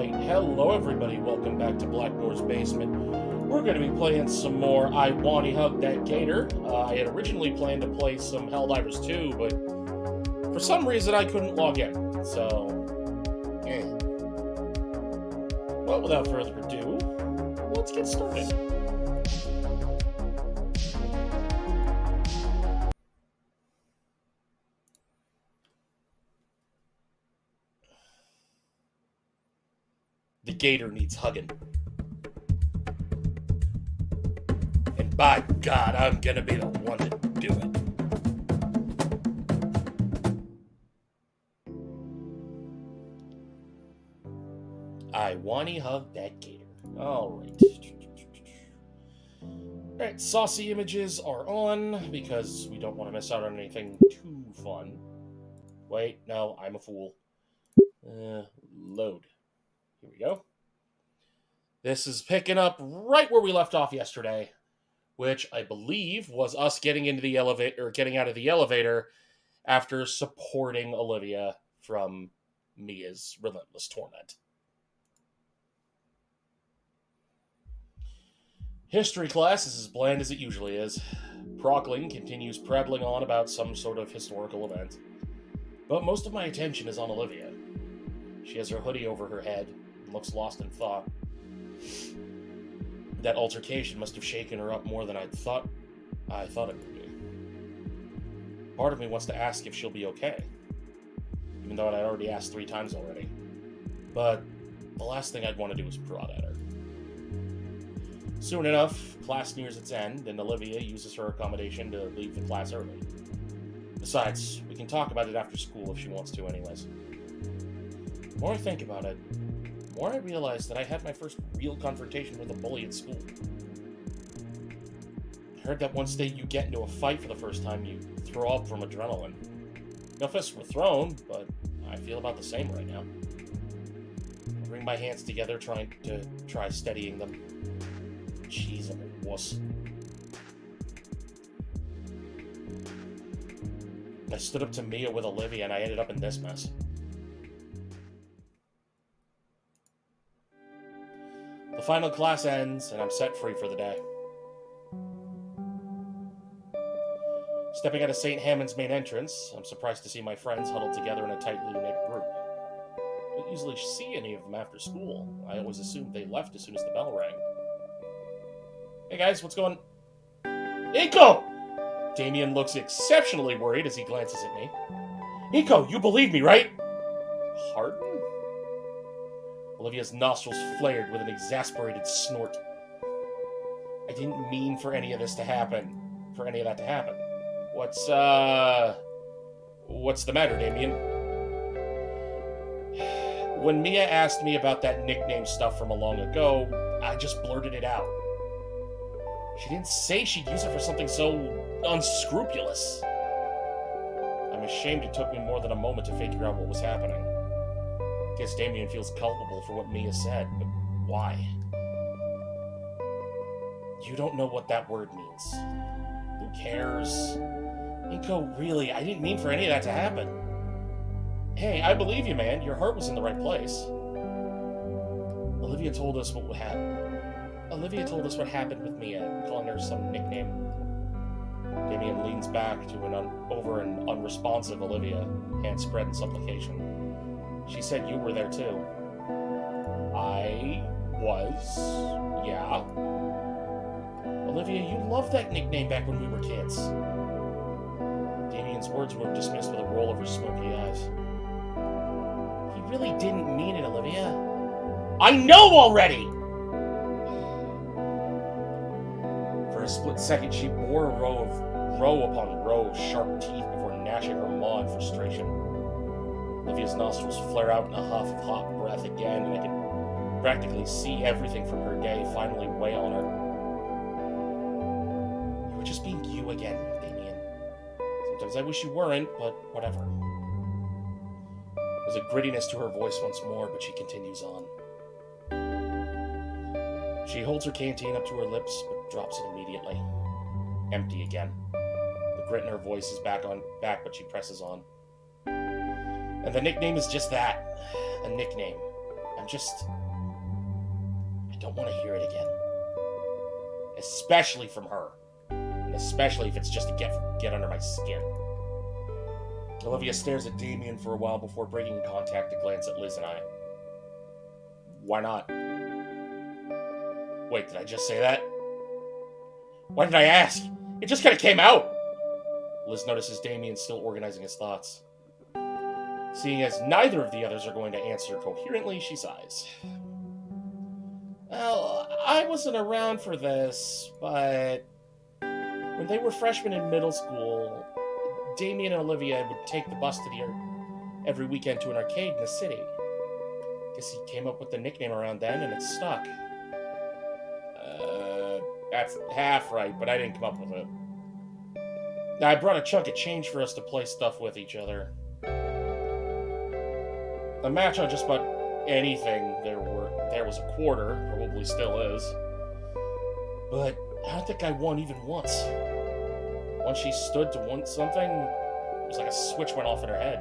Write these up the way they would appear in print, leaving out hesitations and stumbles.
Alright, hello everybody, welcome back to Blackmore's Basement. We're going to be playing some more I Wanna Hug That Gator. I had originally planned to play some Helldivers 2, but for some reason I couldn't log in, so... Well, without further ado, let's get started. The gator needs hugging. And by God, I'm gonna be the one to do it. I wanna hug that gator. Alright. Alright, saucy images are on, because we don't want to miss out on anything too fun. Wait, no, I'm a fool. Load. Here we go. This is picking up right where we left off yesterday, which I believe was us getting into the elevator, or getting out of the elevator after supporting Olivia from Mia's relentless torment. History class is as bland as it usually is. Procling continues prattling on about some sort of historical event, but most of my attention is on Olivia. She has her hoodie over her head and looks lost in thought. That altercation must have shaken her up more than I thought it would be. Part of me wants to ask if she'll be okay, even though I'd already asked 3 times already. But the last thing I'd want to do is prod at her. Soon enough, class nears its end, and Olivia uses her accommodation to leave the class early. Besides, we can talk about it after school if she wants to anyways. The more I think about it, the more I realize that I had my first real confrontation with a bully at school. I heard that once you get into a fight for the first time, you throw up from adrenaline. No fists were thrown, but I feel about the same right now. I bring my hands together, trying to steadying them. Jeez, I'm a wuss. I stood up to Mia with Olivia, and I ended up in this mess. The final class ends, and I'm set free for the day. Stepping out of St. Hammond's main entrance, I'm surprised to see my friends huddled together in a tightly knit group. I don't usually see any of them after school. I always assumed they left as soon as the bell rang. Hey guys, what's going on? Iko! Damien looks exceptionally worried as he glances at me. Iko, you believe me, right? Pardon? Olivia's nostrils flared with an exasperated snort. I didn't mean for any of that to happen. What's the matter, Damien? When Mia asked me about that nickname stuff from long ago, I just blurted it out. She didn't say she'd use it for something so unscrupulous. I'm ashamed it took me more than a moment to figure out what was happening. Guess Damien feels culpable for what Mia said, but why? You don't know what that word means. Who cares? Nico, really, I didn't mean for any of that to happen. Hey, I believe you, man. Your heart was in the right place. Olivia told us what happened with Mia, calling her some nickname. Damien leans back to over an unresponsive Olivia, hands spread in supplication. She said you were there too. I was, yeah. Olivia, you loved that nickname back when we were kids. Damien's words were dismissed with a roll of her smoky eyes. He really didn't mean it, Olivia. I know already! For a split second, she bore a row upon row of sharp teeth before gnashing her maw in frustration. Olivia's nostrils flare out in a huff of hot breath again, and I can practically see everything from her day finally weigh on her. You were just being you again, Damien. Sometimes I wish you weren't, but whatever. There's a grittiness to her voice once more, but she continues on. She holds her canteen up to her lips, but drops it immediately. Empty again. The grit in her voice is back, but she presses on. And the nickname is just that. A nickname. I I don't want to hear it again. Especially from her. And especially if it's just to get under my skin. Olivia stares at Damien for a while before breaking contact to glance at Liz and I. Why not? Wait, did I just say that? Why did I ask? It just kind of came out! Liz notices Damien still organizing his thoughts. Seeing as neither of the others are going to answer coherently, she sighs. Well, I wasn't around for this, but when they were freshmen in middle school, Damien and Olivia would take the bus every weekend to an arcade in the city. Guess he came up with the nickname around then, and it stuck. That's half right, but I didn't come up with it. I brought a chunk of change for us to play stuff with each other. A match on just about anything there was a quarter, probably still is. But I don't think I won even once. Once she stood to want something, it was like a switch went off in her head.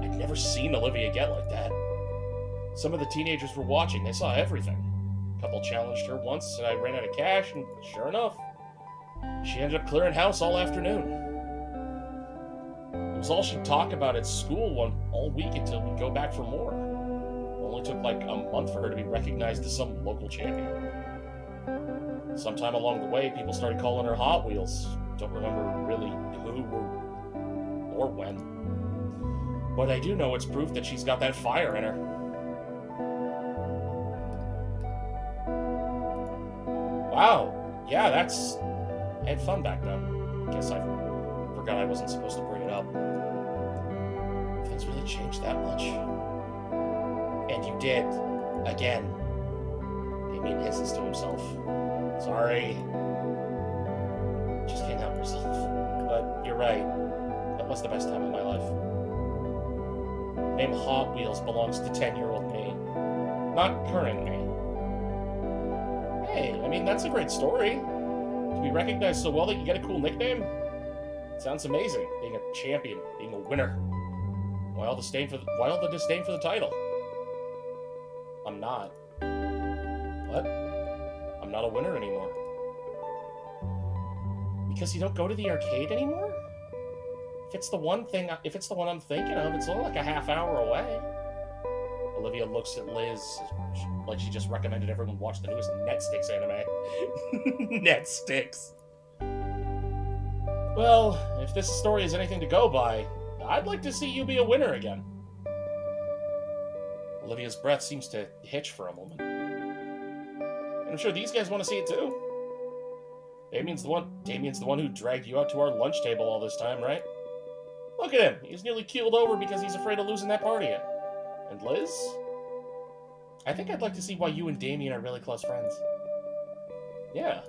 I'd never seen Olivia get like that. Some of the teenagers were watching, they saw everything. A couple challenged her once, and I ran out of cash, and sure enough, she ended up clearing house all afternoon. It was all she'd talk about at school all week until we'd go back for more. It only took like a month for her to be recognized as some local champion. Sometime along the way, people started calling her Hot Wheels. Don't remember really who or when. But I do know it's proof that she's got that fire in her. Wow, yeah, I had fun back then. Guess I forgot I wasn't supposed to bring it up. Things really changed that much. And you did. Again. Damien hisses to himself. Sorry. Just can't help yourself. But you're right. That was the best time of my life. The name Hot Wheels belongs to 10-year-old me. Not current me. Hey, I mean, that's a great story. To be recognized so well that you get a cool nickname? Sounds amazing. Being a champion, being a winner. Why all the disdain for the title? I'm not. What? I'm not a winner anymore. Because you don't go to the arcade anymore? If it's the one I'm thinking of, it's only like a half hour away. Olivia looks at Liz like she just recommended everyone watch the newest Netsticks anime. Netsticks. Well, if this story is anything to go by, I'd like to see you be a winner again. Olivia's breath seems to hitch for a moment. And I'm sure these guys want to see it too. Damien's the one who dragged you out to our lunch table all this time, right? Look at him. He's nearly keeled over because he's afraid of losing that party. And Liz? I think I'd like to see why you and Damien are really close friends. Yeah.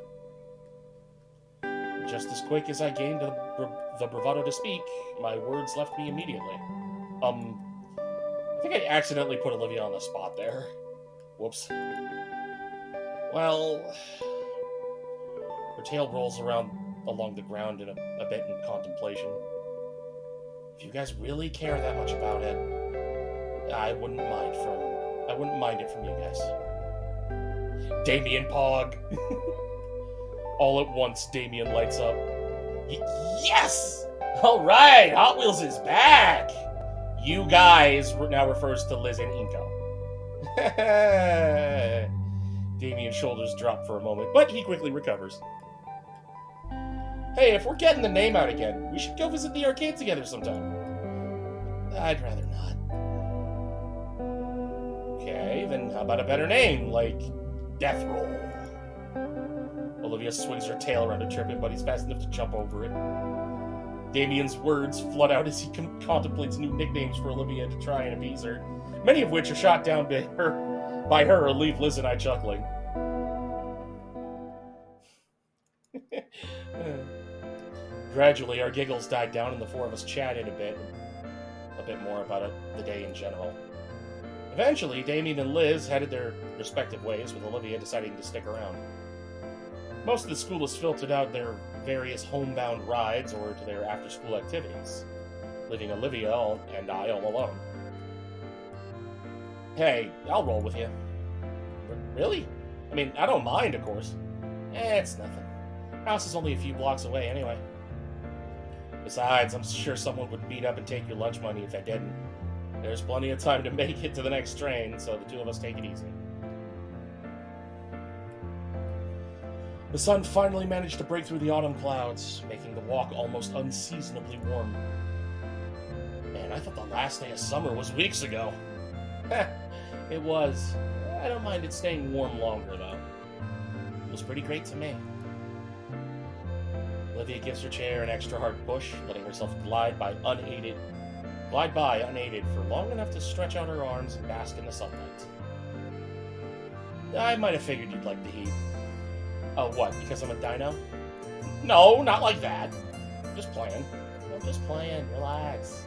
Just as quick as I gained the bravado to speak, my words left me immediately. I think I accidentally put Olivia on the spot there. Whoops. Well, her tail rolls around along the ground in a bit in contemplation. If you guys really care that much about it, I wouldn't mind it from you guys. Damien Pog. All at once, Damien lights up. Yes! All right, Hot Wheels is back. You guys now refers to Liz and Inko. Damien's shoulders drop for a moment, but he quickly recovers. Hey, if we're getting the name out again, we should go visit the arcade together sometime. I'd rather not. Okay, then how about a better name, like Death Roll? Olivia swings her tail around to trip him, but he's fast enough to jump over it. Damien's words flood out as he contemplates new nicknames for Olivia to try and appease her, many of which are shot down by her or leave Liz and I chuckling. Gradually, our giggles died down and the four of us chatted a bit more about the day in general. Eventually, Damien and Liz headed their respective ways, with Olivia deciding to stick around. Most of the school has filtered out their various homebound rides or to their after-school activities, leaving Olivia and I all alone. Hey, I'll roll with you. Really? I mean, I don't mind, of course. It's nothing. House is only a few blocks away anyway. Besides, I'm sure someone would beat up and take your lunch money if I didn't. There's plenty of time to make it to the next train, so the two of us take it easy. The sun finally managed to break through the autumn clouds, making the walk almost unseasonably warm. Man, I thought the last day of summer was weeks ago. It was. I don't mind it staying warm longer, though. It was pretty great to me. Olivia gives her chair an extra hard push, letting herself glide by unaided for long enough to stretch out her arms and bask in the sunlight. I might have figured you'd like the heat. Oh, what? Because I'm a dino? No, not like that. I'm just playing. Relax.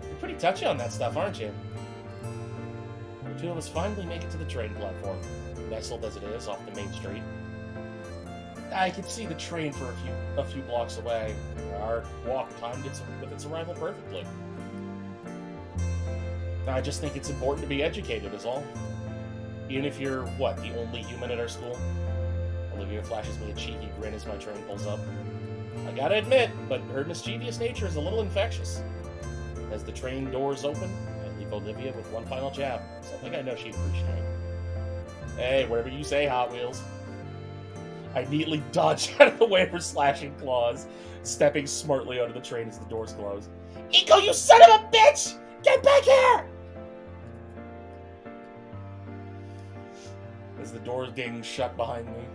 You're pretty touchy on that stuff, aren't you? The two of us finally make it to the train platform, nestled as it is off the main street. I could see the train for a few blocks away. Our walk timed with its arrival perfectly. I just think it's important to be educated, is all. Even if you're, the only human at our school? Olivia flashes me a cheeky grin as my train pulls up. I gotta admit, but her mischievous nature is a little infectious. As the train doors open, I leave Olivia with one final jab, something I know she'd appreciate. Hey, whatever you say, Hot Wheels. I neatly dodge out of the way of her slashing claws, stepping smartly onto the train as the doors close. Eco, you son of a bitch! Get back here! As the doors ding shut behind me,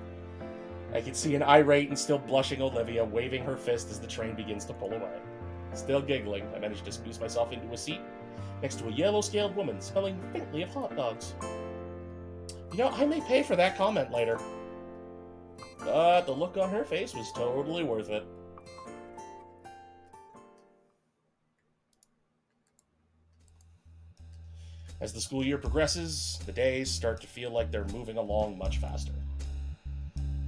I can see an irate and still blushing Olivia waving her fist as the train begins to pull away. Still giggling, I manage to squeeze myself into a seat next to a yellow-scaled woman smelling faintly of hot dogs. You know, I may pay for that comment later. But the look on her face was totally worth it. As the school year progresses, the days start to feel like they're moving along much faster.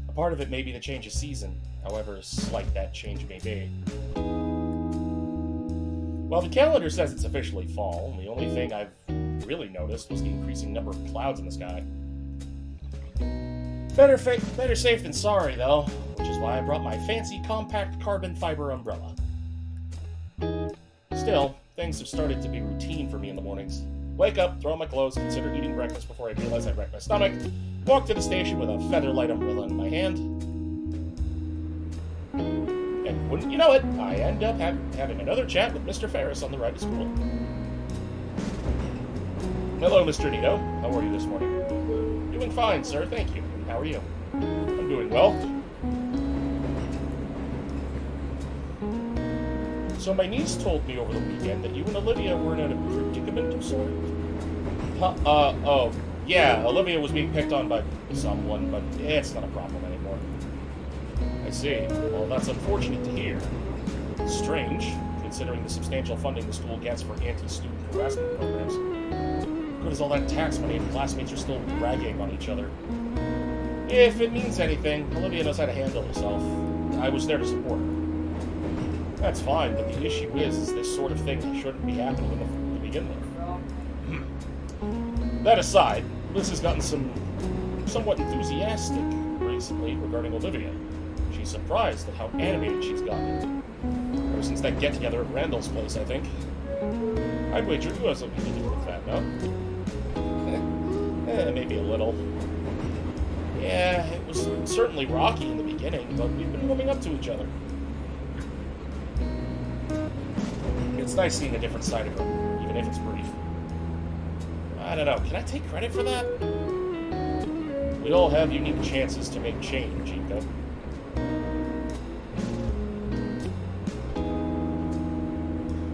A part of it may be the change of season, however slight that change may be. While the calendar says it's officially fall, the only thing I've really noticed was the increasing number of clouds in the sky. Better safe than sorry, though, which is why I brought my fancy compact carbon fiber umbrella. Still, things have started to be routine for me in the mornings. Wake up, throw on my clothes, consider eating breakfast before I realize I wrecked my stomach, walk to the station with a feather-light umbrella in my hand, and wouldn't you know it, I end up having another chat with Mr. Ferris on the ride to school. Hello, Mr. Nito. How are you this morning? Doing fine, sir, thank you. How are you? I'm doing well. So my niece told me over the weekend that you and Olivia were in a predicament of sort. Oh, yeah, Olivia was being picked on by someone, but it's not a problem anymore. I see. Well, that's unfortunate to hear. Strange, considering the substantial funding the school gets for anti-student harassment programs. Good as all that tax money and classmates are still ragging on each other. If it means anything, Olivia knows how to handle herself. I was there to support her. That's fine, but the issue is this sort of thing shouldn't be happening to begin with. That aside, Liz has gotten somewhat enthusiastic recently regarding Olivia. She's surprised at how animated she's gotten. Ever since that get-together at Randall's place, I think. I'd wager you have something to do with that, no? Maybe a little. Yeah, it was certainly rocky in the beginning, but we've been warming up to each other. It's nice seeing a different side of her, even if it's brief. I don't know, can I take credit for that? We all have unique chances to make change, Ika.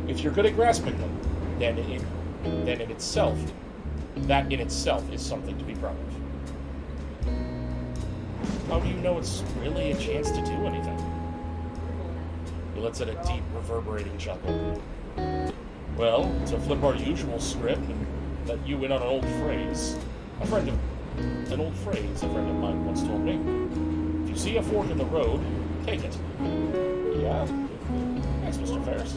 If you're good at grasping them, then in itself is something to be proud of. How do you know it's really a chance to do anything? He lets out a deep, reverberating chuckle. Well, to flip our usual script and let you in on an old phrase. A friend of mine once told me. If you see a fork in the road, take it. Yeah? Thanks, Mr. Ferris.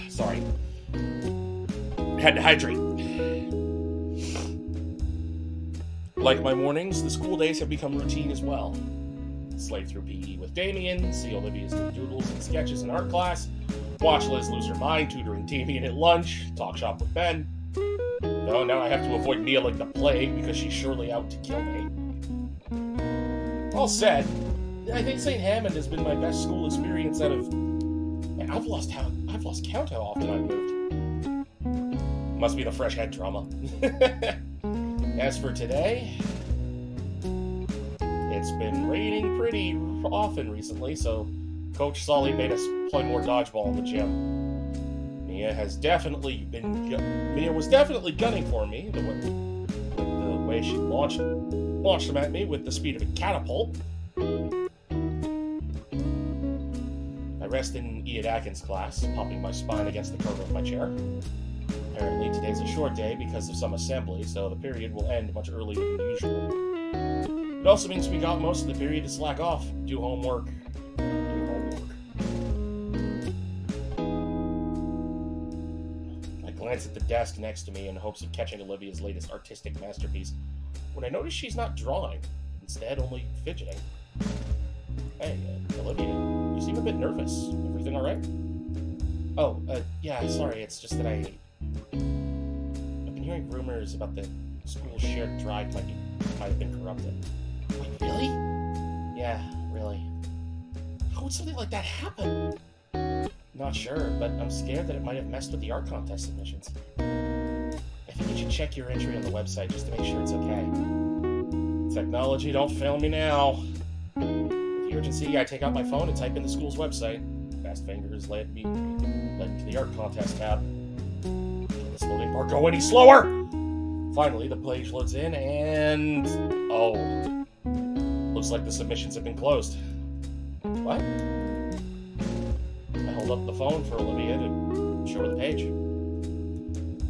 Sorry. Had to hydrate. Like my mornings, the school days have become routine as well. Slave through PE with Damien, see Olivia's new doodles and sketches in art class, watch Liz lose her mind tutoring Damien at lunch, talk shop with Ben. Though now I have to avoid Mia like the plague because she's surely out to kill me. All said, I think St. Hammond has been my best school experience out of... Man, I've lost count how often I've moved. Must be the fresh head trauma. As for today, it's been raining pretty often recently, so Coach Sully made us play more dodgeball in the gym. Mia was definitely gunning for me with the way she launched them at me with the speed of a catapult. I rest in Ian Atkins' class, popping my spine against the curve of my chair. Apparently, today's a short day because of some assembly, so the period will end much earlier than usual. It also means we got most of the period to slack off, do homework. I glance at the desk next to me in hopes of catching Olivia's latest artistic masterpiece, when I notice she's not drawing, instead only fidgeting. Hey, Olivia, you seem a bit nervous. Everything alright? Oh, yeah, sorry, it's just that I've been hearing rumors about the school's shared drive might have been corrupted. Wait, really? Yeah, really. How would something like that happen? Not sure, but I'm scared that it might have messed with the art contest submissions. I think you should check your entry on the website just to make sure it's okay. Technology, don't fail me now. With the urgency, I take out my phone and type in the school's website. Fast fingers led me to the art contest tab. Can this loading bar go any slower? Finally, the page loads in and... oh. Looks like the submissions have been closed. What? I hold up the phone for Olivia to show her the page.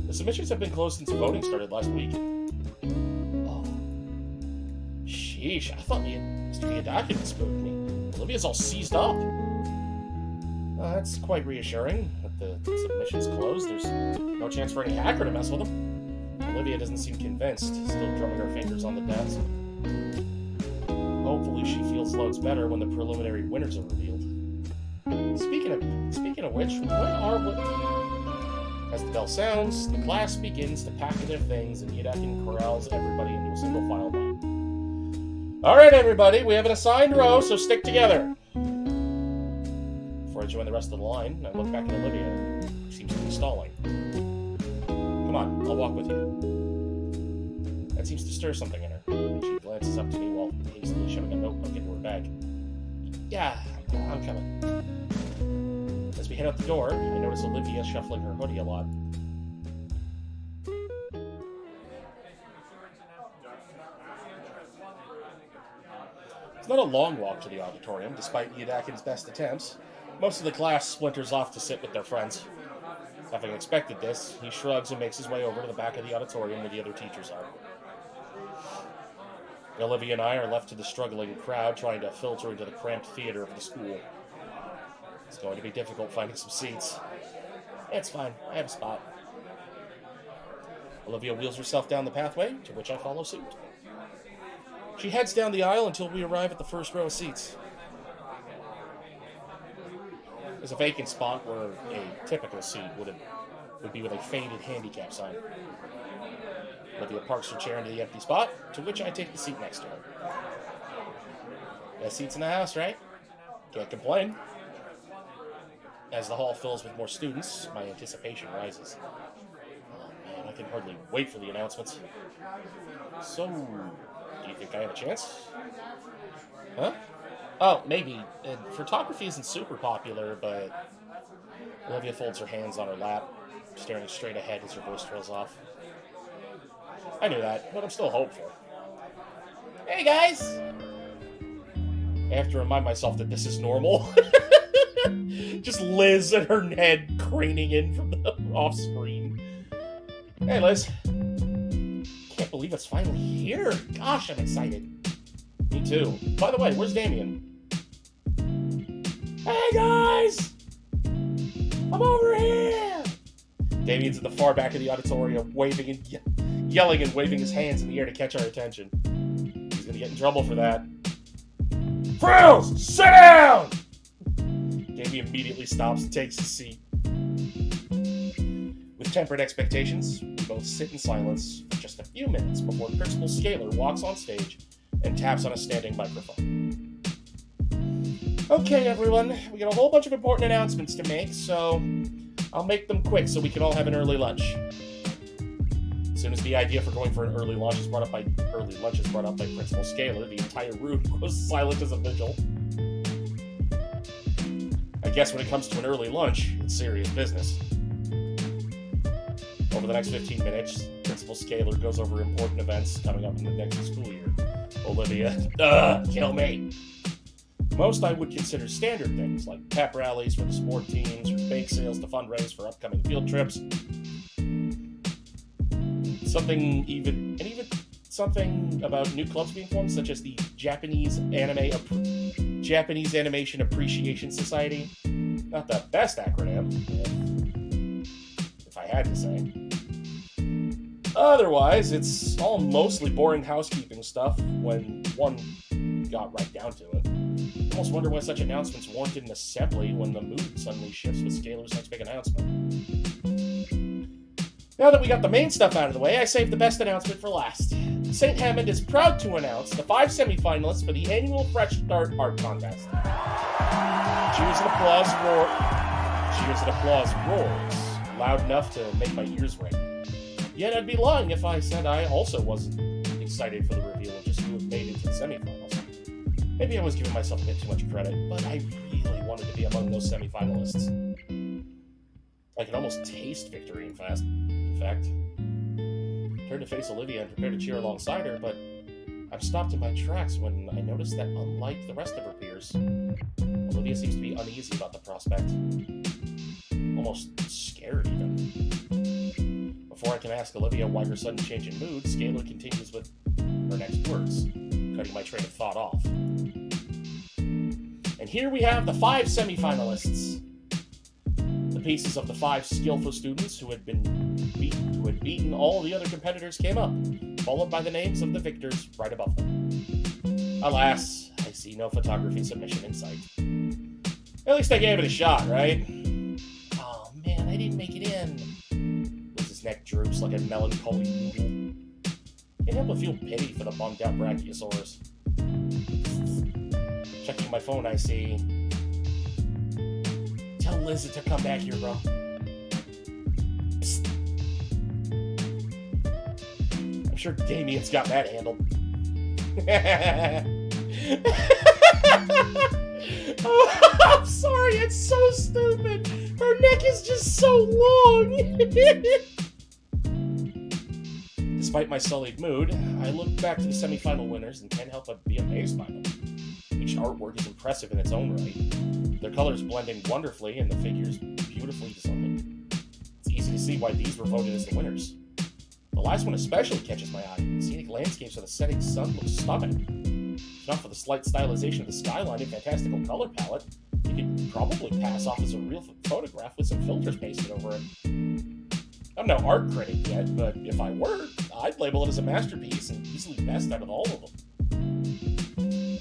The submissions have been closed since voting started last week. Oh. Sheesh, I thought Mr. Miyadaki had spooked me. Olivia's all seized up. That's quite reassuring that the submission's closed. There's no chance for any hacker to mess with them. Olivia doesn't seem convinced, still drumming her fingers on the desk. Hopefully she feels loads better when the preliminary winners are revealed. Speaking of which, as the bell sounds, the class begins to pack their things and Yedakin corrals everybody into a single file line. Alright everybody, we have an assigned row, so stick together. Before I join the rest of the line, I look back at Olivia, who seems to be stalling. Come on, I'll walk with you. That seems to stir something in her. She glances up to me while hastily shoving a notebook into her bag. Yeah, I'm coming. As we head out the door, I notice Olivia shuffling her hoodie a lot. It's not a long walk to the auditorium, despite Yedakin's best attempts. Most of the class splinters off to sit with their friends. Having expected this, he shrugs and makes his way over to the back of the auditorium where the other teachers are. Olivia and I are left to the struggling crowd trying to filter into the cramped theater of the school. It's going to be difficult finding some seats. It's fine, I have a spot. Olivia wheels herself down the pathway, to which I follow suit. She heads down the aisle until we arrive at the first row of seats. There's a vacant spot where a typical seat would be with a faded handicap sign. Olivia parks her chair into the empty spot, to which I take the seat next to her. Best seats in the house, right? Can't complain. As the hall fills with more students, my anticipation rises. Oh man, I can hardly wait for the announcements. So, do you think I have a chance? Huh? Oh, maybe. Photography isn't super popular, but... Olivia folds her hands on her lap, staring straight ahead as her voice trails off. I knew that, but I'm still hopeful. Hey, guys! I have to remind myself that this is normal. Just Liz and her head craning in from the off-screen. Hey, Liz. Can't believe it's finally here. Gosh, I'm excited. Me too. By the way, where's Damien? Hey, guys! I'm over here! Damien's at the far back of the auditorium, waving and yelling and waving his hands in the air to catch our attention. He's going to get in trouble for that. Frills, sit down! Damien immediately stops and takes his seat. With tempered expectations, we both sit in silence for just a few minutes before Principal Scalar walks on stage and taps on a standing microphone. Okay, everyone, we got a whole bunch of important announcements to make, so I'll make them quick so we can all have an early lunch. As soon as the idea for going for an early lunch is brought up by Principal Scalar, the entire room goes silent as a vigil. I guess when it comes to an early lunch, it's serious business. Over the next 15 minutes, Principal Scalar goes over important events coming up in the next school year. Olivia, kill me. Most I would consider standard things, like pep rallies for the sport teams, or bake sales to fundraise for upcoming field trips. Something about new clubs being formed, such as the Japanese Animation Appreciation Society. Not the best acronym, if I had to say. Otherwise, it's all mostly boring housekeeping stuff when one got right down to it. I almost wonder why such announcements warranted an assembly when the mood suddenly shifts with Scalar's next big announcement. Now that we got the main stuff out of the way, I saved the best announcement for last. St. Hammond is proud to announce the 5 semifinalists for the annual Fresh Start Art Contest. Cheers and applause roars, loud enough to make my ears ring. Yet I'd be lying if I said I also wasn't excited for the reveal of just who had made it to the semifinals. Maybe I was giving myself a bit too much credit, but I really wanted to be among those semifinalists. I could almost taste victory, in fact. Turned to face Olivia and prepared to cheer alongside her, but I'm stopped in my tracks when I notice that unlike the rest of her peers, Olivia seems to be uneasy about the prospect. Almost scared, even. Before I can ask Olivia why her sudden change in mood, Scalar continues with her next words, cutting my train of thought off. And here we have the 5 semifinalists. The pieces of the 5 skillful students who had beaten all the other competitors came up, followed by the names of the victors right above them. Alas, I see no photography submission in sight. At least I gave it a shot, right? Oh man, I didn't make it in. Liz's neck droops like a melancholy noodle. Can't help but feel pity for the bummed out Brachiosaurus. Checking my phone, I see... Tell Liz to come back here, bro. Psst. I'm sure Damien's got that handled. Oh, I'm sorry, it's so stupid. Her neck is just so long. Despite my sullied mood, I look back to the semifinal winners and can't help but be amazed by them. Each artwork is impressive in its own right. Their colors blending wonderfully and the figures beautifully designed. It's easy to see why these were voted as the winners. The last one especially catches my eye. Scenic landscapes of the setting sun look stunning. If not for the slight stylization of the skyline and fantastical color palette, you could probably pass off as a real photograph with some filters pasted over it. I'm no art critic yet, but if I were, I'd label it as a masterpiece and easily best out of all of them.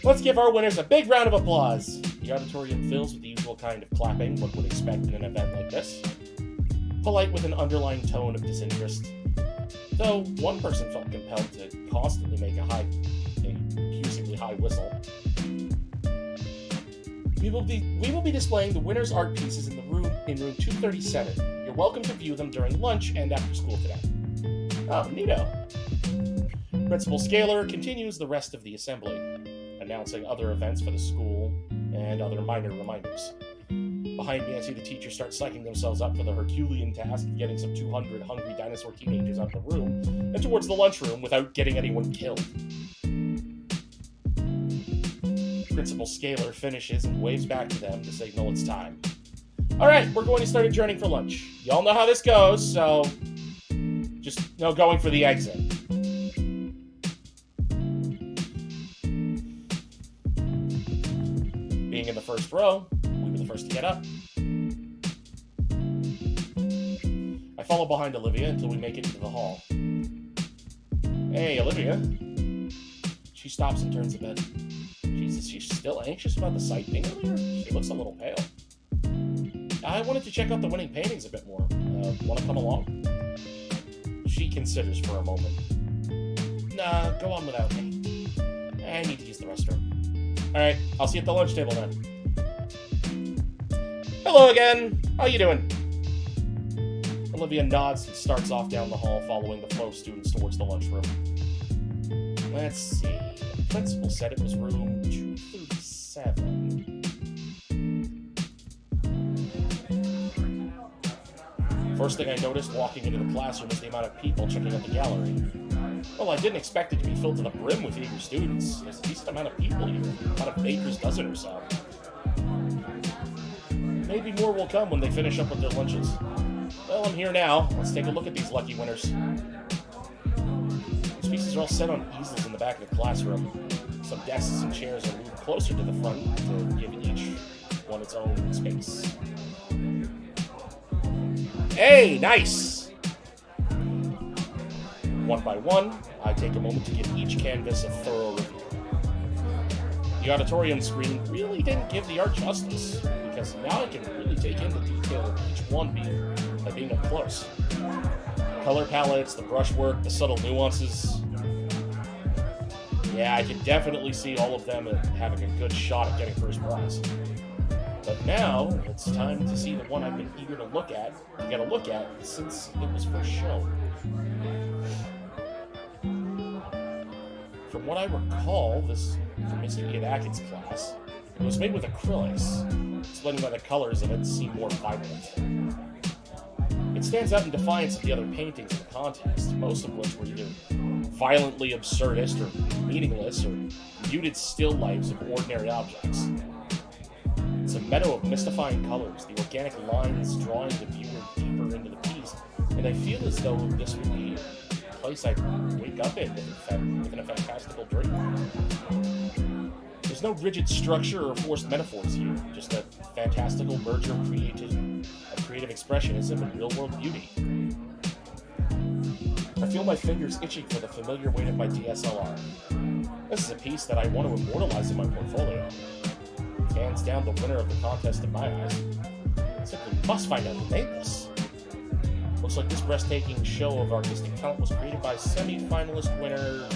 Let's give our winners a big round of applause. The auditorium fills with the usual kind of clapping one would expect in an event like this. Polite with an underlying tone of disinterest. Though one person felt compelled to constantly make a accusingly high whistle. We will be displaying the winners' art pieces in room 237. You're welcome to view them during lunch and after school today. Oh, neato. Principal Scalar continues the rest of the assembly, announcing other events for the school and other minor reminders. Behind me, I see the teachers start psyching themselves up for the Herculean task of getting some 200 hungry dinosaur teenagers out of the room and towards the lunchroom without getting anyone killed. Principal Scalar finishes and waves back to them to signal it's time. Alright, we're going to start adjourning for lunch. Y'all know how this goes, so just going for the exit. Being in the first row, we were the first to get up. I follow behind Olivia until we make it into the hall. Hey, Olivia. She stops and turns a bit. Jesus, she's still anxious about the sight thing earlier? She looks a little pale. I wanted to check out the winning paintings a bit more. Want to come along? She considers for a moment. Nah, go on without me. I need to use the restroom. Alright, I'll see you at the lunch table then. Hello again! How you doing? Olivia nods and starts off down the hall, following the flow of students towards the lunchroom. Let's see. The principal said it was room 237. First thing I noticed walking into the classroom is the amount of people checking out the gallery. Well, I didn't expect it to be filled to the brim with eager students. There's a decent amount of people here, about a baker's dozen or so. Maybe more will come when they finish up with their lunches. Well, I'm here now. Let's take a look at these lucky winners. These pieces are all set on easels in the back of the classroom. Some desks and chairs are moved closer to the front to give each one its own space. Hey, nice! One by one, I take a moment to give each canvas a thorough review. The auditorium screen really didn't give the art justice, because now I can really take in the detail of each one by being up close. Color palettes, the brushwork, the subtle nuances. Yeah, I can definitely see all of them having a good shot at getting first prize. But now, it's time to see the one I've been eager to get a look at since it was first shown. From what I recall, this from Mr. Ian Atkin's class, it was made with acrylics, explaining why the colors of it seem more vibrant. It stands out in defiance of the other paintings in the contest, most of which were either violently absurdist or meaningless or muted still lifes of ordinary objects. It's a meadow of mystifying colors, the organic lines drawing the viewer deeper into the piece, and I feel as though this would be a place I'd wake up in within a fantastical dream. There's no rigid structure or forced metaphors here, just a fantastical merger of creative expressionism and real-world beauty. I feel my fingers itching for the familiar weight of my DSLR. This is a piece that I want to immortalize in my portfolio. Hands down the winner of the contest in my eyes. I simply must find out who made this. Looks like this breathtaking show of artistic talent was created by semi-finalist winner...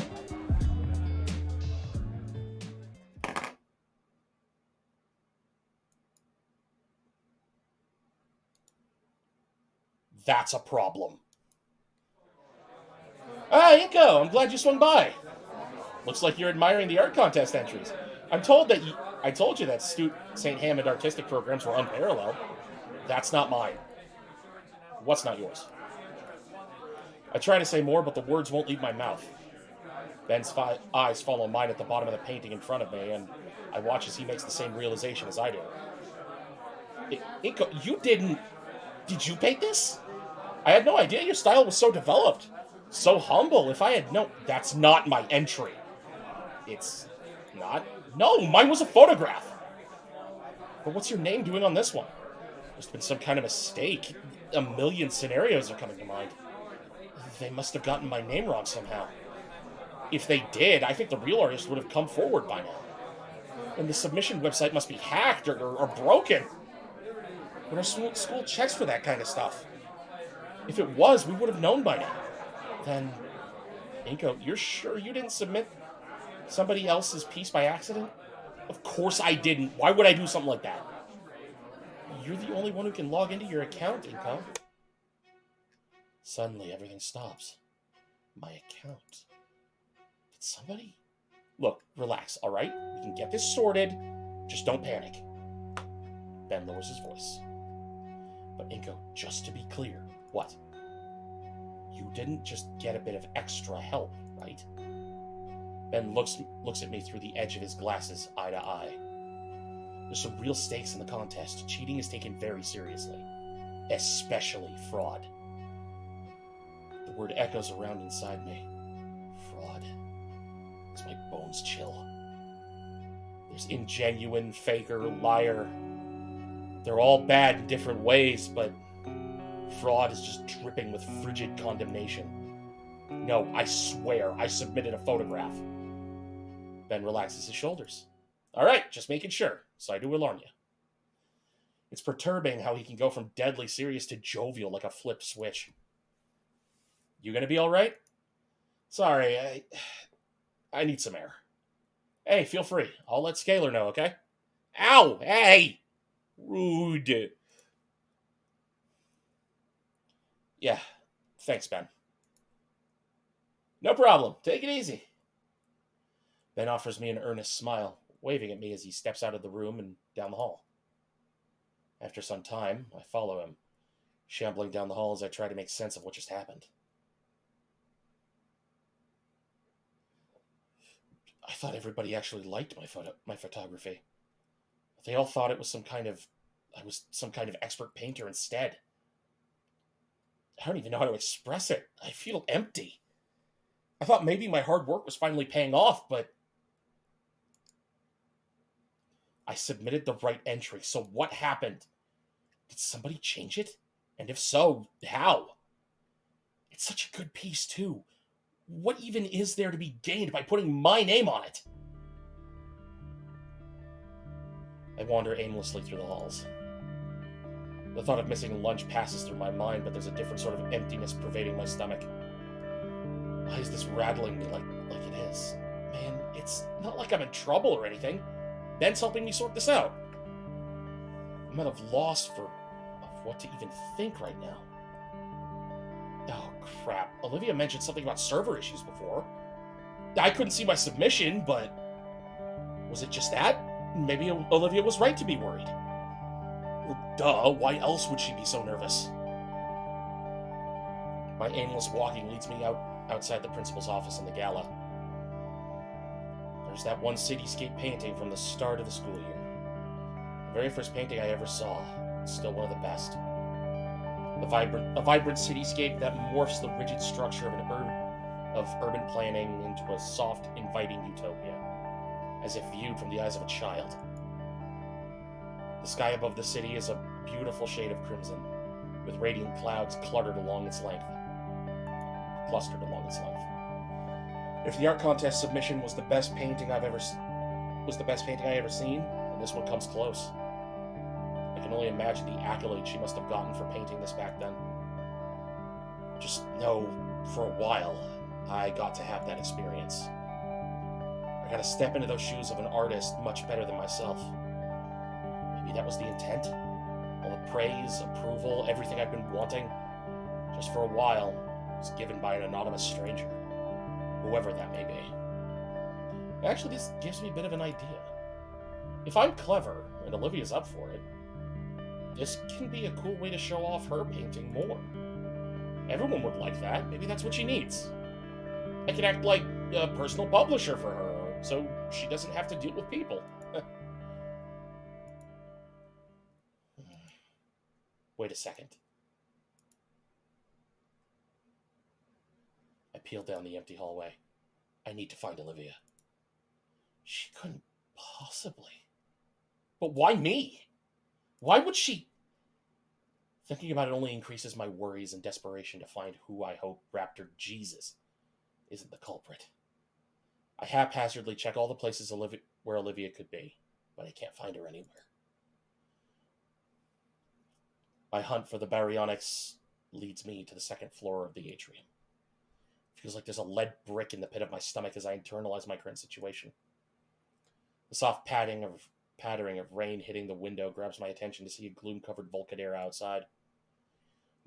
That's a problem. Ah, Inko, I'm glad you swung by. Looks like you're admiring the art contest entries. I told you that St. Hammond artistic programs were unparalleled. That's not mine. What's not yours? I try to say more, but the words won't leave my mouth. Ben's eyes follow mine at the bottom of the painting in front of me, and I watch as he makes the same realization as I do. Inko, you didn't... Did you paint this? I had no idea your style was so developed. So humble. If I had known... That's not my entry. It's not... No, mine was a photograph. But what's your name doing on this one? There's been some kind of mistake. A million scenarios are coming to mind. They must have gotten my name wrong somehow. If they did, I think the real artist would have come forward by now. And the submission website must be hacked or broken. When our school checks for that kind of stuff. If it was, we would have known by now. Then, Inko, you're sure you didn't submit somebody else's piece by accident? Of course I didn't. Why would I do something like that? You're the only one who can log into your account, Inko. Suddenly, everything stops. My account. Did somebody... Look, relax, all right? We can get this sorted. Just don't panic. Ben lowers his voice. But Inko, just to be clear, what? You didn't just get a bit of extra help, right? Ben looks at me through the edge of his glasses, eye to eye. There's some real stakes in the contest. Cheating is taken very seriously. Especially fraud. The word echoes around inside me. Fraud. Makes my bones chill. There's ingenuine, faker, liar. They're all bad in different ways, but Fraud is just dripping with frigid condemnation. No, I swear, I submitted a photograph. Ben relaxes his shoulders. All right, just making sure. Sorry to alarm you. It's perturbing how he can go from deadly serious to jovial like a flip switch. You gonna be all right? Sorry, I need some air. Hey, feel free. I'll let Scalar know, okay? Ow! Hey! Rude. Yeah, thanks, Ben. No problem. Take it easy. Ben offers me an earnest smile, waving at me as he steps out of the room and down the hall. After some time, I follow him, shambling down the hall as I try to make sense of what just happened. I thought everybody actually liked my photography. They all thought I was some kind of expert painter instead. I don't even know how to express it. I feel empty. I thought maybe my hard work was finally paying off, but I submitted the right entry, so what happened? Did somebody change it? And if so, how? It's such a good piece, too. What even is there to be gained by putting my name on it? I wander aimlessly through the halls. The thought of missing lunch passes through my mind, but there's a different sort of emptiness pervading my stomach. Why is this rattling me like it is? Man, it's not like I'm in trouble or anything. Ben's helping me sort this out. I'm at a loss of what to even think right now. Oh, crap. Olivia mentioned something about server issues before. I couldn't see my submission, but was it just that? Maybe Olivia was right to be worried. Well, duh, why else would she be so nervous? My aimless walking leads me outside the principal's office in the gala. There's that one cityscape painting from the start of the school year. The very first painting I ever saw. It's still one of the best. A vibrant cityscape that morphs the rigid structure of urban planning into a soft, inviting utopia, as if viewed from the eyes of a child. The sky above the city is a beautiful shade of crimson, with radiant clouds clustered along its length. If the art contest submission was the best painting I ever seen, then this one comes close. I can only imagine the accolades she must have gotten for painting this back then. Just know, for a while, I got to have that experience. I got to step into those shoes of an artist much better than myself. Maybe that was the intent. All the praise, approval, everything I've been wanting, just for a while, was given by an anonymous stranger. Whoever that may be. Actually, this gives me a bit of an idea. If I'm clever, and Olivia's up for it, this can be a cool way to show off her painting more. Everyone would like that. Maybe that's what she needs. I can act like a personal publisher for her, so she doesn't have to deal with people. Wait a second. I peel down the empty hallway. I need to find Olivia. She couldn't possibly. But why me? Why would she? Thinking about it only increases my worries and desperation to find who I hope Raptor Jesus isn't the culprit. I haphazardly check all the places where Olivia could be, but I can't find her anywhere. My hunt for the baryonyx leads me to the second floor of the atrium. Feels like there's a lead brick in the pit of my stomach as I internalize my current situation. The soft pattering of rain hitting the window grabs my attention to see a gloom-covered Volcadaire outside.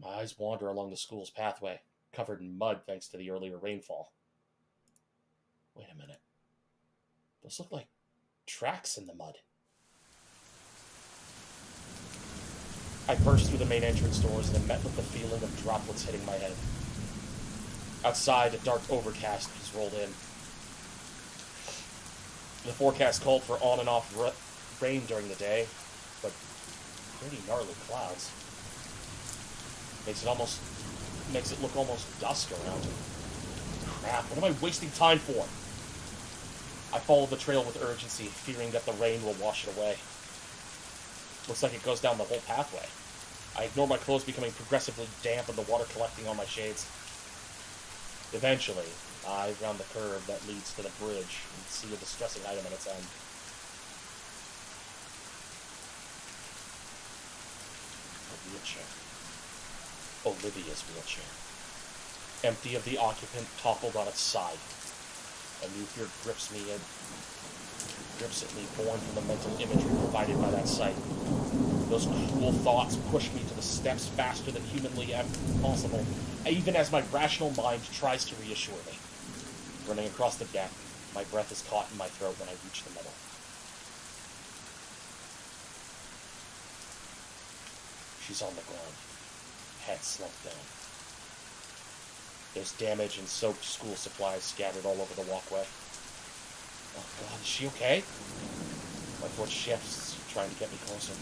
My eyes wander along the school's pathway, covered in mud thanks to the earlier rainfall. Wait a minute. Those look like tracks in the mud. I burst through the main entrance doors and am met with the feeling of droplets hitting my head. Outside, a dark overcast has rolled in. The forecast called for on and off rain during the day, but pretty gnarly clouds. Makes it look almost dusk around. Crap, what am I wasting time for? I follow the trail with urgency, fearing that the rain will wash it away. Looks like it goes down the whole pathway. I ignore my clothes becoming progressively damp and the water collecting on my shades. Eventually, I round the curve that leads to the bridge and see a distressing item at its end. A wheelchair. Olivia's wheelchair. Empty of the occupant, toppled on its side. A new fear grips at me, born from the mental imagery provided by that sight. Those cruel thoughts push me to the steps faster than humanly possible, even as my rational mind tries to reassure me. Running across the deck, my breath is caught in my throat when I reach the middle. She's on the ground, head slumped down. There's damage and soaked school supplies scattered all over the walkway. Oh God, is she okay? My foot shifts, trying to get me closer.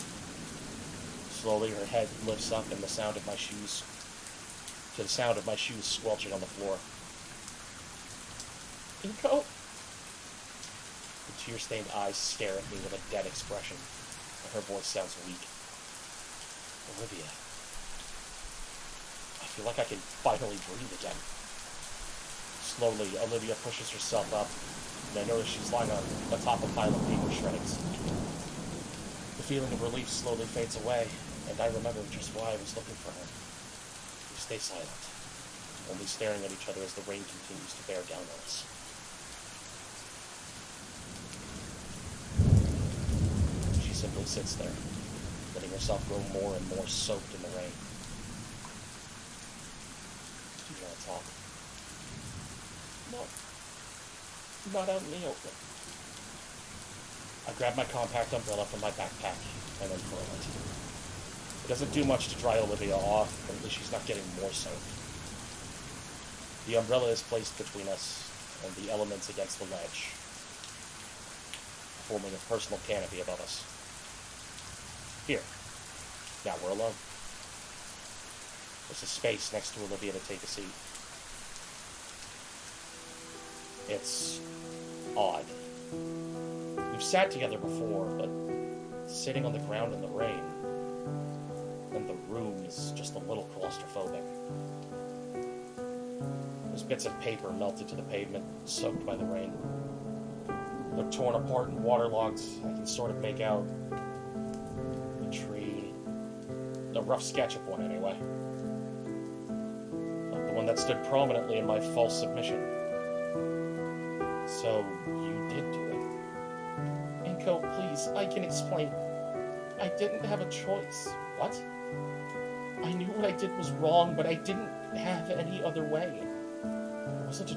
Slowly, her head lifts up and to the sound of my shoes squelching on the floor. Inko? The tear-stained eyes stare at me with a dead expression, and her voice sounds weak. Olivia. I feel like I can finally breathe again. Slowly, Olivia pushes herself up, and I notice she's lying on atop a pile of paper shreddings. The feeling of relief slowly fades away, and I remember just why I was looking for her. We stay silent, only staring at each other as the rain continues to bear down on us. She simply sits there, letting herself grow more and more soaked in the rain. Do you want to talk? No. Not out in the open. I grab my compact umbrella from my backpack and unfurl it. It doesn't do much to dry Olivia off, but at least she's not getting more soaked. The umbrella is placed between us and the elements against the ledge, forming a personal canopy above us. Here. Now we're alone. There's a space next to Olivia to take a seat. It's odd. We've sat together before, but sitting on the ground in the rain, and the room is just a little claustrophobic. There's bits of paper melted to the pavement, soaked by the rain. They're torn apart and waterlogged. I can sort of make out a tree. A rough sketch of one, anyway. Like the one that stood prominently in my false submission. So, you did do it. Inko, please, I can explain. I didn't have a choice. What? I knew what I did was wrong, but I didn't have any other way. It wasn't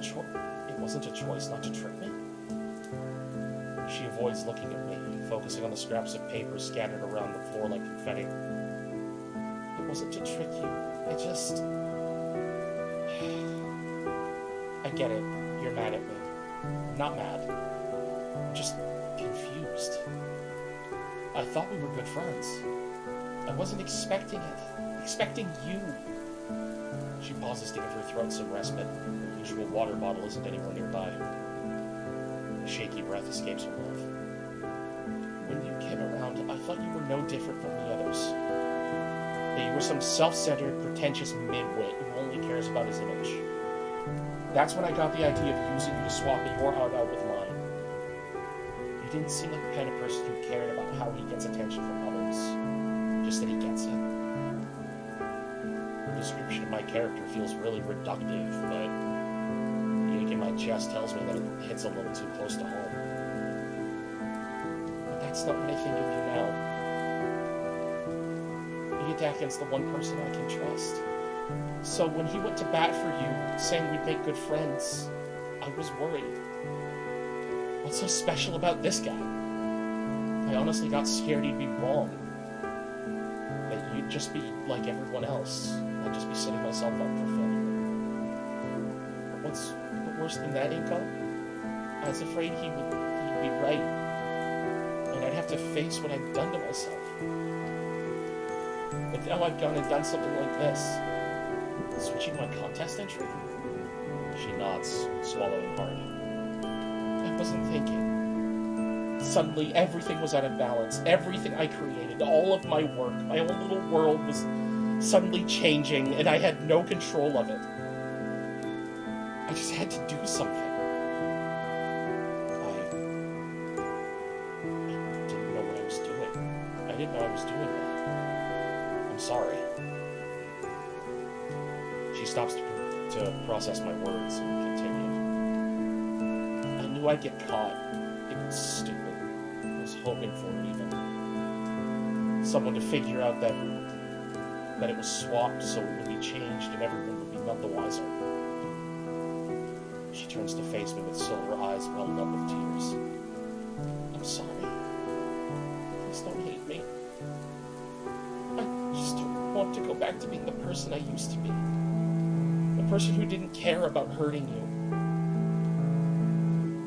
a choice not to trick me. She avoids looking at me, focusing on the scraps of paper scattered around the floor like confetti. It wasn't to trick you. It just... I get it. You're mad at me. I'm not mad. I'm just confused. I thought we were good friends. I wasn't expecting it. Expecting you. She pauses to give her throat some respite. Her usual water bottle isn't anywhere nearby. A shaky breath escapes her mouth. When you came around, I thought you were no different from the others. That you were some self-centered, pretentious midwit who only cares about his image. That's when I got the idea of using you to swap your heart out with mine. You didn't seem like the kind of person who cared about how he gets attention from others. Just that he gets it. The description of my character feels really reductive, but the ache in my chest tells me that it hits a little too close to home. But that's not what I think of you now. Iadakin's the one person I can trust. So when he went to bat for you, saying we'd make good friends, I was worried. What's so special about this guy? I honestly got scared he'd be wrong. That you'd just be like everyone else. I'd just be setting myself up for failure. But what's worse than that, Inko? I was afraid he'd be right. And I'd have to face what I'd done to myself. But now I've gone and done something like this. Switching my contest entry? She nods, swallowing hard. I wasn't thinking. Suddenly, everything was out of balance. Everything I created, all of my work, my own little world was suddenly changing, and I had no control of it. I just had to do something. I didn't know what I was doing. I didn't know I was doing that. I'm sorry. She stops to process my words and continued. I knew I'd get caught. It was stupid. I was hoping for it even. Someone to figure out that it was swapped so it would be changed and everyone would be none the wiser. She turns to face me with silver eyes welled up with tears. I'm sorry. Please don't hate me. I just don't want to go back to being the person I used to be. The person who didn't care about hurting you.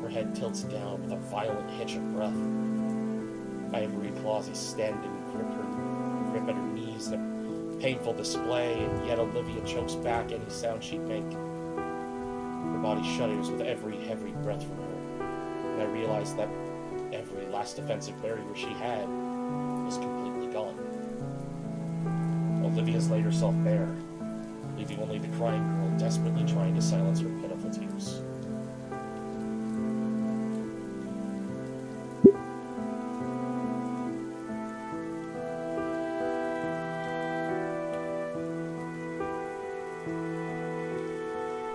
Her head tilts down with a violent hitch of breath. Ivory claws extend and grip at her knees in a painful display, and yet Olivia chokes back any sound she'd make. Her body shudders with every heavy breath from her, and I realize that every last defensive barrier she had is completely gone. Olivia's laid herself bare, leaving only the crying girl desperately trying to silence her pitiful tears.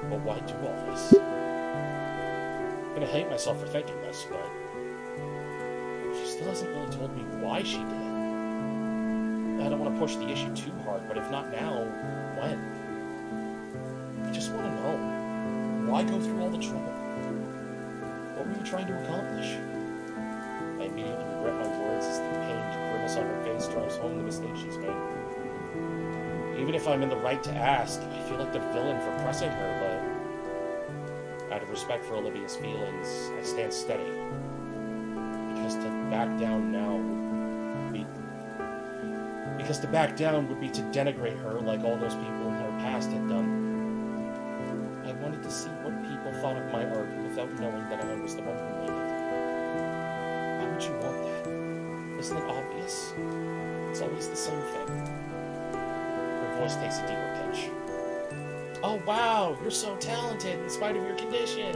But why do all this? I'm gonna hate myself for thinking this, but she still hasn't really told me why she did it. I don't want to push the issue too hard, but if not now, when? I just want to know. Why go through all the trouble? What were you trying to accomplish? I immediately regret my words as the pained grimace on her face drives home the mistake she's made. Even if I'm in the right to ask, I feel like the villain for pressing her, but out of respect for Olivia's feelings, I stand steady. Because to back down would be to denigrate her like all those people in her past had done. I wanted to see what people thought of my art without knowing that I was the one who made it. Why would you want that? Isn't it obvious? It's always the same thing. Her voice takes a deeper pitch. Oh wow, you're so talented in spite of your condition.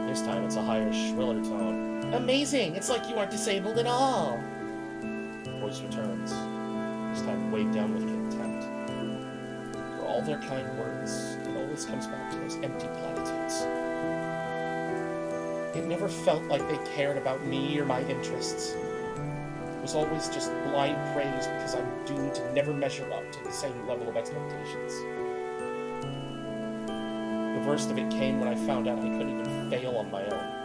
This time it's a higher, shriller tone. Amazing, it's like you aren't disabled at all. Her voice returns, this time weighed down with contempt. For all their kind words, it always comes back to those empty platitudes. It never felt like they cared about me or my interests. It was always just blind praise because I'm doomed to never measure up to the same level of expectations. The worst of it came when I found out I couldn't even fail on my own.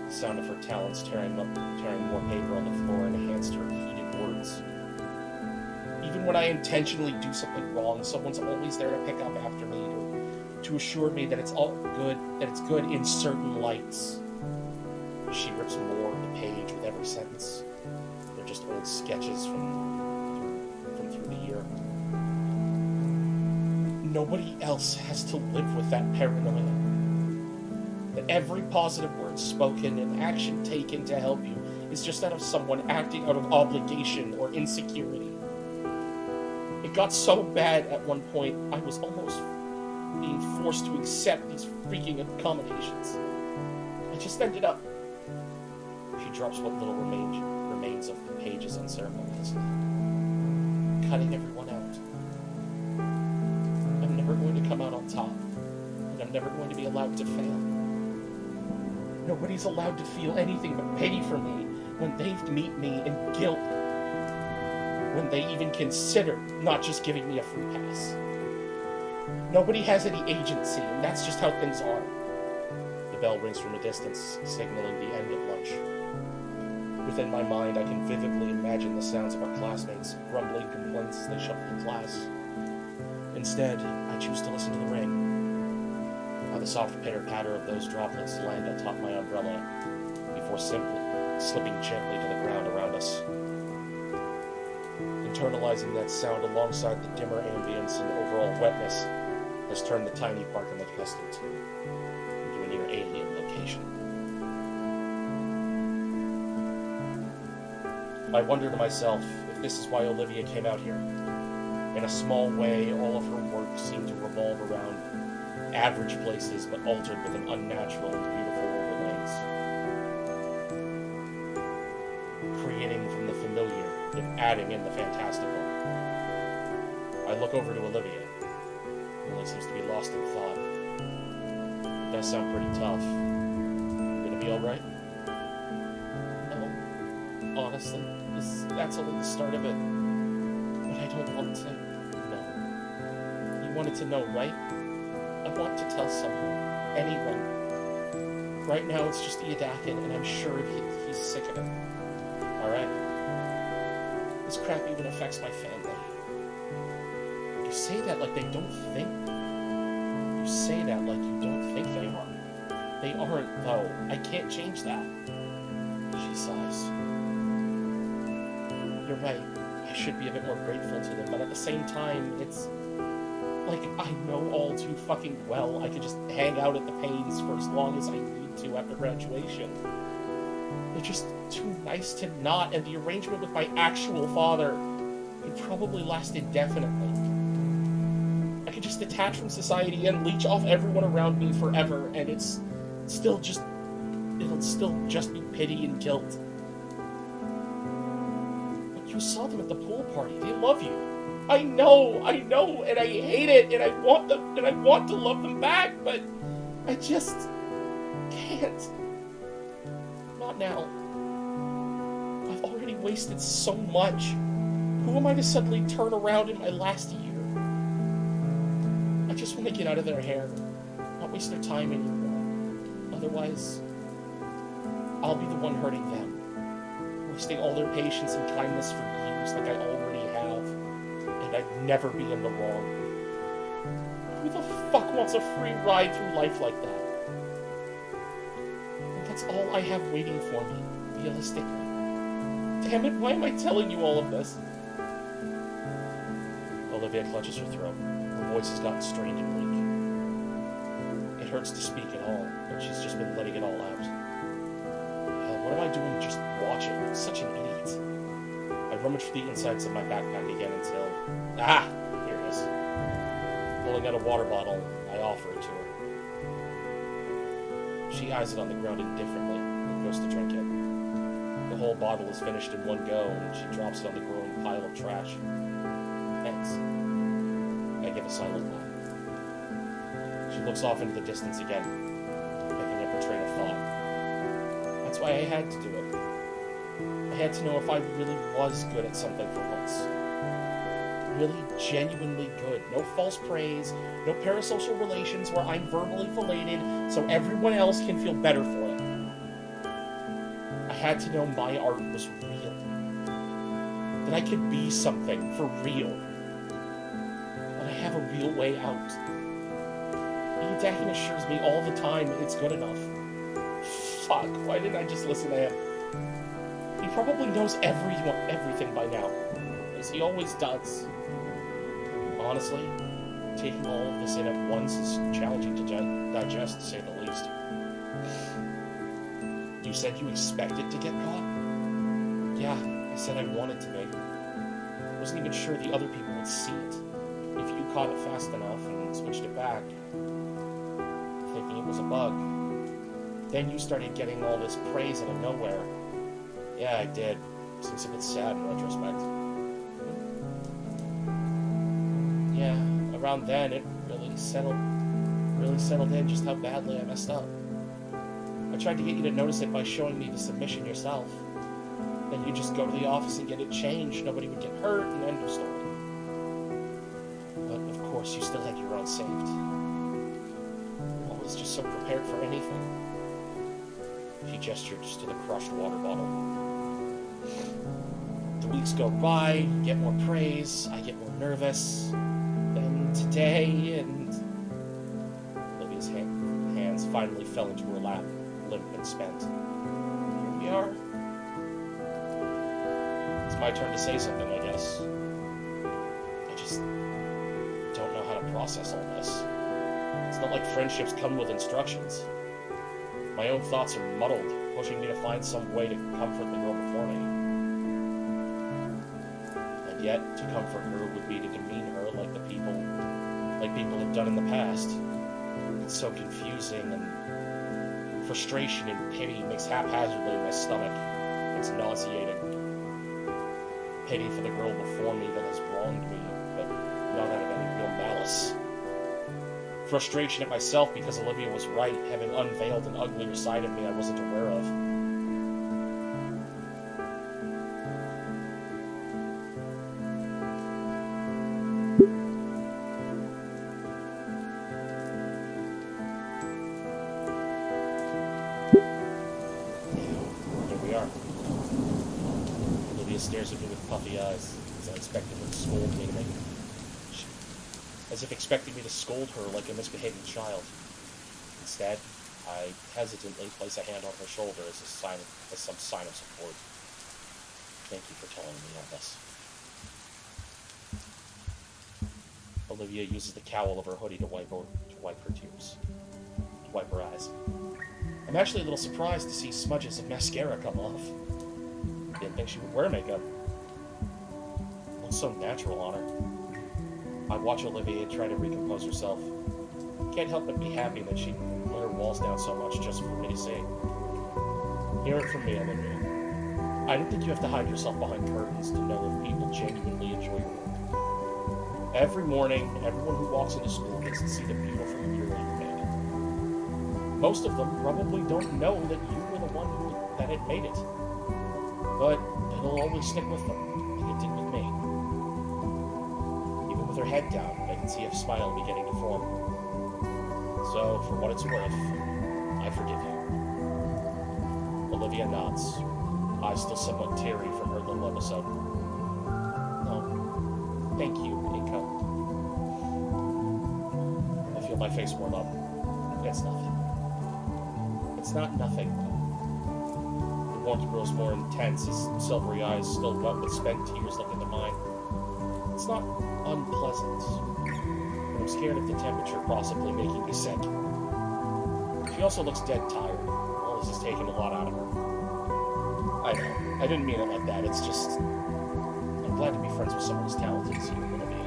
The sound of her talons tearing more paper on the floor enhanced her heated words. Even when I intentionally do something wrong, someone's always there to pick up after me, to assure me that it's all good, that it's good in certain lights. She rips more of the page with every sentence. They're just old sketches from through the year. Nobody else has to live with that paranoia. That every positive word spoken and action taken to help you is just out of someone acting out of obligation or insecurity. It got so bad at one point, I was almost being forced to accept these freaking accommodations. I just ended up... She drops what little remains of the pages unceremoniously, cutting everyone out. I'm never going to come out on top, and I'm never going to be allowed to fail. Nobody's allowed to feel anything but pity for me when they meet me in guilt, when they even consider not just giving me a free pass. Nobody has any agency, and that's just how things are. The bell rings from a distance, signaling the end of lunch. Within my mind, I can vividly imagine the sounds of our classmates grumbling complaints as they shuffle to class. Instead, I choose to listen to the rain. How the soft pitter-patter of those droplets land atop my umbrella before simply slipping gently to the ground around us. Internalizing that sound alongside the dimmer ambience and overall wetness has turned the tiny park I'm accustomed to into a near alien location. I wonder to myself if this is why Olivia came out here. In a small way, all of her work seemed to revolve around average places, but altered with an unnatural and beautiful overlays. Creating from the familiar and adding in the fantastical. I look over to Olivia. Lily seems to be lost in thought. It does sound pretty tough. You gonna be alright? No. Honestly, that's only the start of it. But I don't want to know. You wanted to know, right? I want to tell someone. Anyone. Right now it's just Iadakin, and I'm sure he's sick of it. Alright? This crap even affects my family. You say that like they don't think. You say that like you don't think they are. They aren't, though. I can't change that. She sighs. You're right. I should be a bit more grateful to them, but at the same time, it's like I know all too fucking well I could just hang out at the Paynes for as long as I need to after graduation. They're just too nice to not, and the arrangement with my actual father could probably last indefinitely. I could just detach from society and leech off everyone around me forever, and it'll still just be pity and guilt. But you saw them at the pool party. They love you. I know, and I hate it, and I want to love them back, but I just can't. Not now. I've already wasted so much. Who am I to suddenly turn around in my last year? I just want to get out of their hair, not waste their time anymore. Otherwise, I'll be the one hurting them, wasting all their patience and kindness for years like I already have, and I'd never be in the wrong. Who the fuck wants a free ride through life like that? And that's all I have waiting for me, realistically. Damn it, why am I telling you all of this? Olivia clutches her throat. Her voice has gotten strained and weak. It hurts to speak at all, but she's just been letting it all out. Hell, what am I doing just watching? I'm such an idiot. I rummage through the insides of my backpack again until... Ah! Here it is. Pulling out a water bottle, I offer it to her. She eyes it on the ground indifferently and goes to drink it. The whole bottle is finished in one go, and she drops it on the growing pile of trash. Thanks. I give a silent nod. She looks off into the distance again, picking up her train of thought. That's why I had to do it. I had to know if I really was good at something for once. Really genuinely good. No false praise, no parasocial relations where I'm verbally filleted so everyone else can feel better for it. I had to know my art was real. That I could be something for real. That I have a real way out. Iadakin assures me all the time it's good enough. Fuck, why didn't I just listen to him? He probably knows everything by now, as he always does. Honestly, taking all of this in at once is challenging to digest, to say the least. You said you expected to get caught? Yeah, I said I wanted to be. I wasn't even sure the other people would see it. If you caught it fast enough and switched it back, thinking it was a bug. Then you started getting all this praise out of nowhere. Yeah, I did. Seems a bit sad in retrospect. Yeah, around then it really settled in just how badly I messed up. I tried to get you to notice it by showing me the submission yourself. Then you just go to the office and get it changed. Nobody would get hurt, and end of story. But of course, you still had your own saved. Always just so prepared for anything. She gestured just to the crushed water bottle. The weeks go by, you get more praise, I get more nervous. Then today, and Olivia's hands finally fell into her lap, limp and spent. Here we are. It's my turn to say something, I guess. I just don't know how to process all this. It's not like friendships come with instructions. My own thoughts are muddled, pushing me to find some way to comfort the girl before me. Yet, to comfort her would be to demean her like people have done in the past. It's so confusing, and frustration and pity mix haphazardly in my stomach. It's nauseating. Pity for the girl before me that has wronged me, but not out of any real malice. Frustration at myself because Olivia was right, having unveiled an uglier side of me I wasn't aware of. Here we are. Olivia stares at me with puffy eyes, as I expected her to scold me as if expecting me to scold her like a misbehaving child. Instead, I hesitantly place a hand on her shoulder as some sign of support. Thank you for telling me all this. Olivia uses the cowl of her hoodie to wipe her tears, to wipe her eyes. I'm actually a little surprised to see smudges of mascara come off. Didn't think she would wear makeup. It looks so natural on her. I watch Olivia try to recompose herself. Can't help but be happy that she let her walls down so much just for me to see. Hear it from me, Olivia. I don't think you have to hide yourself behind curtains to know if people genuinely enjoy your work. Every morning, everyone who walks into school gets to see the beautiful mural you made. Most of them probably don't know that you were the one that had made it. But it'll always stick with them, like it did with me. With her head down, I can see a smile beginning to form. So, for what it's worth, I forgive you. Olivia nods, eyes still somewhat teary from her little episode. No, thank you, Inko. I feel my face warm up. It's nothing. It's not nothing. The warmth grows more intense as silvery eyes, still wet with spent tears, look into mine. It's not unpleasant, but I'm scared of the temperature possibly making me sick. She also looks dead tired. All this has taken a lot out of her. I know, I didn't mean it like that. It's just, I'm glad to be friends with someone as talented as you, Olivia.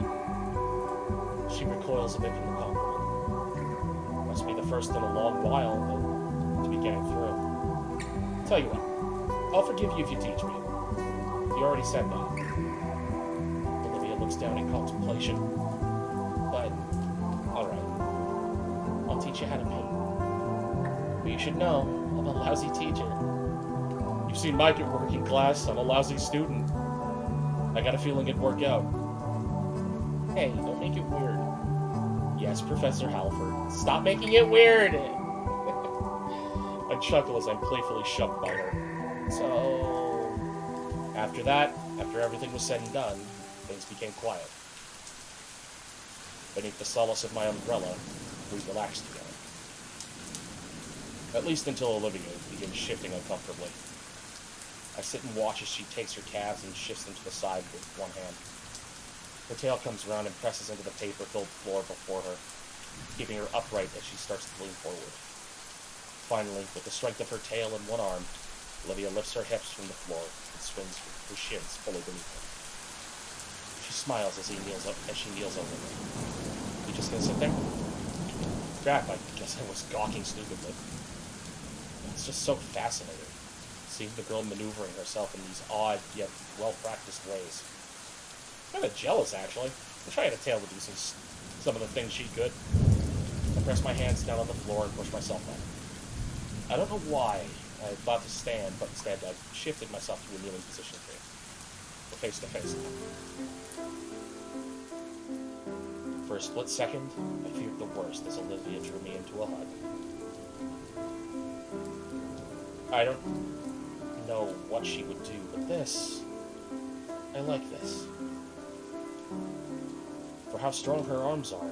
She recoils a bit from the compliment. Must be the first in a long while to be getting through. Tell you what, I'll forgive you if you teach me. You already said that. Looks down in contemplation. But, alright. I'll teach you how to paint. But you should know, I'm a lousy teacher. You've seen my work in class, I'm a lousy student. I got a feeling it'd work out. Hey, don't make it weird. Yes, Professor Halford. Stop making it weird! I chuckle as I'm playfully shoved by her. So, after everything was said and done, things became quiet. Beneath the solace of my umbrella, we relaxed together. At least until Olivia begins shifting uncomfortably. I sit and watch as she takes her calves and shifts them to the side with one hand. Her tail comes around and presses into the paper-filled floor before her, keeping her upright as she starts to lean forward. Finally, with the strength of her tail in one arm, Olivia lifts her hips from the floor and swings her shins fully beneath her. She smiles as she kneels over me. You just gonna sit there? Crap, I guess I was gawking stupidly. It's just so fascinating, seeing the girl maneuvering herself in these odd yet well-practiced ways. I'm kind of jealous, actually. I wish I had a tail to do some of the things she could. I press my hands down on the floor and push myself back. I don't know why I thought to stand, but instead I shifted myself to a kneeling position here. We're face to face now. For a split second, I feared the worst as Olivia drew me into a hug. I don't know what she would do, but I like this. For how strong her arms are,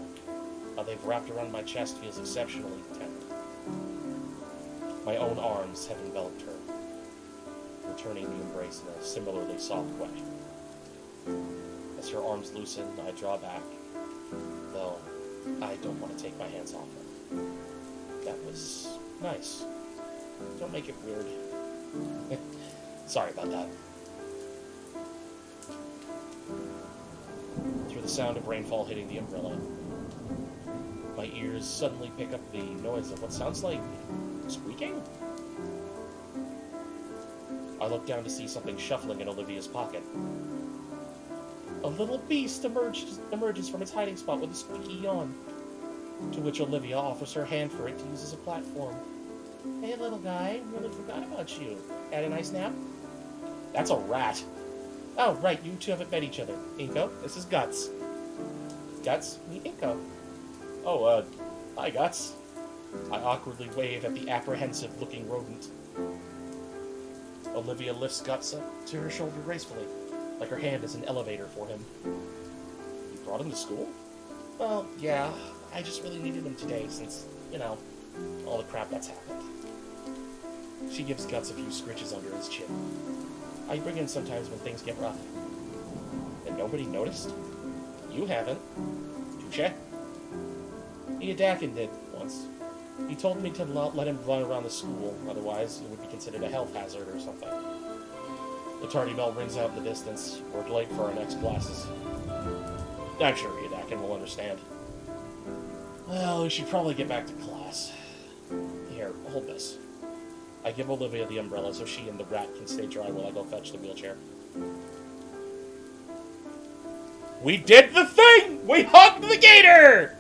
how they've wrapped around my chest feels exceptionally tender. My own arms have enveloped her, returning the embrace in a similarly soft way. As her arms loosen, I draw back, though I don't want to take my hands off her. That was nice. Don't make it weird. Sorry about that. the sound of rainfall hitting the umbrella. My ears suddenly pick up the noise of what sounds like squeaking. I look down to see something shuffling in Olivia's pocket. A little beast emerges from its hiding spot with a squeaky yawn, to which Olivia offers her hand for it to use as a platform. Hey, little guy, really forgot about you. Had a nice nap? That's a rat. Oh, right, you two haven't met each other. Inko, this is Guts. Guts, meet Inko. Oh, hi, Guts. I awkwardly wave at the apprehensive-looking rodent. Olivia lifts Guts up to her shoulder gracefully, like her hand is an elevator for him. You brought him to school? Well, yeah, I just really needed him today since, all the crap that's happened. She gives Guts a few scritches under his chin. I bring in sometimes when things get rough. And nobody noticed? You haven't. Touche. Iadakin did, once. He told me to not let him run around the school, otherwise it would be considered a health hazard or something. The tardy bell rings out in the distance. We're late for our next classes. I'm sure Iadakin will understand. Well, we should probably get back to class. Here, hold this. I give Olivia the umbrella so she and the rat can stay dry while I go fetch the wheelchair. We did the thing! We hugged the gator!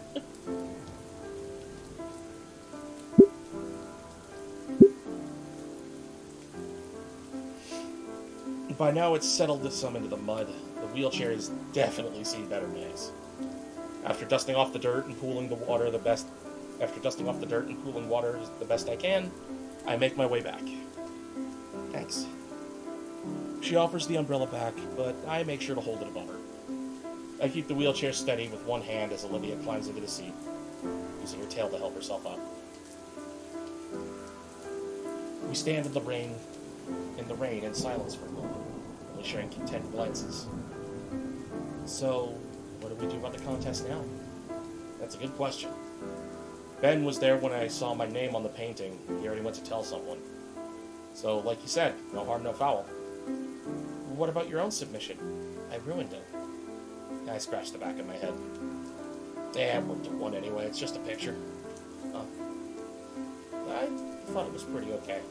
By now it's settled this some into the mud. The wheelchair has definitely seen better days. After dusting off the dirt and pooling water the best I can, I make my way back. Thanks. She offers the umbrella back, but I make sure to hold it above her. I keep the wheelchair steady with one hand as Olivia climbs into the seat, using her tail to help herself up. We stand in the rain in silence for a moment, only sharing content glances. So, what do we do about the contest now? That's a good question. Ben was there when I saw my name on the painting. He already went to tell someone. So, like you said, no harm, no foul. What about your own submission? I ruined it. I scratched the back of my head. It worked at one anyway. It's just a picture. Oh. I thought it was pretty okay.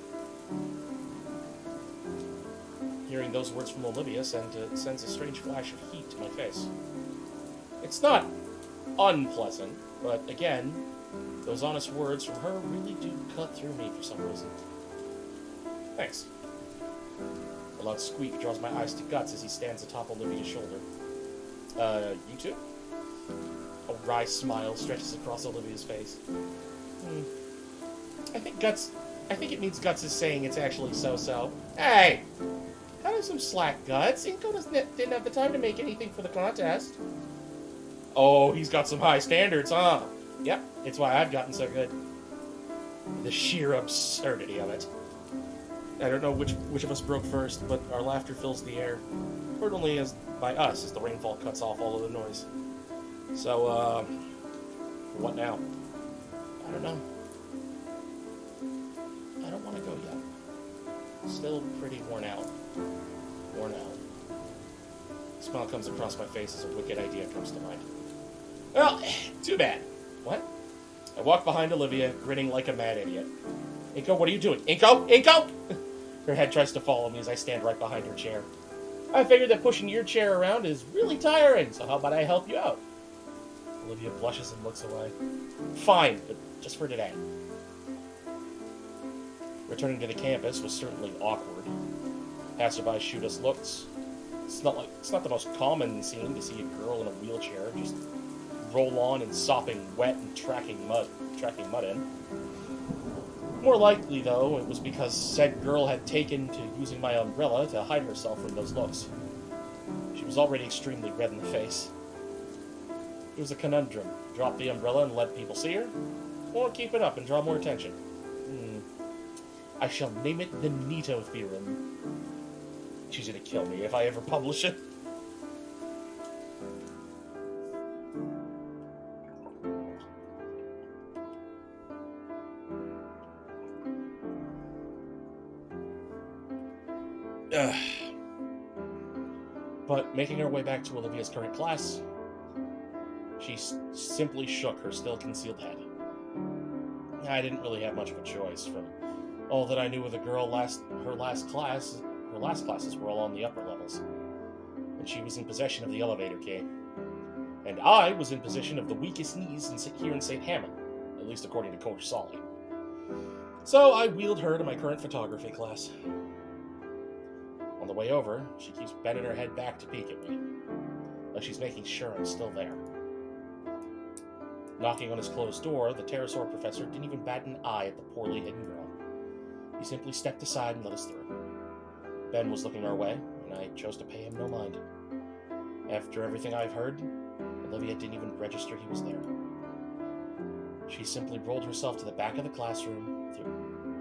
Hearing those words from Olivia sends a strange flash of heat to my face. It's not unpleasant, but again, those honest words from her really do cut through me for some reason. Thanks. A loud squeak draws my eyes to Guts as he stands atop Olivia's shoulder. You too? A wry smile stretches across Olivia's face. I think it means Guts is saying it's actually so-so. Hey! Cut him some slack, Guts. Inko didn't have the time to make anything for the contest. Oh, he's got some high standards, huh? Yep, it's why I've gotten so good. The sheer absurdity of it. I don't know which of us broke first, but our laughter fills the air. Heard only by us as the rainfall cuts off all of the noise. So, what now? I don't know. I don't want to go yet. Still pretty worn out. A smile comes across my face as a wicked idea comes to mind. Well, too bad. What? I walk behind Olivia, grinning like a mad idiot. Inko, what are you doing? Inko? Inko? Her head tries to follow me as I stand right behind her chair. I figured that pushing your chair around is really tiring, so how about I help you out? Olivia blushes and looks away. Fine, but just for today. Returning to the campus was certainly awkward. Passersby shoot us looks. It's not the most common scene to see a girl in a wheelchair just roll on and sopping wet and tracking mud in. More likely, though, it was because said girl had taken to using my umbrella to hide herself from those looks. She was already extremely red in the face. It was a conundrum. Drop the umbrella and let people see her, or keep it up and draw more attention. I shall name it the Nito Theorem. She's gonna kill me if I ever publish it. But making our way back to Olivia's current class, She simply shook her still-concealed head. I didn't really have much of a choice. From all that I knew of the girl, her last classes were all on the upper levels. And she was in possession of the elevator key. And I was in possession of the weakest knees here in St. Hammond, at least according to Coach Solly. So I wheeled her to my current photography class. On the way over, she keeps bending her head back to peek at me, like she's making sure I'm still there. Knocking on his closed door, the pterosaur professor didn't even bat an eye at the poorly hidden girl. He simply stepped aside and let us through. Ben was looking our way, and I chose to pay him no mind. After everything I've heard, Olivia didn't even register he was there. She simply rolled herself to the back of the classroom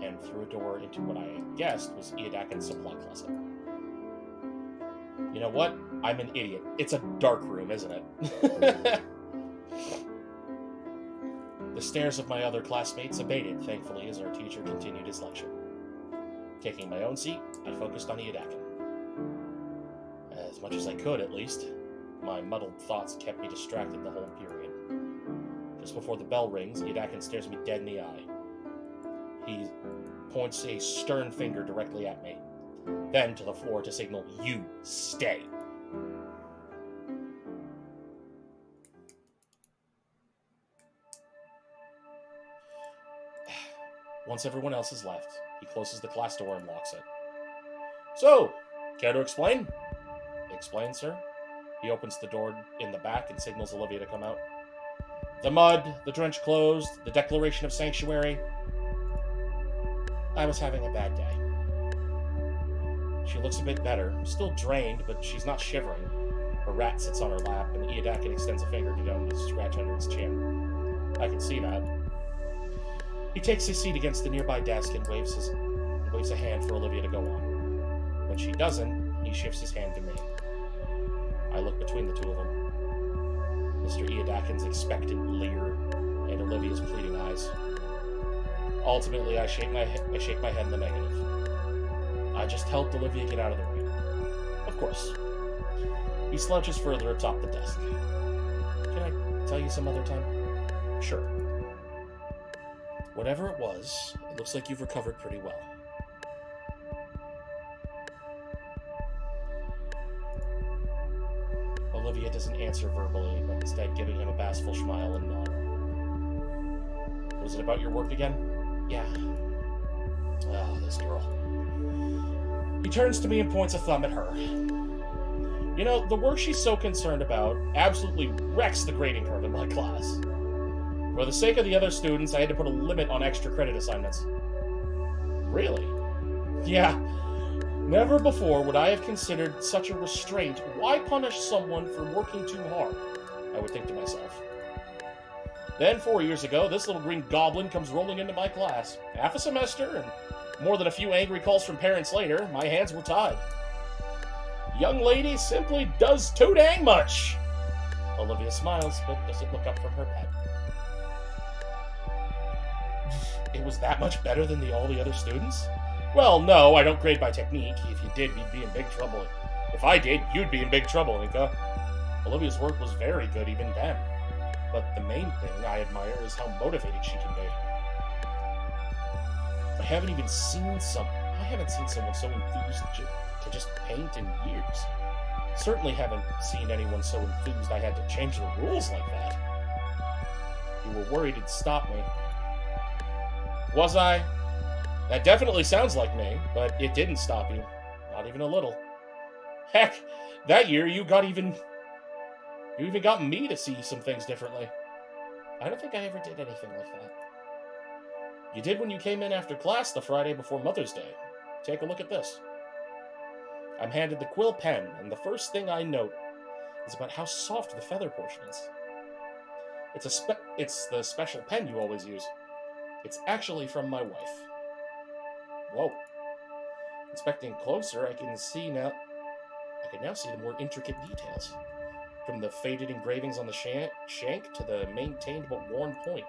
and through a door into what I guessed was Iadakin's supply closet. You know what? I'm an idiot. It's a dark room, isn't it? The stares of my other classmates abated, thankfully, as our teacher continued his lecture. Taking my own seat, I focused on Iadakin. As much as I could, at least. My muddled thoughts kept me distracted the whole period. Just before the bell rings, Iadakin stares me dead in the eye. He points a stern finger directly at me, then to the floor to signal, "You stay." Once everyone else has left, he closes the class door and locks it. "So, care to explain?" "Explain, sir?" He opens the door in the back and signals Olivia to come out. "The mud, the drenched clothes, the declaration of sanctuary. I was having a bad day." She looks a bit better, still drained, but she's not shivering. Her rat sits on her lap, and Iadakin extends a finger to scratch under its chin. I can see that. He takes his seat against the nearby desk and waves a hand for Olivia to go on. When she doesn't, he shifts his hand to me. I look between the two of them. Mr. Iadakin's expectant leer and Olivia's pleading eyes. Ultimately, I shake my head in the negative. I just helped Olivia get out of the way. Of course. He slouches further atop the desk. "Can I tell you some other time?" "Sure." "Whatever it was, it looks like you've recovered pretty well." Olivia doesn't answer verbally, but instead giving him a bashful smile and nod. "Was it about your work again?" "Yeah." "Oh, this girl." He turns to me and points a thumb at her. "You know, the work she's so concerned about absolutely wrecks the grading curve in my class. For the sake of the other students, I had to put a limit on extra credit assignments." "Really?" "Yeah. Never before would I have considered such a restraint. Why punish someone for working too hard? I would think to myself. Then 4 years ago, this little green goblin comes rolling into my class. Half a semester, and more than a few angry calls from parents later, my hands were tied. Young lady simply does too dang much." Olivia smiles, but doesn't look up from her pet. "It was that much better than all the other students?" "Well, no, I don't grade by technique. If you did, we'd be in big trouble. If I did, you'd be in big trouble, Inka. Olivia's work was very good even then. But the main thing I admire is how motivated she can be. I haven't seen someone so enthused to just paint in years. Certainly haven't seen anyone so enthused I had to change the rules like that. You were worried it'd stop me." "Was I? That definitely sounds like me, but it didn't stop you. Not even a little. Heck, that year you even got me to see some things differently. I don't think I ever did anything like that." "You did when you came in after class the Friday before Mother's Day. Take a look at this." I'm handed the quill pen, and the first thing I note is about how soft the feather portion is. It's the special pen you always use. It's actually from my wife. Whoa. Inspecting closer, I can now see the more intricate details. From the faded engravings on the shank to the maintained but worn point.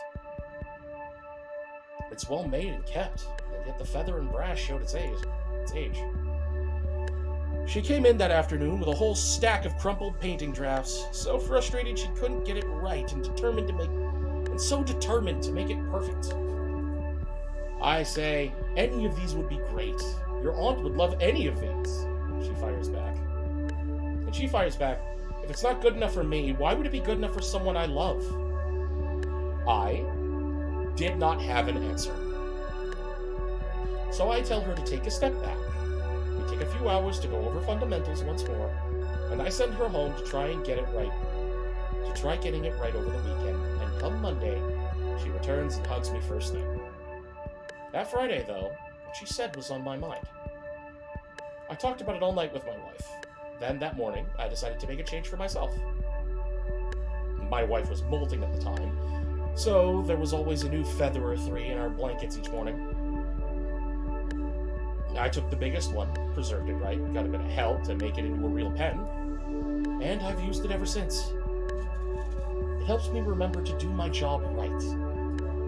It's well made and kept, and yet the feather and brass showed its age. She came in that afternoon with a whole stack of crumpled painting drafts, so frustrated she couldn't get it right and so determined to make it perfect. I say, any of these would be great. Your aunt would love any of these. She fires back. And she fires back, if it's not good enough for me, why would it be good enough for someone I love? I did not have an answer. So I tell her to take a step back. We take a few hours to go over fundamentals once more, and I send her home to try and get it right. To try getting it right over the weekend, and come Monday, she returns and hugs me first thing. That Friday, though, what she said was on my mind. I talked about it all night with my wife. Then that morning, I decided to make a change for myself. My wife was molting at the time, so there was always a new feather or three in our blankets each morning. I took the biggest one, preserved it right, got a bit of help to make it into a real pen, and I've used it ever since. It helps me remember to do my job right,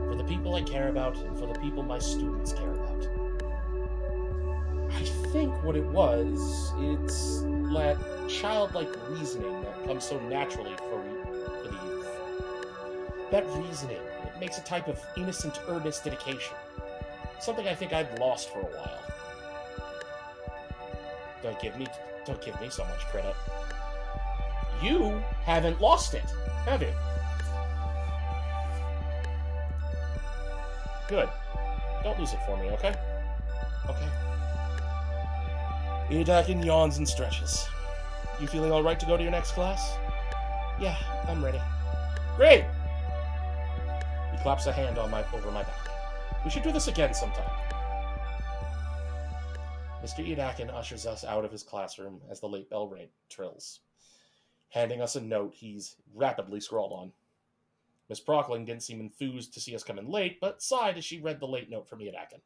for the people I care about and for the people my students care about. I think what it was, it's that childlike reasoning that comes so naturally for the youth. That reasoning, it makes a type of innocent, earnest dedication. Something I think I'd lost for a while. Don't give me so much credit. You haven't lost it, have you? Good. Don't lose it for me, okay? Okay. Idakin yawns and stretches. You feeling alright to go to your next class? Yeah, I'm ready. Great! He claps a hand over my back. We should do this again sometime. Mr. Idakin ushers us out of his classroom as the late bell trills, handing us a note he's rapidly scrawled on. Miss Prockling didn't seem enthused to see us come in late, but sighed as she read the late note from Idakin.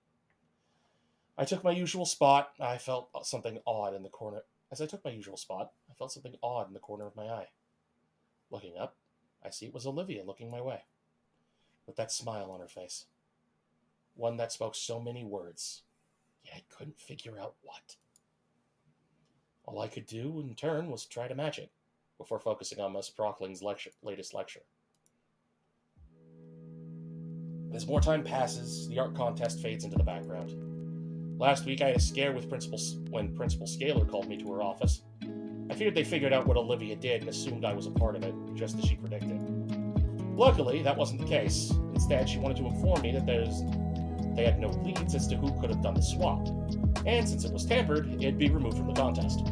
I took my usual spot. I felt something odd in the corner. As I took my usual spot, I felt something odd in the corner of my eye. Looking up, I see it was Olivia looking my way, with that smile on her face. One that spoke so many words, yet I couldn't figure out what. All I could do, in turn, was try to match it, before focusing on Miss Prockling's latest lecture. As more time passes, the art contest fades into the background. Last week, I had a scare with when Principal Scaler called me to her office. I feared they figured out what Olivia did and assumed I was a part of it, just as she predicted. Luckily, that wasn't the case. Instead, she wanted to inform me that they had no leads as to who could have done the swap, and since it was tampered, it'd be removed from the contest.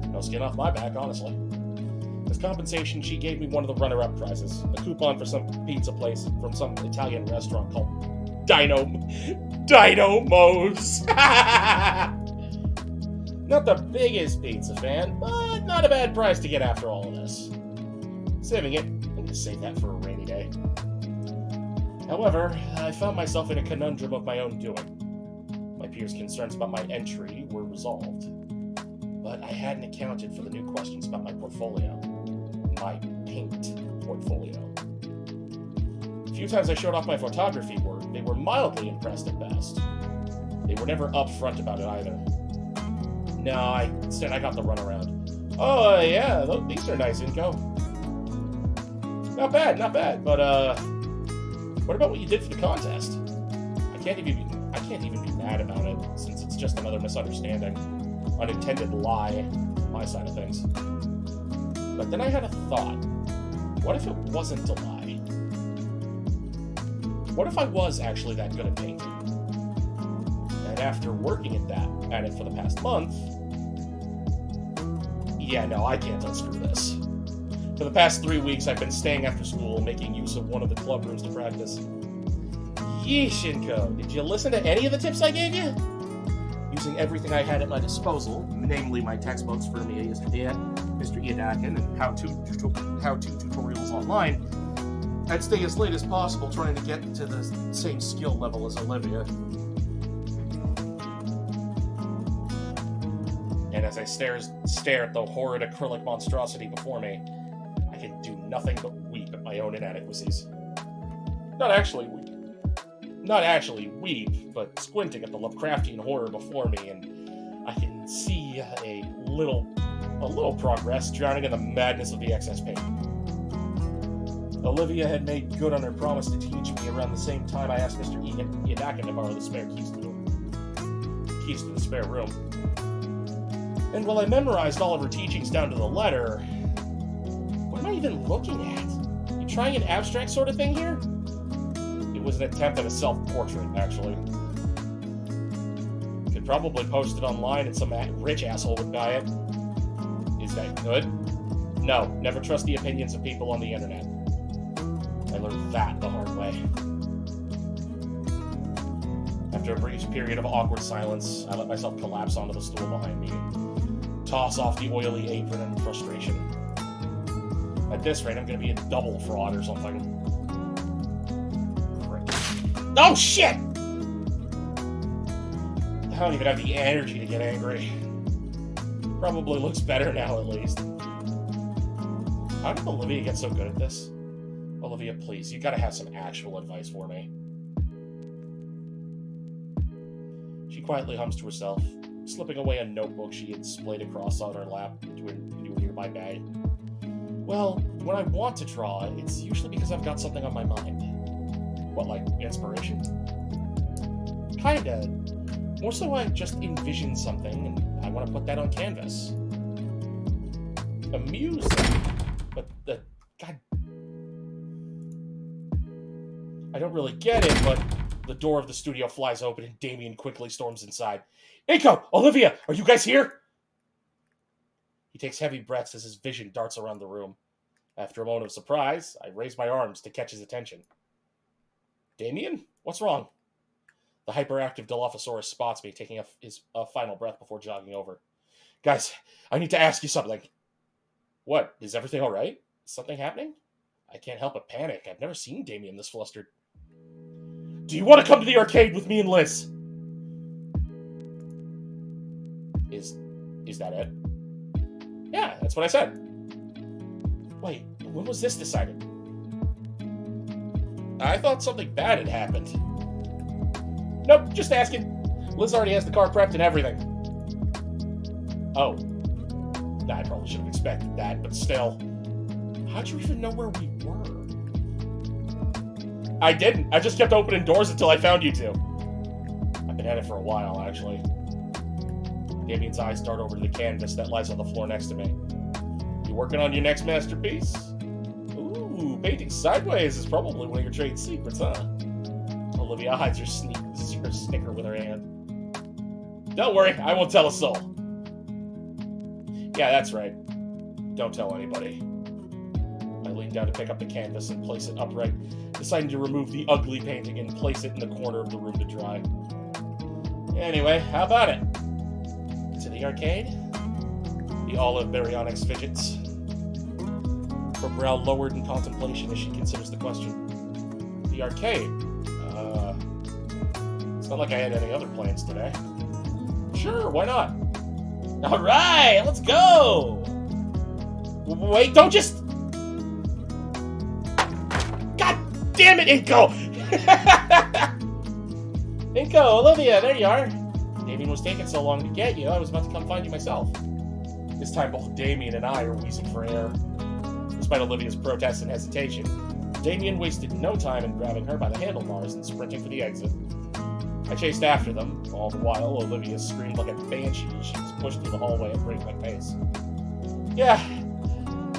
No skin off my back, honestly. As compensation, she gave me one of the runner-up prizes, a coupon for some pizza place from some Italian restaurant called Dino-Mo's. Not the biggest pizza fan, but not a bad price to get after all of this. Saving it, I'm going to save that for a rainy day. However, I found myself in a conundrum of my own doing. My peers' concerns about my entry were resolved, but I hadn't accounted for the new questions about my portfolio. My paint portfolio. A few times I showed off my photography work, they were mildly impressed at best. They were never upfront about it either. No, instead I got the runaround. Oh, yeah, these are nice, Inco. Not bad, but, what about what you did for the contest? I can't even be mad about it, since it's just another misunderstanding. Unintended lie on my side of things. But then I had a thought. What if it wasn't a lie? What if I was actually that good at painting? And after working at it for the past month... Yeah, no, I can't unscrew this. For the past 3 weeks, I've been staying after school, making use of one of the club rooms to practice. Yeesh, Inco, did you listen to any of the tips I gave you? Using everything I had at my disposal, namely my textbooks for me yesterday, Mr. Idakin, and how-to tutorials online, I'd stay as late as possible trying to get to the same skill level as Olivia. And as I stare at the horrid acrylic monstrosity before me, I can do nothing but weep at my own inadequacies. Not actually weep, but squinting at the Lovecraftian horror before me, and I can see a little progress, drowning in the madness of the excess pain. Olivia had made good on her promise to teach me around the same time I asked Mr. Yadakin to borrow the spare keys to the spare room. And while I memorized all of her teachings down to the letter, what am I even looking at? You trying an abstract sort of thing here? It was an attempt at a self-portrait, actually. Could probably post it online and some rich asshole would buy it. Is that good? No, never trust the opinions of people on the internet. I learned that the hard way. After a brief period of awkward silence, I let myself collapse onto the stool behind me and toss off the oily apron in frustration. At this rate, I'm going to be a double fraud or something. Oh, shit! I don't even have the energy to get angry. Probably looks better now, at least. How did Olivia get so good at this? Olivia, please, you gotta have some actual advice for me. She quietly hums to herself, slipping away a notebook she had splayed across on her lap into a nearby bag. Well, when I want to draw, it's usually because I've got something on my mind. What, like inspiration? Kinda. More so I just envision something and I want to put that on canvas. Amusing. But God... I don't really get it, but the door of the studio flies open and Damien quickly storms inside. Inko! Olivia! Are you guys here? He takes heavy breaths as his vision darts around the room. After a moment of surprise, I raise my arms to catch his attention. Damien? What's wrong? The hyperactive Dilophosaurus spots me, taking a final breath before jogging over. Guys, I need to ask you something. What? Is everything alright? Is something happening? I can't help but panic. I've never seen Damien this flustered. Do you want to come to the arcade with me and Liz? Is that it? Yeah, that's what I said. Wait, when was this decided? I thought something bad had happened. Nope, just asking. Liz already has the car prepped and everything. Oh. Nah, I probably should have expected that, but still. How'd you even know where we were? I didn't. I just kept opening doors until I found you two. I've been at it for a while, actually. Damien's eyes dart over to the canvas that lies on the floor next to me. You working on your next masterpiece? Ooh, painting sideways is probably one of your trade secrets, huh? Olivia hides her snicker with her hand. Don't worry, I won't tell a soul. Yeah, that's right. Don't tell anybody. I lean down to pick up the canvas and place it upright, deciding to remove the ugly painting and place it in the corner of the room to dry. Anyway, how about it? To the arcade? The olive baryonyx fidgets. Her brow lowered in contemplation as she considers the question. The arcade? It's not like I had any other plans today. Sure, why not? Alright, let's go! Wait, don't just... God damn it, Inko! Inko, Olivia, there you are. Damien was taking so long to get you, I was about to come find you myself. This time both Damien and I are wheezing for air. Despite Olivia's protests and hesitation, Damien wasted no time in grabbing her by the handlebars and sprinting for the exit. I chased after them, all the while Olivia screamed like a banshee as she was pushed through the hallway at breakneck pace. Yeah,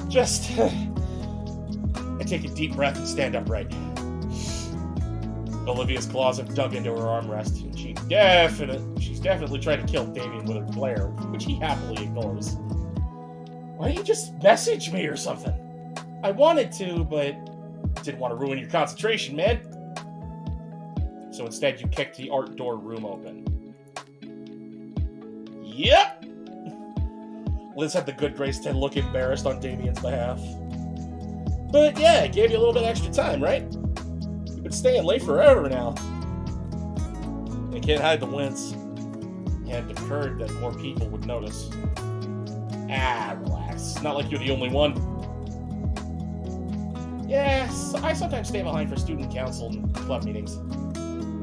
just... I take a deep breath and stand upright. Olivia's claws have dug into her armrest, and she's definitely trying to kill Damien with her glare, which he happily ignores. Why don't you just message me or something? I wanted to, but didn't want to ruin your concentration, man. So instead, you kicked the art door room open. Yep! Liz had the good grace to look embarrassed on Damien's behalf. But yeah, it gave you a little bit extra time, right? You've been staying late forever now. I can't hide the wince. And it occurred that more people would notice. Ah, relax. It's not like you're the only one. Yes, I sometimes stay behind for student council and club meetings.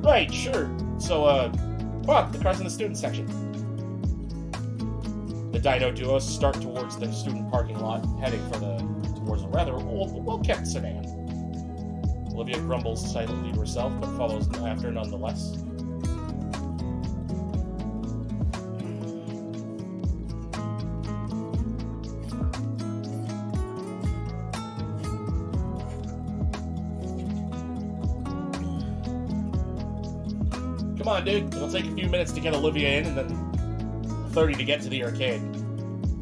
Right, sure. So, come on, the car's in the student section. Dino duo start towards the student parking lot, heading towards a rather well-kept sedan. Olivia grumbles silently to herself, but follows after nonetheless. Come on, dude. It'll take a few minutes to get Olivia in, and then 30 to get to the arcade.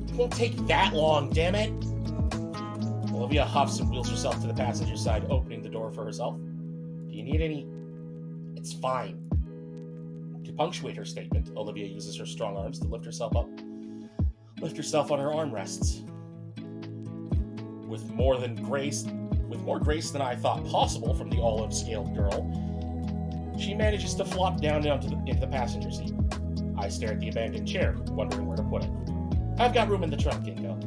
It won't take that long, damn it! Olivia huffs and wheels herself to the passenger side, opening the door for herself. Do you need any? It's fine. To punctuate her statement, Olivia uses her strong arms to lift herself up. Lift herself on her armrests. With more grace than I thought possible from the olive-scaled girl, she manages to flop down into the passenger seat. I stare at the abandoned chair, wondering where to put it. I've got room in the trunk, Gingo.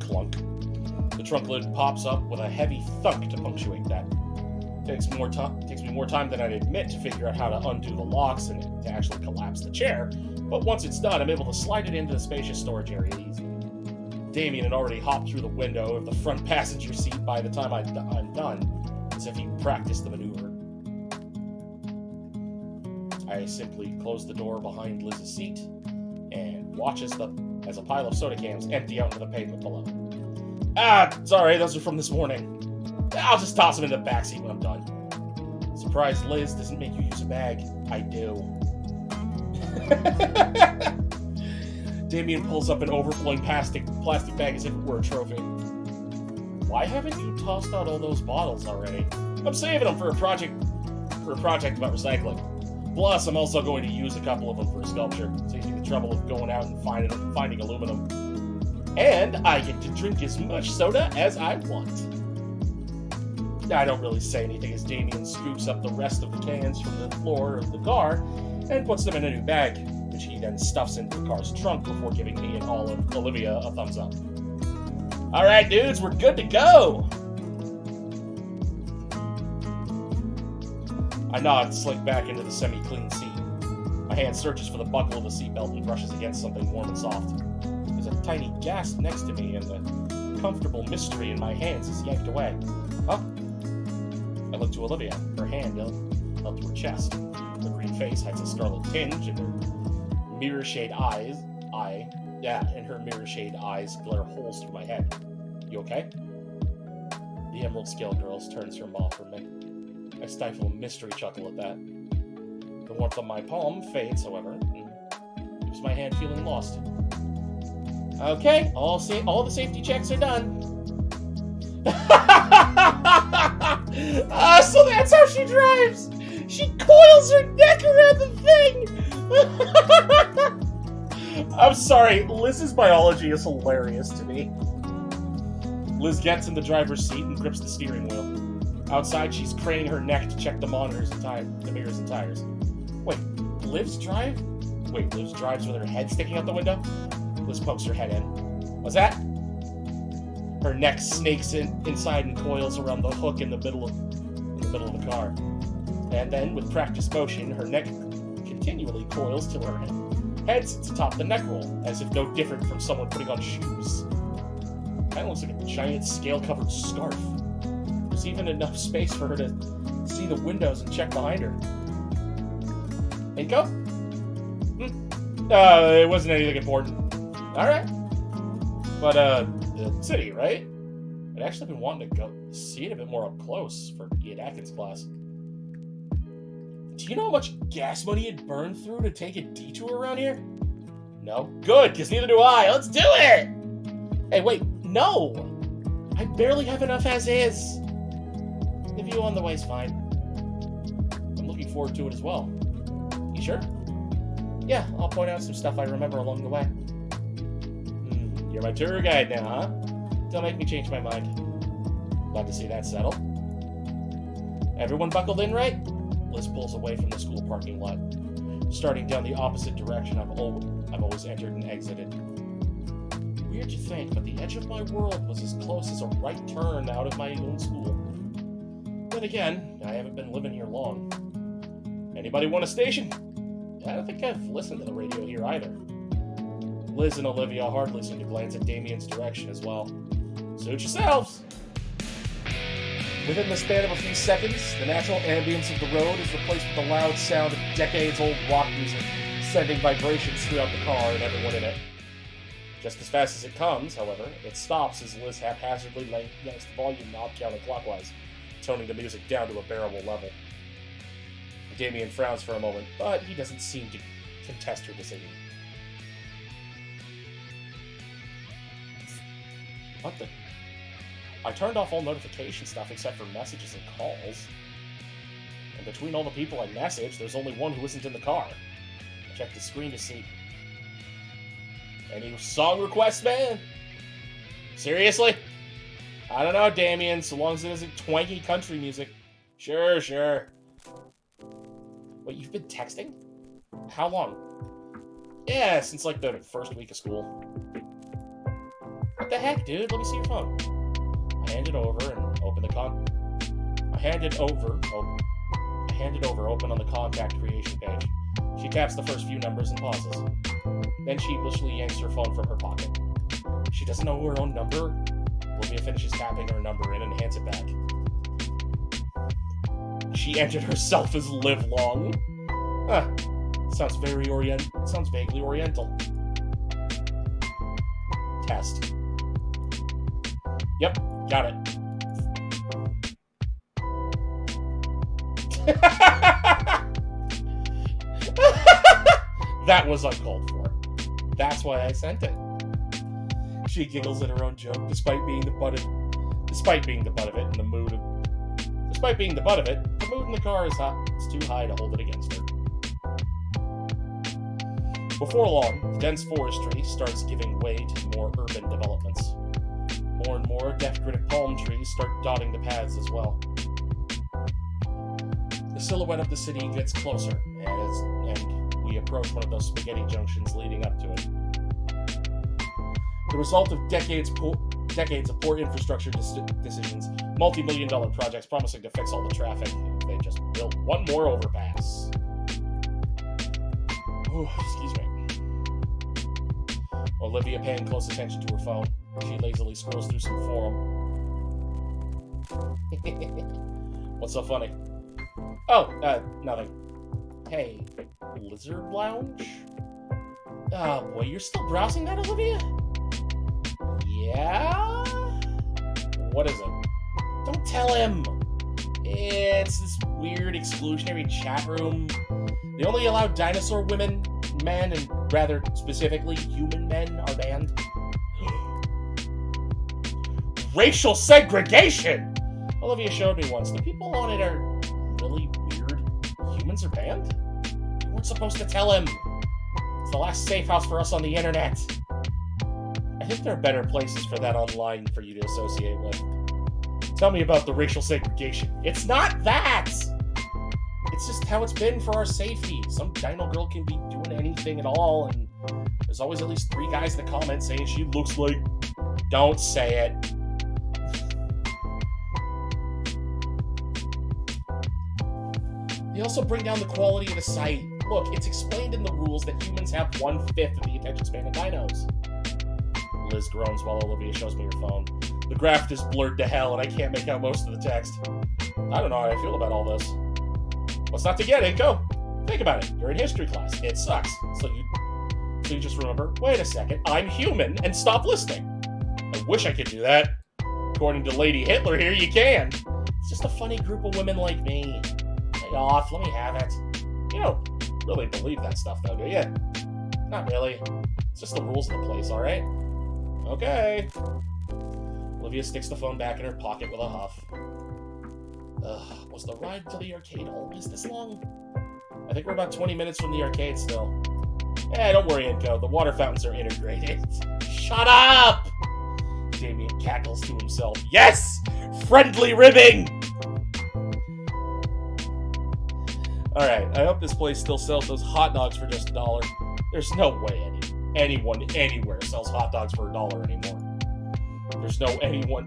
Clunk. The trunk lid pops up with a heavy thunk to punctuate that. Takes me more time than I'd admit to figure out how to undo the locks and to actually collapse the chair, but once it's done, I'm able to slide it into the spacious storage area easily. Damien had already hopped through the window of the front passenger seat by the time I'm done, as if he practiced the maneuver. I simply close the door behind Liz's seat and watch as a pile of soda cans empty out into the pavement below. Sorry, those are from this morning. I'll just toss them in the backseat when I'm done. Surprised Liz doesn't make you use a bag. I do. Damien pulls up an overflowing plastic bag as if it were a trophy. Why haven't you tossed out all those bottles already? I'm saving them for a project about recycling. Plus, I'm also going to use a couple of them for a sculpture. Saves me the trouble of going out and finding aluminum. And I get to drink as much soda as I want. I don't really say anything as Damien scoops up the rest of the cans from the floor of the car and puts them in a new bag, which he then stuffs into the car's trunk before giving me and Olivia a thumbs up. Alright, dudes, we're good to go! I nod and slink back into the semi-clean seat. My hand searches for the buckle of the seatbelt and brushes against something warm and soft. There's a tiny gasp next to me, and the comfortable mystery in my hands is yanked away. Huh? I look to Olivia, her hand held to her chest. Her green face hides a scarlet tinge, and her mirror-shade eyes glare holes through my head. You okay? The emerald scale girl turns her maw from me. I stifle a mystery chuckle at that. The warmth on my palm fades, however, and leaves my hand feeling lost. Okay, all the safety checks are done. So that's how she drives! She coils her neck around the thing! I'm sorry, Liz's biology is hilarious to me. Liz gets in the driver's seat and grips the steering wheel. Outside, she's craning her neck to check the monitors and the mirrors and tires. Wait, Liz drives with her head sticking out the window? Liz pokes her head in. What's that? Her neck snakes inside and coils around the hook in the middle of the car. And then, with practiced motion, her neck continually coils till her head sits atop the neck roll, as if no different from someone putting on shoes. Kinda looks like a giant scale-covered scarf. There's even enough space for her to see the windows and check behind her. Inko? It wasn't anything important. Alright. But, the city, right? I'd actually been wanting to go see it a bit more up close for Ian Atkins' class. Do you know how much gas money it'd burn through to take a detour around here? No? Good, because neither do I. Let's do it! Hey, wait, no! I barely have enough as is. The view on the way's fine. I'm looking forward to it as well. You sure? Yeah, I'll point out some stuff I remember along the way. You're my tour guide now, huh? Don't make me change my mind. Glad to see that settled. Everyone buckled in right? Liz pulls away from the school parking lot, starting down the opposite direction I've always entered and exited. Weird to think, but the edge of my world was as close as a right turn out of my own school. Then again, I haven't been living here long. Anybody want a station? I don't think I've listened to the radio here either. Liz and Olivia hardly seem to glance at Damien's direction as well. Suit yourselves! Within the span of a few seconds, the natural ambience of the road is replaced with the loud sound of decades-old rock music, sending vibrations throughout the car and everyone in it. Just as fast as it comes, however, it stops as Liz haphazardly yanks the volume knob counterclockwise, toning the music down to a bearable level. Damien frowns for a moment, but he doesn't seem to contest her decision. What the? I turned off all notification stuff except for messages and calls. And between all the people I messaged, there's only one who isn't in the car. I checked the screen to see. Any song requests, man? Seriously? I don't know, Damien, so long as it isn't twanky country music. Sure. Wait, you've been texting? How long? Yeah, since like the first week of school. What the heck, dude? Let me see your phone. I hand it over and open the open on the contact creation page. She taps the first few numbers and pauses. Then sheepishly yanks her phone from her pocket. She doesn't know her own number. Olivia finishes tapping her number in and hands it back. She entered herself as Live Long. Huh. Sounds vaguely oriental. Test. Yep, got it. That was uncalled for. That's why I sent it. She giggles at her own joke, despite being the butt of it, the mood in the car is hot. It's too high to hold it against her. Before long, the dense forestry starts giving way to more urban developments. More and more decorative palm trees start dotting the paths as well. The silhouette of the city gets closer, and we approach one of those spaghetti junctions leading up to it. The result of decades of poor infrastructure decisions, multi-million-dollar projects promising to fix all the traffic if they just built one more overpass. Ooh, excuse me. Olivia paying close attention to her phone. She lazily scrolls through some forum. What's so funny? Oh, nothing. Hey, Lizard Lounge? Oh boy, you're still browsing that, Olivia? Yeah? What is it? Don't tell him! It's this weird exclusionary chat room. They only allow dinosaur women, men, and rather specifically human men are banned. Racial segregation! Olivia showed me once. The people on it are really weird. Humans are banned? You weren't supposed to tell him. It's the last safe house for us on the internet. I think there are better places for that online for you to associate with. Tell me about the racial segregation. It's not that! It's just how it's been for our safety. Some dino girl can be doing anything at all, and there's always at least 3 guys in the comments saying she looks like... Don't say it. They also bring down the quality of the site. Look, it's explained in the rules that humans have 1/5 of the attention span of dinos. Liz groans while Olivia shows me her phone. The graph is blurred to hell and I can't make out most of the text. I don't know how I feel about all this. What's not to get it? Go. Think about it. You're in history class. It sucks. So you just remember, wait a second, I'm human, and stop listening. I wish I could do that. According to Lady Hitler here, you can. It's just a funny group of women like me. Lay off, let me have it. You don't really believe that stuff though, do you? Not really. It's just the rules of the place, alright? Okay. Olivia sticks the phone back in her pocket with a huff. Was the ride to the arcade always this long? I think we're about 20 minutes from the arcade still. Don't worry, Inko. The water fountains are integrated. Shut up! Damien cackles to himself. Yes! Friendly ribbing! Alright, I hope this place still sells those hot dogs for just $1. There's no way anyone anywhere sells hot dogs for $1 anymore. There's no anyone...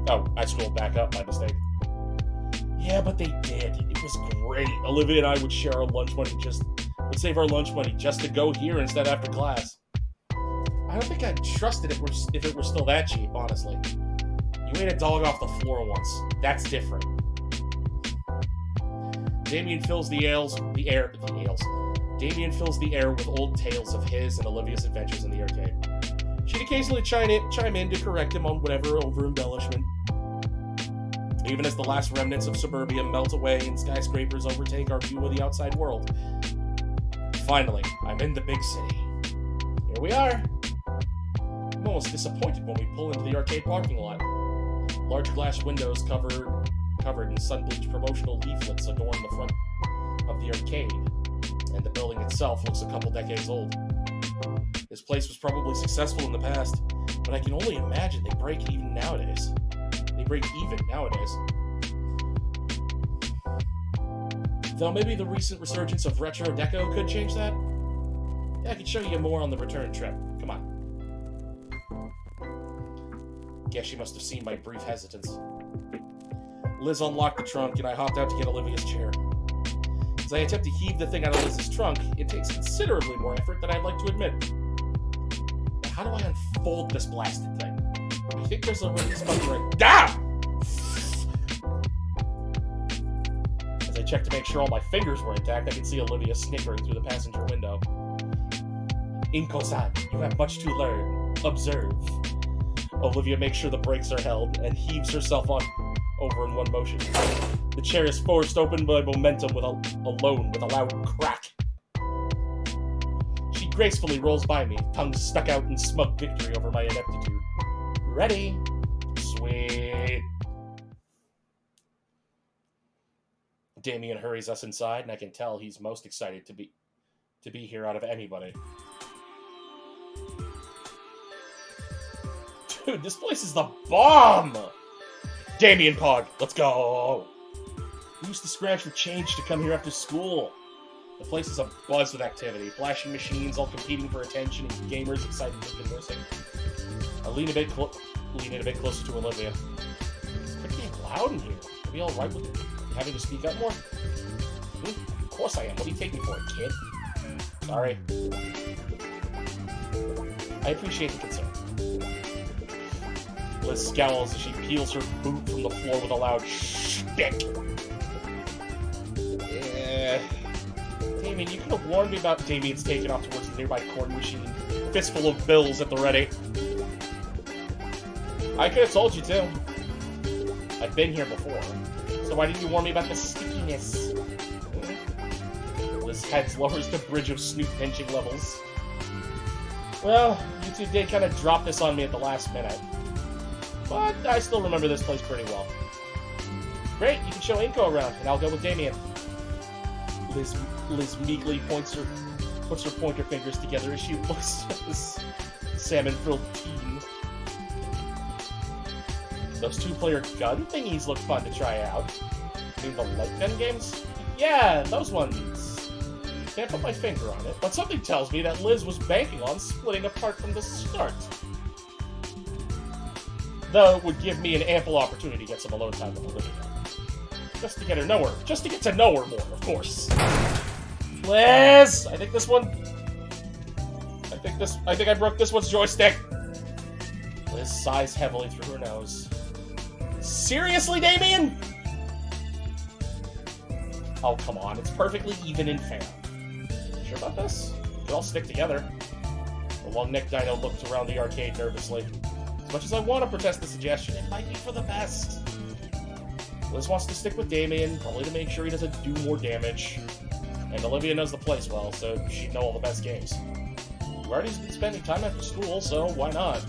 Oh, I scrolled back up by mistake. Yeah, but they did. It was great. Olivia and I would share our lunch money would save our lunch money just to go here instead after class. I don't think I'd trust it if it were still that cheap, honestly. You ate a dog off the floor once. That's different. Damien fills the air with old tales of his and Olivia's adventures in the arcade. She'd occasionally chime in to correct him on whatever over-embellishment. Even as the last remnants of suburbia melt away and skyscrapers overtake our view of the outside world. Finally, I'm in the big city. Here we are. I'm almost disappointed when we pull into the arcade parking lot. Large glass windows covered in sun-bleached promotional leaflets adorn the front of the arcade, and the building itself looks a couple decades old. This place was probably successful in the past, but I can only imagine they break even nowadays. Though maybe the recent resurgence of retro deco could change that. Yeah, I can show you more on the return trip. Come on. Guess she must have seen my brief hesitance. Liz unlocked the trunk, and I hopped out to get Olivia's chair. As I attempt to heave the thing out of Liz's trunk, it takes considerably more effort than I'd like to admit. Now, how do I unfold this blasted thing? I think there's a release button right... Ah! As I checked to make sure all my fingers were intact, I could see Olivia snickering through the passenger window. Inko-san, you have much to learn. Observe. Olivia makes sure the brakes are held and heaves herself over in one motion. The chair is forced open by momentum with a loud crack. She gracefully rolls by me, tongue stuck out in smug victory over my ineptitude. Ready? Sweet. Damien hurries us inside, and I can tell he's most excited to be here out of anybody. Dude, this place is the bomb! Damien Pog, let's go! We used to scratch for change to come here after school. The place is abuzz with activity, flashing machines all competing for attention, and gamers excited to conversing. I lean a bit closer to Olivia. It's pretty loud in here. Are we alright with having to speak up more? Of course I am. What do you take me for, kid? Sorry. I appreciate the concern. Liz scowls as she peels her boot from the floor with a loud shtick. Damien, you could have warned me about Damien's taking off towards the nearby corn machine. Fistful of bills at the ready. I could have told you too. I've been here before. So why didn't you warn me about the stickiness? Liz heads lowers the bridge of snoot pinching levels. Well, you two did kind of drop this on me at the last minute. But I still remember this place pretty well. Great, you can show Inko around, and I'll go with Damien. Liz meekly puts her pointer fingers together as she looks at this salmon-filled teen. Those two-player gun thingies look fun to try out. I mean the light gun games? Yeah, those ones. Can't put my finger on it, but something tells me that Liz was banking on splitting apart from the start. Though it would give me an ample opportunity to get some alone time with Olivia. Just to get to know her more, of course. Liz! I think I broke this one's joystick. Liz sighs heavily through her nose. Seriously, Damien? Oh, come on. It's perfectly even and fair. Sure about this? We could all stick together. The long-necked dino looked around the arcade nervously. As much as I want to protest the suggestion, it might be for the best. Liz wants to stick with Damien, probably to make sure he doesn't do more damage. And Olivia knows the place well, so she'd know all the best games. We've already been spending time after school, so why not?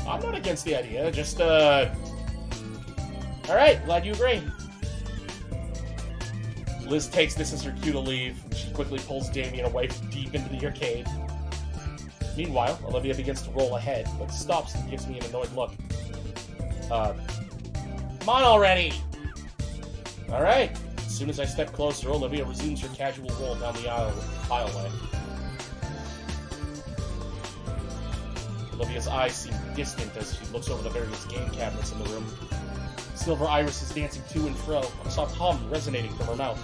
I'm not against the idea, just, Alright, glad you agree. Liz takes this as her cue to leave. She quickly pulls Damien away from deep into the arcade. Meanwhile, Olivia begins to roll ahead, but stops and gives me an annoyed look. Come on already! Alright. As soon as I step closer, Olivia resumes her casual roll down the aisleway. Olivia's eyes seem distant as she looks over the various game cabinets in the room. Silver irises dancing to and fro, a soft hum resonating from her mouth.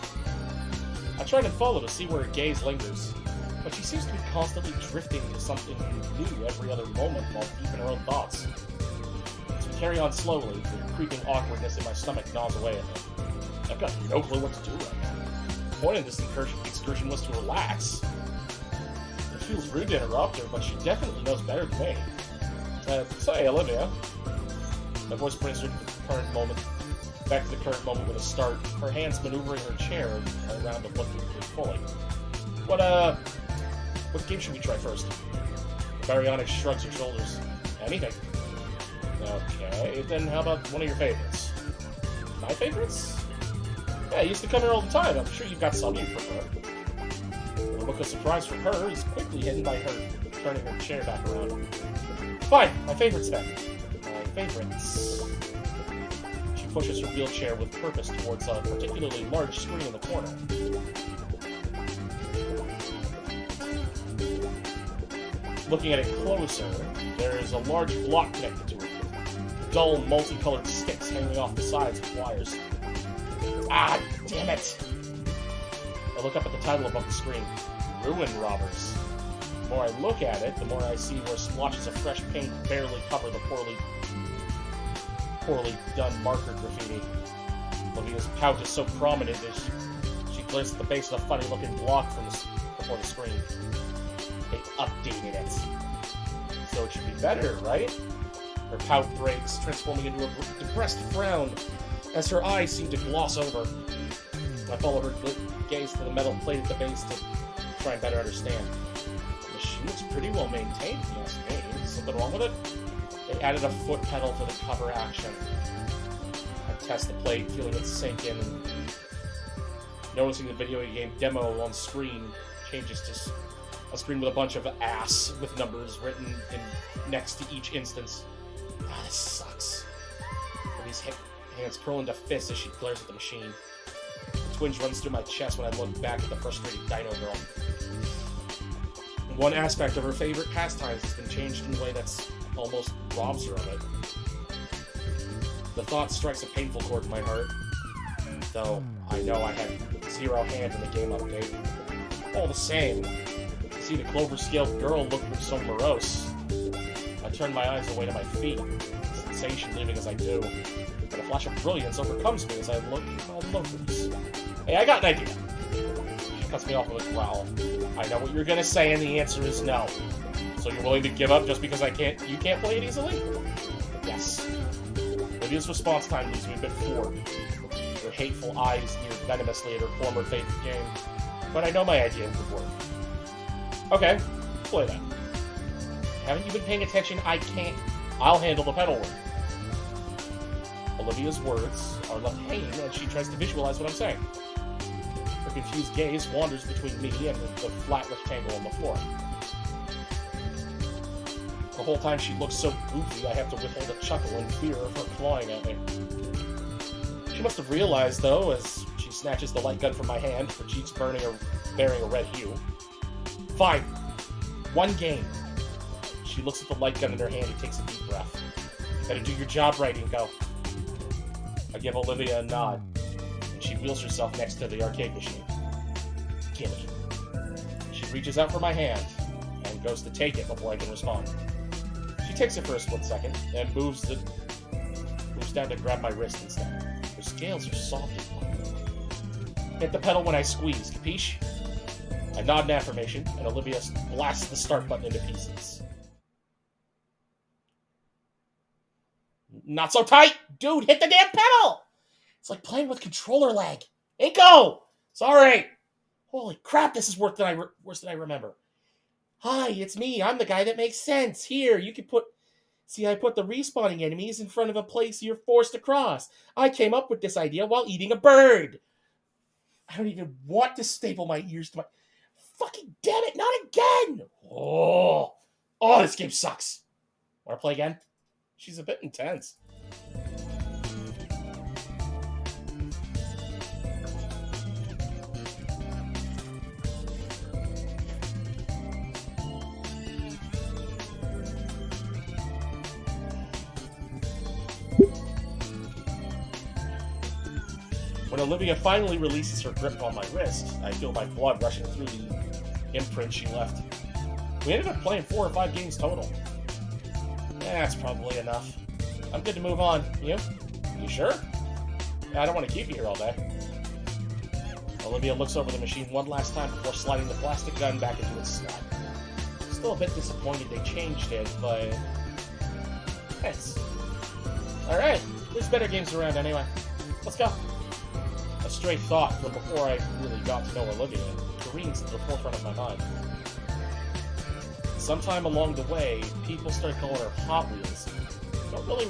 I try to follow to see where her gaze lingers. but she seems to be constantly drifting to something new every other moment while deep in her own thoughts. As we carry on slowly, the creeping awkwardness in my stomach gnaws away at me. I've got no clue what to do right now. The point of this excursion was to relax. It feels rude to interrupt her, but she definitely knows better than me. So hey, Olivia. My voice brings her to the current moment. Back to the current moment with a start, her hands maneuvering her chair around to look at me fully. What game should we try first? Mariana shrugs her shoulders. Anything. Okay, then how about one of your favorites? My favorites? Yeah, you used to come here all the time. I'm sure you've got some you prefer. The look of surprise from her is quickly hidden by her turning her chair back around. Fine, my favorites then. My favorites. She pushes her wheelchair with purpose towards a particularly large screen in the corner. Looking at it closer, there is a large block connected to it. Dull, multicolored sticks hanging off the sides with wires. Ah, damn it! I look up at the title above the screen. Ruin Robbers. The more I look at it, the more I see where splotches of fresh paint barely cover the poorly done marker graffiti. Olivia's pout is so prominent that she glares at the base of the funny-looking block before the screen. They updated it. So it should be better, right? Her pout breaks, transforming into a depressed frown as her eyes seem to gloss over. I follow her gaze to the metal plate at the base to try and better understand. The machine looks pretty well maintained, yes, me. Something wrong with it? They added a foot pedal for the cover action. I test the plate, feeling it sink in, and noticing the video game demo on screen changes to a screen with a bunch of ass with numbers written next to each instance. Ah, this sucks. These hands curl into fists as she glares at the machine. A twinge runs through my chest when I look back at the frustrated Dino Girl. One aspect of her favorite pastimes has been changed in a way that's almost robs her of it. The thought strikes a painful chord in my heart, though I know I had zero hand in the game update. All the same, to see the clover-scaled girl look so morose, I turn my eyes away to my feet, sensation leaving as I do, but a flash of brilliance overcomes me as I look at my loafers. Hey, I got an idea. She cuts me off with a growl. I know what you're gonna say, and the answer is no. So you're willing to give up just because you can't play it easily? Yes. Olivia's response time leaves me a bit floored. Her hateful eyes sneer venomously at her former favorite game, but I know my idea would work. Okay, play that. Haven't you been paying attention? I can't. I'll handle the pedal work. Olivia's words are left hanging as she tries to visualize what I'm saying. Her confused gaze wanders between me and the flat rectangle on the floor. The whole time she looks so goofy, I have to withhold a chuckle in fear of her clawing at me. She must have realized, though, as she snatches the light gun from my hand, her cheeks bearing a red hue. Fine. One game. She looks at the light gun in her hand and takes a deep breath. Better do your job right, Inko. I give Olivia a nod, and she wheels herself next to the arcade machine. Gimme. She reaches out for my hand, and goes to take it before I can respond. She takes it for a split second, and moves down to grab my wrist instead. Her scales are soft and light. Hit the pedal when I squeeze, capiche? I nod in affirmation, and Olivia blasts the start button into pieces. Not so tight! Dude, hit the damn pedal! It's like playing with controller lag. Inko! Sorry! Holy crap, this is worse than I remember. Hi, it's me. I'm the guy that makes sense. Here, you can put... See, I put the respawning enemies in front of a place you're forced to cross. I came up with this idea while eating a bird. I don't even want to staple my ears to my... Fucking damn it, not again! Oh, this game sucks. Want to play again? She's a bit intense. When Olivia finally releases her grip on my wrist, I feel my blood rushing through the imprint she left. We ended up playing 4 or 5 games total. That's probably enough. I'm good to move on. You? You sure? I don't want to keep you here all day. Olivia looks over the machine one last time before sliding the plastic gun back into its slot. Still a bit disappointed they changed it, but... thanks. Alright, there's better games around anyway. Let's go. A stray thought from before I really got to know Olivia careens to the forefront of my mind. Sometime along the way, people started calling her Hot Wheels. Don't really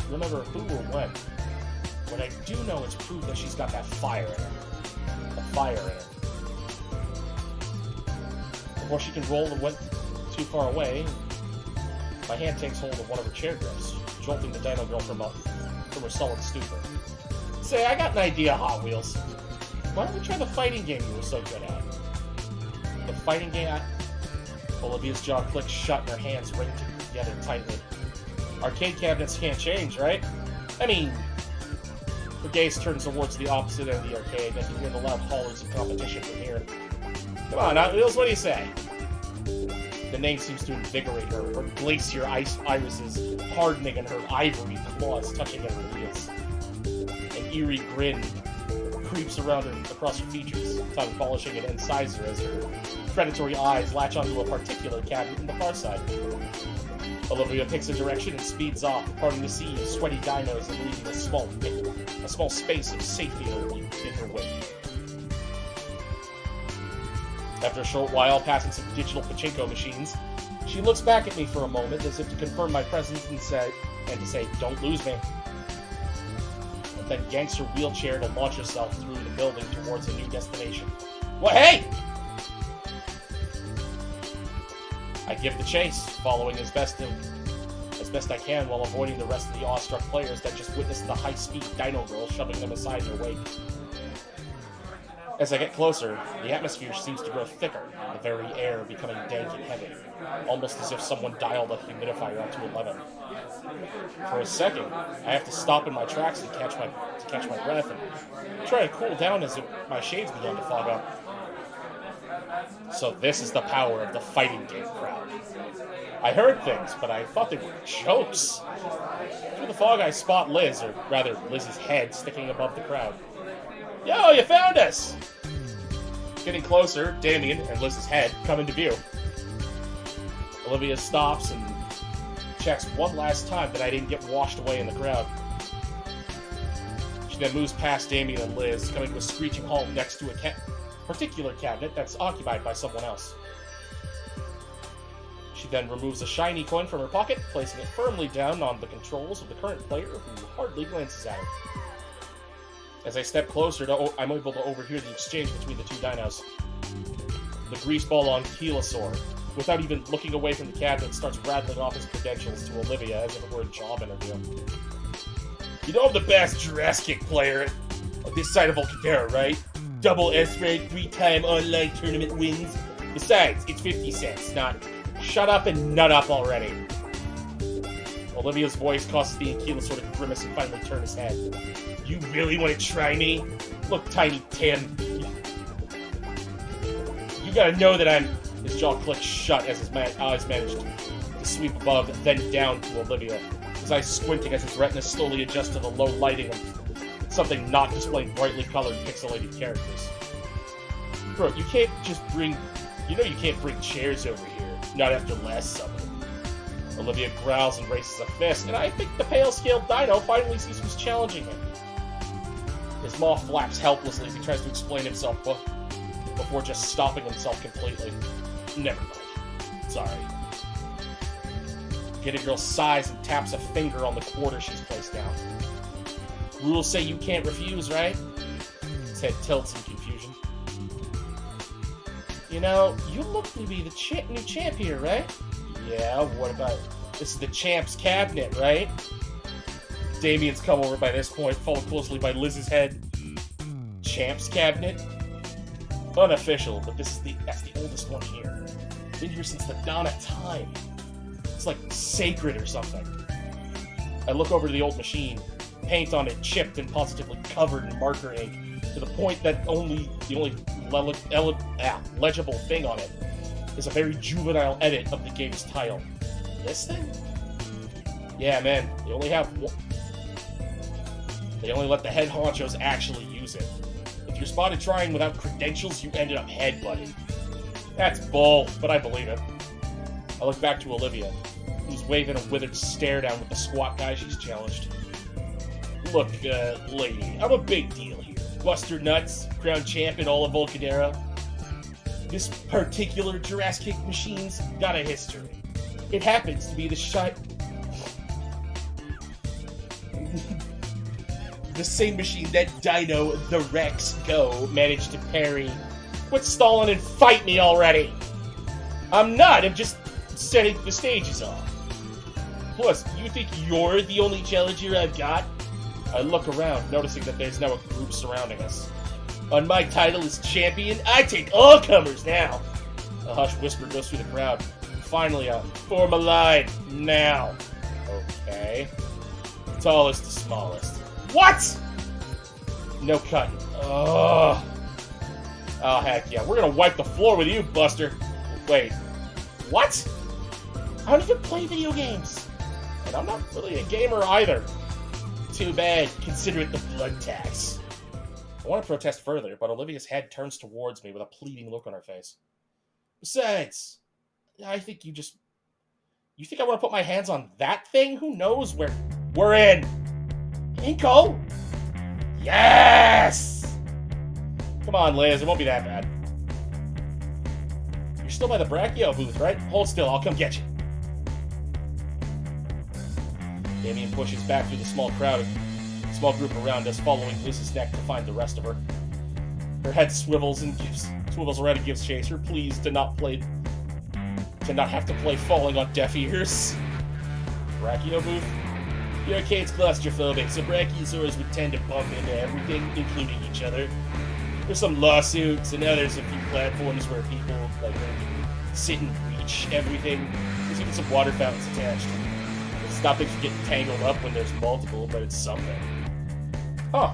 remember who or when. What I do know is proof that she's got that fire in her. The fire in her. Before she can roll and went too far away, my hand takes hold of one of her chair grips, jolting the Dino Girl from her solid stupor. Say, I got an idea, Hot Wheels. Why don't we try the fighting game you were so good at? The fighting game? Olivia's jaw clicks shut and her hands ring together tightly. Arcade cabinets can't change, right? I mean... Her gaze turns towards the opposite end of the arcade. I can hear the loud hollers of competition from here. Come on, Hot Wheels, what do you say? The name seems to invigorate her, her glacier irises hardening and her ivory claws touching at her heels. An eerie grin creeps around her across her features, tongue polishing an incisor as her predatory eyes latch onto a particular cabinet in the far side. Olivia picks a direction and speeds off, parting the sea of sweaty dinos and leaving a small space of safety in her wake. After a short while, passing some digital pachinko machines, she looks back at me for a moment as if to confirm my presence and to say, "Don't lose me." And then yanks her wheelchair to launch herself through the building towards a new destination. What? Hey! I give the chase, following as best I can while avoiding the rest of the awestruck players that just witnessed the high-speed Dino Girl shoving them aside in her wake. As I get closer, the atmosphere seems to grow thicker, the very air becoming dank and heavy, almost as if someone dialed a humidifier up to 11. For a second, I have to stop in my tracks to catch my breath and try to cool down as my shades begin to fog up. So this is the power of the fighting game crowd. I heard things, but I thought they were jokes. Through the fog, I spot Liz, or rather Liz's head, sticking above the crowd. Yo, you found us! Getting closer, Damien and Liz's head come into view. Olivia stops and checks one last time that I didn't get washed away in the crowd. She then moves past Damien and Liz, coming to a screeching halt next to a particular cabinet that's occupied by someone else. She then removes a shiny coin from her pocket, placing it firmly down on the controls of the current player, who hardly glances at it. As I step closer, I'm able to overhear the exchange between the two dinos. The greaseball on Kelosaur, without even looking away from the cabinet, starts rattling off his credentials to Olivia as if it were a job interview. You know I'm the best Jurassic player on this side of Volcadera, right? Double S-rate, 3-time online tournament wins. Besides, it's 50 cents, not shut up and nut up already. Olivia's voice causes the Kelosaur to grimace and finally turn his head. You really want to try me? Look, Tiny Tim. You gotta know that I'm... His jaw clicks shut as his eyes manage to sweep above, then down to Olivia. His eyes squinting as his retina slowly adjusts to the low lighting of something not displaying brightly colored pixelated characters. Bro, you can't just bring... You know you can't bring chairs over here. Not after last summer. Olivia growls and raises a fist, and I think the pale-scaled dino finally sees who's challenging him. His maw flaps helplessly as he tries to explain himself before just stopping himself completely. Never mind. Sorry. Gator Girl sighs and taps a finger on the quarter she's placed down. Rules say you can't refuse, right? His head tilts in confusion. You know, you look to be the new champ here, right? Yeah, what about it? This is the champ's cabinet, right? Damien's come over by this point, followed closely by Liz's head. Champ's cabinet? Unofficial, but that's the oldest one here. Been here since the dawn of time. It's like sacred or something. I look over to the old machine, paint on it chipped and positively covered in marker ink, to the point that the only legible thing on it is a very juvenile edit of the game's title. This thing? Yeah, man, they only let the head honchos actually use it. If you're spotted trying without credentials, you ended up headbutting. That's bull, but I believe it. I look back to Olivia, who's waving a withered stare down with the squat guy she's challenged. Look, lady, I'm a big deal here. Buster Nuts, crown champ in all of Volcadera. This particular Jurassic machine's got a history. It happens to be the same machine that Dino the Rex Go managed to parry. Quit stalling and fight me already! I'm not, I'm just setting the stages off. Plus, you think you're the only challenger I've got? I look around, noticing that there's now a group surrounding us. On my title as champion, I take all comers now! A hushed whisper goes through the crowd. Finally, form a line, now. Okay. Tallest to smallest. What?! No cutting. Oh, heck yeah. We're gonna wipe the floor with you, Buster. Wait. What? I don't even play video games. And I'm not really a gamer either. Too bad. Consider it the blood tax. I want to protest further, but Olivia's head turns towards me with a pleading look on her face. Besides, I think you think I want to put my hands on that thing? Who knows where we're in? Inko? Yes! Come on, Liz, it won't be that bad. You're still by the Brachio booth, right? Hold still, I'll come get you. Damien pushes back through the small group around us, following Liz's neck to find the rest of her. Her head swivels around and gives chase. Her pleas to not have to play falling on deaf ears. Brachio booth? The arcade's claustrophobic, so brachiosaurs would tend to bump into everything, including each other. There's some lawsuits, and now there's a few platforms where people sit and reach everything. There's even some water fountains attached. It'll stop things from getting tangled up when there's multiple, but it's something. Huh.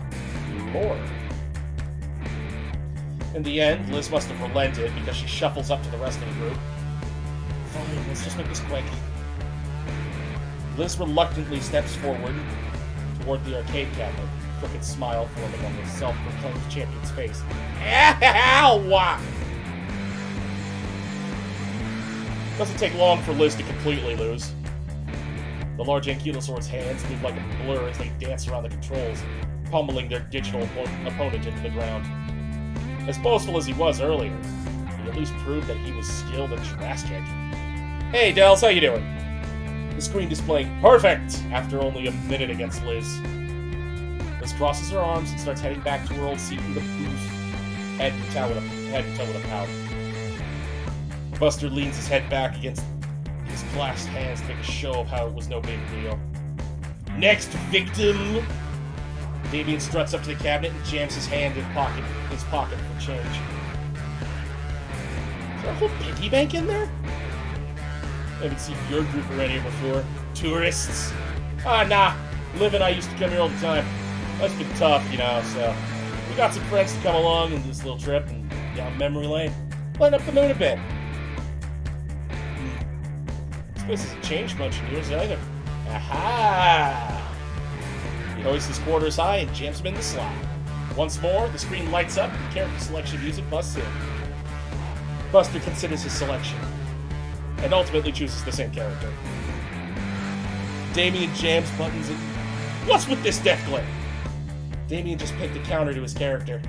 More. In the end, Liz must have relented because she shuffles up to the rest of the group. Fine, let's just make this quick. Liz reluctantly steps forward toward the arcade cabinet, a crooked smile forming on the self-proclaimed champion's face. Ow! Doesn't take long for Liz to completely lose. The large Ankylosaur's hands move like a blur as they dance around the controls, pummeling their digital opponent into the ground. As boastful as he was earlier, he at least proved that he was skilled at Jurassic. Hey, Dels, how you doing? The screen displaying perfect after only a minute against Liz. Liz crosses her arms and starts heading back to her old seat in the booth, head and toe with a pout. Buster leans his head back against his clasped hands to make a show of how it was no big deal. Next victim! Damien struts up to the cabinet and jams his hand in his pocket for change. Is there a whole piggy bank in there? I haven't seen your group around here before. Tourists? Nah. Liv and I used to come here all the time. Life's been tough, so we got some friends to come along on this little trip and down memory lane. Light up the moon a bit. This place hasn't changed much in years either. Aha! He hoists his quarters high and jams them in the slot. Once more, the screen lights up and character selection music busts in. Buster considers his selection, and ultimately chooses the same character. Damien jams buttons and... What's with this death glare? Damien just picked a counter to his character.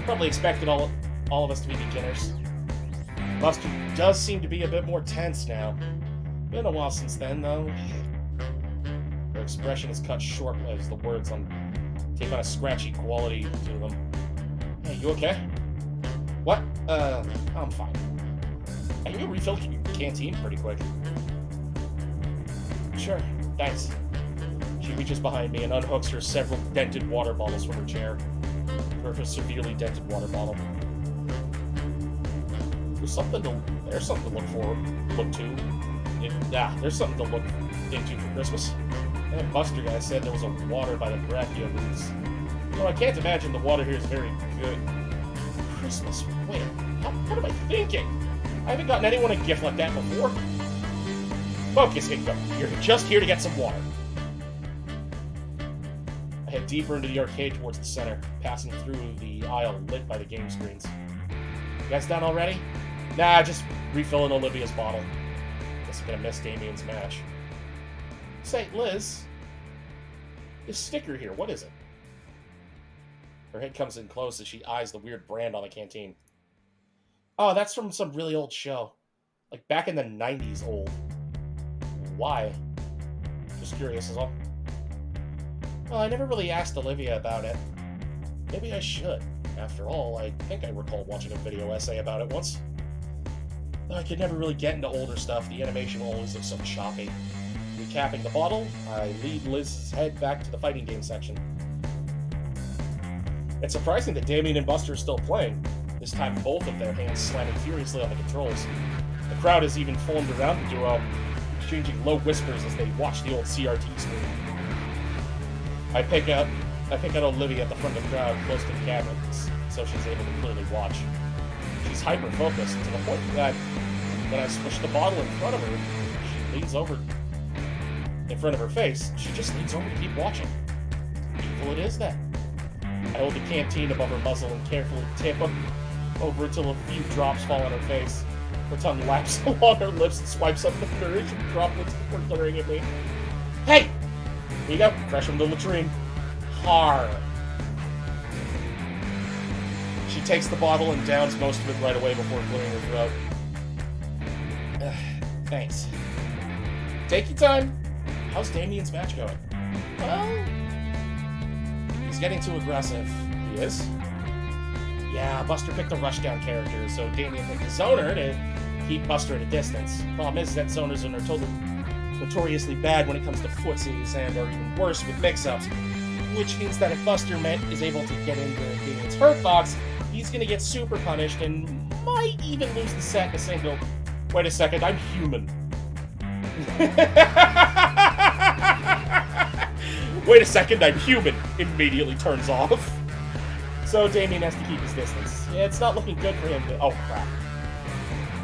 Probably expected all of us to be beginners. Buster does seem to be a bit more tense now. Been a while since then, though. Her expression is cut short as the words take on a scratchy quality to them. Hey, you okay? What? I'm fine. Hey, you refilled your canteen pretty quick. Sure, thanks. She reaches behind me and unhooks her several dented water bottles from her chair. Her severely dented water bottle. There's something to look to. There's something to look into for Christmas. That Buster guy said there was a water by the Brachio booths. I can't imagine the water here is very good. Christmas Wait, what am I thinking? I haven't gotten anyone a gift like that before. Focus, Inko. You're just here to get some water. I head deeper into the arcade towards the center, passing through the aisle lit by the game screens. You guys done already? Nah, just refilling Olivia's bottle. Guess I'm gonna miss Damien's match. Say, Liz, this sticker here, what is it? Her head comes in close as she eyes the weird brand on the canteen. Oh, that's from some really old show. Like back in the 90s old. Why? Just curious is all. Well, I never really asked Olivia about it. Maybe I should. After all, I think I recall watching a video essay about it once. Though I could never really get into older stuff, the animation always looks so choppy. Recapping the bottle, I lead Liz's head back to the fighting game section. It's surprising that Damien and Buster are still playing, this time both of their hands slamming furiously on the controls. The crowd has even formed around the duo, exchanging low whispers as they watch the old CRT screen. I pick out Olivia at the front of the crowd, close to the cabinet, so she's able to clearly watch. She's hyper-focused to the point that when I squish the bottle in front of her, she leans over in front of her face. She just leans over to keep watching. Evil it is then. I hold the canteen above her muzzle and carefully tip over until a few drops fall on her face. Her tongue laps along her lips and swipes up the nourishing droplets before glaring at me. Hey! Here you go, fresh from the latrine. Har. She takes the bottle and downs most of it right away before clearing her throat. Thanks. Take your time. How's Damien's match going? Well, he's getting too aggressive. He is? Yeah, Buster picked a rushdown character, so Damien picked a zoner to keep Buster at a distance. Problem is that zoners are notoriously bad when it comes to footsies and are even worse with mix-ups, which means that if Buster is able to get into Damien's hurt box, he's going to get super punished and might even lose the set in a single. Wait a second, I'm human. Wait a second, I'm human. Immediately turns off. So Damien has to keep his distance. Yeah, it's not looking good for him to... Oh, crap.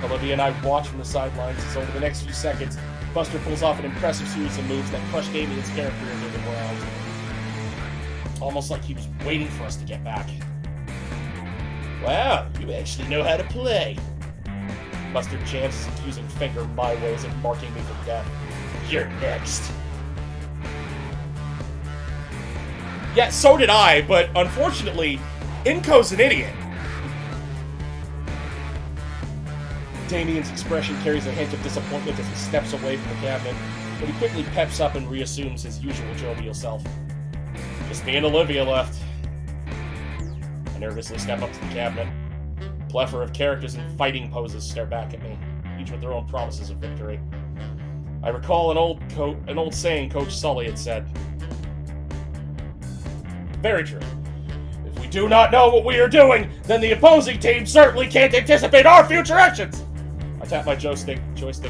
Olivia and I watch from the sidelines as over the next few seconds, Buster pulls off an impressive series of moves that crush Damien's character into the ground. Almost like he was waiting for us to get back. Wow, you actually know how to play. Buster jams his accusing finger my way as if marking me for death. You're next. Yeah, so did I, but unfortunately, Inko's an idiot. Damien's expression carries a hint of disappointment as he steps away from the cabinet, but he quickly peps up and reassumes his usual jovial self. Just me and Olivia left. I nervously step up to the cabinet. A plethora of characters in fighting poses stare back at me, each with their own promises of victory. I recall an old saying Coach Sully had said. Very true. If we do not know what we are doing, then the opposing team certainly can't anticipate our future actions! I tap my joystick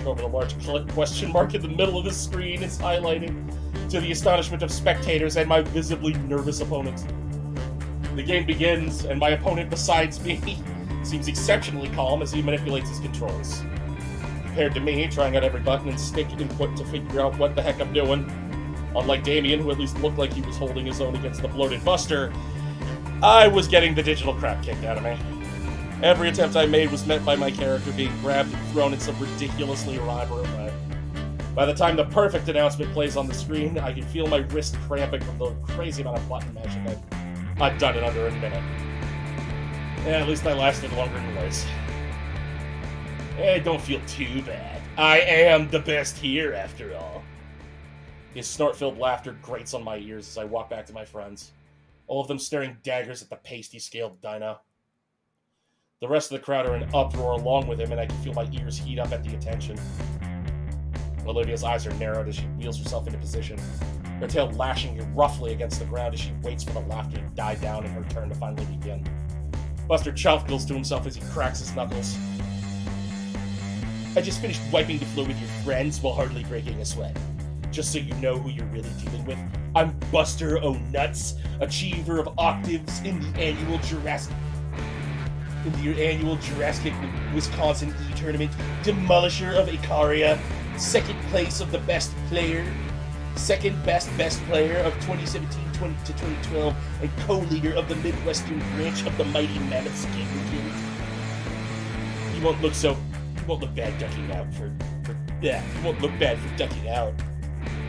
over the large question mark in the middle of the screen is highlighting, to the astonishment of spectators and my visibly nervous opponent. The game begins, and my opponent besides me seems exceptionally calm as he manipulates his controls. Compared to me, trying out every button and stick input to figure out what the heck I'm doing, unlike Damien, who at least looked like he was holding his own against the bloated Buster, I was getting the digital crap kicked out of me. Every attempt I made was met by my character being grabbed and thrown in some ridiculously elaborate way. By the time the perfect announcement plays on the screen, I can feel my wrist cramping from the crazy amount of button mashing I've done in under a minute. At least I lasted longer than Liz. Don't feel too bad. I am the best here, after all. His snort-filled laughter grates on my ears as I walk back to my friends, all of them staring daggers at the pasty-scaled dino. The rest of the crowd are in uproar along with him, and I can feel my ears heat up at the attention. Olivia's eyes are narrowed as she wheels herself into position, her tail lashing roughly against the ground as she waits for the laughter to die down and her turn to finally begin. Buster chuckles to himself as he cracks his knuckles. I just finished wiping the floor with your friends while hardly breaking a sweat. Just so you know who you're really dealing with, I'm Buster O'Nuts, achiever of octaves in the annual Jurassic... in the annual Jurassic Wisconsin E-Tournament, Demolisher of Icaria, second place of the best player, second best player of 2017 to 2012, and co-leader of the Midwestern branch of the Mighty Mammoth Skater Guild. You won't look bad ducking out you won't look bad for ducking out.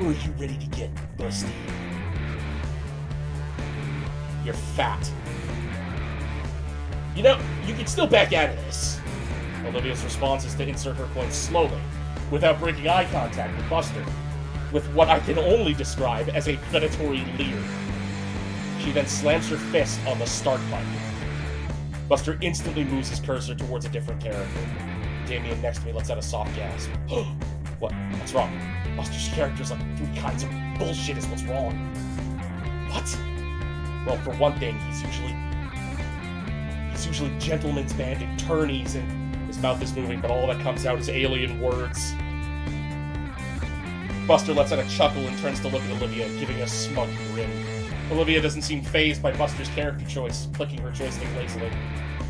Or are you ready to get busted? You're fat. You know, you can still back out of this. Olivia's response is to insert her point slowly, without breaking eye contact with Buster, with what I can only describe as a predatory leer. She then slams her fist on the start button. Buster instantly moves his cursor towards a different character. Damien next to me lets out a soft gasp. What's wrong? Buster's character's like 3 kinds of bullshit is what's wrong. What? Well, for one thing, he's usually gentleman's bandit tourneys, and his mouth is moving, but all that comes out is alien words. Buster lets out a chuckle and turns to look at Olivia, giving a smug grin. Olivia doesn't seem fazed by Buster's character choice, clicking her joystick lazily.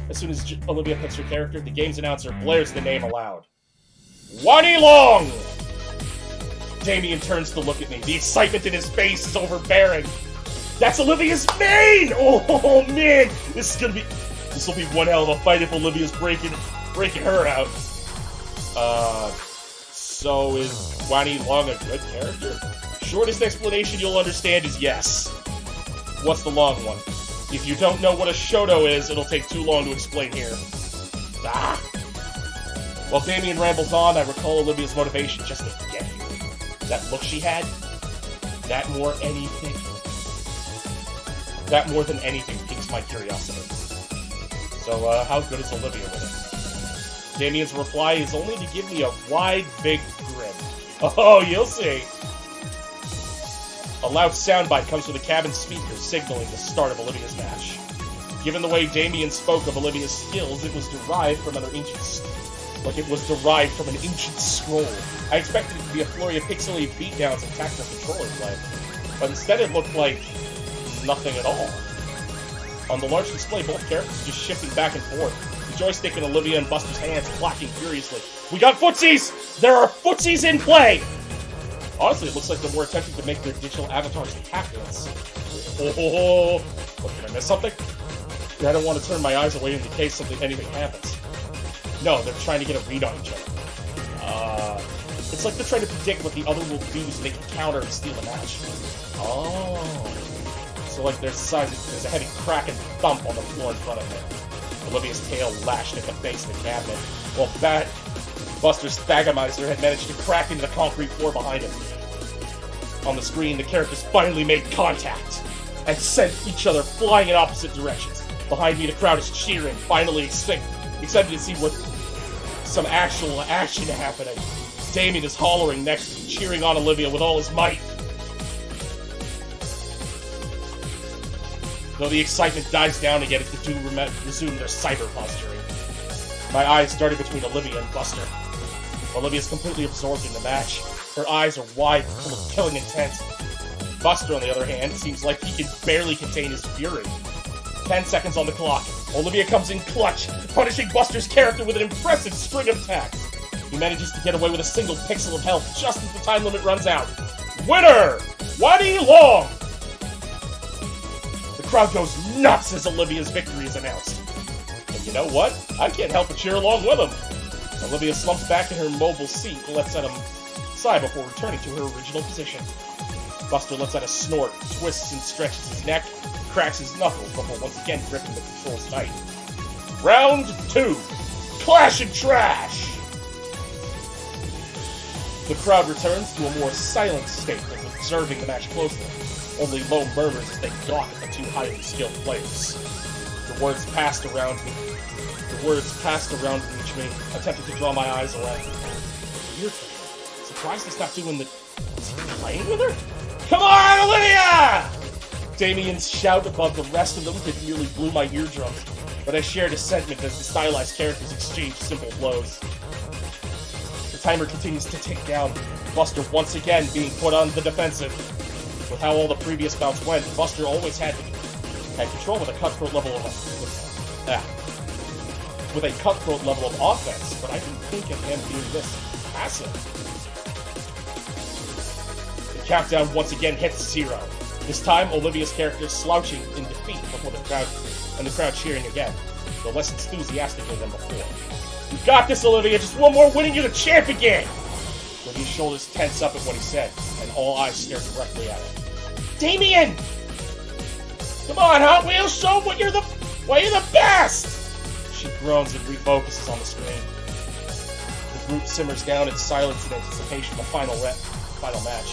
As soon as Olivia picks her character, the game's announcer blares the name aloud. Wani Long! Damien turns to look at me. The excitement in his face is overbearing. That's Olivia's main! Oh man! This will be one hell of a fight if Olivia's breaking her out. So is Wani Long a good character? Shortest explanation you'll understand is yes. What's the long one? If you don't know what a Shoto is, it'll take too long to explain here. While Damien rambles on, I recall Olivia's motivation just to get here. That look she had, that more than anything piques my curiosity. So, how good is Olivia with it? Damien's reply is only to give me a wide, big grin. Oh, you'll see. A loud soundbite comes from the cabin speaker, signaling the start of Olivia's match. Given the way Damien spoke of Olivia's skills, it was derived from an ancient scroll. I expected it to be a flurry of pixelated beatdowns and tactical controller play, but instead it looked like nothing at all. On the large display, both characters are just shifting back and forth, the joystick in Olivia and Buster's hands clacking furiously. We got footsies! There are footsies in play! Honestly, it looks like they're more attempting to make their digital avatars tap dance. Oh, what, did I miss something? I don't want to turn my eyes away in case anything happens. No, they're trying to get a read on each other. It's like they're trying to predict what the other will do so they can counter and steal the match. Oh. So like there's a heavy crack and thump on the floor in front of him. Olivia's tail lashed at the base of the cabinet, while Buster's Thagamizer had managed to crack into the concrete floor behind him. On the screen, the characters finally made contact and sent each other flying in opposite directions. Behind me, the crowd is cheering, finally excited to see what some actual action happening. Damien is hollering next to me, cheering on Olivia with all his might. Though the excitement dies down again as the two resume their cyber posturing. My eyes darted between Olivia and Buster. Olivia's completely absorbed in the match. Her eyes are wide, full of killing intent. Buster, on the other hand, seems like he can barely contain his fury. 10 seconds on the clock. Olivia comes in clutch, punishing Buster's character with an impressive string of attacks. He manages to get away with a single pixel of health just as the time limit runs out. Winner! Wani Long! The crowd goes nuts as Olivia's victory is announced. And you know what? I can't help but cheer along with him. Olivia slumps back in her mobile seat and lets out a sigh before returning to her original position. Buster lets out a snort, twists and stretches his neck, cracks his knuckles before once again gripping the controls tight. Round 2. Clash and Trash! The crowd returns to a more silent state as observing the match closely. Only low murmurs as they gawk at the two highly skilled players. The words passed around reach me, attempting to draw my eyes away. Weird for me. Surprised he stopped doing the... Is he playing with her? Come on, Olivia! Damien's shout above the rest of them nearly blew my eardrums, but I shared a sentiment as the stylized characters exchanged simple blows. The timer continues to tick down, Buster once again being put on the defensive. With how all the previous bouts went, Buster always had control with a cutthroat level of... with a cutthroat level of offense, but I didn't think of him being this passive. The countdown once again hits 0. This time, Olivia's character is slouching in defeat before the crowd cheering again, though less enthusiastically than before. You got this, Olivia! Just one more win and you're the champ again! Olivia's shoulders tense up at what he said, and all eyes stare directly at him. Damien! Come on, Hot Wheels, show them why you're the best! She groans and refocuses on the screen. The group simmers down in silence in anticipation of the final match.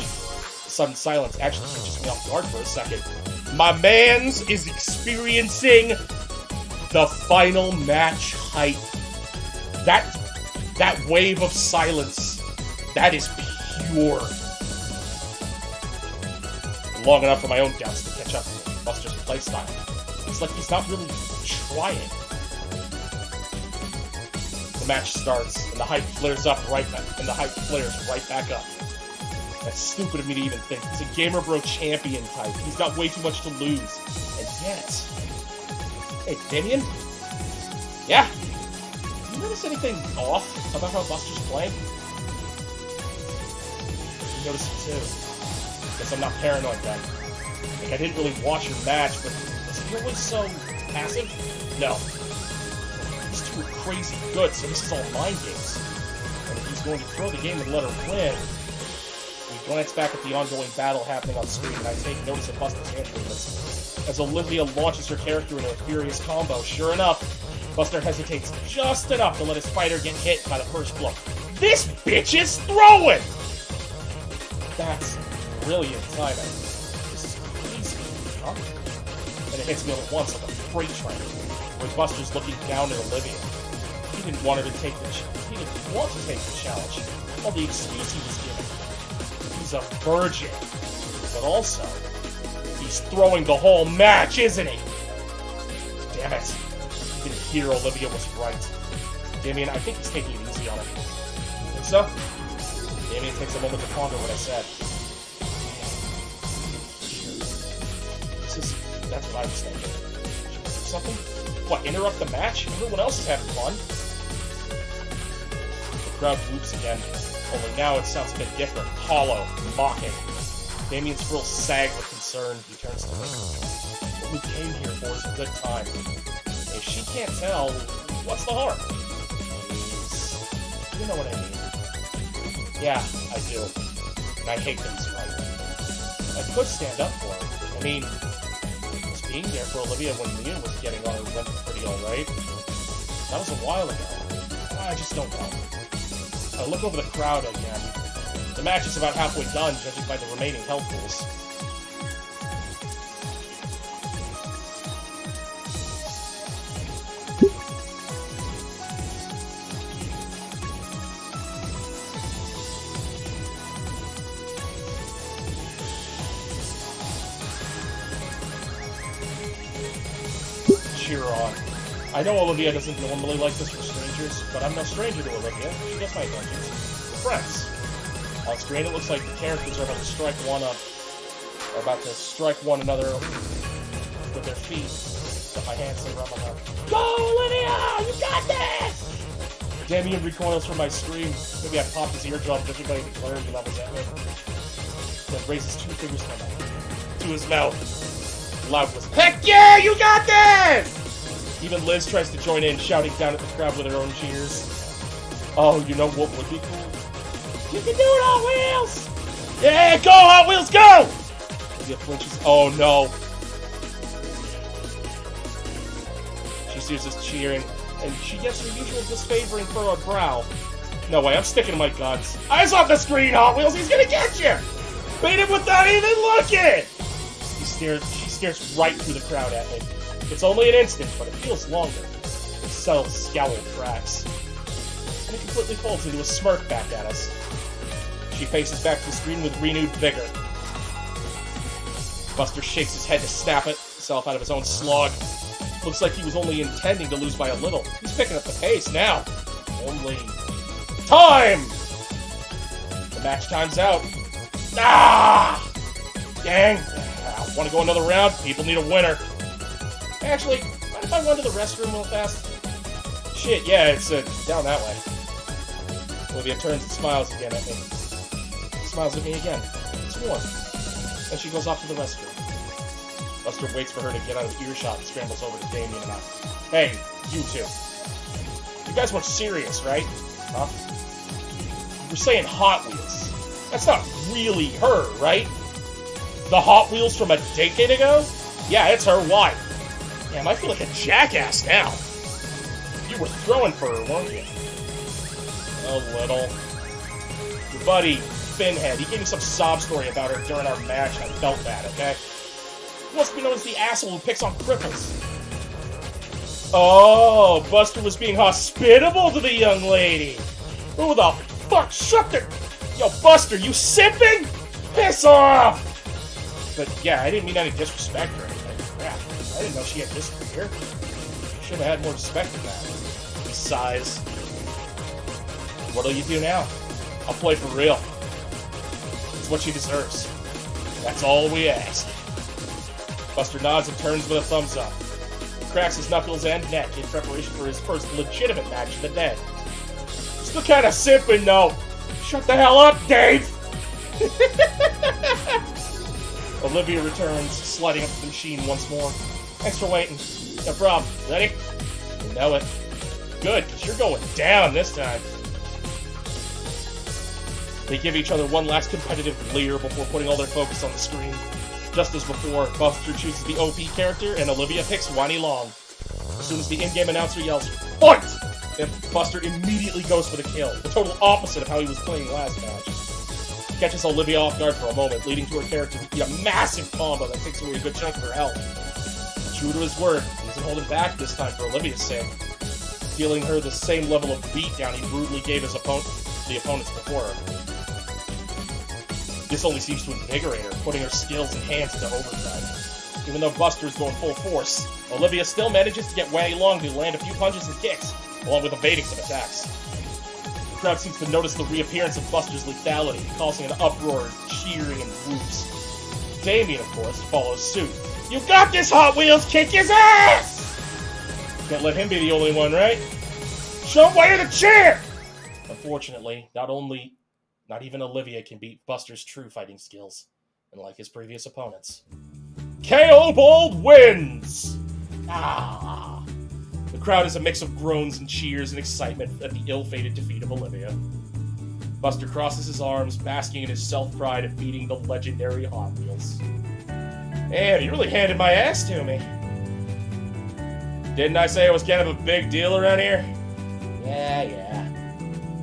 The sudden silence actually catches me off guard for a second. My mans is experiencing the final match hype. That wave of silence, that is pure. Long enough for my own doubts to catch up with Buster's playstyle. It's like he's not really trying. The match starts, and the hype flares right back up. That's stupid of me to even think. He's a Gamer Bro champion type. He's got way too much to lose. And yet... Hey, Damien? Yeah? Do you notice anything off about how Buster's playing? You notice it too. Guess I'm not paranoid then. Like, I didn't really watch your match, but was he always so passive? No. These two are crazy good, so this is all mind games. And if he's going to throw the game and let her win... We glance back at the ongoing battle happening on screen, and I take notice of Buster's hand movements. As Olivia launches her character into a furious combo, sure enough, Buster hesitates just enough to let his fighter get hit by the first blow. This bitch is throwing! That's brilliant timing. This is crazy, huh? And it hits me all at once like a freight train, where Buster's looking down at Olivia. He didn't want to take the challenge, all the excuse he was given. He's a virgin, but also, he's throwing the whole match, isn't he? Damn it. Even here, Olivia was right. Damien, I think he's taking it easy on her. Think so? Damien takes a moment to ponder what I said. That's what I was thinking. Should we do something? What, interrupt the match? Everyone else is having fun. The crowd whoops again. Only now it sounds a bit different, hollow, mocking. Damien's frill sag with concern. He turns to me. What we came here for is a good time. If she can't tell, what's the harm? You know what I mean. Yeah, I do. And I hate that he's right. I could stand up for him. I mean, just being there for Olivia when Leon was getting on her went pretty alright. That was a while ago. I just don't know. I look over the crowd again. The match is about halfway done, judging by the remaining health pools. Cheer on. I know Olivia doesn't normally like this for strangers, but I'm no stranger to Olivia. She gets my attention. We're friends. On screen, it looks like the characters are about to strike one another with their feet. But my hands are around my mouth. Go, Olivia! You got this! Damien recoils from my scream. Maybe I popped his eardrum, judging by the clarity levels at me. Then raises 2 fingers to his mouth. Loud was, heck yeah! You got this! Even Liz tries to join in, shouting down at the crowd with her own cheers. Oh, you know what would be cool? You can do it, Hot Wheels! Yeah, go, Hot Wheels, go! Olivia flinches. Oh, no. She sees us cheering, and she gets her usual disfavoring furrowed brow. No way, I'm sticking to my guns. Eyes off the screen, Hot Wheels! He's gonna get you! Beat him without even looking! She stares right through the crowd at me. It's only an instant, but it feels longer. The subtle scowl cracks. And it completely folds into a smirk back at us. She faces back to the screen with renewed vigor. Buster shakes his head to snap himself out of his own slog. Looks like he was only intending to lose by a little. He's picking up the pace now. Only... time! The match time's out. Ah! Dang. Want to go another round? People need a winner. Actually, mind if I run to the restroom real fast? Shit, yeah, it's down that way. Olivia turns and smiles again at me. Smiles at me again. It's warm. Then she goes off to the restroom. Buster waits for her to get out of earshot and scrambles over to Damien and I. Hey, you two. You guys weren't serious, right? Huh? You're saying Hot Wheels. That's not really her, right? The Hot Wheels from a decade ago? Yeah, it's her. Why? Damn, I feel like a jackass now. You were throwing for her, weren't you? A little. Your buddy, Finhead, he gave me some sob story about her during our match, and I felt bad, okay? He wants to be known as the asshole who picks on cripples. Oh, Buster was being hospitable to the young lady. Who the fuck? Shut the... Yo, Buster, you sipping? Piss off! But yeah, I didn't mean any disrespect or anything. Crap, I didn't know she had this career. Should have had more respect than that. He sighs. What'll you do now? I'll play for real. It's what she deserves. That's all we ask. Buster nods and turns with a thumbs up. He cracks his knuckles and neck in preparation for his first legitimate match of the day. Still kind of simping, though. Shut the hell up, Dave! Olivia returns, sliding up to the machine once more. Thanks for waiting. No problem. Ready? You know it. Good, because you're going down this time. They give each other one last competitive leer before putting all their focus on the screen. Just as before, Buster chooses the OP character, and Olivia picks Wani Long. As soon as the in-game announcer yells, "Fight!" and Buster immediately goes for the kill, the total opposite of how he was playing last match. He catches Olivia off guard for a moment, leading to her character to be a massive combo that takes away a good chunk of her health. True to his word, he isn't holding back this time for Olivia's sake, dealing her the same level of beatdown he brutally gave the opponents before her. This only seems to invigorate her, putting her skills and hands into overdrive. Even though Buster's going full force, Olivia still manages to get Wani Long to land a few punches and kicks, along with evading some attacks. The crowd seems to notice the reappearance of Buster's lethality, causing an uproar, cheering, and whoops. Damien, of course, follows suit. You got this, Hot Wheels! Kick his ass! Can't let him be the only one, right? Show him why you're the champ! Unfortunately, not even Olivia can beat Buster's true fighting skills, unlike his previous opponents. KO Bold wins! Ah! The crowd is a mix of groans and cheers and excitement at the ill-fated defeat of Olivia. Buster crosses his arms, basking in his self-pride of beating the legendary Hot Wheels. Man, you really handed my ass to me. Didn't I say I was kind of a big deal around here? Yeah.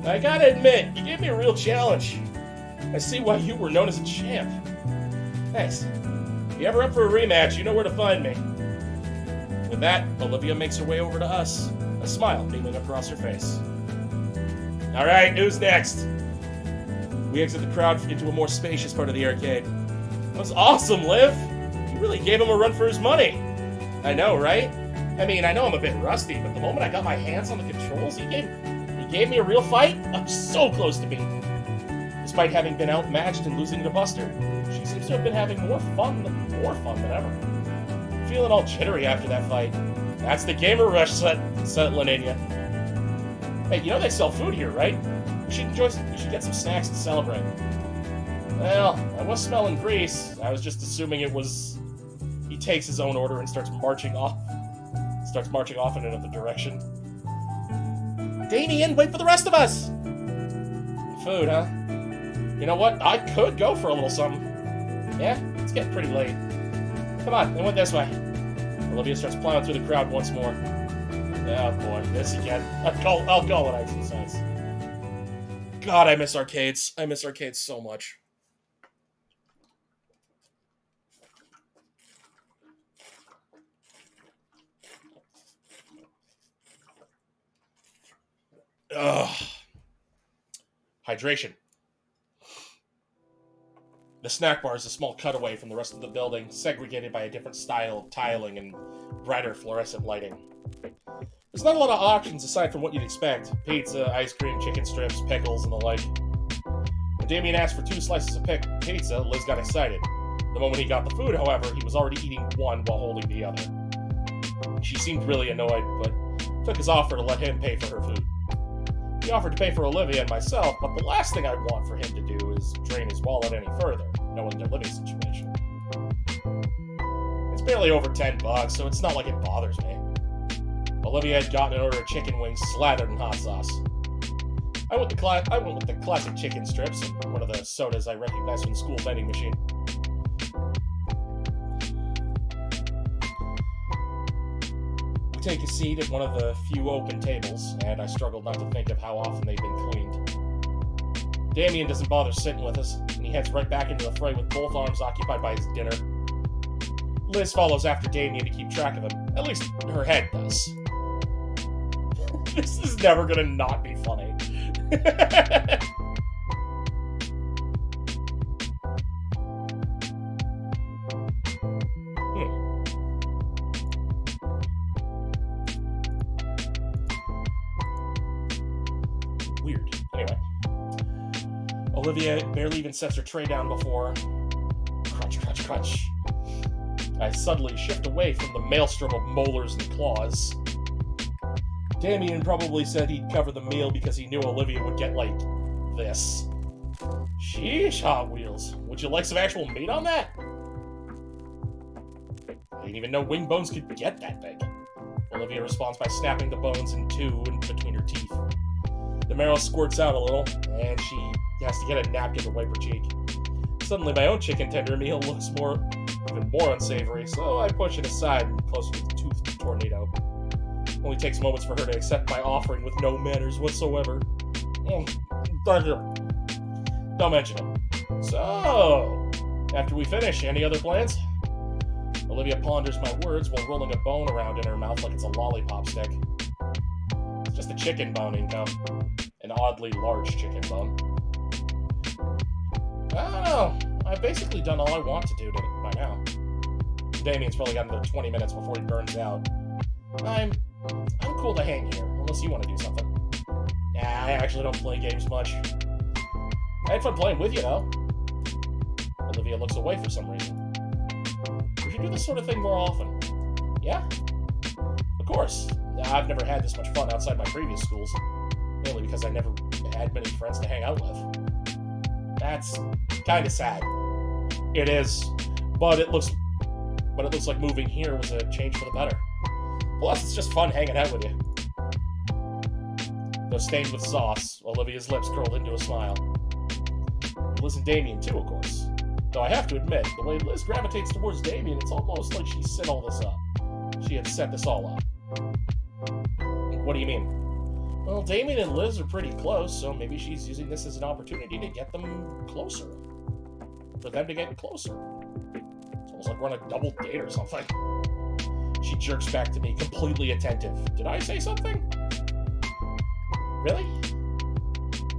I gotta admit, you gave me a real challenge. I see why you were known as a champ. Thanks. If you're ever up for a rematch, you know where to find me. With that, Olivia makes her way over to us, a smile beaming across her face. Alright, who's next? We exit the crowd into a more spacious part of the arcade. That was awesome, Liv! You really gave him a run for his money. I know, right? I mean, I know I'm a bit rusty, but the moment I got my hands on the controls, he gave me a real fight. I'm so close to beating. Despite having been outmatched and losing to Buster, she seems to have been having more fun than ever. Feeling all jittery after that fight. That's the gamer rush settling in ya. Hey, you know they sell food here, right? We should get some snacks to celebrate. Well, I was smelling grease. I was just assuming it was... He takes his own order and starts marching off in another direction. Damien, wait for the rest of us! Food, huh? You know what? I could go for a little something. Yeah, it's getting pretty late. Come on, they went this way. Olivia starts plowing through the crowd once more. Oh boy, this again. I'll call it exercise. God, I miss arcades. I miss arcades so much. Ugh. Hydration. The snack bar is a small cutaway from the rest of the building, segregated by a different style of tiling and brighter fluorescent lighting. There's not a lot of options aside from what you'd expect. Pizza, ice cream, chicken strips, pickles, and the like. When Damien asked for 2 slices of pizza, Liz got excited. The moment he got the food, however, he was already eating one while holding the other. She seemed really annoyed, but took his offer to let him pay for her food. He offered to pay for Olivia and myself, but the last thing I want for him to do is drain his wallet any further, knowing their living situation. It's barely over $10, so it's not like it bothers me. Olivia had gotten an order of chicken wings slathered in hot sauce. I went with the classic chicken strips and one of the sodas I recognized from the school vending machine. We take a seat at one of the few open tables, and I struggled not to think of how often they've been cleaned. Damien doesn't bother sitting with us, and he heads right back into the fray with both arms occupied by his dinner. Liz follows after Damien to keep track of him. At least her head does. This is never gonna not be funny. Weird. Anyway. Olivia barely even sets her tray down before... Crunch, crunch, crunch. I suddenly shift away from the maelstrom of molars and claws. Damien probably said he'd cover the meal because he knew Olivia would get, like, this. Sheesh, Hot Wheels. Would you like some actual meat on that? I didn't even know wing bones could get that big. Olivia responds by snapping the bones in two in between her teeth. The marrow squirts out a little, and she has to get a napkin to wipe her cheek. Suddenly, my own chicken tender meal looks even more unsavory, so I push it aside and closer to the toothed tornado. Only takes moments for her to accept my offering with no manners whatsoever. Thank you. Don't mention it. So, after we finish, any other plans? Olivia ponders my words while rolling a bone around in her mouth like it's a lollipop stick. It's just a chicken bone income. An oddly large chicken bone. I don't know. I've basically done all I want to do by now. Damien's probably got another 20 minutes before he burns out. I'm cool to hang here, unless you want to do something. Nah, I actually don't play games much. I had fun playing with you, though. Olivia looks away for some reason. We should do this sort of thing more often. Yeah? Of course. I've never had this much fun outside my previous schools. Mainly because I never had many friends to hang out with. That's kind of sad. It is. But it looks like moving here was a change for the better. Plus, it's just fun hanging out with you. Though stained with sauce, Olivia's lips curled into a smile. Liz and Damien, too, of course. Though I have to admit, the way Liz gravitates towards Damien, it's almost like she set all this up. She had set this all up. What do you mean? Well, Damien and Liz are pretty close, so maybe she's using this as an opportunity to get them closer. For them to get closer. It's almost like we're on a double date or something. She jerks back to me, completely attentive. Did I say something? Really?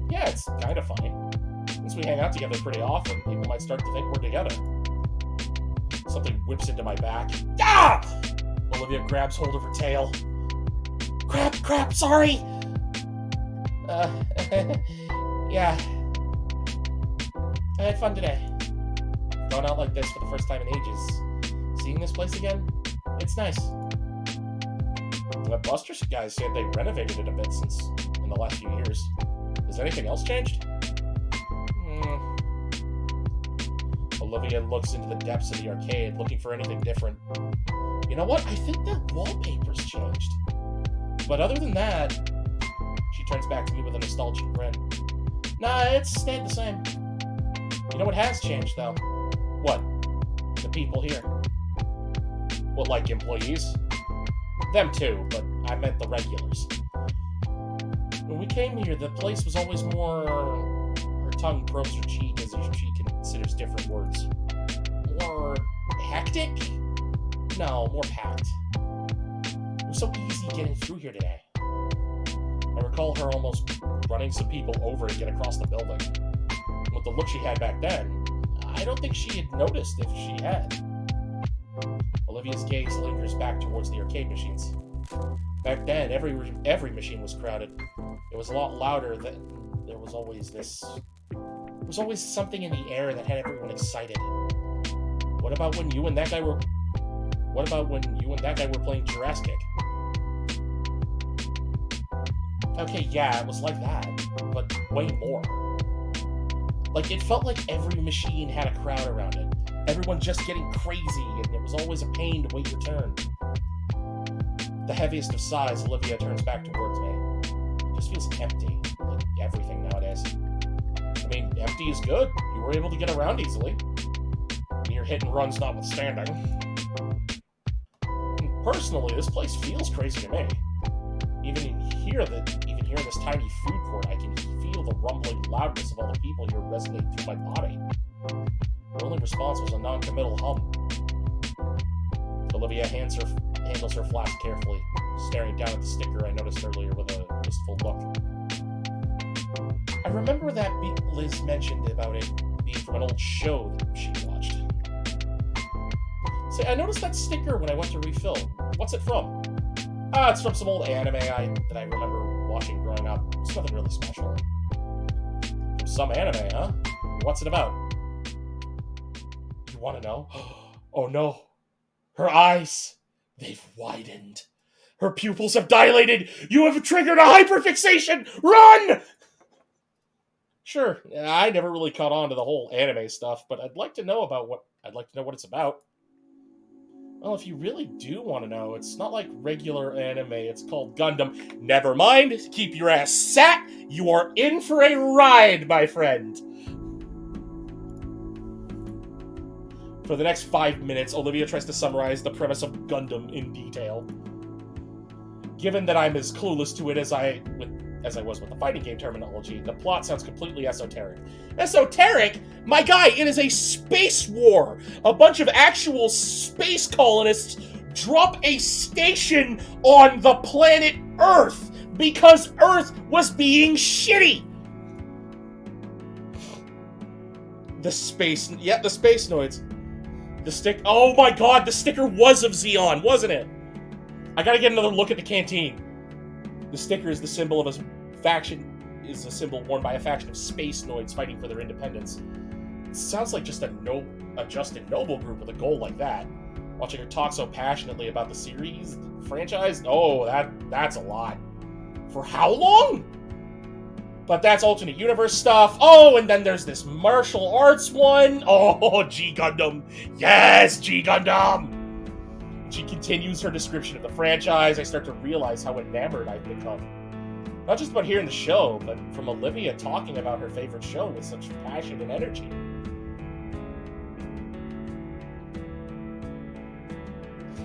Yeah, it's kind of funny. Since we hang out together pretty often, people might start to think we're together. Something whips into my back. Ah! Olivia grabs hold of her tail. Crap, sorry! Yeah. I had fun today. Going out like this for the first time in ages. Seeing this place again? It's nice. The Buster's guys said they renovated it a bit since in the last few years. Has anything else changed? Olivia looks into the depths of the arcade, looking for anything different. You know what? I think the wallpaper's changed. But other than that, she turns back to me with a nostalgic grin. Nah, it's stayed the same. You know what has changed, though? What? The people here. What, like employees? Them too, but I meant the regulars. When we came here, the place was always more... Her tongue probes her cheek as she considers different words. More hectic? No, more packed. It was so easy getting through here today. I recall her almost running some people over to get across the building. With the look she had back then, I don't think she had noticed if she had. Olivia's gaze lingers back towards the arcade machines. Back then, every machine was crowded. It was a lot louder than there was always this... There was always something in the air that had everyone excited. What about when you and that guy were playing Jurassic? Okay, yeah, it was like that, but way more. Like, it felt like every machine had a crowd around it. Everyone just getting crazy, and it was always a pain to wait your turn. The heaviest of sighs, Olivia turns back towards me. It just feels empty, like everything nowadays. I mean, empty is good. You were able to get around easily. Your hit and runs notwithstanding. And personally, this place feels crazy to me. Even here in this tiny food court, I can feel the rumbling loudness of all the people here resonate through my body. Her only response was a non-committal hum. Olivia handles her flask carefully, staring down at the sticker I noticed earlier with a wistful look. I remember that Liz mentioned about it being from an old show that she watched. Say, I noticed that sticker when I went to refill. What's it from? It's from some old anime that I remember watching growing up. It's nothing really special. From some anime, huh? What's it about? You want to know? Oh no. Her eyes. They've widened. Her pupils have dilated. You have triggered a hyperfixation. Run! Sure, I never really caught on to the whole anime stuff, but I'd like to know what it's about. Well, if you really do want to know, it's not like regular anime. It's called Gundam. Never mind. Keep your ass sat. You are in for a ride, my friend. For the next 5 minutes, Olivia tries to summarize the premise of Gundam in detail. Given that I'm as clueless to it as I was with the fighting game terminology, the plot sounds completely esoteric. Esoteric? My guy, it is a space war! A bunch of actual space colonists drop a station on the planet Earth because Earth was being shitty! The space noids. Oh my god, the sticker was of Xeon, wasn't it? I gotta get another look at the canteen. The sticker is the symbol of a faction, is a symbol worn by a faction of space noids fighting for their independence. It sounds like just a Justin Noble group with a goal like that. Watching her talk so passionately about the series, franchise, oh, that's a lot. For how long? But that's alternate universe stuff. Oh, and then there's this martial arts one. Oh, G Gundam. Yes, G Gundam. She continues her description of the franchise. I start to realize how enamored I've become. Not just about hearing the show, but from Olivia talking about her favorite show with such passion and energy.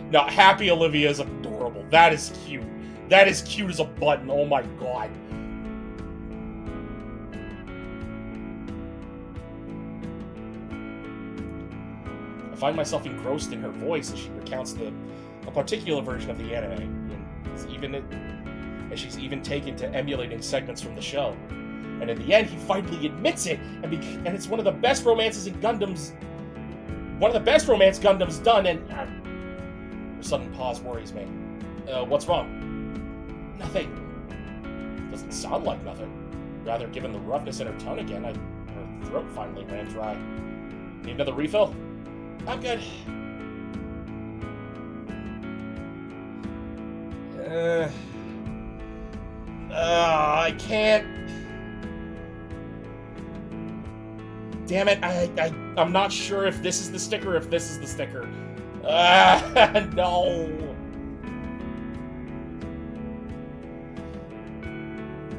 Now, Happy Olivia is adorable. That is cute. That is cute as a button. Oh my god. I find myself engrossed in her voice as she recounts a particular version of the anime, and she's even taken to emulating segments from the show. And in the end, he finally admits it, and it's one of the best romances in Gundam's. One of the best romance Gundam's done, and her sudden pause worries me. What's wrong? Nothing. Doesn't sound like nothing. Rather, given the roughness in her tone again, her throat finally ran dry. Need another refill? I'm good. I can't. Damn it! I'm not sure if this is the sticker or if this is the sticker. No.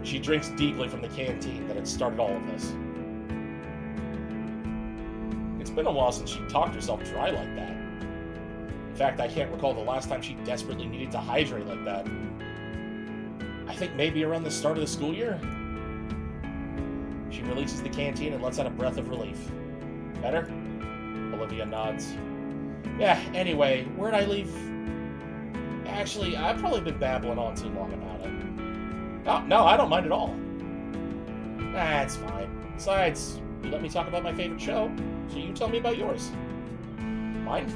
She drinks deeply from the canteen that had started all of this. It's been a while since she talked herself dry like that. In fact, I can't recall the last time she desperately needed to hydrate like that. I think maybe around the start of the school year? She releases the canteen and lets out a breath of relief. Better? Olivia nods. Yeah, anyway, where'd I leave? Actually, I've probably been babbling on too long about it. Oh, no, I don't mind at all. That's fine. Besides, you let me talk about my favorite show, so you tell me about yours. Mine?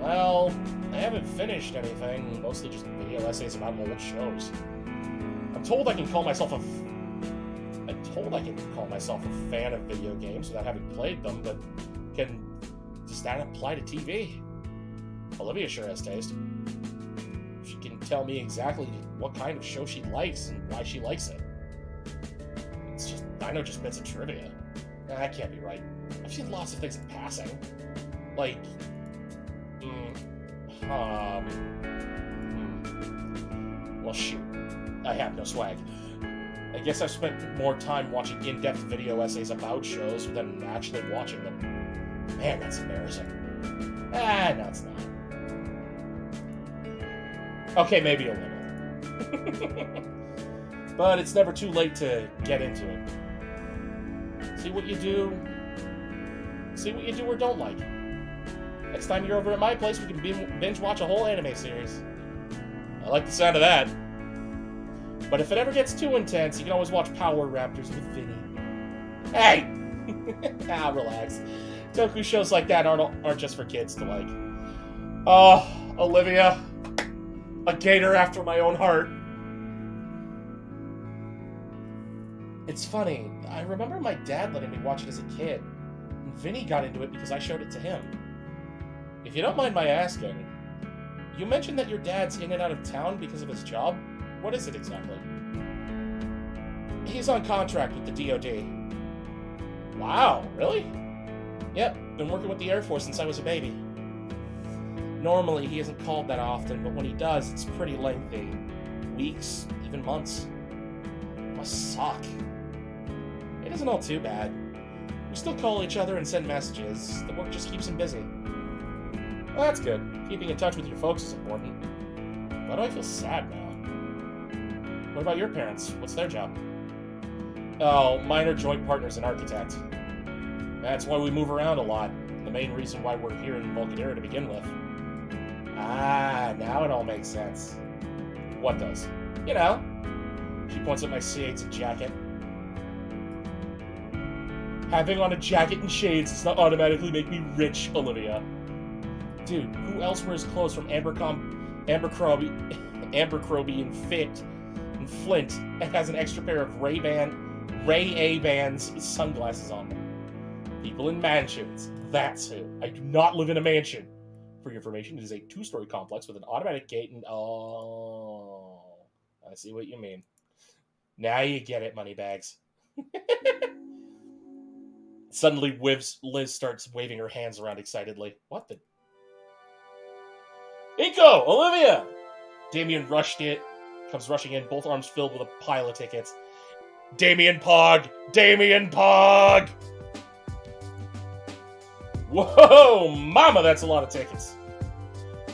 Well, I haven't finished anything, mostly just video essays about old shows. I'm told I can call myself a fan of video games without having played them, but does that apply to TV? Olivia sure has taste. She can tell me exactly what kind of show she likes and why she likes it. I know just bits of trivia. That can't be right. I've seen lots of things in passing. Like, well, shoot. I have no swag. I guess I've spent more time watching in-depth video essays about shows than actually watching them. Man, that's embarrassing. No, it's not. Okay, maybe a little. But it's never too late to get into it. See what you do or don't like. Next time you're over at my place, we can binge watch a whole anime series. I like the sound of that. But if it ever gets too intense, you can always watch Power Raptors with Vinny. Hey! Relax. Toku shows like that aren't just for kids to like. Oh, Olivia. A gator after my own heart. It's funny. I remember my dad letting me watch it as a kid. And Vinny got into it because I showed it to him. If you don't mind my asking, you mentioned that your dad's in and out of town because of his job? What is it exactly? He's on contract with the DoD. Wow, really? Yep, been working with the Air Force since I was a baby. Normally, he isn't called that often, but when he does, it's pretty lengthy. Weeks, even months. It must suck. It isn't all too bad. We still call each other and send messages. The work just keeps him busy. Well, that's good. Keeping in touch with your folks is important. Why do I feel sad now? What about your parents? What's their job? Oh, mine are joint partners and architect. That's why we move around a lot. The main reason why we're here in Vulcanera to begin with. Ah, now it all makes sense. What does? You know. She points at my C8 jacket. Having on a jacket and shades does not automatically make me rich, Olivia. Dude, who else wears clothes from Abercrombie and Fit and Flint and has an extra pair of Ray A-Bans with sunglasses on them? People in mansions. That's who. I do not live in a mansion. For your information, it is a 2-story complex with an automatic gate and... Oh, I see what you mean. Now you get it, moneybags. Suddenly, Liz starts waving her hands around excitedly. What the... Iko! Olivia! Damien comes rushing in, both arms filled with a pile of tickets. Damien Pog! Damien Pog! Whoa! Mama, that's a lot of tickets.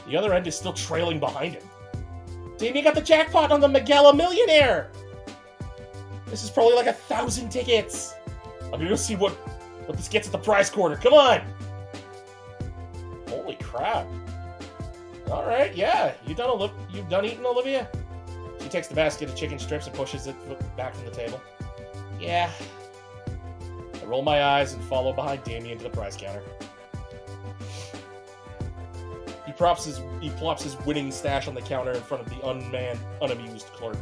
The other end is still trailing behind him. Damien got the jackpot on the Magella Millionaire! This is probably like 1,000 tickets. I'm gonna go see what this gets at the prize quarter. Come on! Holy crap. Alright, yeah. You done eating, Olivia? She takes the basket of chicken strips and pushes it back from the table. Yeah. I roll my eyes and follow behind Damien to the prize counter. He plops his winning stash on the counter in front of the unmanned, unamused clerk.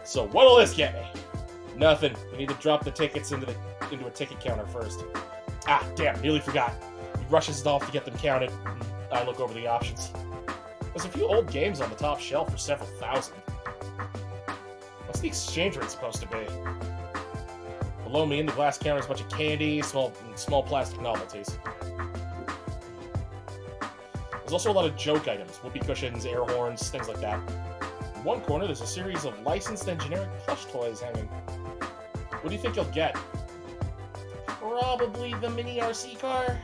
So what'll this get me? Nothing. We need to drop the tickets into a ticket counter first. Ah, damn, nearly forgot. He rushes it off to get them counted, and I look over the options. There's a few old games on the top shelf for several thousand. What's the exchange rate supposed to be? Below me in the glass counter is a bunch of candy, small plastic novelties. There's also a lot of joke items, whoopee cushions, air horns, things like that. In one corner, there's a series of licensed and generic plush toys hanging. What do you think you'll get? Probably the mini RC car?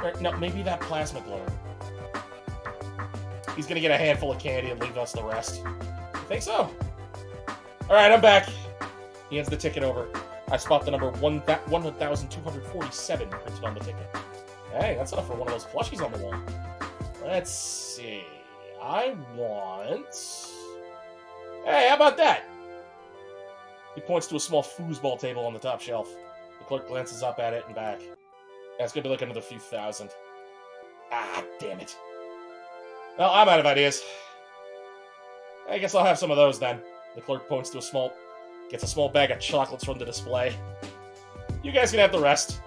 Or, no, maybe that plasma globe. He's gonna get a handful of candy and leave us the rest. You think so? Alright, I'm back. He hands the ticket over. I spot the number 1,247 printed on the ticket. Hey, that's enough for one of those plushies on the wall. Let's see. I want... Hey, how about that? He points to a small foosball table on the top shelf. The clerk glances up at it and back. That's gonna be like another few thousand. Ah, damn it. Well, I'm out of ideas. I guess I'll have some of those then. The clerk points to gets a small bag of chocolates from the display. You guys can have the rest.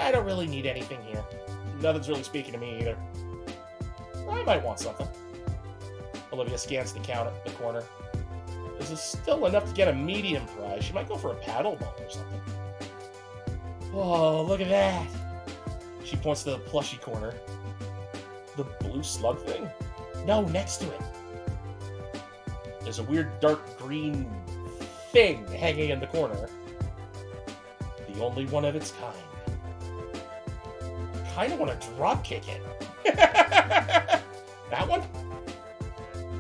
I don't really need anything here. Nothing's really speaking to me either. I might want something. Olivia scans the corner. This is still enough to get a medium prize. She might go for a paddle ball or something. Whoa, look at that! She points to the plushie corner. The blue slug thing? No, next to it. There's a weird dark green thing hanging in the corner. The only one of its kind. I kind of want to drop kick it. That one?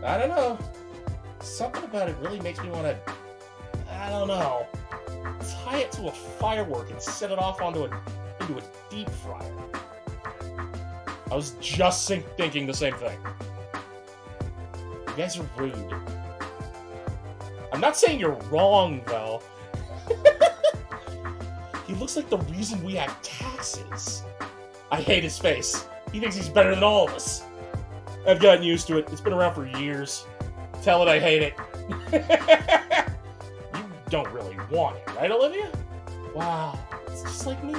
I don't know. Something about it really makes me want to, I don't know, tie it to a firework and set it off into a deep fryer. I was just thinking the same thing. You guys are rude. I'm not saying you're wrong, though. He looks like the reason we have taxes. I hate his face. He thinks he's better than all of us. I've gotten used to it. It's been around for years. Tell it I hate it. You don't really want it, right, Olivia? Wow, it's just like me.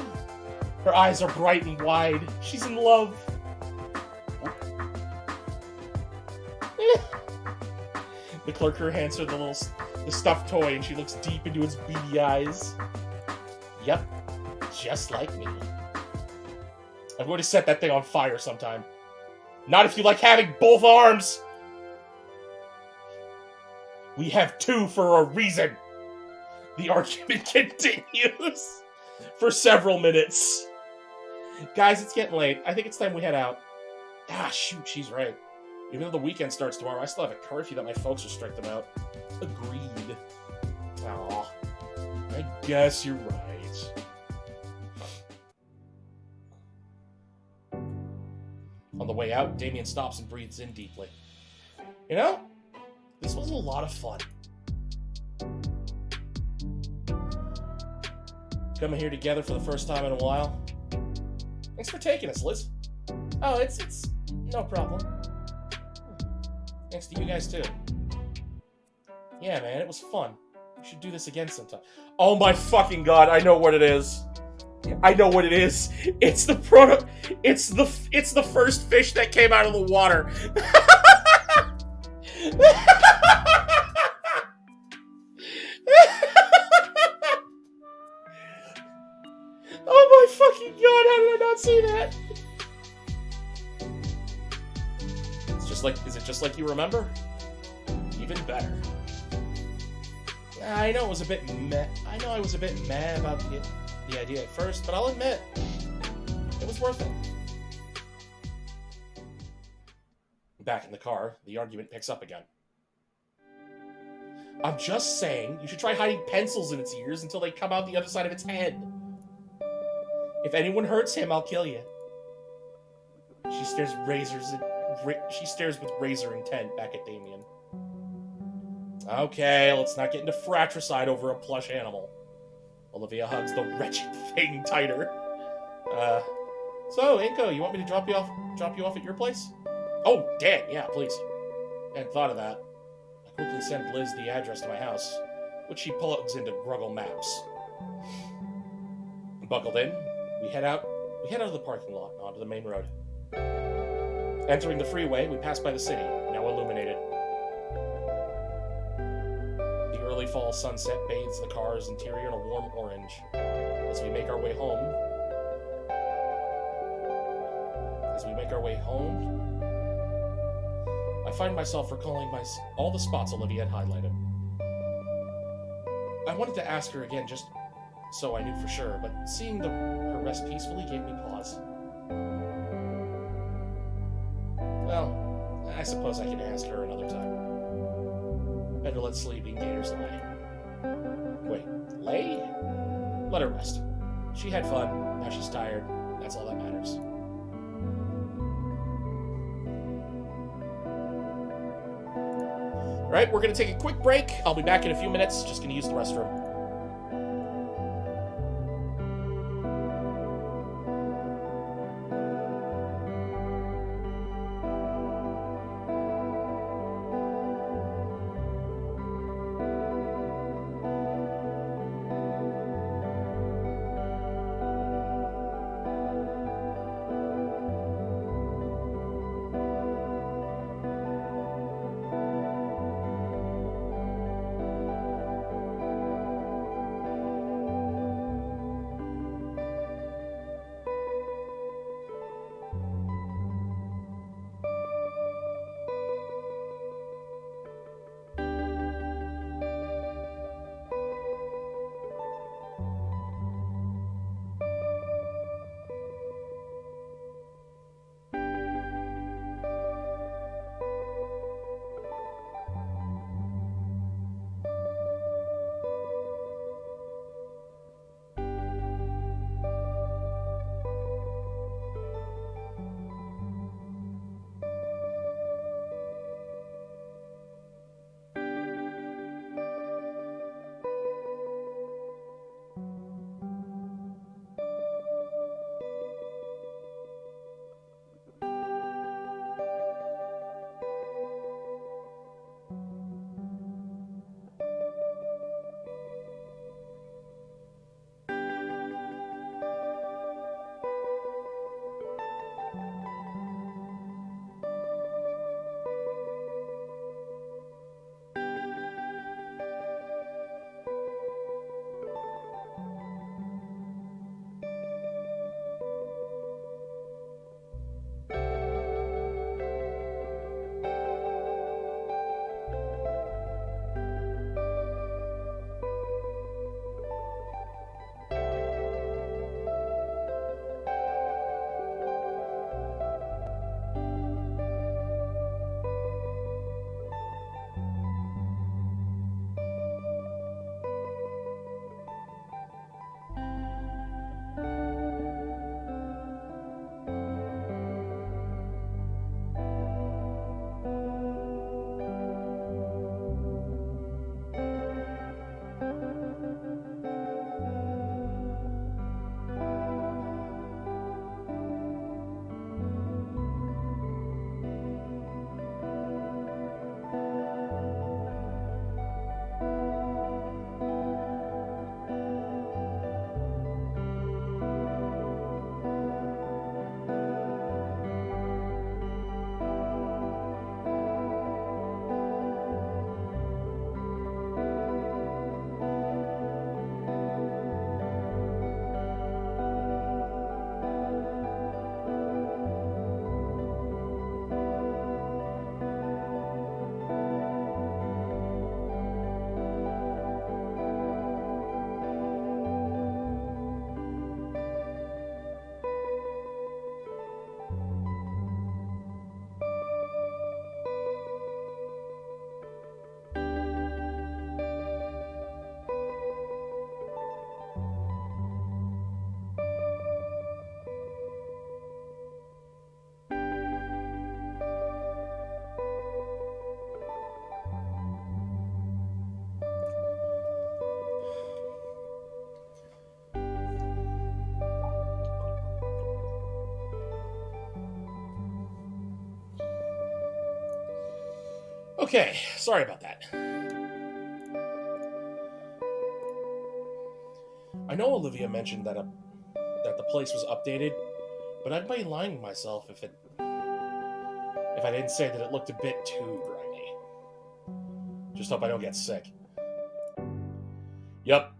Her eyes are bright and wide. She's in love. The clerk hands her the stuffed toy, and she looks deep into its beady eyes. Yep, just like me. I'm going to set that thing on fire sometime. Not if you like having both arms! We have two for a reason! The argument continues for several minutes. Guys, it's getting late. I think it's time we head out. Ah, shoot, she's right. Even though the weekend starts tomorrow, I still have a curfew that my folks are strict about. Agreed. Aw, I guess you're right. On the way out, Damien stops and breathes in deeply. You know, this was a lot of fun. Coming here together for the first time in a while. Thanks for taking us, Liz. Oh, it's no problem. Thanks to you guys, too. Yeah, man, it was fun. We should do this again sometime. Oh my fucking god, I know what it is. I know what it is. It's the first fish that came out of the water. Oh my fucking god, how did I not see that? Is it just like you remember? Even better. I know it was a bit meh. I know I was a bit meh about the idea at first, but I'll admit, it was worth it. Back in the car, the argument picks up again. I'm just saying, you should try hiding pencils in its ears until they come out the other side of its head. If anyone hurts him, I'll kill you. She stares with razor intent back at Damien. Okay, let's not get into fratricide over a plush animal. Olivia hugs the wretched thing tighter. So, Inko, you want me to drop you off at your place? Oh, Dan, yeah, please. I hadn't thought of that. I quickly sent Liz the address to my house, which she plugs into Gruggle Maps. Buckled in, we head out of the parking lot onto the main road. Entering the freeway, we pass by the city, now illuminated. The early fall sunset bathes the car's interior in a warm orange. As we make our way home, I find myself recalling all the spots Olivia had highlighted. I wanted to ask her again just so I knew for sure, but seeing her rest peacefully gave me pause. Well, I suppose I can ask her another time. Better let sleeping gators lie. Wait, lay? Let her rest. She had fun, now she's tired. That's all that matters. Alright, we're going to take a quick break. I'll be back in a few minutes. Just going to use the restroom. Okay, sorry about that. I know Olivia mentioned that the place was updated, but I'd be lying to myself if I didn't say that it looked a bit too grimy. Just hope I don't get sick. Yup,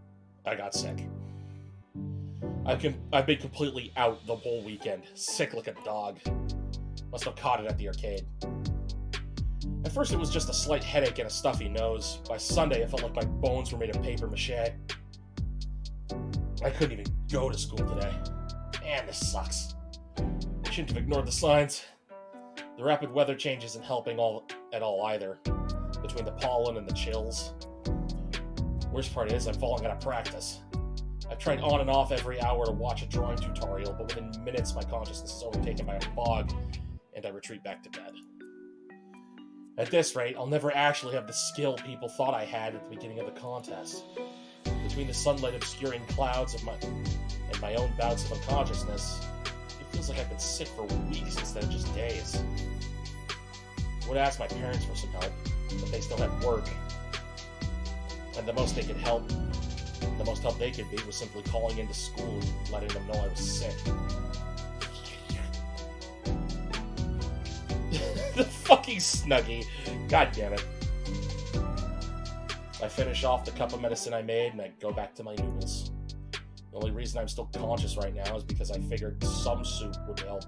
I got sick. I've been completely out the whole weekend, sick like a dog. Must have caught it at the arcade. At first it was just a slight headache and a stuffy nose. By Sunday I felt like my bones were made of paper mache. I couldn't even go to school today. Man, this sucks. I shouldn't have ignored the signs. The rapid weather change isn't helping at all either. Between the pollen and the chills. Worst part is I'm falling out of practice. I've tried on and off every hour to watch a drawing tutorial, but within minutes my consciousness is overtaken by a fog, and I retreat back to bed. At this rate, I'll never actually have the skill people thought I had at the beginning of the contest. Between the sunlight obscuring clouds and my own bouts of unconsciousness, it feels like I've been sick for weeks instead of just days. I would ask my parents for some help, but they still had work. And the most help they could be was simply calling into school and letting them know I was sick. The fucking Snuggie. God damn it. I finish off the cup of medicine I made and I go back to my noodles. The only reason I'm still conscious right now is because I figured some soup would help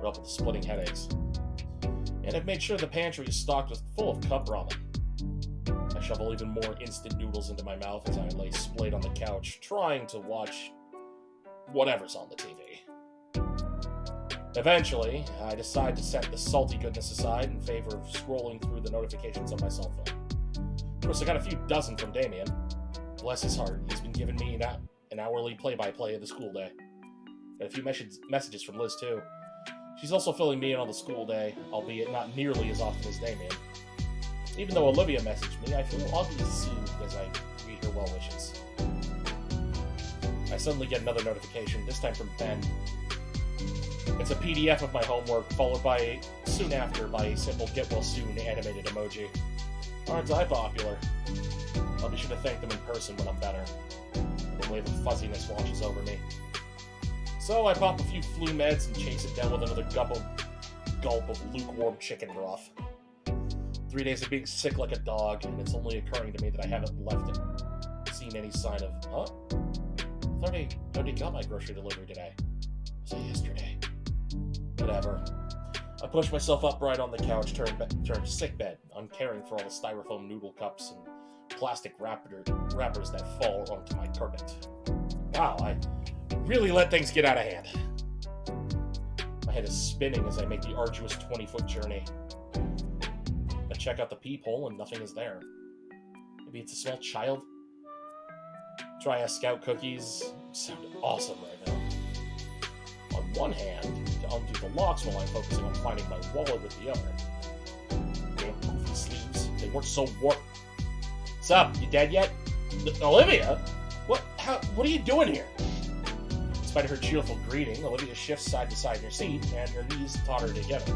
with the splitting headaches. And I've made sure the pantry is stocked with full of cup ramen. I shovel even more instant noodles into my mouth as I lay splayed on the couch, trying to watch whatever's on the TV. Eventually, I decide to set the salty goodness aside in favor of scrolling through the notifications on my cell phone. Of course, I got a few dozen from Damien. Bless his heart, he's been giving me an hourly play-by-play of the school day. Got a few messages from Liz, too. She's also filling me in on the school day, albeit not nearly as often as Damien. Even though Olivia messaged me, I feel oddly soothed as I read her well wishes. I suddenly get another notification, this time from Ben. It's a PDF of my homework, followed soon after by a simple get well soon animated emoji. Aren't I popular? I'll be sure to thank them in person when I'm better. And a wave of fuzziness washes over me. So I pop a few flu meds and chase it down with another gulp of lukewarm chicken broth. 3 days of being sick like a dog, and it's only occurring to me that I haven't seen any sign of, huh? I thought I already got my grocery delivery today. Was it yesterday? Whatever. I push myself upright on the couch, turn to sick bed, uncaring for all the styrofoam noodle cups and plastic wrappers that fall onto my carpet. Wow, I really let things get out of hand. My head is spinning as I make the arduous 20-foot journey. I check out the peephole and nothing is there. Maybe it's a small child? Try a Scout cookies. Sound awesome right now. On one hand, to undo the locks while I'm focusing on finding my wallet with the other. Damn goofy sleeves. They weren't so warped. Sup, you dead yet? Olivia? What are you doing here? Despite her cheerful greeting, Olivia shifts side to side in her seat, and her knees totter together.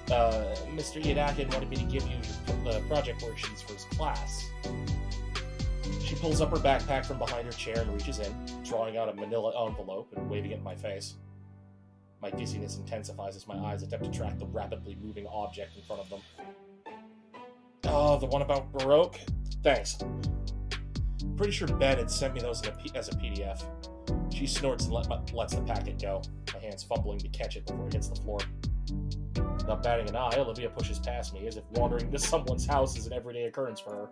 Mr. Yadakin wanted me to give you the project worksheets for his class. She pulls up her backpack from behind her chair and reaches in, drawing out a manila envelope and waving it in my face. My dizziness intensifies as my eyes attempt to track the rapidly moving object in front of them. Oh, the one about Baroque? Thanks. Pretty sure Ben had sent me those as a PDF. She snorts and lets the packet go, my hands fumbling to catch it before it hits the floor. Without batting an eye, Olivia pushes past me as if wandering to someone's house is an everyday occurrence for her.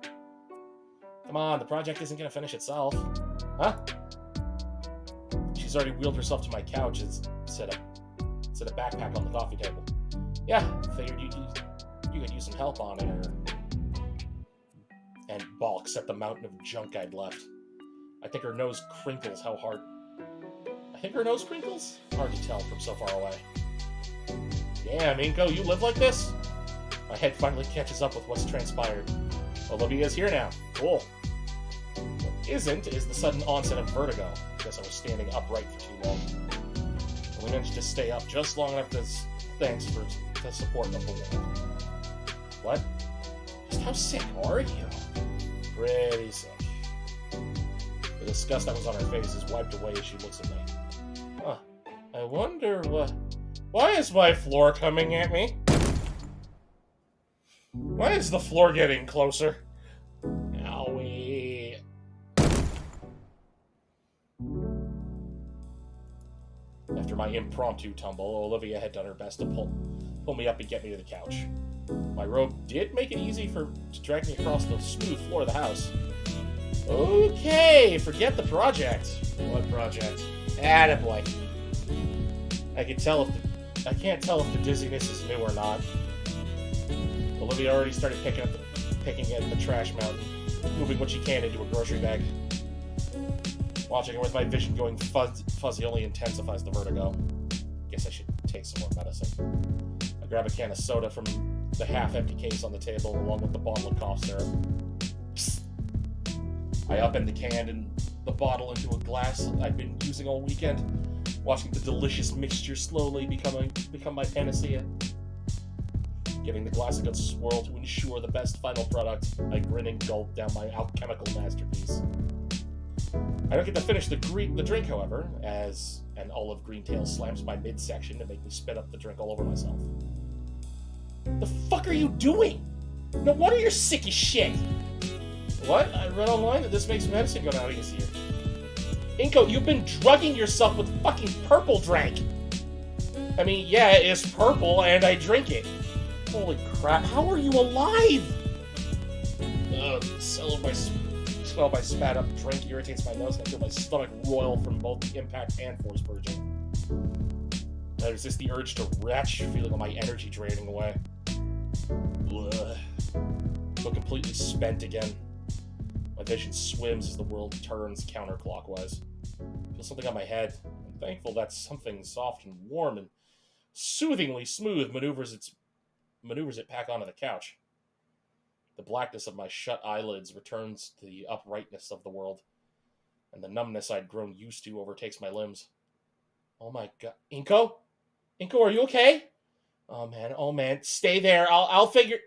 Come on, the project isn't going to finish itself. Huh? She's already wheeled herself to my couch and set a backpack on the coffee table. Yeah, figured you could use some help on it, or... And balks at the mountain of junk I'd left. I think her nose crinkles how hard... Hard to tell from so far away. Yeah, Minko, you live like this? My head finally catches up with what's transpired. Olivia's here now. Cool. What isn't is the sudden onset of vertigo. Guess I was standing upright for too long. Only managed to stay up just long enough thanks for the support of the wall. What? Just how sick are you? Pretty sick. The disgust that was on her face is wiped away as she looks at me. Huh. I wonder what... Why is my floor coming at me? Why is the floor getting closer? Owie. After my impromptu tumble, Olivia had done her best to pull me up and get me to the couch. My robe did make it easy to drag me across the smooth floor of the house. Okay, forget the project. What project? Attaboy. I can't tell if the dizziness is new or not. Olivia already started picking at the trash mountain, moving what she can into a grocery bag. Watching her with my vision going fuzzy only intensifies the vertigo. Guess I should take some more medicine. I grab a can of soda from the half-empty case on the table, along with the bottle of cough syrup. Psst. I upend the can and the bottle into a glass I've been using all weekend, watching the delicious mixture slowly become my panacea. Giving the glass a good swirl to ensure the best final product, I grin and gulp down my alchemical masterpiece. I don't get to finish the drink, however, as an olive green tail slams my midsection to make me spit up the drink all over myself. The fuck are you doing? No wonder you're sick as shit! What? I read online that this makes medicine go down easier. Inko, you've been drugging yourself with fucking purple drink! I mean, yeah, it's purple, and I drink it. Holy crap, how are you alive? Ugh, the smell of my spat up drink irritates my nose, and I feel my stomach roil from both the impact and force purging. I resist the urge to retch, feeling my energy draining away. Ugh. I feel completely spent again. My vision swims as the world turns counterclockwise. I feel something on my head. I'm thankful that something soft and warm and soothingly smooth maneuvers it back onto the couch. The blackness of my shut eyelids returns to the uprightness of the world, and the numbness I'd grown used to overtakes my limbs. Oh my god. Inko? Inko, are you okay? Oh man, stay there, I'll figure...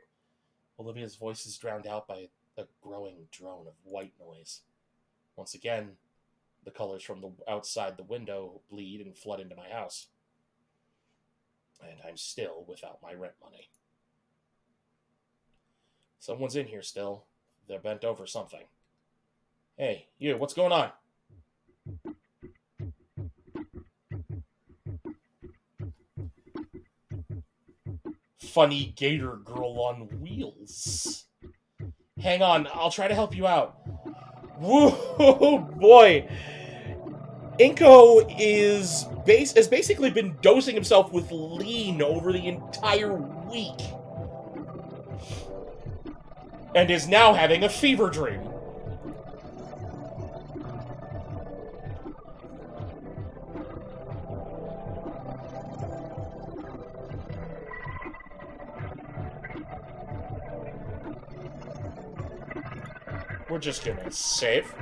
Olivia's voice is drowned out by a growing drone of white noise. Once again, the colors from the outside the window bleed and flood into my house. And I'm still without my rent money. Someone's in here still. They're bent over something. Hey, you, what's going on? Funny gator girl on wheels. Hang on, I'll try to help you out. Whoa, boy. Inko has basically been dosing himself with lean over the entire week. And is now having a fever dream. We're just gonna save.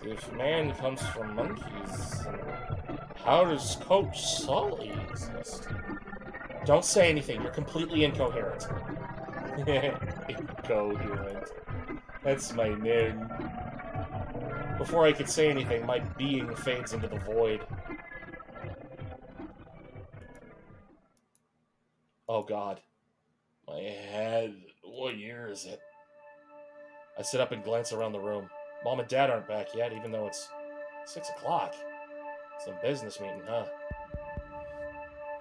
If man comes from monkeys, how does Coach Sully exist? Don't say anything, you're completely incoherent. Incoherent. That's my name. Before I could say anything, my being fades into the void. Oh god. My head. What year is it? I sit up and glance around the room. Mom and Dad aren't back yet, even though it's 6 o'clock. Some business meeting, huh?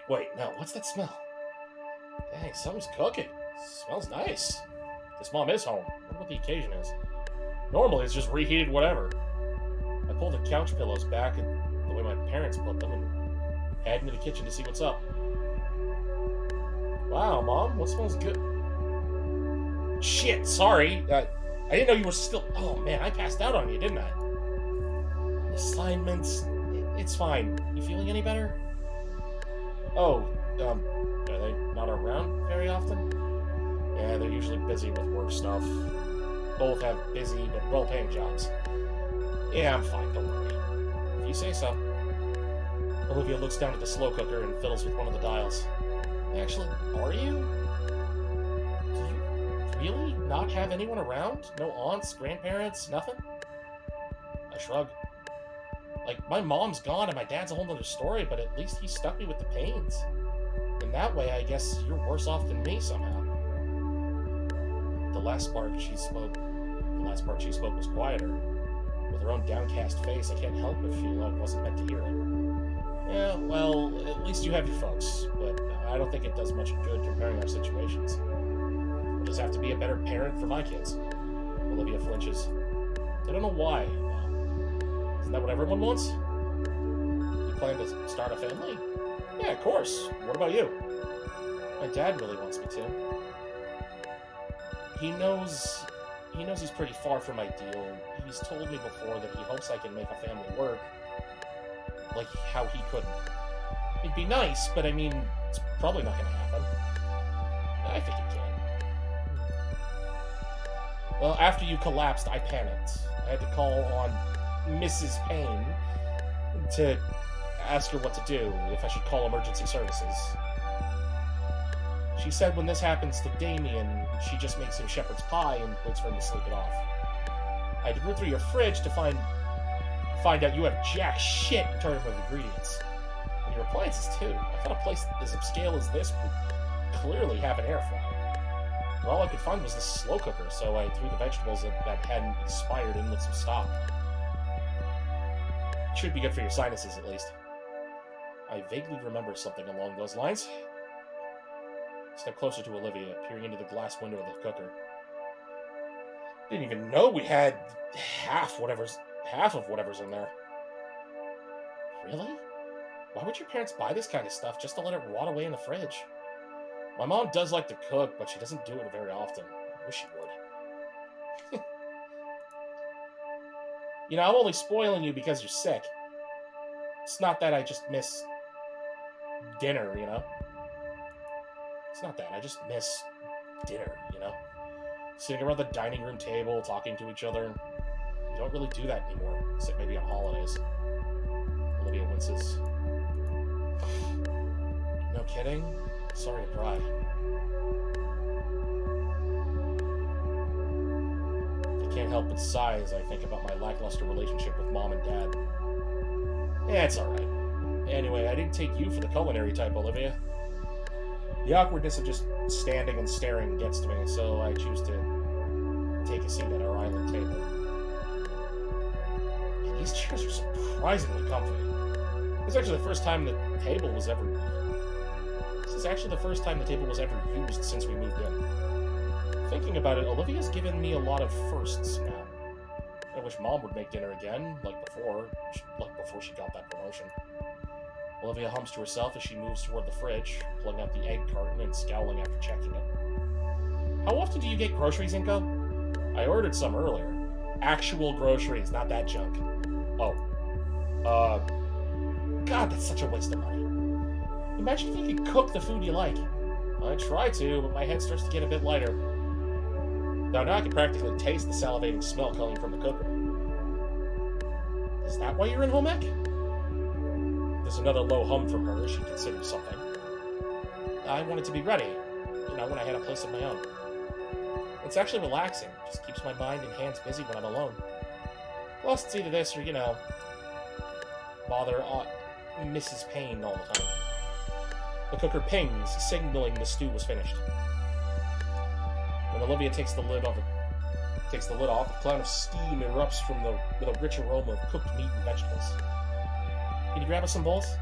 Wait, no, what's that smell? Dang, something's cooking. Smells nice. This mom is home. I wonder what the occasion is. Normally, it's just reheated whatever. I pull the couch pillows back the way my parents put them and head into the kitchen to see what's up. Wow, Mom, what smells good? Shit, sorry. I didn't know you were still... Oh, man, I passed out on you, didn't I? Assignments... It's fine. You feeling any better? Oh, are they not around very often? Yeah, they're usually busy with work stuff. Both have busy but well-paying jobs. Yeah, I'm fine, don't worry. If you say so. Olivia looks down at the slow cooker and fiddles with one of the dials. Actually, are you? Do you really not have anyone around? No aunts, grandparents, nothing? I shrug. Like, my mom's gone and my dad's a whole other story, but at least he stuck me with the pains. In that way, I guess you're worse off than me somehow. The last part she spoke was quieter. With her own downcast face, I can't help but feel I wasn't meant to hear it. Yeah, well, at least you have your folks, but I don't think it does much good comparing our situations. I'll just have to be a better parent for my kids. Olivia flinches. I don't know why. Isn't that what everyone wants? You plan to start a family? Yeah, of course. What about you? My dad really wants me to. He knows he's pretty far from ideal. He's told me before that he hopes I can make a family work. Like how he couldn't. It'd be nice, but I mean, it's probably not gonna happen. I think it can. Well, after you collapsed, I panicked. I had to call on Mrs. Payne to ask her what to do, if I should call emergency services. She said when this happens to Damien, she just makes him shepherd's pie and waits for him to sleep it off. I had to root through your fridge to find out you have jack shit in terms of ingredients. And your appliances, too. I thought a place as upscale as this would clearly have an air fryer. But all I could find was this slow cooker, so I threw the vegetables that hadn't expired in with some stock. It should be good for your sinuses, at least. I vaguely remember something along those lines. Step closer to Olivia, peering into the glass window of the cooker. Didn't even know we had half of whatever's in there. Really? Why would your parents buy this kind of stuff just to let it rot away in the fridge? My mom does like to cook, but she doesn't do it very often. I wish she would. I'm only spoiling you because you're sick. It's not that I just miss dinner, It's not that. I just miss dinner, Sitting around the dining room table, talking to each other. We don't really do that anymore, except maybe on holidays. Olivia winces. No kidding? Sorry to pry. I can't help but sigh as I think about my lackluster relationship with Mom and Dad. Yeah, it's alright. Anyway, I didn't take you for the culinary type, Olivia. The awkwardness of just standing and staring gets to me, so I choose to take a seat at our island table. Man, these chairs are surprisingly comfy. This is actually the first time the table was ever used since we moved in. Thinking about it, Olivia's given me a lot of firsts now. I wish Mom would make dinner again, like before she got that promotion. Olivia hums to herself as she moves toward the fridge, pulling out the egg carton and scowling after checking it. How often do you get groceries, Inko? I ordered some earlier. Actual groceries, not that junk. Oh. God, that's such a waste of money. Imagine if you could cook the food you like. I try to, but my head starts to get a bit lighter. Now I can practically taste the salivating smell coming from the cooker. Is that why you're in home ec? There's another low hum from her as she considers something. I wanted to be ready, when I had a place of my own. It's actually relaxing. Just keeps my mind and hands busy when I'm alone. Plus, it's either this or, bother Mrs. Payne all the time. The cooker pings, signaling the stew was finished. When Olivia takes the lid off, a cloud of steam erupts with a rich aroma of cooked meat and vegetables. Can you grab us some bowls?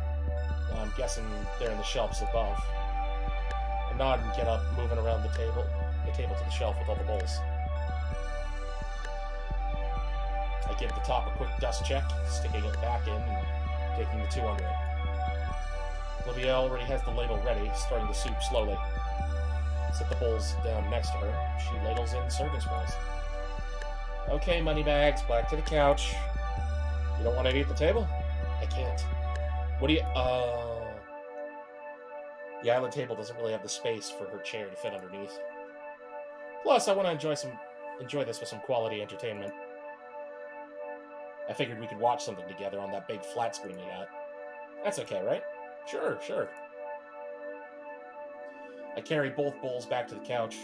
I'm guessing they're in the shelves above. I nod and get up, moving around the table to the shelf with all the bowls. I give the top a quick dust check, sticking it back in and taking the two under it. Olivia already has the ladle ready, starting the soup slowly. Set the bowls down next to her. She ladles in serving spoons. Okay, moneybags, back to the couch. You don't want to eat at the table? I can't. What do you... The island table doesn't really have the space for her chair to fit underneath. Plus, I want to enjoy this with some quality entertainment. I figured we could watch something together on that big flat screen we got. That's okay, right? Sure, sure. I carry both bowls back to the couch,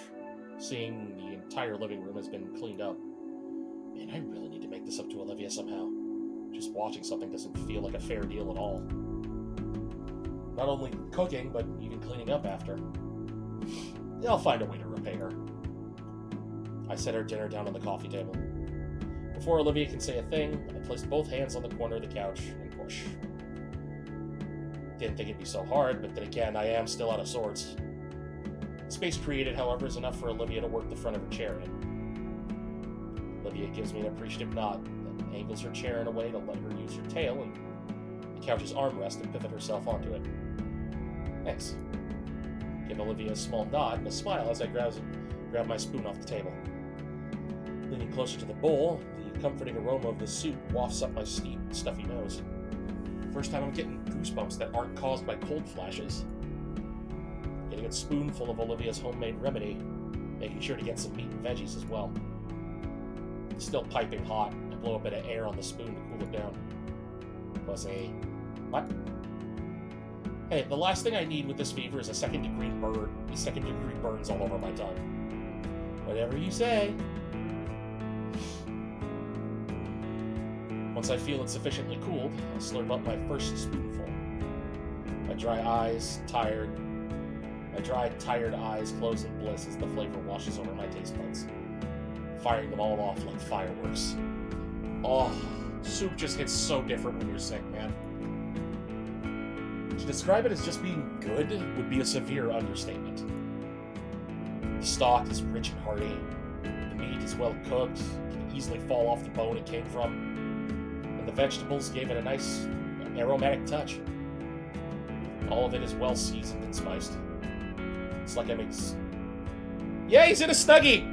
seeing the entire living room has been cleaned up. Man, I really need to make this up to Olivia somehow. Just watching something doesn't feel like a fair deal at all. Not only cooking, but even cleaning up after. I'll find a way to repay her. I set her dinner down on the coffee table. Before Olivia can say a thing, I placed both hands on the corner of the couch and push. Didn't think it'd be so hard, but then again, I am still out of sorts. The space created, however, is enough for Olivia to work the front of her chair in. Olivia gives me an appreciative nod, then angles her chair in a way to let her use her tail and the couch's armrest and pivot herself onto it. Thanks. Give Olivia a small nod and a smile as I grab my spoon off the table. Leaning closer to the bowl, the comforting aroma of the soup wafts up my stuffy nose. First time I'm getting goosebumps that aren't caused by cold flashes. Getting a spoonful of Olivia's homemade remedy, making sure to get some meat and veggies as well. It's still piping hot. I blow a bit of air on the spoon to cool it down. Plus what? Hey, the last thing I need with this fever is a second-degree burns all over my tongue. Whatever you say. Once I feel it sufficiently cooled, I slurp up my first spoonful. My dry, tired eyes close in bliss as the flavor washes over my taste buds, firing them all off like fireworks. Oh, soup just hits so different when you're sick, man. To describe it as just being good would be a severe understatement. The stock is rich and hearty. The meat is well cooked, can easily fall off the bone it came from. And the vegetables gave it a nice aromatic touch. All of it is well seasoned and spiced. It's like I make... Yeah, he's in a Snuggie!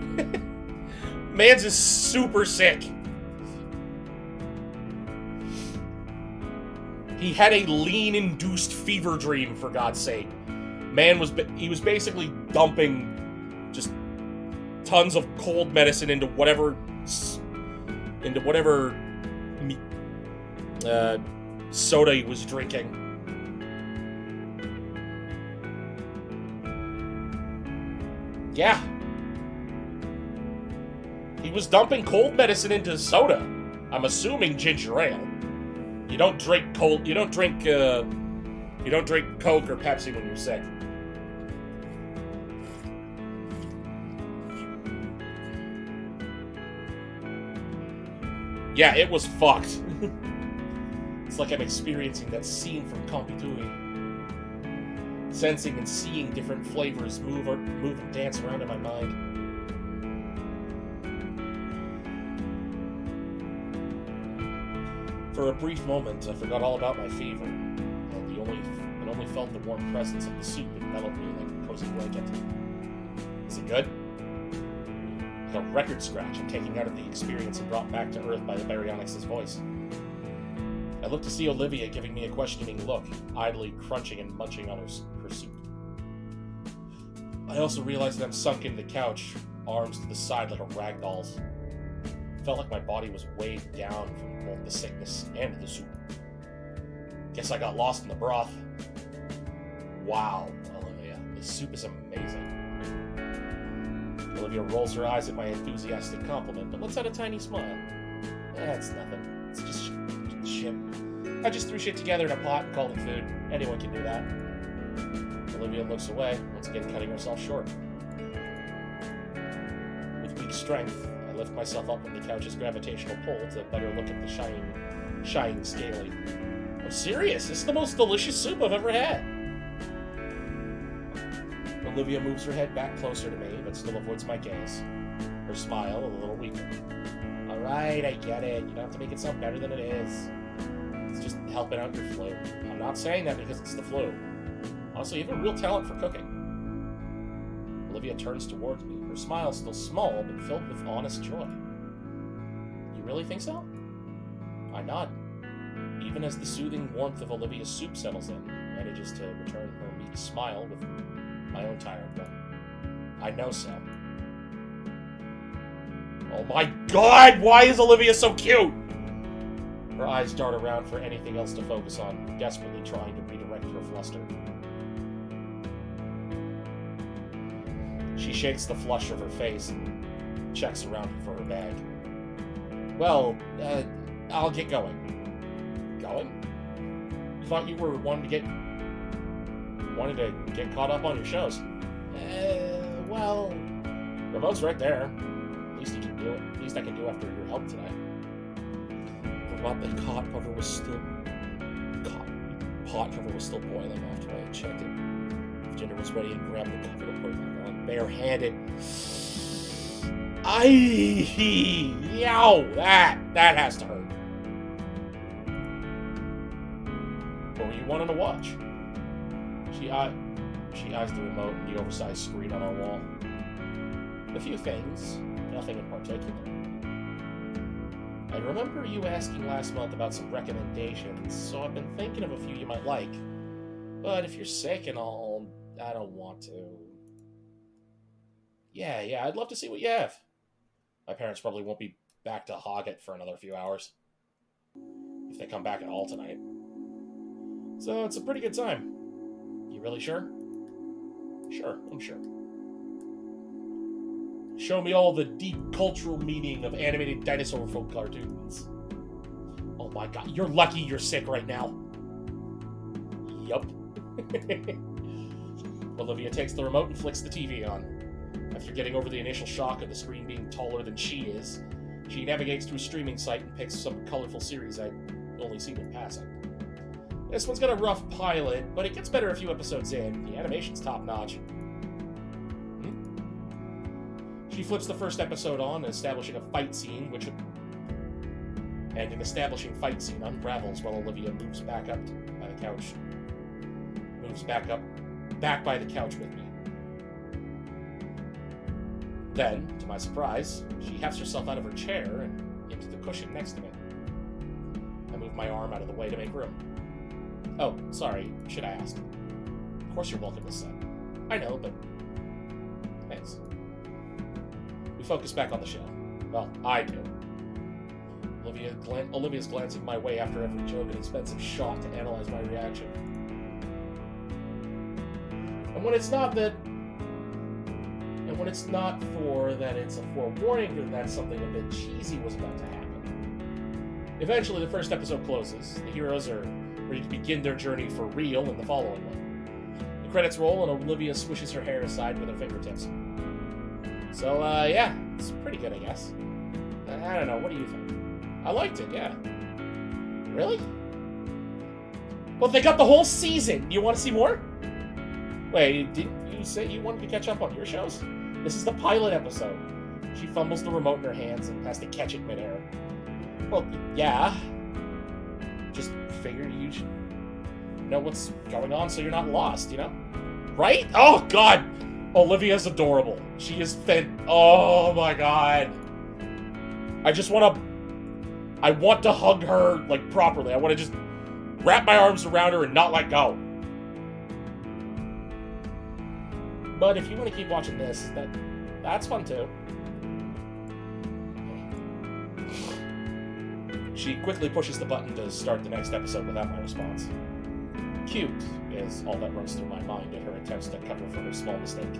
Man's is super sick. He had a lean-induced fever dream, for God's sake. Man was basically dumping just tons of cold medicine into whatever soda he was drinking. Yeah. He was dumping cold medicine into soda. I'm assuming ginger ale. You don't drink Coke or Pepsi when you're sick. Yeah, it was fucked. It's like I'm experiencing that scene from Computui. Sensing and seeing different flavors move and dance around in my mind. For a brief moment, I forgot all about my fever, and only felt the warm presence of the soup envelop me like a cozy blanket. Is it good? Like a record scratch I'm taking out of the experience and brought back to earth by the baryonyx's voice. I looked to see Olivia giving me a questioning look, idly crunching and munching on her soup. I also realized that I'm sunk into the couch, arms to the side like a rag doll's. It felt like my body was weighed down from both the sickness and the soup. Guess I got lost in the broth. Wow, Olivia, this soup is amazing. Olivia rolls her eyes at my enthusiastic compliment, but lets out a tiny smile. That's nothing. It's just shit. I just threw shit together in a pot and called it food. Anyone can do that. Olivia looks away, once again cutting herself short. With weak strength, I lift myself up on the couch's gravitational pull to better look at the shining scaly. I'm serious, this is the most delicious soup I've ever had. Olivia moves her head back closer to me, but still avoids my gaze. Her smile a little weaker. Alright, I get it. You don't have to make it sound better than it is. It's just helping out your flu. I'm not saying that because it's the flu. Honestly, you have a real talent for cooking. Olivia turns towards me, her smile still small, but filled with honest joy. You really think so? I nod. Even as the soothing warmth of Olivia's soup settles in, manages to return her meek smile with my own tired one. I know so. Oh my god, why is Olivia so cute? Her eyes dart around for anything else to focus on, desperately trying to redirect her fluster. She shakes the flush of her face and checks around for her bag. Well, I'll get going. Going? You thought you were wanted to get caught up on your shows? Well, remote's right there. At least you can do it. At least I can do after your help today. Forgot the pot cover was still boiling after I had checked it. If dinner was ready, and grabbed the cover to put it back on, barehanded. Yow! That has to hurt. What were you wanting to watch? She eyes the remote and the oversized screen on our wall. A few things, nothing in particular. I remember you asking last month about some recommendations, so I've been thinking of a few you might like. But if you're sick and all, I don't want to. Yeah, I'd love to see what you have. My parents probably won't be back to hog it for another few hours. If they come back at all tonight. So it's a pretty good time. You really sure? Sure, I'm sure. Show me all the deep cultural meaning of animated dinosaur folk cartoons. Oh my god, you're lucky you're sick right now. Yup. Olivia takes the remote and flicks the TV on. After getting over the initial shock of the screen being taller than she is, she navigates to a streaming site and picks some colorful series I'd only seen in passing. This one's got a rough pilot, but it gets better a few episodes in. The animation's top-notch. She flips the first episode on, establishing a fight scene, and an establishing fight scene unravels while Olivia moves back up by the couch. Back by the couch with me. Then, to my surprise, she hefts herself out of her chair and into the cushion next to me. I move my arm out of the way to make room. Oh, sorry, should I ask? Of course you're welcome to sit. I know, but thanks. We focus back on the show. Well, I do. Olivia's glancing my way after every joke and expensive shot to analyze my reaction. And when it's not for that, it's a forewarning that something a bit cheesy was about to happen. Eventually, the first episode closes. The heroes are ready to begin their journey for real in the following one. The credits roll, and Olivia swishes her hair aside with her fingertips. So, yeah, it's pretty good, I guess. I don't know, what do you think? I liked it, yeah. Really? Well, they got the whole season! You want to see more? Wait, didn't you say you wanted to catch up on your shows? This is the pilot episode. She fumbles the remote in her hands and has to catch it midair. Well, yeah. Just figured you should know what's going on so you're not lost, you know? Right? Oh, God! Olivia's adorable. She is oh, my God. I want to hug her, like, properly. I want to just wrap my arms around her and not let go. But if you want to keep watching this, that's fun too. She quickly pushes the button to start the next episode without my response. Cute is all that runs through my mind in her attempts to cover for her small mistake.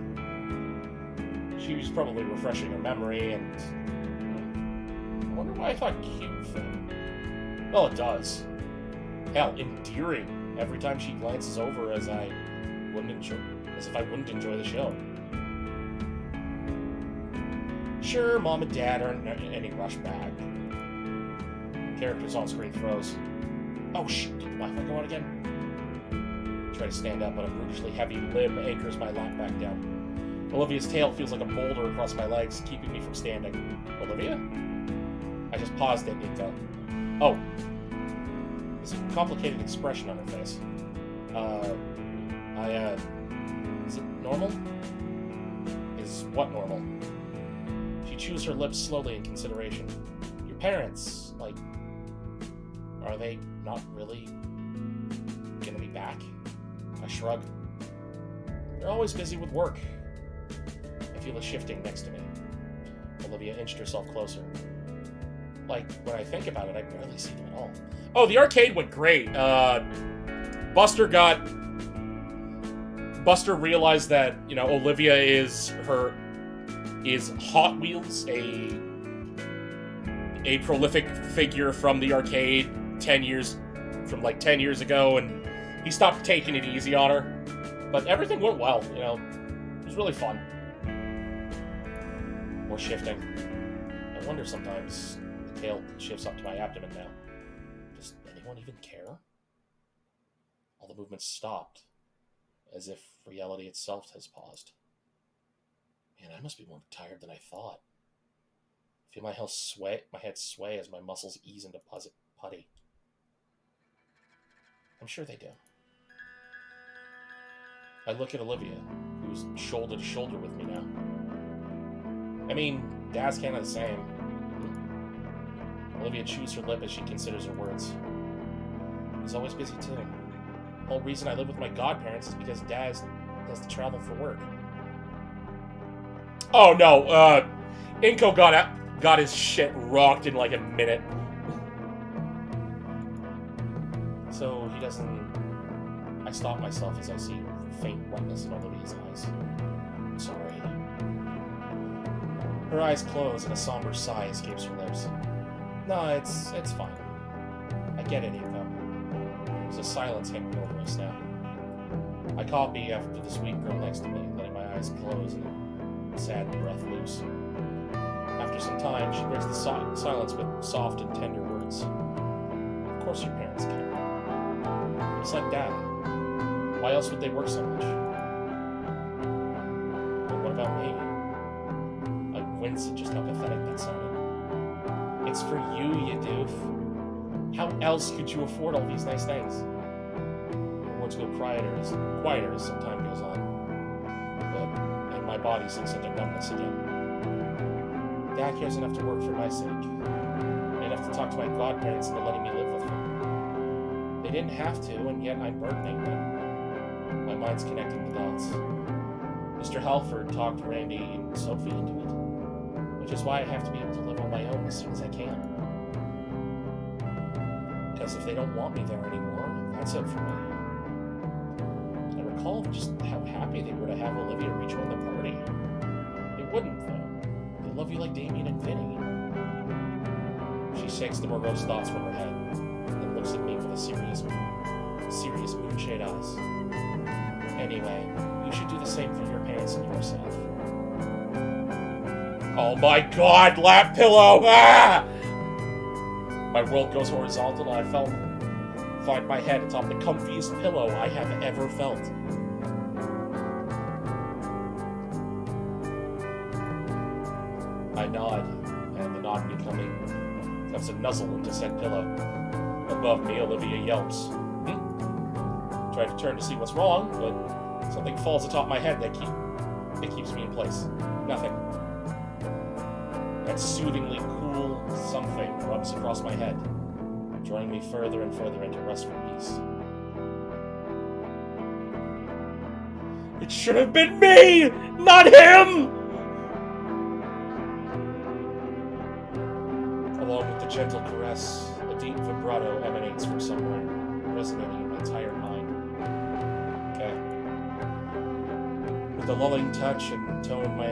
She was probably refreshing her memory, and I wonder why I thought cute thing. Well, it does. Hell, endearing every time she glances over as if I wouldn't enjoy the show. Sure, Mom and Dad aren't in any rush back. Characters on screen froze. Oh shit, did my Wi-Fi go out again? Try to stand up, but a brutishly heavy limb anchors my lap back down. Olivia's tail feels like a boulder across my legs, keeping me from standing. Olivia? I just paused at Nico. Oh. There's a complicated expression on her face. Is it normal? Is what normal? She chews her lips slowly in consideration. Your parents, like, are they not really gonna be back? I shrug. They're always busy with work. I feel a shifting next to me. Olivia inched herself closer. Like, when I think about it, I barely see them at all. Oh, the arcade went great. Buster realized that, Olivia is Hot Wheels, a prolific figure from the arcade 10 years ago, and he stopped taking it easy on her. But everything went well, It was really fun. More shifting. I wonder sometimes the tail shifts up to my abdomen now. Does anyone even care? All the movements stopped, as if reality itself has paused. Man, I must be more tired than I thought. I feel my head sway as my muscles ease into putty. I'm sure they do. I look at Olivia, who's shoulder to shoulder with me now. I mean, Dad's kind of the same. Olivia chews her lip as she considers her words. He's always busy too. The whole reason I live with my godparents is because Dad has to travel for work. Oh no, Inko got his shit rocked in like a minute. So he doesn't... I stop myself as I see faint wetness in Olivia's eyes. I'm sorry. Her eyes close and a somber sigh escapes her lips. No, it's fine. I get it, Inko. There's a silence hanging over us now. I copy after the sweet girl next to me, letting my eyes close and a sad breath loose. After some time, she breaks the silence with soft and tender words. Of course your parents care. It's like Dad. Why else would they work so much? But what about me? I wince at just how pathetic that sounded. It's for you, you doof. How else could you afford all these nice things? Her words go quieter as some time goes on. And my body sinks into numbness again. Dad cares enough to work for my sake. Enough to talk to my godparents into letting me live with them. They didn't have to, and yet I'm burdening them. My mind's connecting the dots. Mr. Halford talked Randy and Sophie into it, which is why I have to be able to live on my own as soon as I can. Because if they don't want me there anymore, that's it for me. I recall just how happy they were to have Olivia rejoin the party. They wouldn't, though. They love you like Damien and Vinny. She shakes the morose thoughts from her head, and looks at me with serious moonshade eyes. Anyway, you should do the same for your parents and yourself. Oh my god, lap pillow! Ah! My world goes horizontal and I find my head atop the comfiest pillow I have ever felt. I nod, and the nod becomes a nuzzle into said pillow. Above me, Olivia yelps. Try to turn to see what's wrong, but something falls atop my head that keeps me in place. Nothing. That soothingly cool something rubs across my head, drawing me further and further into restful peace. It should have been me, not him! Along with the gentle caress, a deep vibrato emanates from somewhere, resonating in my tired mind. Okay. With the lulling touch and tone, my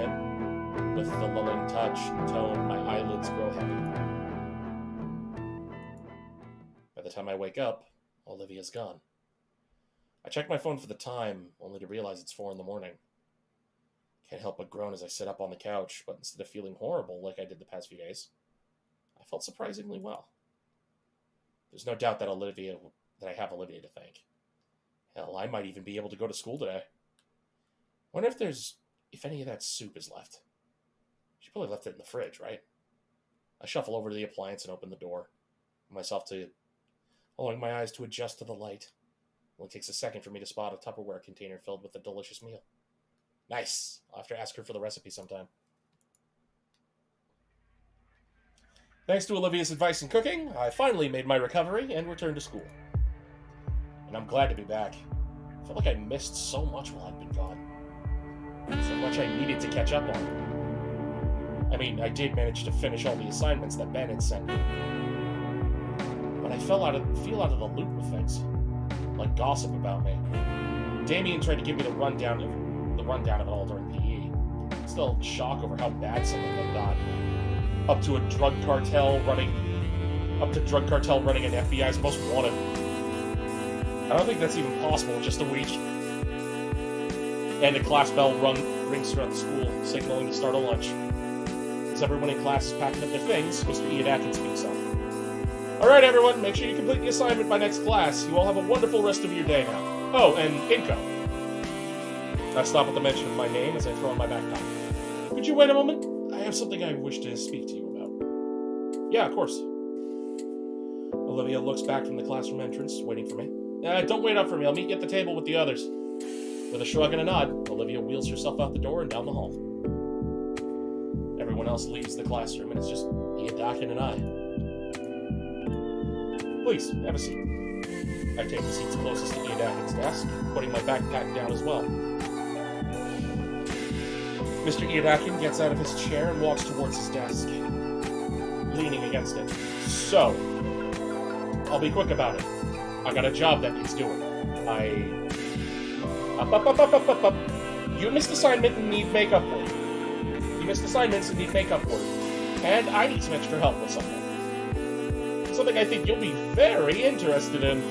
eyelids grow heavy. By the time I wake up, Olivia's gone. I check my phone for the time, only to realize it's 4 a.m. Can't help but groan as I sit up on the couch, but instead of feeling horrible like I did the past few days, I felt surprisingly well. There's no doubt that I have Olivia to thank. Hell, I might even be able to go to school today. Wonder if any of that soup is left. She probably left it in the fridge, right? I shuffle over to the appliance and open the door, allowing my eyes to adjust to the light. It only takes a second for me to spot a Tupperware container filled with a delicious meal. Nice. I'll have to ask her for the recipe sometime. Thanks to Olivia's advice in cooking, I finally made my recovery and returned to school. And I'm glad to be back. I felt like I missed so much while I'd been gone. So much I needed to catch up on. I mean, I did manage to finish all the assignments that Ben had sent me. But I feel out of the loop with things. Like gossip about me. Damien tried to give me the rundown of it all during PE. Still in shock over how bad some of them got. Up to drug cartel running an FBI's most wanted. I don't think that's even possible in just a week. And a class bell rings throughout the school, signaling the start of lunch. As everyone in class is packing up their things, Mr. Ian Atkins speaks up. Alright everyone, make sure you complete the assignment by next class. You all have a wonderful rest of your day now. Oh, and income. I stop at the mention of my name as I throw on my backpack. Could you wait a moment? I have something I wish to speak to you about. Yeah, of course. Olivia looks back from the classroom entrance, waiting for me. Don't wait up for me, I'll meet you at the table with the others. With a shrug and a nod, Olivia wheels herself out the door and down the hall. Everyone else leaves the classroom and it's just Ian and I. Please, have a seat. I take the seats closest to Ian Atkins' desk, putting my backpack down as well. Mr. Ian Atkins gets out of his chair and walks towards his desk, leaning against it. So, I'll be quick about it. I got a job that needs doing. You missed assignment and need makeup work. You missed assignments and need makeup work. And I need some extra help with something. Something I think you'll be very interested in.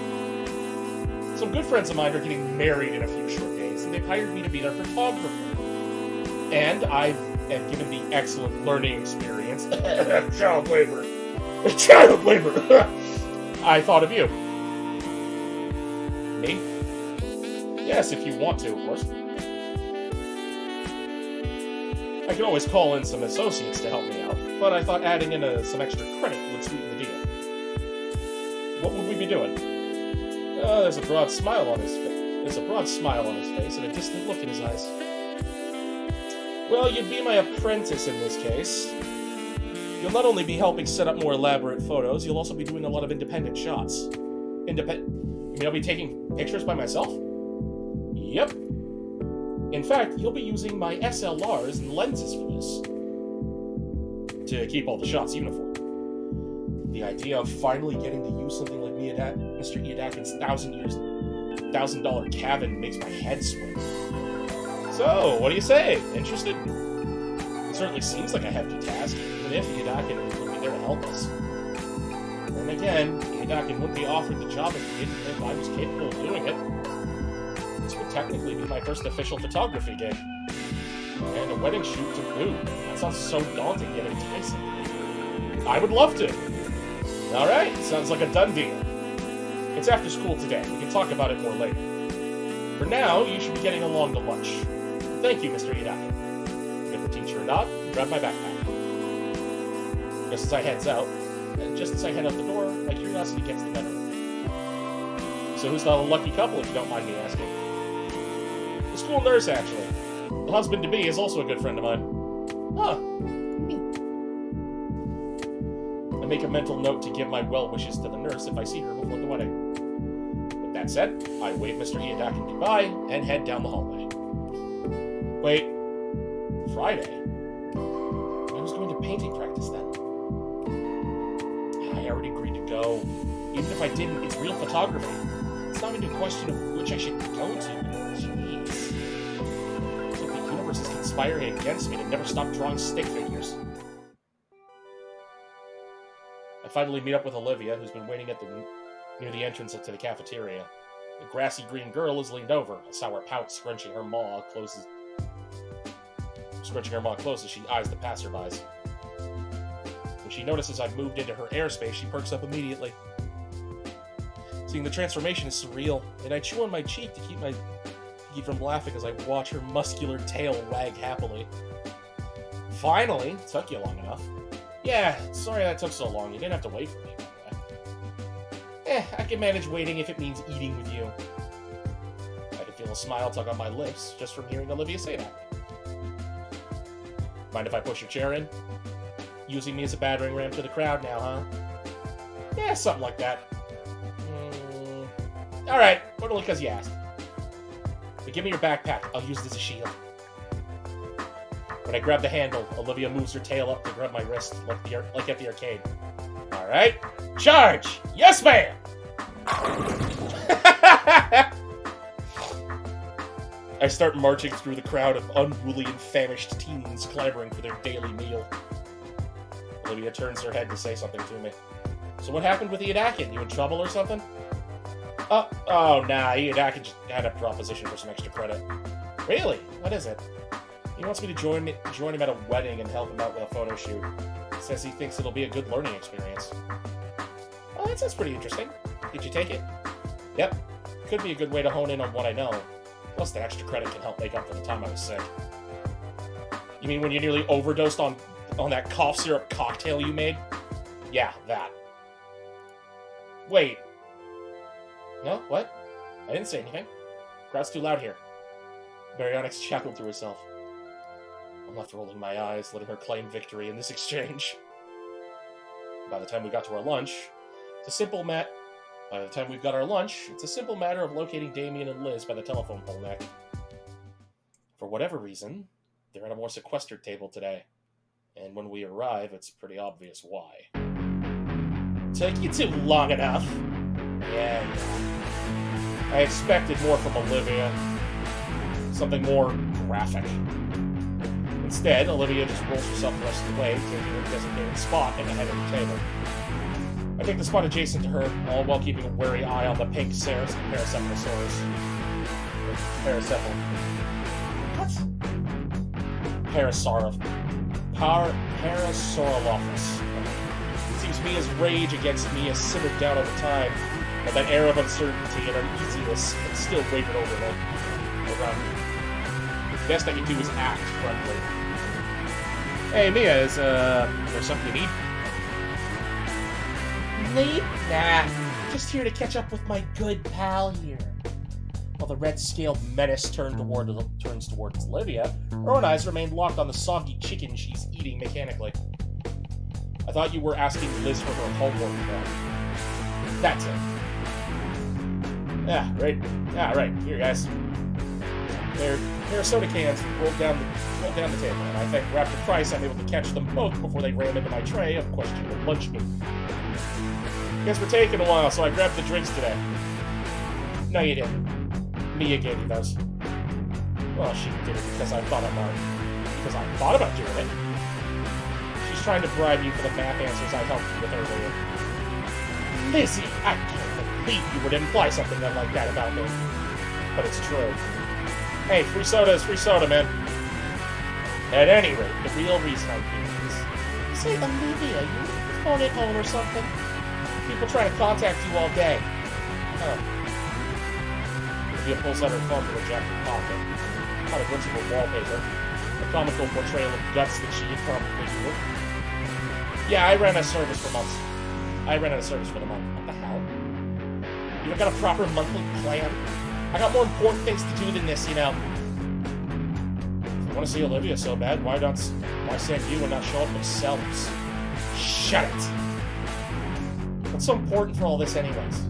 Some good friends of mine are getting married in a few short days, and they've hired me to be their photographer. And I am given the excellent learning experience. Child labor. Child labor. I thought of you. Me? Yes, if you want to, of course. I can always call in some associates to help me out, but I thought adding in some extra credit would sweeten the deal. What would we be doing? There's a broad smile on his face. And a distant look in his eyes. Well, you'd be my apprentice in this case. You'll not only be helping set up more elaborate photos, you'll also be doing a lot of independent shots. You mean I'll be taking pictures by myself? Yep. In fact, you'll be using my SLRs and lenses for this. To keep all the shots uniform. The idea of finally getting to use something like Mr. Ian Atkins' $1,000 cabin makes my head swim. So, what do you say? Interested? It certainly seems like a hefty task, even if Ian Atkins would be there to help us. And again, Ian Atkins wouldn't be offered the job if he didn't think I was capable of doing it. This would technically be my first official photography gig. And a wedding shoot to boot. That sounds so daunting yet enticing. I would love to. Alright, sounds like a done deal. It's after school today. We can talk about it more later. For now, you should be getting along to lunch. Thank you, Mr. Idak. Give the teacher a nod and grab my backpack. Just as I head out the door, my curiosity gets the better of me. So who's the lucky couple, if you don't mind me asking? The school nurse, actually. The husband-to-be is also a good friend of mine. Huh. I make a mental note to give my well wishes to the nurse if I see her before the wedding. With that said, I wave Mr. Iadakin goodbye and head down the hallway. Wait, Friday? I was going to painting practice then. I already agreed to go. Even if I didn't, it's real photography. It's not even a question of which I should go to. Jeez. It's like the universe is conspiring against me to never stop drawing stick figures. I finally meet up with Olivia, who's been waiting near the entrance to the cafeteria. The grassy green girl is leaned over, a sour pout scrunching her maw close as she eyes the passerbys. When she notices I've moved into her airspace, she perks up immediately. Seeing the transformation is surreal, and I chew on my cheek to keep from laughing as I watch her muscular tail wag happily. Finally, took you long enough. Yeah, sorry that took so long. You didn't have to wait for me, by the way. I can manage waiting if it means eating with you. I can feel a smile tug on my lips just from hearing Olivia say that. Mind if I push your chair in? Using me as a battering ram to the crowd now, huh? Yeah, something like that. Alright, but only because you asked. But give me your backpack. I'll use it as a shield. When I grab the handle, Olivia moves her tail up to grab my wrist, like at the arcade. All right, charge! Yes, ma'am! I start marching through the crowd of unruly and famished teens clamoring for their daily meal. Olivia turns her head to say something to me. So what happened with Ian Atkin? You in trouble or something? Oh, nah, Ian Atkin just had a proposition for some extra credit. Really? What is it? He wants me to join him at a wedding and help him out with a photo shoot. Says he thinks it'll be a good learning experience. Oh, that sounds pretty interesting. Did you take it? Yep. Could be a good way to hone in on what I know. Plus, the extra credit can help make up for the time I was sick. You mean when you nearly overdosed on that cough syrup cocktail you made? Yeah, that. Wait. No? What? I didn't say anything. Crowd's too loud here. Baryonyx chuckled to herself. I'm left rolling my eyes, letting her claim victory in this exchange. By the time we got to our lunch, it's a simple matter of locating Damien and Liz by the telephone pole neck. For whatever reason, they're at a more sequestered table today. And when we arrive, it's pretty obvious why. Took you too long enough. Yeah. I expected more from Olivia. Something more graphic. Instead, Olivia just rolls herself the rest of the way, taking her designated spot at the head of the table. I take the spot adjacent to her, all while keeping a wary eye on the pink Paracephalosaurus. What? Parasaurolophus. It seems Mia's rage against Mia simmered down over time, but that air of uncertainty and uneasiness had still wavered around me. The best I can do is act friendly. Hey, Mia, is there something you need? Need? Nah, just here to catch up with my good pal here. While the red-scaled menace turns towards Olivia, her own eyes remain locked on the soggy chicken she's eating mechanically. I thought you were asking Liz for her homework now. That's it. Yeah, right. Here, guys. There are soda cans rolled down the table, and I think, wrapped in price, I'm able to catch them both before they ram into my tray of questionable lunch meat. Guess we're taking a while, so I grabbed the drinks today. No, you didn't. Mia gave me those. Well, she did it because I thought about doing it. She's trying to bribe you for the math answers I helped you with earlier. Lizzie, I can't believe you would imply something like that about me. But it's true. Hey, free soda is free soda, man. At any rate, the real reason I'm here is... Say, Olivia, you need your phone at home or something? People trying to contact you all day. Oh. Olivia pulls out her phone from her jacket pocket. Caught a glimpse of her wallpaper. A comical portrayal of guts that she had probably do. Yeah, I ran out of service for months. I ran out of service for the month. What the hell? You don't got a proper monthly plan? I got more important things to do than this, you know. If you want to see Olivia so bad, why send you and not show up themselves? Shut it! What's so important for all this anyways?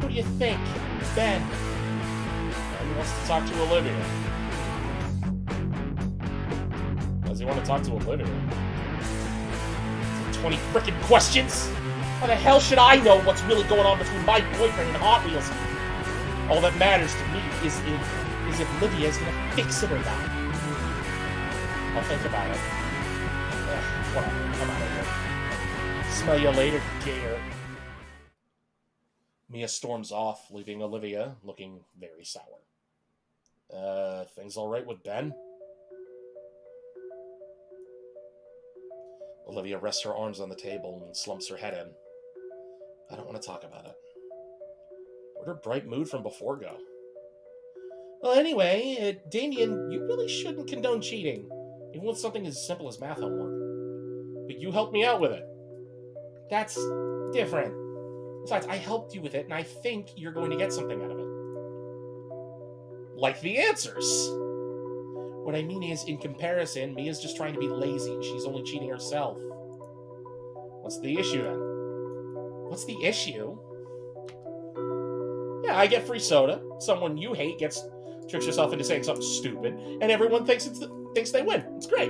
Who do you think? Ben. He wants to talk to Olivia. Does he want to talk to Olivia? 20 frickin' questions? How the hell should I know what's really going on between my boyfriend and Hot Wheels? All that matters to me is if Olivia is gonna fix it or not. I'll think about it. Whatever, I'm out of here. Smell you later, gator. Mia storms off, leaving Olivia looking very sour. Things alright with Ben? Olivia rests her arms on the table and slumps her head in. I don't want to talk about it. Where'd her bright mood from before go? Well, anyway, Damien, you really shouldn't condone cheating, even with something as simple as math homework. But you helped me out with it. That's different. Besides, I helped you with it, and I think you're going to get something out of it. Like the answers! What I mean is, in comparison, Mia's just trying to be lazy, and she's only cheating herself. What's the issue, then? What's the issue? Yeah, I get free soda. Someone you hate tricks herself into saying something stupid, and everyone thinks it's thinks they win. It's great.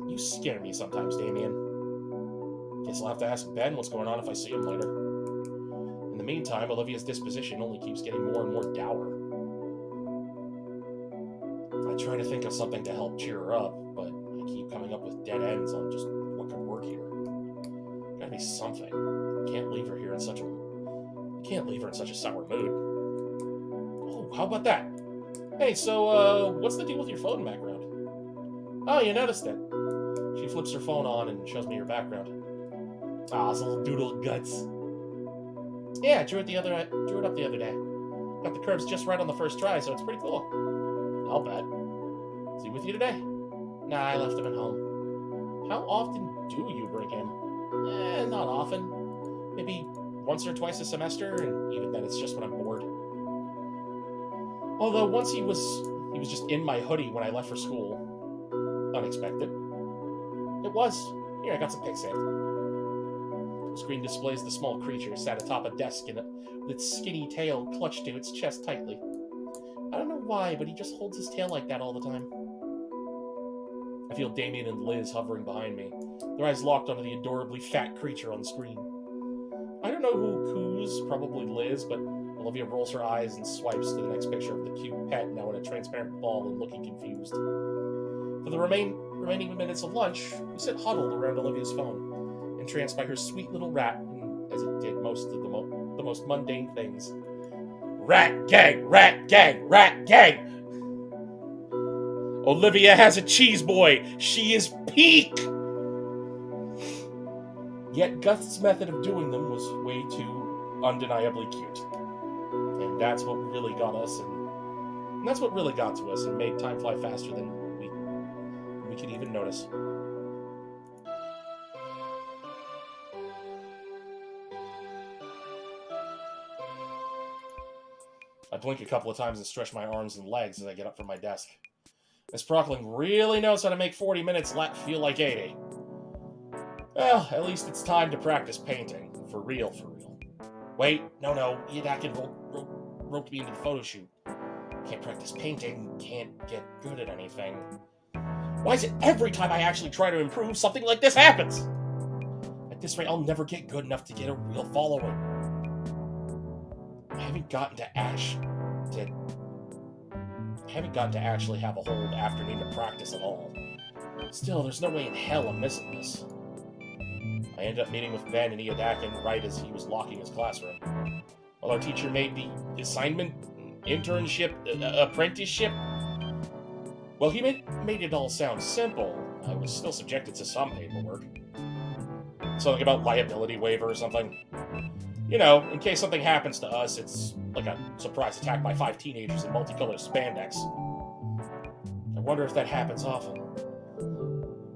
You scare me sometimes, Damien. Guess I'll have to ask Ben what's going on if I see him later. In the meantime, Olivia's disposition only keeps getting more and more dour. I try to think of something to help cheer her up, but I keep coming up with dead ends on just what could work here. Gotta be something. I can't leave her in such a sour mood. Oh, how about that? Hey, so, what's the deal with your phone background? Oh, you noticed it. She flips her phone on and shows me her background. Ah, it's a little doodle of guts. Yeah, drew it up the other day. Got the curves just right on the first try, so it's pretty cool. I'll bet. Is he with you today? Nah, I left him at home. How often do you bring him? Not often. Maybe once or twice a semester, and even then it's just when I'm bored. Although once he was just in my hoodie when I left for school. Unexpected. It was. Here, I got some pics saved. The screen displays the small creature sat atop a desk with its skinny tail clutched to its chest tightly. I don't know why, but he just holds his tail like that all the time. I feel Damien and Liz hovering behind me, their eyes locked onto the adorably fat creature on the screen. I don't know who coos, probably Liz, but Olivia rolls her eyes and swipes to the next picture of the cute pet, now in a transparent ball and looking confused. For the remaining minutes of lunch, we sit huddled around Olivia's phone, entranced by her sweet little rat, as it did most of the most mundane things. Rat gang! Rat gang! Rat gang! Olivia has a cheese boy! She is peak! Yet Gus's method of doing them was way too undeniably cute. And that's what really got us, and that's what really got to us and made time fly faster than we could even notice. I blink a couple of times and stretch my arms and legs as I get up from my desk. Miss Brockling really knows how to make 40 minutes feel like 80. Well, at least it's time to practice painting. For real, for real. Wait, no, Yadakin roped me into the photo shoot. Can't practice painting, can't get good at anything. Why is it every time I actually try to improve, something like this happens? At this rate, I'll never get good enough to get a real following. I haven't gotten to actually have a whole afternoon to practice at all. Still, there's no way in hell I'm missing this. I ended up meeting with Ben and Iadakin right as he was locking his classroom. While our teacher made the assignment, internship, apprenticeship, well, he made it all sound simple. I was still subjected to some paperwork. Something about liability waiver or something. You know, in case something happens to us, it's like a surprise attack by 5 teenagers in multicolored spandex. I wonder if that happens often.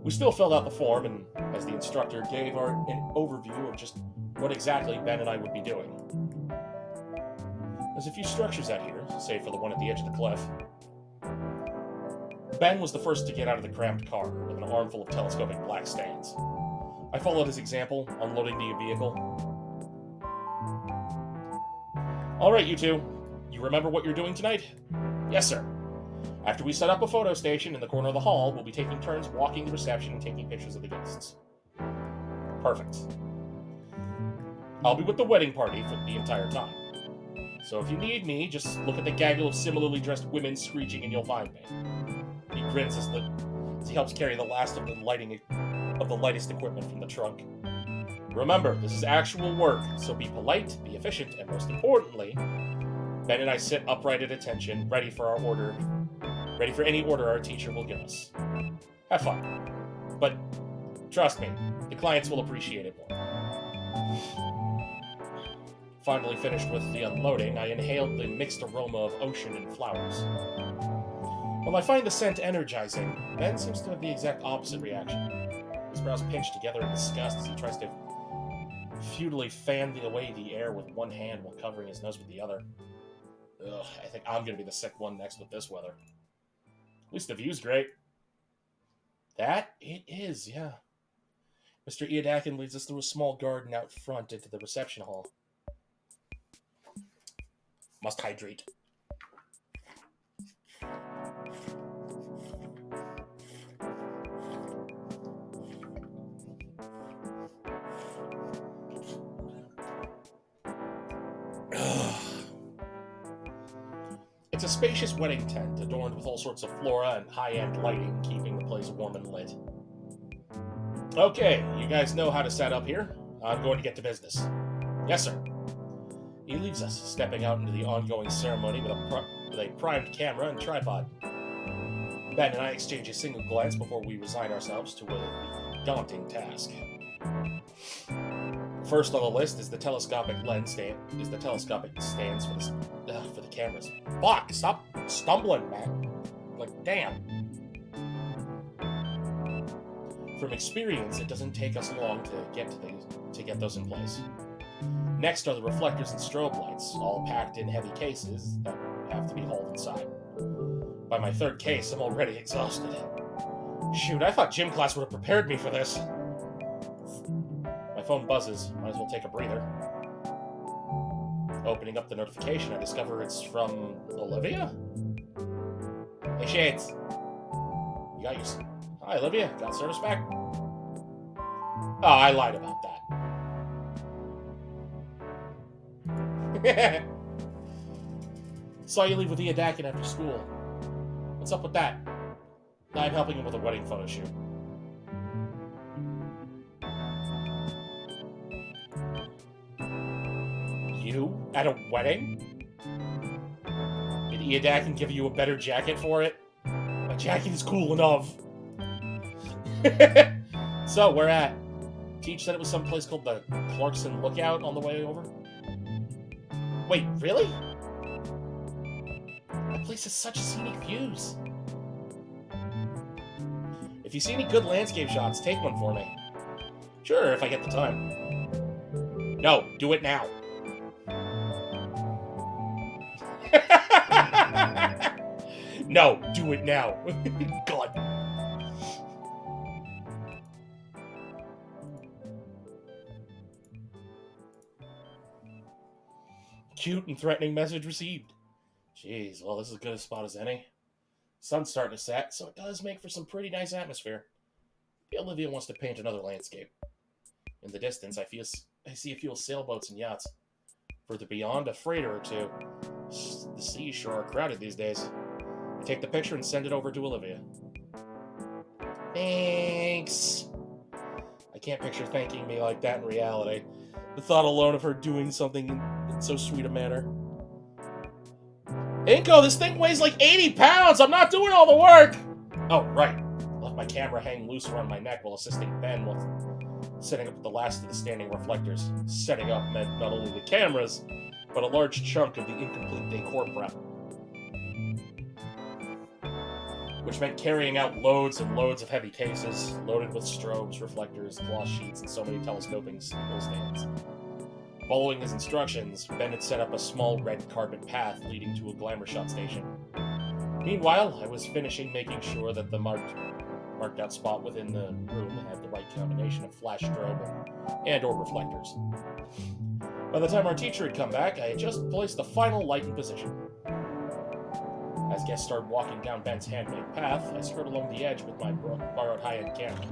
We still filled out the form, and as the instructor gave an overview of just what exactly Ben and I would be doing. There's a few structures out here, save for the one at the edge of the cliff. Ben was the first to get out of the cramped car with an armful of telescopic black stands. I followed his example, unloading the vehicle. All right, you two. You remember what you're doing tonight? Yes, sir. After we set up a photo station in the corner of the hall, we'll be taking turns walking the reception and taking pictures of the guests. Perfect. I'll be with the wedding party for the entire time. So if you need me, just look at the gaggle of similarly dressed women screeching and you'll find me. He grins as he helps carry the last of the lightest equipment from the trunk. Remember, this is actual work, so be polite, be efficient, and most importantly, Ben and I sit upright at attention, ready for any order our teacher will give us. Have fun. But trust me, the clients will appreciate it more. Finally finished with the unloading, I inhaled the mixed aroma of ocean and flowers. While I find the scent energizing, Ben seems to have the exact opposite reaction. His brows pinch together in disgust as he tries to futilely fan away the air with one hand while covering his nose with the other. Ugh, I think I'm going to be the sick one next with this weather. At least the view's great. That it is, yeah. Mr. Iadakin leads us through a small garden out front into the reception hall. Must hydrate. It's a spacious wedding tent adorned with all sorts of flora and high-end lighting, keeping the place warm and lit. Okay, you guys know how to set up here. I'm going to get to business. Yes, sir. He leaves us, stepping out into the ongoing ceremony with a primed camera and tripod. Ben and I exchange a single glance before we resign ourselves to a daunting task. First on the list is the telescopic stands for the cameras. Fuck! Stop stumbling, man. Like, damn. From experience, it doesn't take us long to get those in place. Next are the reflectors and strobe lights, all packed in heavy cases that have to be hauled inside. By my third case, I'm already exhausted. Shoot, I thought gym class would have prepared me for this. My phone buzzes. Might as well take a breather. Opening up the notification, I discover it's from Olivia? Hey, Shades. You got your... Hi, Olivia. Got service back? Oh, I lied about that. Saw you leave with Iadakin after school. What's up with that? I'm helping him with a wedding photo shoot. You? At a wedding? Did Iadakin give you a better jacket for it? My jacket is cool enough. So, where at? Teach said it was someplace called the Clarkson Lookout on the way over? Wait, really? That place has such scenic views. If you see any good landscape shots, take one for me. Sure, if I get the time. No, do it now. No, do it now. God. Cute and threatening message received. Jeez, well, this is as good a spot as any. Sun's starting to set, so it does make for some pretty nice atmosphere. Olivia wants to paint another landscape. In the distance, I see a few sailboats and yachts. Further beyond, a freighter or two. The seas sure are crowded these days. I take the picture and send it over to Olivia. Thanks. I can't picture thanking me like that in reality. The thought alone of her doing something in so sweet a manner. Inko, this thing weighs like 80 pounds! I'm not doing all the work! Oh, right. Left my camera hang loose around my neck while assisting Ben with setting up the last of the standing reflectors. Setting up meant not only the cameras, but a large chunk of the incomplete decor prep. Which meant carrying out loads and loads of heavy cases, loaded with strobes, reflectors, cloth sheets, and so many telescoping stands. Following his instructions, Ben had set up a small red carpet path leading to a glamour shot station. Meanwhile, I was finishing making sure that the marked out spot within the room had the right combination of flash strobe and or reflectors. By the time our teacher had come back, I had just placed the final light in position. As guests started walking down Ben's handmade path, I skirted along the edge with my borrowed high-end camera.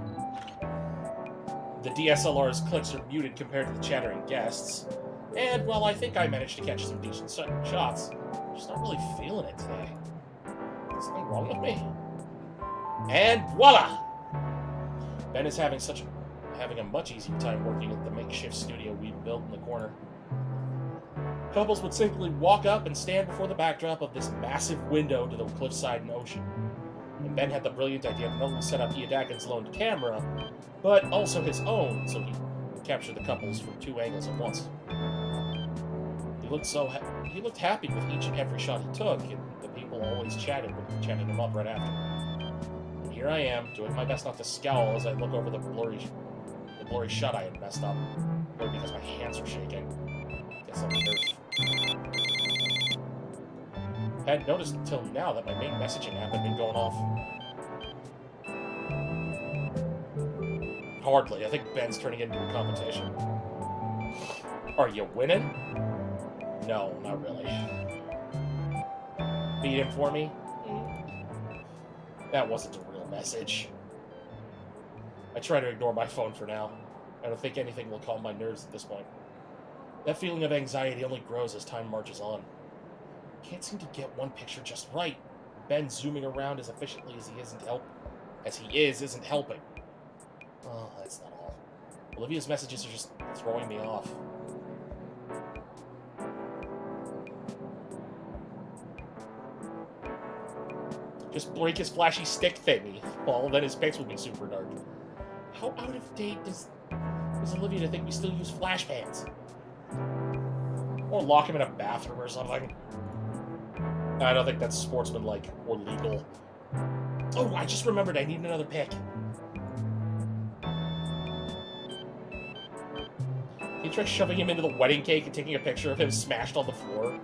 The DSLR's clicks are muted compared to the chattering guests, and while I think I managed to catch some decent shots, I'm just not really feeling it today. Is something wrong with me? And voila! Ben is having a much easier time working at the makeshift studio we built in the corner. Couples would simply walk up and stand before the backdrop of this massive window to the cliffside and ocean. And Ben had the brilliant idea to not only set up Iadakin's loaned camera, but also his own, so he could capture the couples from two angles at once. He looked happy with each and every shot he took, and the people always chatting him up right after. And here I am, doing my best not to scowl as I look over the blurry shot I had messed up, or because my hands are shaking. Guess I'm nervous. I hadn't noticed until now that my main messaging app had been going off. Hardly. I think Ben's turning it into a competition. Are you winning? No, not really. Beat him for me? That wasn't a real message. I try to ignore my phone for now. I don't think anything will calm my nerves at this point. That feeling of anxiety only grows as time marches on. Can't seem to get one picture just right. Ben zooming around as efficiently as he isn't helping. Oh, that's not all. Olivia's messages are just throwing me off. Just break his flashy stick thingy. Well, then his pics will be super dark. How out of date is Olivia to think we still use flash pans? Or lock him in a bathroom or something. I don't think that's sportsmanlike or legal. Oh, I just remembered I need another pic. He tried shoving him into the wedding cake and taking a picture of him smashed on the floor.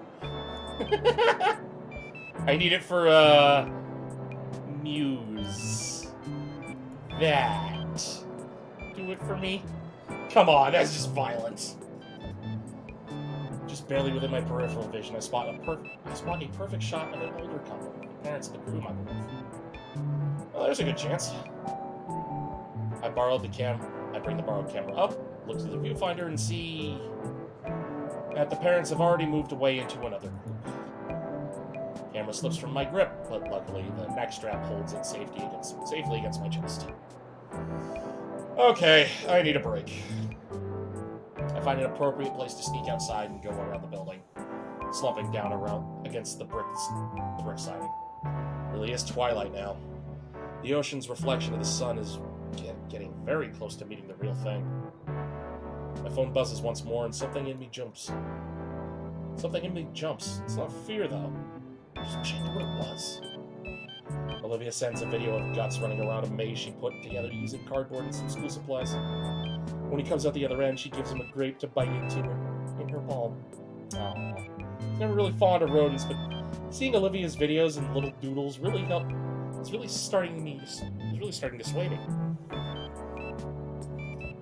I need it for, Muse. That. Do it for me? Come on, that's just violence. Just barely within my peripheral vision, I spot a perfect shot of an older couple. The parents of the groom, I believe. Well, there's a good chance. I bring the borrowed camera up, look through the viewfinder, and see that the parents have already moved away into another group. Camera slips from my grip, but luckily the neck strap holds it safely against my chest. Okay, I need a break. I find an appropriate place to sneak outside and go around the building, slumping down around against the brick siding. It really is twilight now. The ocean's reflection of the sun is getting very close to meeting the real thing. My phone buzzes once more, and something in me jumps. It's not fear, though. Just checking what it was. Olivia sends a video of Guts running around a maze she put together using cardboard and some school supplies. When he comes out the other end, she gives him a grape to bite into in her palm. Aww. He's never really fond of rodents, but seeing Olivia's videos and little doodles really helped. It's really starting to sway me.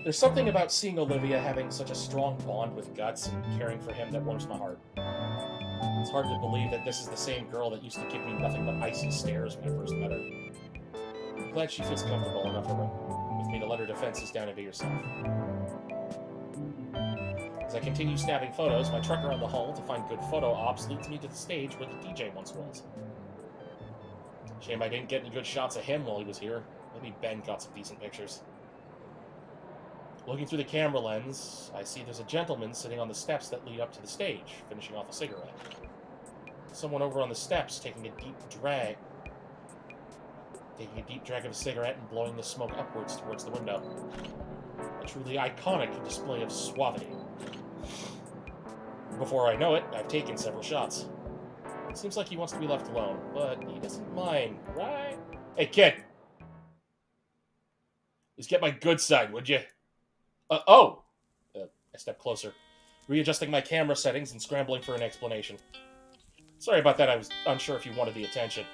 There's something about seeing Olivia having such a strong bond with Guts and caring for him that warms my heart. It's hard to believe that this is the same girl that used to give me nothing but icy stares when I first met her. I'm glad she feels comfortable enough with me to let her defenses down and be herself. As I continue snapping photos, my trek around the hall to find good photo ops leads me to the stage where the DJ once was. Shame I didn't get any good shots of him while he was here. Maybe Ben got some decent pictures. Looking through the camera lens, I see there's a gentleman sitting on the steps that lead up to the stage, finishing off a cigarette. Someone over on the steps taking a deep drag of a cigarette and blowing the smoke upwards towards the window. A truly iconic display of suavity. Before I know it, I've taken several shots. It seems like he wants to be left alone, but he doesn't mind, right? Hey, kid! Just get my good side, would you? I step closer, readjusting my camera settings and scrambling for an explanation. Sorry about that, I was unsure if you wanted the attention.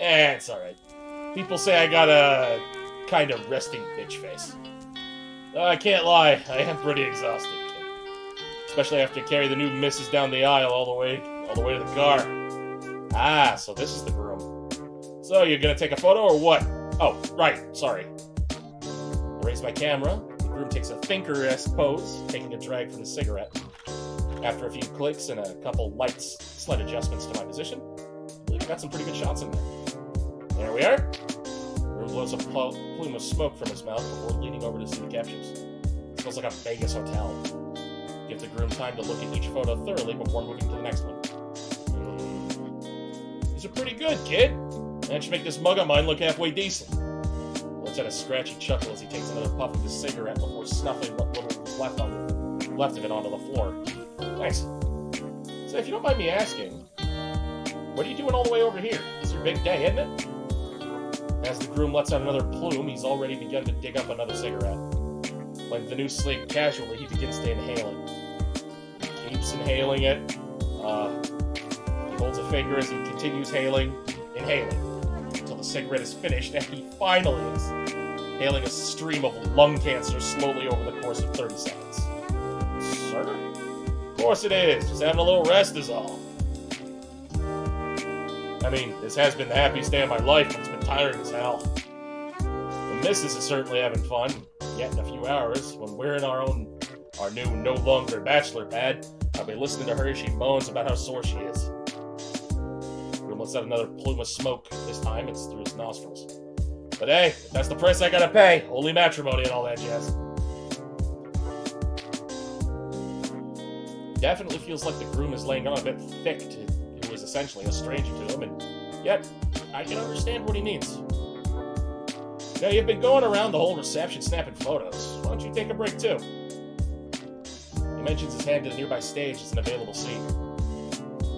It's alright. People say I got a kind of resting bitch face. I can't lie, I am pretty exhausted, kid. Especially after carrying the new missus down the aisle all the way to the car. Ah, so this is the groom. So, you gonna take a photo or what? Oh, right, sorry. I raise my camera. The groom takes a thinker-esque pose, taking a drag from the cigarette. After a few clicks and a couple slight adjustments to my position, I believe I got some pretty good shots in there. There we are. The groom blows a plume of smoke from his mouth before leaning over to see the captures. It smells like a Vegas hotel. Give the groom time to look at each photo thoroughly before moving to the next one. These are pretty good, kid. That should make this mug of mine look halfway decent. Lets out a scratchy chuckle as he takes another puff of his cigarette before snuffing what little was left of it onto the floor. Thanks. So if you don't mind me asking, what are you doing all the way over here? It's your big day, isn't it? As the groom lets out another plume, he's already begun to dig up another cigarette. Like the new slate casually, he begins to inhale it. He keeps inhaling it. He holds a finger as he continues inhaling, until the cigarette is finished, and he finally is, inhaling a stream of lung cancer slowly over the course of 30 seconds. Sir? Of course it is. Just having a little rest is all. I mean, this has been the happiest day of my life, but it's been tiring as hell. The missus is certainly having fun. Yet in a few hours, when we're in our new no longer bachelor pad, I'll be listening to her as she moans about how sore she is. Groom lets out another plume of smoke. This time it's through his nostrils. But hey, if that's the price I gotta pay. Holy matrimony and all that jazz. Definitely feels like the groom is laying on a bit thick to who is essentially a stranger to him, and yet I can understand what he means. Now, you've been going around the whole reception snapping photos. Why don't you take a break too? He mentions his hand to the nearby stage as an available seat.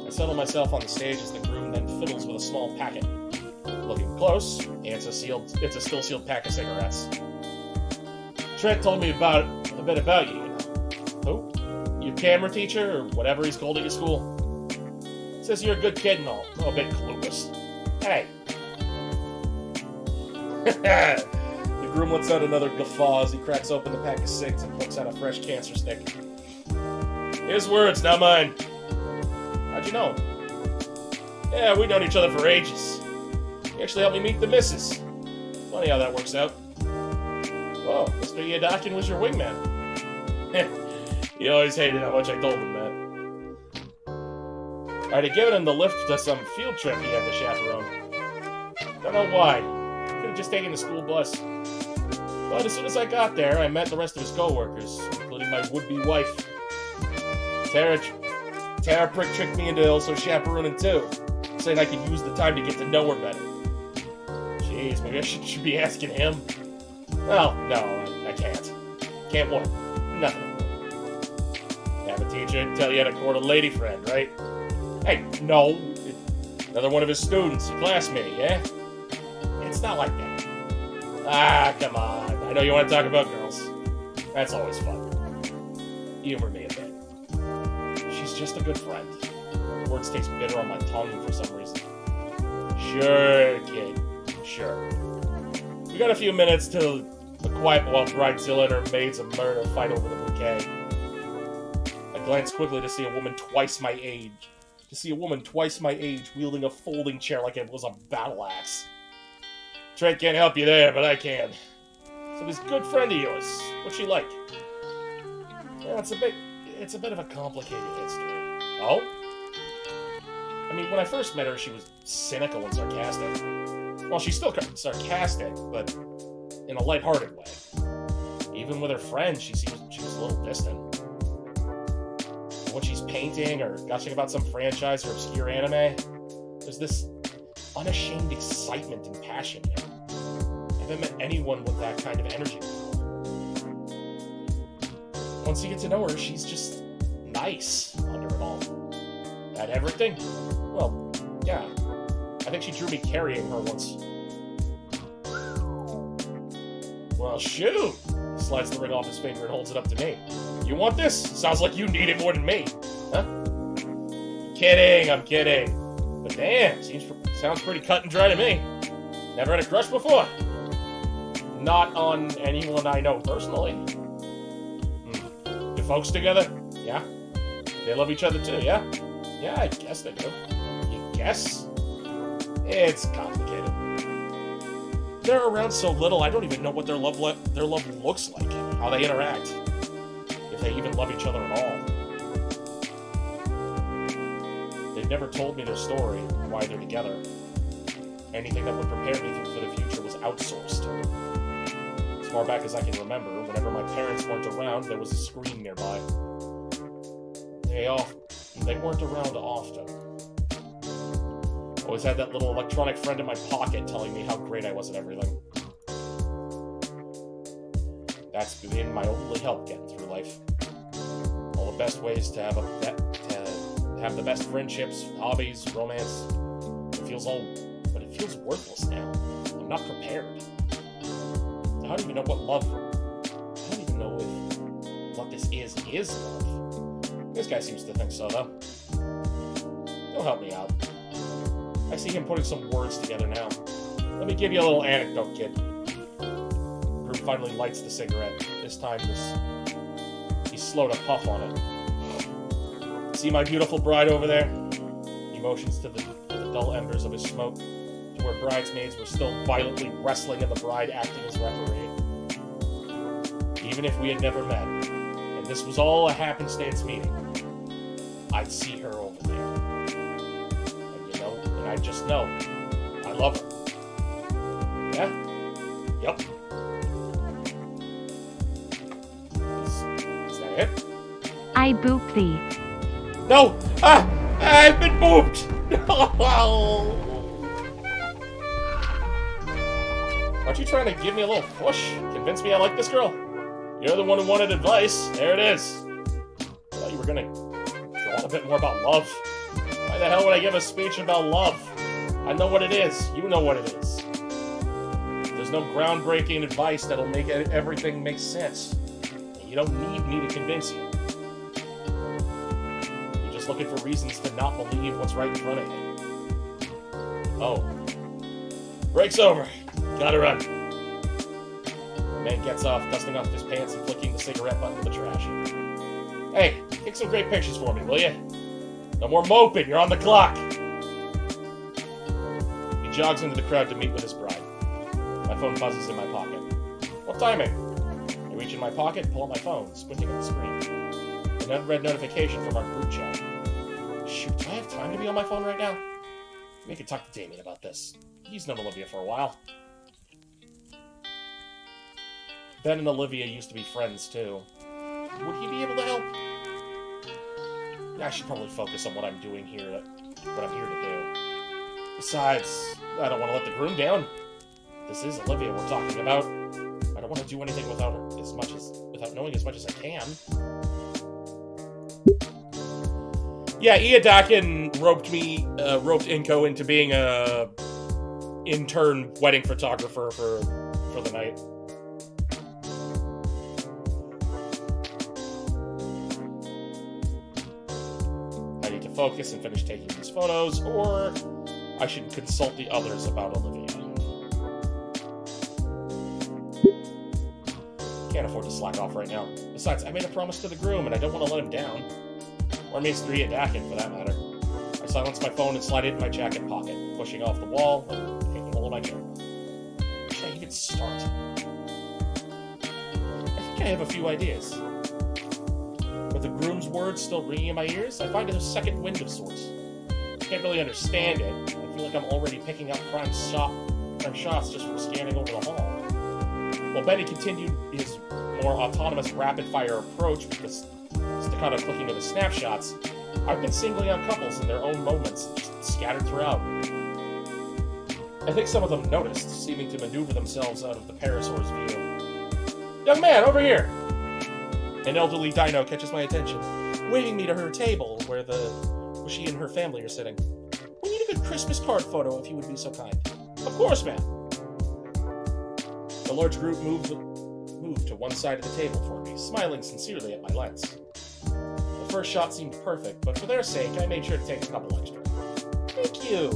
I settle myself on the stage as the groom then fiddles with a small packet. Looking close, it's a still sealed pack of cigarettes. Trent told me a bit about you. Who? Your camera teacher, or whatever he's called at your school? Says you're a good kid and all. Oh, a bit clueless. Hey. The groom lets out another guffaw as he cracks open the pack of cigs and pulls out a fresh cancer stick. His words, not mine. How'd you know him? Yeah, we've known each other for ages. He actually helped me meet the missus. Funny how that works out. Whoa, Mr. Yadakin was your wingman. He always hated how much I told him that. I'd have given him the lift to some field trip he had to chaperone. Don't know why. Could have just taken the school bus. But as soon as I got there, I met the rest of his co-workers, including my would-be wife. Tara tricked me into also chaperoning too, saying I could use the time to get to know her better. Jeez, maybe I should be asking him. Oh, no, I can't. Can't what? Nothing. Have a teacher and tell you how to court a lady friend, right? Hey, no. Another one of his students, a classmate, yeah? It's not like that. Ah, come on. I know you want to talk about girls. That's always fun. Humor me a bit. She's just a good friend. Words taste bitter on my tongue for some reason. Sure, kid. Sure. We got a few minutes till the quiet while Bridezilla and her maids of murder fight over the bouquet. I glance quickly to see a woman twice my age. Wielding a folding chair like it was a battle axe. Trent can't help you there, but I can. So this good friend of yours, what's she like? Yeah, it's a bit of a complicated history. Oh? I mean, when I first met her, she was cynical and sarcastic. Well, she's still sarcastic, but in a lighthearted way. Even with her friends, she was a little distant. When she's painting or gushing about some franchise or obscure anime, there's this unashamed excitement and passion in her. I haven't met anyone with that kind of energy before. Once you get to know her, she's just nice under it all. That everything? Well, yeah. I think she drew me carrying her once. Well, shoot! He slides the ring off his finger and holds it up to me. You want this? Sounds like you need it more than me. Huh? I'm kidding. But damn, sounds pretty cut and dry to me. Never had a crush before. Not on anyone I know personally. Your folks together? Yeah. They love each other too, yeah? Yeah, I guess they do. You guess? It's complicated. They're around so little, I don't even know what their love looks like, how they interact, if they even love each other at all. They've never told me their story, why they're together. Anything that would prepare me for the future was outsourced. As far back as I can remember, whenever my parents weren't around, there was a screen nearby. They weren't around often. Always had that little electronic friend in my pocket telling me how great I was at everything. That's been my only help getting through life. All the best ways to have the best friendships, hobbies, romance. But it feels worthless now. I'm not prepared. I don't even know what love. I don't even know if what this is love. This guy seems to think so, though. He'll help me out. I see him putting some words together now. Let me give you a little anecdote, kid. Groom finally lights the cigarette. This time, he's slow to puff on it. See my beautiful bride over there? He motions to the dull embers of his smoke, to where bridesmaids were still violently wrestling and the bride acting as referee. Even if we had never met, and this was all a happenstance meeting, I'd see her over there. And you know, and I just know I love her. Yeah? Yep. Is that it? I boop thee. No! I've been booped! Aren't you trying to give me a little push? Convince me I like this girl? You're the one who wanted advice. There it is. I thought you were gonna go on a bit more about love. Why the hell would I give a speech about love? I know what it is. You know what it is. There's no groundbreaking advice that'll make everything make sense. You don't need me to convince you. You're just looking for reasons to not believe what's right in front of you. Oh. Break's over. Gotta run. The man gets off, dusting off his pants and flicking the cigarette butt into the trash. Hey, take some great pictures for me, will you? No more moping, you're on the clock. He jogs into the crowd to meet with his bride. My phone buzzes in my pocket. What timing? I reach in my pocket, pull out my phone, squinting at the screen. An unread notification from our group chat. Shoot, do I have time to be on my phone right now? We could talk to Damien about this. He's known Olivia for a while. Ben and Olivia used to be friends, too. Would he be able to help? I should probably focus on what I'm doing here, what I'm here to do. Besides, I don't want to let the groom down. This is Olivia we're talking about. I don't want to do anything without knowing as much as I can. Yeah, Iadakin roped Inko into being a intern wedding photographer for the night. I need to focus and finish taking these photos, or I should consult the others about Olivia. Can't afford to slack off right now. Besides, I made a promise to the groom, and I don't want to let him down. Or Mr. Iadakin, for that matter. I silence my phone and slide it in my jacket pocket, pushing off the wall and taking hold of my camera. Where should I even start? I think I have a few ideas. With the groom's words still ringing in my ears, I find a second wind of sorts. I can't really understand it. I feel like I'm already picking up prime shots just from scanning over the hall. While Benny continued his more autonomous rapid-fire approach with the staccato clicking of his snapshots, I've been singling out couples in their own moments, just scattered throughout. I think some of them noticed, seeming to maneuver themselves out of the Parasaur's view. Young man, over here! An elderly dino catches my attention, waving me to her table where she and her family are sitting. We need a good Christmas card photo if you would be so kind. Of course, ma'am. The large group moved to one side of the table for me, smiling sincerely at my lens. The first shot seemed perfect, but for their sake, I made sure to take a couple extra. Thank you!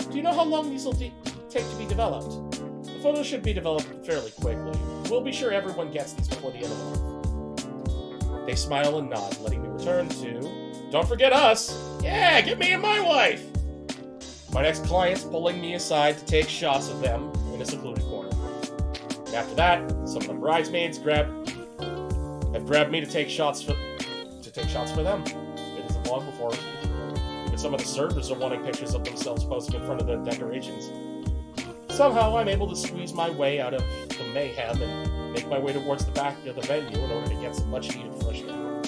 Do you know how long these will take to be developed? The photos should be developed fairly quickly. We'll be sure everyone gets these before the end of the month. They smile and nod, letting me return to... Don't forget us! Yeah, get me and my wife! My next client's pulling me aside to take shots of them in a secluded corner. After that, some of the bridesmaids have grabbed me to take shots for them. It isn't long before even some of the servers are wanting pictures of themselves posing in front of the decorations. Somehow I'm able to squeeze my way out of the mayhem and make my way towards the back of the venue in order to get some much-needed fresh air.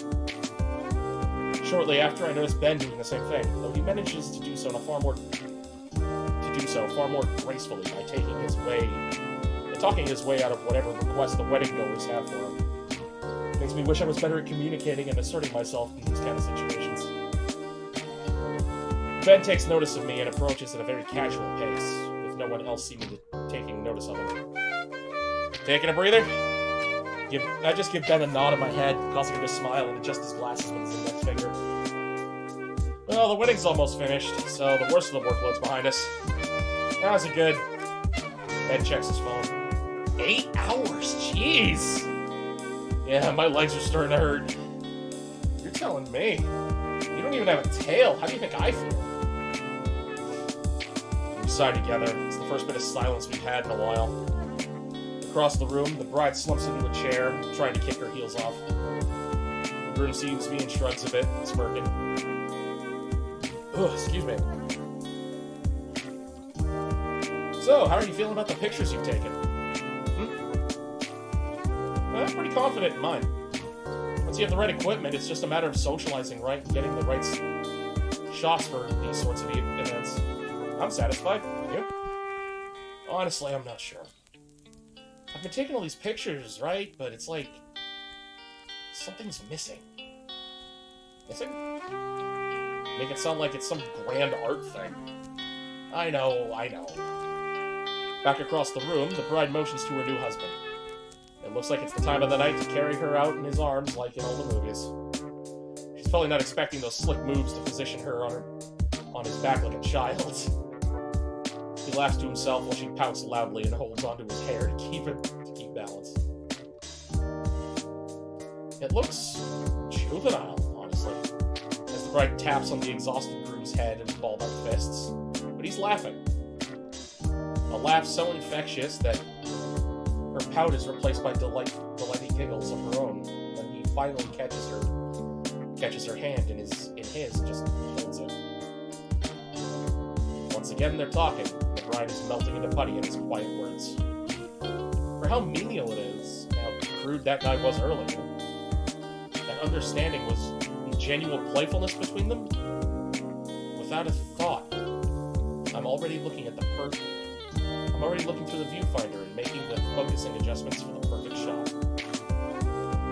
Shortly after, I noticed Ben doing the same thing, though he manages to do so far more gracefully by talking his way out of whatever request the wedding goers have for him. Makes me wish I was better at communicating and asserting myself in these kind of situations. Ben takes notice of me and approaches at a very casual pace, with no one else seeming taking notice of him. Taking a breather? I just give Ben a nod in my head, causing him to smile and adjust his glasses with his index finger. Well, the wedding's almost finished, so the worst of the workload's behind us. How's it good? Ben checks his phone. 8 hours? Jeez! Yeah, my legs are starting to hurt. You're telling me. You don't even have a tail. How do you think I feel? We sigh together. It's the first bit of silence we've had in a while. Across the room, the bride slumps into a chair, trying to kick her heels off. The groom sees me and shrugs a bit, smirking. Oh, excuse me. So, how are you feeling about the pictures you've taken? I'm pretty confident in mine. Once you have the right equipment, it's just a matter of socializing right and getting the right shots for these sorts of events. I'm satisfied. You? Honestly, I'm not sure. I've been taking all these pictures, right? But it's like... something's missing. Missing? Make it sound like it's some grand art thing. I know. Back across the room, the bride motions to her new husband. It looks like it's the time of the night to carry her out in his arms like in all the movies. She's probably not expecting those slick moves to position her on his back like a child. He laughs to himself while she pouts loudly and holds onto his hair to keep balance. It looks juvenile, honestly, as the bride taps on the exhausted groom's head and balled up fists. But he's laughing. A laugh so infectious that her pout is replaced by delighted giggles of her own when he finally catches her hand in his and just holds it. Once again, they're talking. The bride is melting into putty in his quiet words. For how menial it is, how crude that guy was earlier, that understanding was genuine playfulness between them. Without a thought, I'm already looking through the viewfinder and making the focusing adjustments for the perfect shot.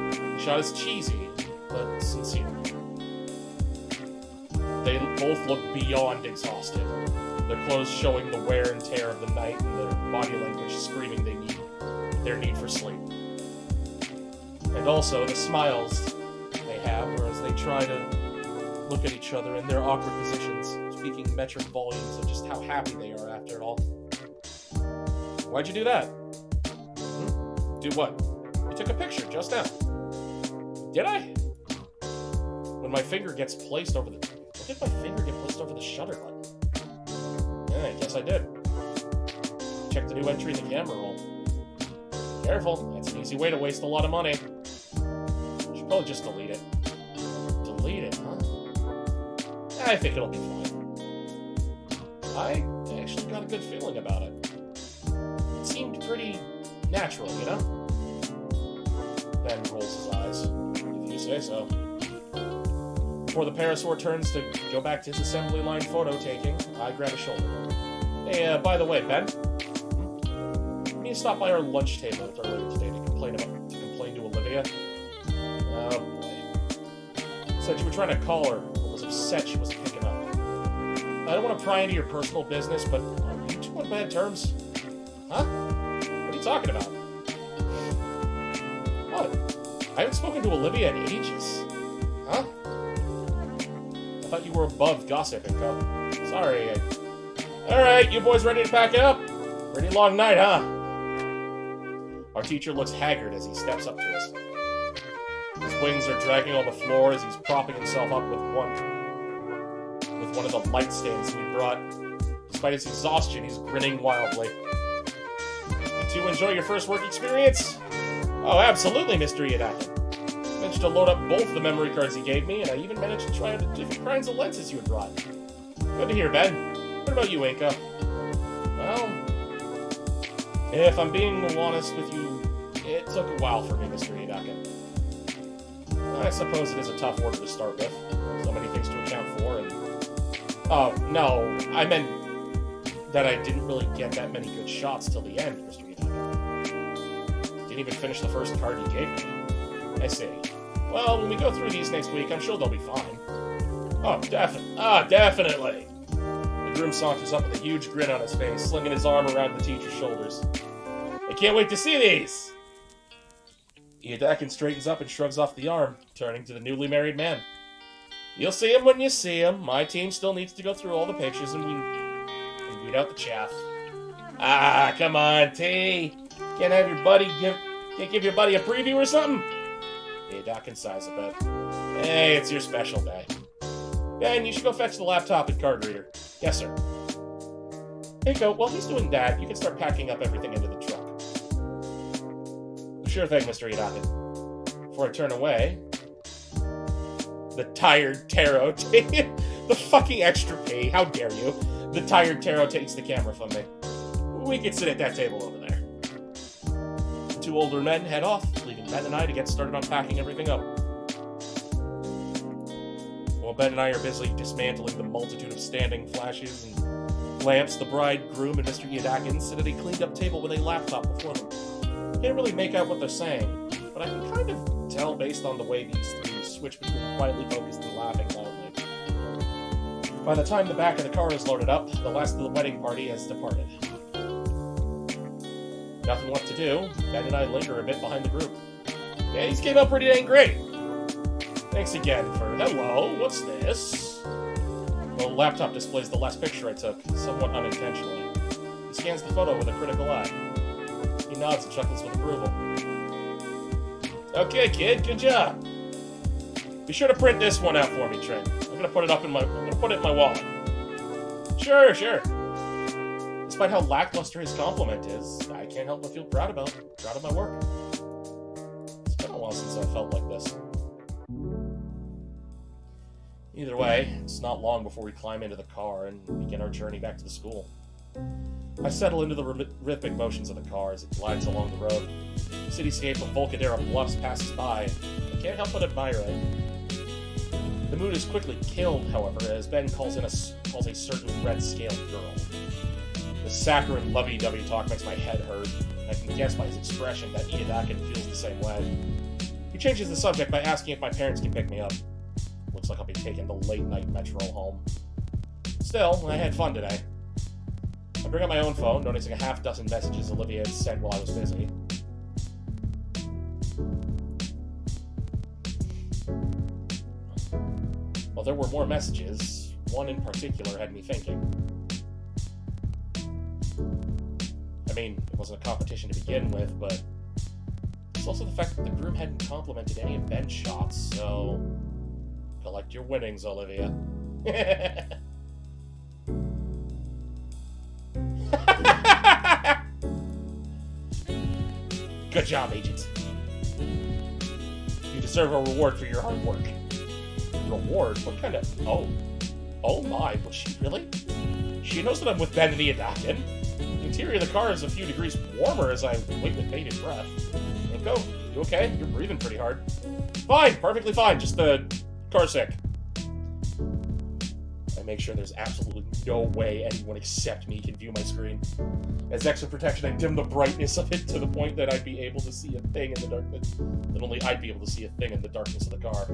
The shot is cheesy, but sincere. They both look beyond exhausted, their clothes showing the wear and tear of the night and their body language screaming their need for sleep. And also the smiles they have as they try to look at each other in their awkward positions, speaking metric volumes of just how happy they are after it all. Why'd you do that? Do what? You took a picture just now. Did I? When my finger gets placed over the... When did my finger get placed over the shutter button? Yeah, I guess I did. Check the new entry in the camera roll. Careful, it's an easy way to waste a lot of money. Should probably just delete it. Delete it, huh? I think it'll be fine. I actually got a good feeling about it. It seemed pretty natural, you know? Ben rolls his eyes. If you say so. Before the parasaur turns to go back to his assembly line photo taking, I grab his shoulder. Hey, by the way, Ben? You stopped by our lunch table earlier today to complain to Olivia. Oh boy. Said you were trying to call her, but was upset she wasn't picking up. I don't want to pry into your personal business, but are you two on bad terms? Huh? What are you talking about? What? I haven't spoken to Olivia in ages. Huh? I thought you were above gossip, Inko. Sorry. Alright, you boys ready to pack it up? Pretty long night, huh? Our teacher looks haggard as he steps up to us. His wings are dragging on the floor as he's propping himself up with one of the light stands we brought. Despite his exhaustion, he's grinning wildly. You two enjoy your first work experience? Oh, absolutely, Mr. Yadakin. Managed to load up both the memory cards he gave me, and I even managed to try out the different kinds of lenses you had brought. Good to hear, Ben. What about you, Inka? Well, if I'm being honest with you, it took a while for me, Mr. Yadakin. I suppose it is a tough order to start with. So many things to account for, and... Oh, no, I meant that I didn't really get that many good shots till the end, Mr. Yadakin. Didn't even finish the first card you gave me. I see. Well, when we go through these next week, I'm sure they'll be fine. Oh, definitely. The groom saunters up with a huge grin on his face, slinging his arm around the teacher's shoulders. I can't wait to see these! Yadakin straightens up and shrugs off the arm, turning to the newly married man. You'll see him when you see him. My team still needs to go through all the pictures and weed out the chaff. Ah, come on, T. Can't give your buddy a preview or something? Yadakin sighs a bit. Hey, it's your special day. Ben, you should go fetch the laptop and card reader. Yes, sir. Inko, while he's doing that, you can start packing up everything into the truck. Sure thing, Mr. Yadakin. Before I turn away, the tired Taro The fucking extra P. How dare you? The tired Taro takes the camera from me. We could sit at that table over there. The two older men head off, leaving Ben and I to get started unpacking everything up. While Ben and I are busy dismantling the multitude of standing flashes and lamps, the bride, groom, and Mr. Yadakin sit at a cleaned-up table with a laptop before them. Can't really make out what they're saying, but I can kind of tell based on the way these three switch between quietly focused and laughing loudly. By the time the back of the car is loaded up, the last of the wedding party has departed. Nothing left to do, Ben and I linger a bit behind the group. Yeah, these came out pretty dang great. Thanks again for... Hello, what's this? The laptop displays the last picture I took, somewhat unintentionally. He scans the photo with a critical eye. He nods and chuckles with approval. Okay, kid, good job. Be sure to print this one out for me, Trent. I'm gonna put it in my wallet. Sure. Despite how lackluster his compliment is, I can't help but feel proud of my work. It's been a while since I felt like this. Either way, it's not long before we climb into the car and begin our journey back to the school. I settle into the rhythmic motions of the car as it glides along the road. The cityscape of Volcadera bluffs passes by. I can't help but admire it. The mood is quickly killed, however, as Ben calls a certain red-scaled girl. The saccharine lovey-dovey talk makes my head hurt, and I can guess by his expression that Iyadakin feels the same way. He changes the subject by asking if my parents can pick me up. Looks like I'll be taking the late-night metro home. Still, I had fun today. I bring up my own phone, noticing a half-dozen messages Olivia had sent while I was busy. While there were more messages, one in particular had me thinking. I mean, it wasn't a competition to begin with, but it's also the fact that the groom hadn't complimented any of Ben's shots, so... Collect your winnings, Olivia. Good job, Agent. You deserve a reward for your hard work. Reward? What kind of... Oh my, was she really? She knows that I'm with Ben and Iyadakin. The interior of the car is a few degrees warmer as I wait with bated breath. Inko, you okay? You're breathing pretty hard. Fine, perfectly fine, just car sick. I make sure there's absolutely no way anyone except me can view my screen. As extra protection, I dim the brightness of it to the point that I'd be able to see a thing in the darkness. That only I'd be able to see a thing in the darkness of the car.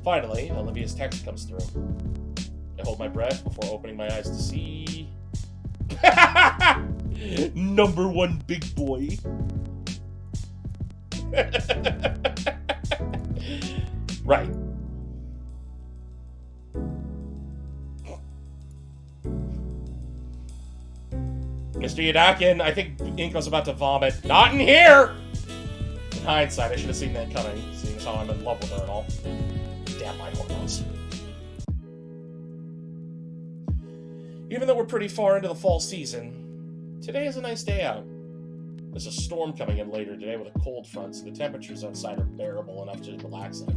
Finally, Olivia's text comes through. I hold my breath before opening my eyes to see... Number one big boy. Right. Mr. Yadakin, I think Inko's about to vomit. Not in here! In hindsight, I should have seen that coming, seeing as how I'm in love with her and all. Damn my hormones. Even though we're pretty far into the fall season, today is a nice day out. There's a storm coming in later today with a cold front, so the temperatures outside are bearable enough to relax in.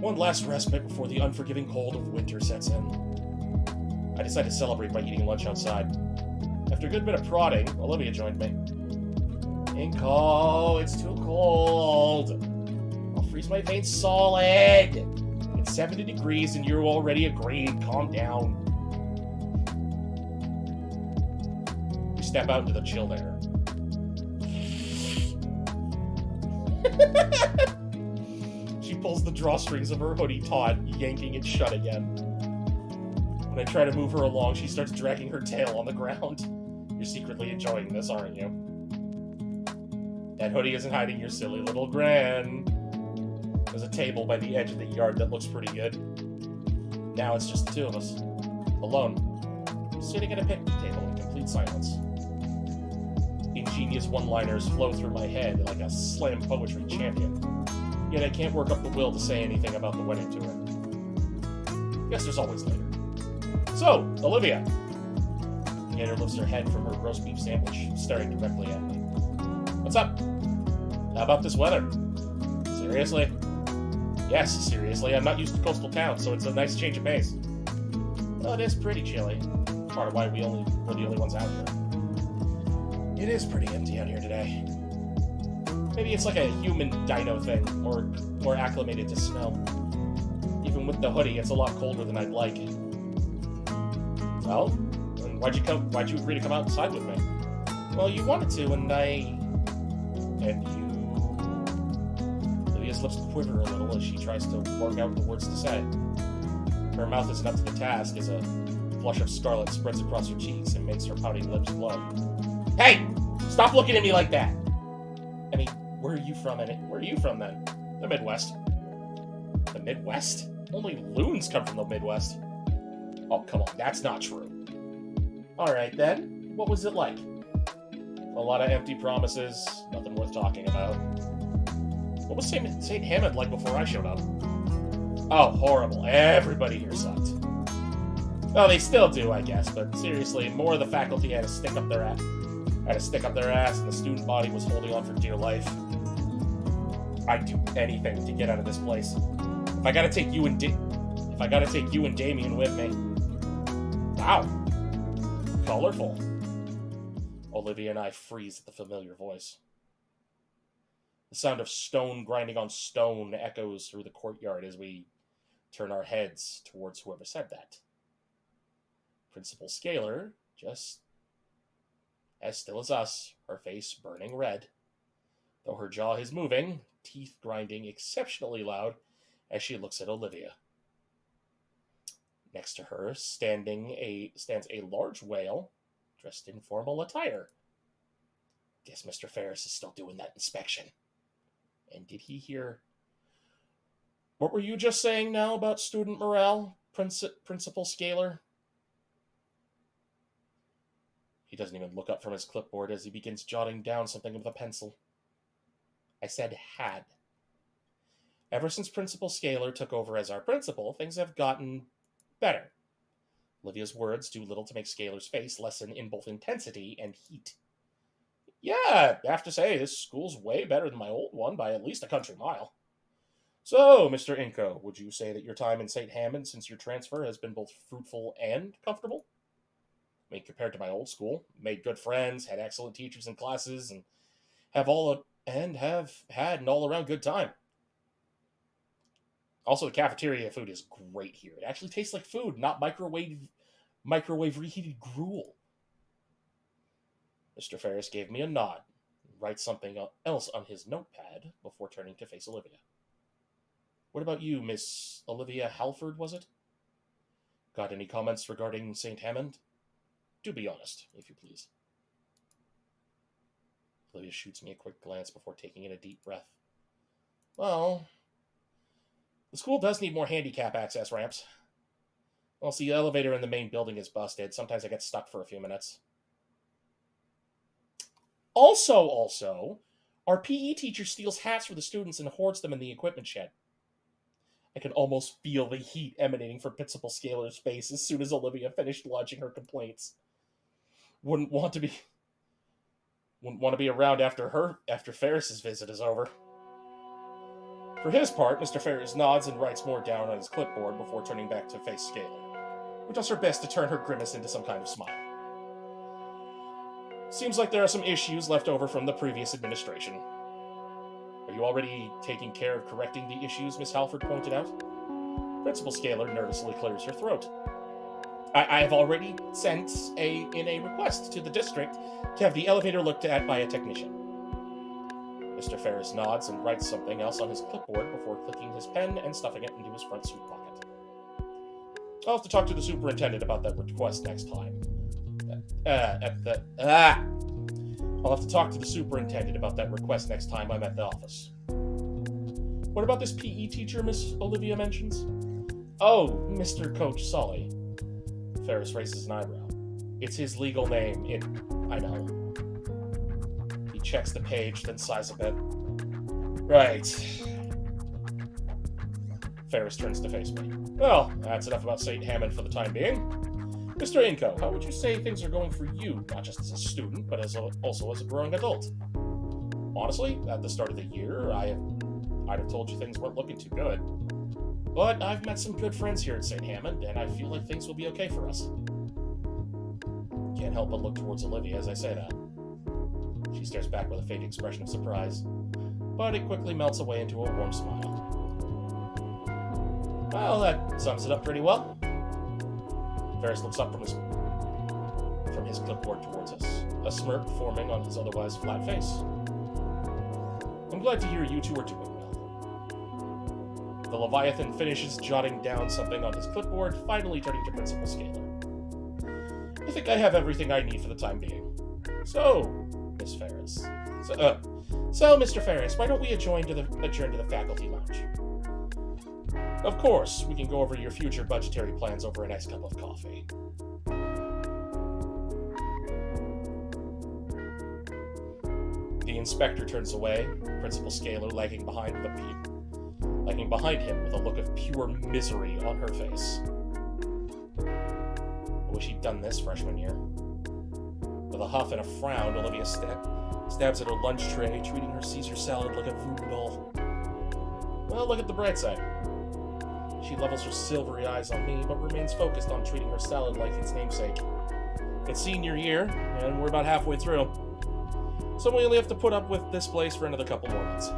One last respite before the unforgiving cold of winter sets in. I decide to celebrate by eating lunch outside. After a good bit of prodding, Olivia joined me. Inko, it's too cold. I'll freeze my veins solid. It's 70 degrees and you're already agreed. Calm down. We step out into the chilled air. She pulls the drawstrings of her hoodie taut, yanking it shut again. When I try to move her along, she starts dragging her tail on the ground. You're secretly enjoying this, aren't you? That hoodie isn't hiding your silly little grin. There's a table by the edge of the yard that looks pretty good. Now it's just the two of us. Alone. Sitting at a picnic table in complete silence. Ingenious one-liners flow through my head like a slam poetry champion. Yet I can't work up the will to say anything about the wedding tour. Guess there's always later. So, Olivia. Gator lifts her head from her roast beef sandwich, staring directly at me. What's up? How about this weather? Seriously? Yes, seriously, I'm not used to coastal towns, so it's a nice change of pace. Well, it is pretty chilly. Part of why we're the only ones out here. It is pretty empty out here today. Maybe it's like a human dino thing, or more acclimated to snow. Even with the hoodie, it's a lot colder than I'd like. Well, then why'd you agree to come outside with me? Well, you wanted to, and you... Lydia's lips quiver a little as she tries to work out the words to say. Her mouth isn't up to the task as a flush of scarlet spreads across her cheeks and makes her pouting lips glow. Hey! Stop looking at me like that! I mean, where are you from then? The Midwest. The Midwest? Only loons come from the Midwest. Oh, come on, that's not true. Alright then, what was it like? A lot of empty promises, nothing worth talking about. What was St. Hammond like before I showed up? Oh, horrible. Everybody here sucked. Well, they still do, I guess, but seriously, more of the faculty had to stick up their ass. And the student body was holding on for dear life. I'd do anything to get out of this place. If I gotta take you and Damien with me. Wow. Colorful. Olivia and I freeze at the familiar voice. The sound of stone grinding on stone echoes through the courtyard as we turn our heads towards whoever said that. Principal Scalar, just as still as us, her face burning red, though her jaw is moving, teeth grinding exceptionally loud as she looks at Olivia. Next to her stands a large whale dressed in formal attire. Guess Mr. Ferris is still doing that inspection. And did he hear... What were you just saying now about student morale, Principal Scalar? He doesn't even look up from his clipboard as he begins jotting down something with a pencil. I said had. Ever since Principal Scalar took over as our principal, things have gotten better. Olivia's words do little to make Scalar's face lessen in both intensity and heat. Yeah, I have to say, this school's way better than my old one by at least a country mile. So, Mr. Inco, would you say that your time in St. Hammond since your transfer has been both fruitful and comfortable? I mean, compared to my old school, made good friends, had excellent teachers and classes, and have had an all-around good time. Also, the cafeteria food is great here. It actually tastes like food, not microwave reheated gruel. Mr. Ferris gave me a nod, and writes something else on his notepad before turning to face Olivia. What about you, Miss Olivia Halford, was it? Got any comments regarding St. Hammond? Do be honest, if you please. Olivia shoots me a quick glance before taking in a deep breath. Well, the school does need more handicap access ramps. Well, see, the elevator in the main building is busted. Sometimes I get stuck for a few minutes. Also, our PE teacher steals hats for the students and hoards them in the equipment shed. I can almost feel the heat emanating from Principal Scalar's face as soon as Olivia finished lodging her complaints. Wouldn't want to be around after Ferris's visit is over. For his part, Mr. Ferris nods and writes more down on his clipboard before turning back to face Scalar, who does her best to turn her grimace into some kind of smile. Seems like there are some issues left over from the previous administration. Are you already taking care of correcting the issues Miss Halford pointed out? Principal Scalar nervously clears her throat. I have already sent in a request to the district to have the elevator looked at by a technician. Mr. Ferris nods and writes something else on his clipboard before clicking his pen and stuffing it into his front suit pocket. I'll have to talk to the superintendent about that request next time. I'll have to talk to the superintendent about that request next time I'm at the office. What about this PE teacher Miss Olivia mentions? Oh, Mr. Coach Sully. Ferris raises an eyebrow. It's his legal name. I know. He checks the page, then sighs a bit. Right. Ferris turns to face me. Well, that's enough about St. Hammond for the time being. Mr. Inco, how would you say things are going for you, not just as a student, but also as a growing adult? Honestly, at the start of the year, I I'd have told you things weren't looking too good. But I've met some good friends here at St. Hammond, and I feel like things will be okay for us. Can't help but look towards Olivia as I say that. She stares back with a faint expression of surprise, but it quickly melts away into a warm smile. Well, that sums it up pretty well. Ferris looks up from his clipboard towards us, a smirk forming on his otherwise flat face. I'm glad to hear you two are doing well. The Leviathan finishes jotting down something on his clipboard, finally turning to Principal Scalar. I think I have everything I need for the time being. So, Miss Ferris. So, Mr. Ferris, why don't we adjourn to the faculty lounge? Of course, we can go over your future budgetary plans over a nice cup of coffee. The inspector turns away, Principal Scalar lagging behind him with a look of pure misery on her face. I wish he'd done this freshman year. With a huff and a frown, Olivia stabs at her lunch tray, treating her Caesar salad like a voodoo doll. Well, look at the bright side. She levels her silvery eyes on me, but remains focused on treating her salad like its namesake. It's senior year, and we're about halfway through. So we only have to put up with this place for another couple more months.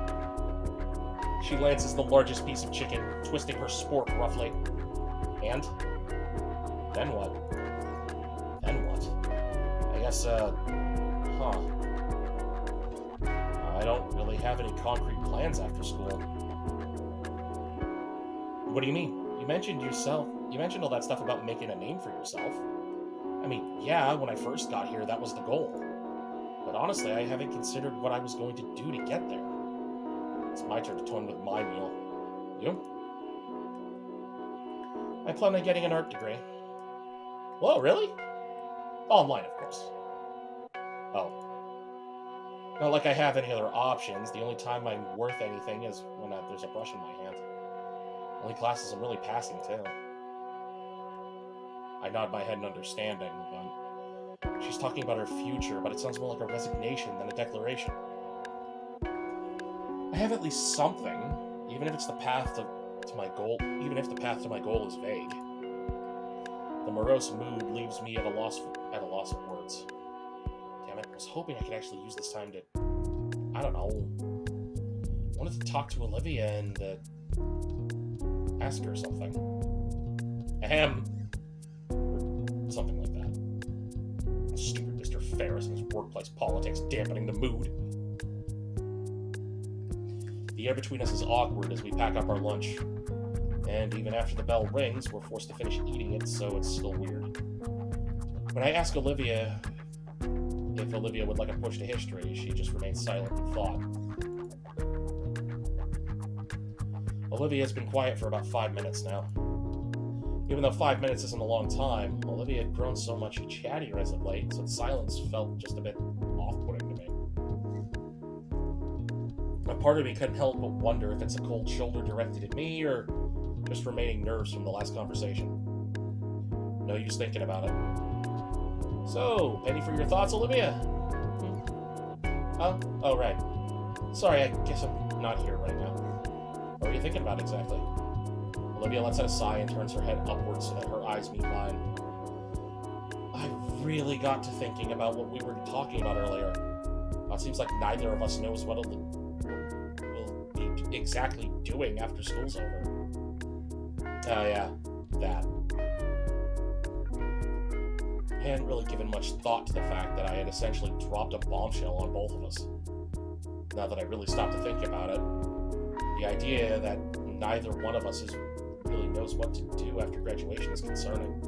She lances the largest piece of chicken, twisting her spork roughly. And? Then what? I guess, I don't really have any concrete plans after school. What do you mean? You mentioned all that stuff about making a name for yourself. I mean, yeah, when I first got here, that was the goal. But honestly, I haven't considered what I was going to do to get there. It's my turn to toy with my meal. You? I plan on getting an art degree. Whoa, really? Online, of course. Oh. Not like I have any other options. The only time I'm worth anything is when there's a brush in my hand. Only classes I'm really passing, too. I nod my head in understanding, but she's talking about her future, but it sounds more like a resignation than a declaration. I have at least something, even if the path to my goal is vague. The morose mood leaves me at a loss of words. Damn it, I was hoping I could actually use this time to, I don't know, wanted to talk to Olivia and ask her something. Ahem. Or something like that. Stupid Mr. Ferris and his workplace politics dampening the mood. The air between us is awkward as we pack up our lunch. And even after the bell rings, we're forced to finish eating it, so it's still weird. When I ask Olivia if Olivia would like a push to history, she just remains silent in thought. Olivia has been quiet for about 5 minutes now. Even though 5 minutes isn't a long time, Olivia had grown so much chattier as of late, so the silence felt just a bit off-putting to me. A part of me couldn't help but wonder if it's a cold shoulder directed at me, or just remaining nerves from the last conversation. No use thinking about it. So, penny for your thoughts, Olivia? Oh, right. Sorry, I guess I'm not here right now. What are you thinking about exactly? Olivia lets out a sigh and turns her head upwards so that her eyes meet mine. I really got to thinking about what we were talking about earlier. It seems like neither of us knows what we'll be exactly doing after school's over. Oh yeah, that. I hadn't really given much thought to the fact that I had essentially dropped a bombshell on both of us. Now that I really stopped to think about it, the idea that neither one of us really knows what to do after graduation is concerning.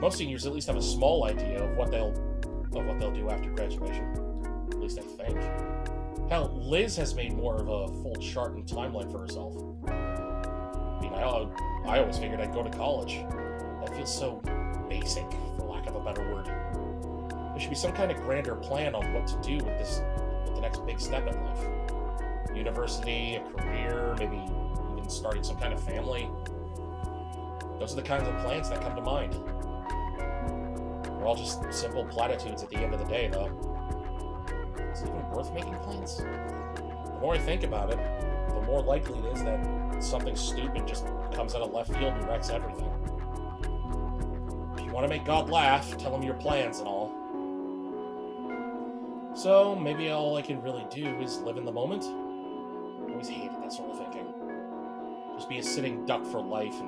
Most seniors at least have a small idea of what they'll do after graduation. At least I think. Hell, Liz has made more of a full chart and timeline for herself. I mean, I always figured I'd go to college. That feels so basic, for lack of a better word. There should be some kind of grander plan on what to do with the next big step in life. University, a career, maybe even starting some kind of family. Those are the kinds of plans that come to mind. They're all just simple platitudes at the end of the day, though. Is it even worth making plans? The more I think about it, the more likely it is that something stupid just comes out of left field and wrecks everything. If you want to make God laugh, tell him your plans and all. So, maybe all I can really do is live in the moment? I always hated that sort of thinking. Just be a sitting duck for life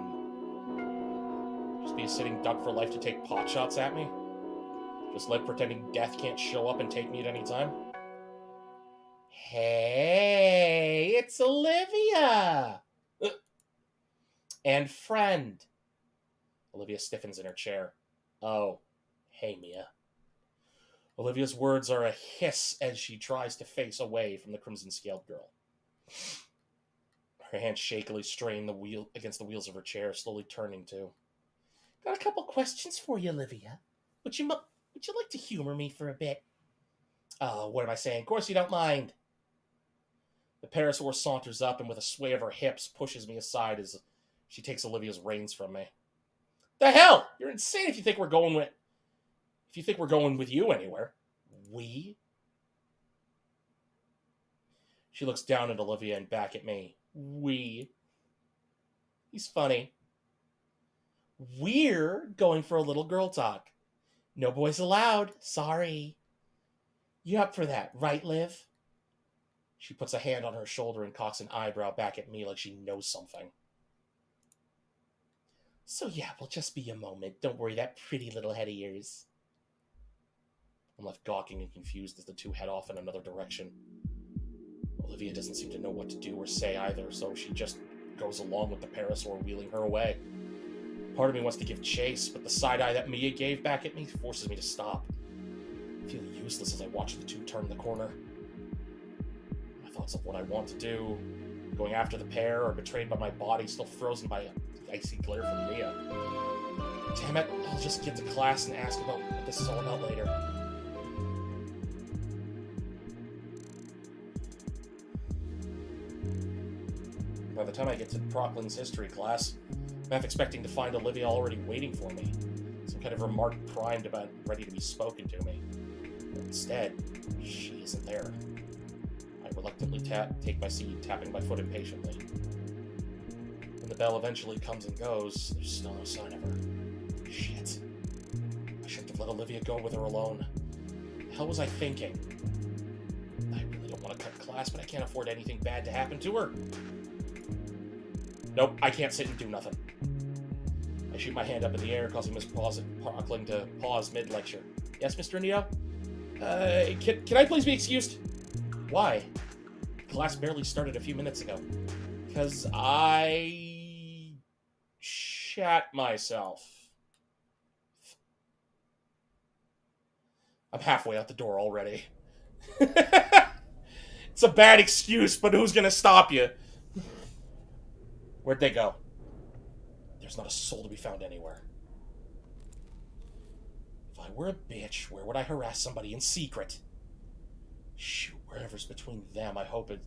to take pot shots at me? Just live pretending death can't show up and take me at any time? Hey, it's Olivia! And friend. Olivia stiffens in her chair. Oh, hey, Mia. Olivia's words are a hiss as she tries to face away from the crimson-scaled girl. Her hands shakily strain the wheel against the wheels of her chair, slowly turning to. Got a couple questions for you, Olivia. Would you like to humor me for a bit? Oh, what am I saying? Of course you don't mind. The parasaur saunters up and with a sway of her hips pushes me aside as she takes Olivia's reins from me. The hell! You're insane if you think we're going with you anywhere. We? She looks down at Olivia and back at me. We? He's funny. We're going for a little girl talk. No boys allowed. Sorry. You up for that, right, Liv? She puts a hand on her shoulder and cocks an eyebrow back at me like she knows something. So yeah, we'll just be a moment. Don't worry that pretty little head of yours. I'm left gawking and confused as the two head off in another direction. Olivia doesn't seem to know what to do or say either, so she just goes along with the parasaur wheeling her away. Part of me wants to give chase, but the side eye that Mia gave back at me forces me to stop. I feel useless as I watch the two turn the corner. My thoughts of what I want to do, going after the pair, or betrayed by my body still frozen by an icy glare from Mia. Damn it, I'll just get to class and ask about what this is all about later. By the time I get to Prockling's history class, I'm half expecting to find Olivia already waiting for me. Some kind of remark primed about ready to be spoken to me. But instead, she isn't there. I reluctantly take my seat, tapping my foot impatiently. When the bell eventually comes and goes, there's still no sign of her. Shit. I shouldn't have let Olivia go with her alone. What the hell was I thinking? I really don't want to cut class, but I can't afford anything bad to happen to her. Nope, I can't sit and do nothing. I shoot my hand up in the air, causing Miss Prockling to pause mid-lecture. Yes, Mr. Neo? Can I please be excused? Why? Class barely started a few minutes ago. Because I shat myself. I'm halfway out the door already. It's a bad excuse, but who's gonna stop you? Where'd they go? There's not a soul to be found anywhere. If I were a bitch, where would I harass somebody in secret? Shoot, whatever's between them, I hope it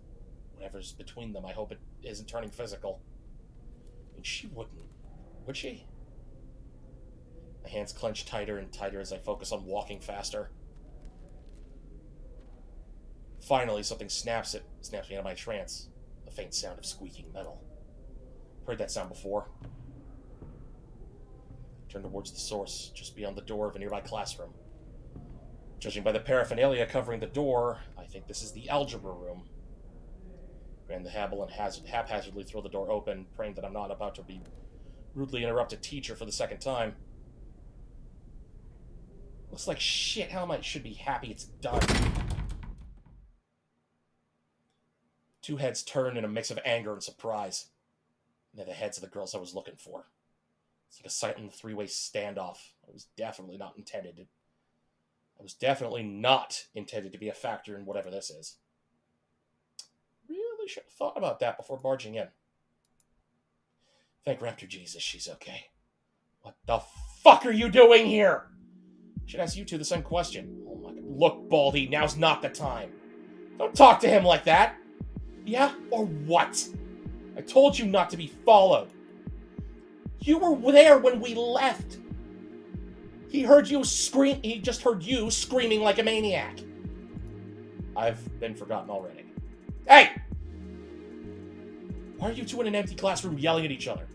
isn't turning physical. And she wouldn't, would she? My hands clench tighter and tighter as I focus on walking faster. Finally, something snaps me out of my trance. A faint sound of squeaking metal. Heard that sound before. Turn towards the source, just beyond the door of a nearby classroom. Judging by the paraphernalia covering the door, I think this is the algebra room. Grab the habble and haphazardly throw the door open, praying that I'm not about to be rudely interrupt a teacher for the second time. Looks like shit. How should be happy it's done. Two heads turn in a mix of anger and surprise. They're the heads of the girls I was looking for. It's like a silent three-way standoff. I was definitely not intended to be a factor in whatever this is. Really should have thought about that before barging in. Thank Raptor Jesus she's okay. What the fuck are you doing here? I should ask you two the same question. Oh my God. Look, Baldy, now's not the time. Don't talk to him like that. Yeah, or what? I told you not to be followed. You were there when we left. He just heard you screaming like a maniac. I've been forgotten already. Hey! Why are you two in an empty classroom yelling at each other?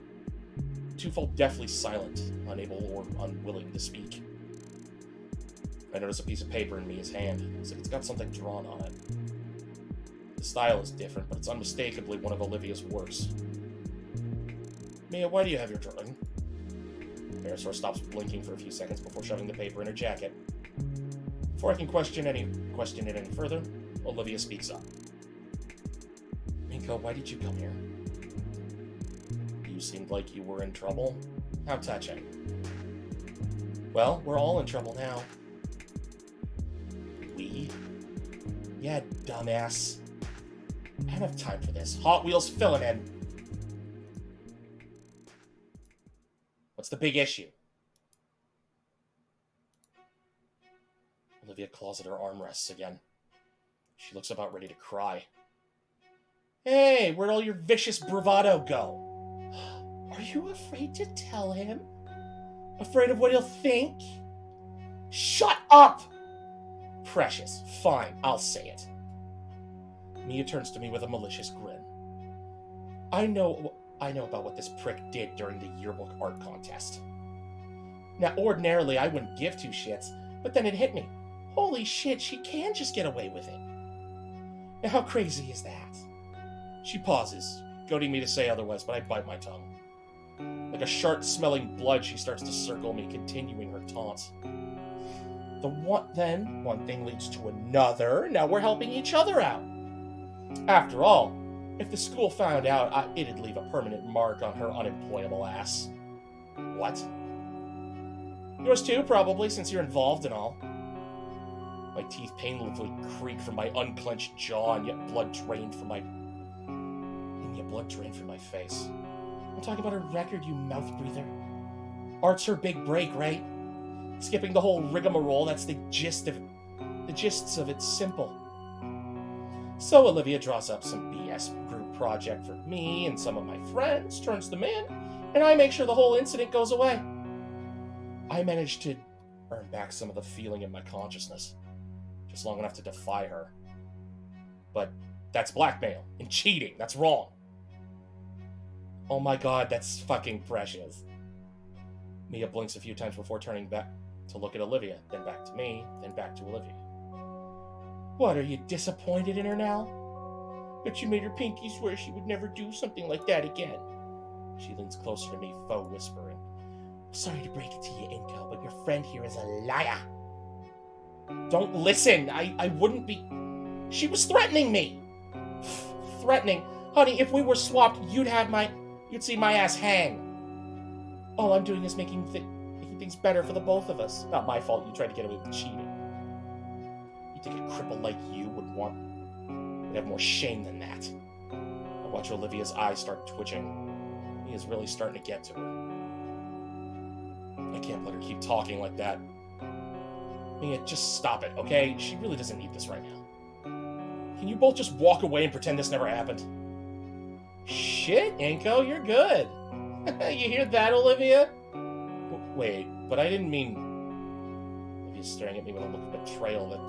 The two fall deathly silent, unable or unwilling to speak. I notice a piece of paper in Mia's hand. Looks like it's got something drawn on it. The style is different, but it's unmistakably one of Olivia's works. Mia, why do you have your drawing? Parasaur stops blinking for a few seconds before shoving the paper in her jacket. Before I can question it any further, Olivia speaks up. Minko, why did you come here? You seemed like you were in trouble. How touching. Well, we're all in trouble now. We? Yeah, dumbass. I don't have time for this. Hot Wheels filling in. What's the big issue? Olivia claws at her armrests again. She looks about ready to cry. Hey, where'd all your vicious bravado go? Are you afraid to tell him? Afraid of what he'll think? Shut up! Precious. Fine, I'll say it. Mia turns to me with a malicious grin. I know about what this prick did during the yearbook art contest. Now, ordinarily, I wouldn't give two shits, but then it hit me. Holy shit, she can just get away with it. Now, how crazy is that? She pauses, goading me to say otherwise, but I bite my tongue. Like a sharp-smelling blood, she starts to circle me, continuing her taunts. One thing leads to another. Now we're helping each other out. After all, if the school found out, it'd leave a permanent mark on her unemployable ass. What? Yours too, probably, since you're involved and all. My teeth painfully creak from my unclenched jaw, and yet blood drained from my face. I'm talking about her record, you mouth breather. Art's her big break, right? Skipping the whole rigmarole, that's the gist of it. The gists of it's simple. So Olivia draws up some BS group project for me and some of my friends, turns them in, and I make sure the whole incident goes away. I managed to earn back some of the feeling in my consciousness, just long enough to defy her. But that's blackmail and cheating. That's wrong. Oh my god, that's fucking precious. Mia blinks a few times before turning back to look at Olivia, then back to me, then back to Olivia. What, are you disappointed in her now? But you made her pinky swear she would never do something like that again. She leans closer to me, faux whispering. Sorry to break it to you, Inko, but your friend here is a liar. Don't listen. I wouldn't be... She was threatening me. Threatening? Honey, if we were swapped, you'd see my ass hang. All I'm doing is making things better for the both of us. Not my fault you tried to get away with cheating. You think a cripple like you would have more shame than that? I watch Olivia's eyes start twitching. He is really starting to get to her. I can't let her keep talking like that. Mia, just stop it, okay? She really doesn't need this right now. Can you both just walk away and pretend this never happened? Shit, Inko, you're good. You hear that, Olivia? Wait, but I didn't mean... Olivia's staring at me with a look of betrayal that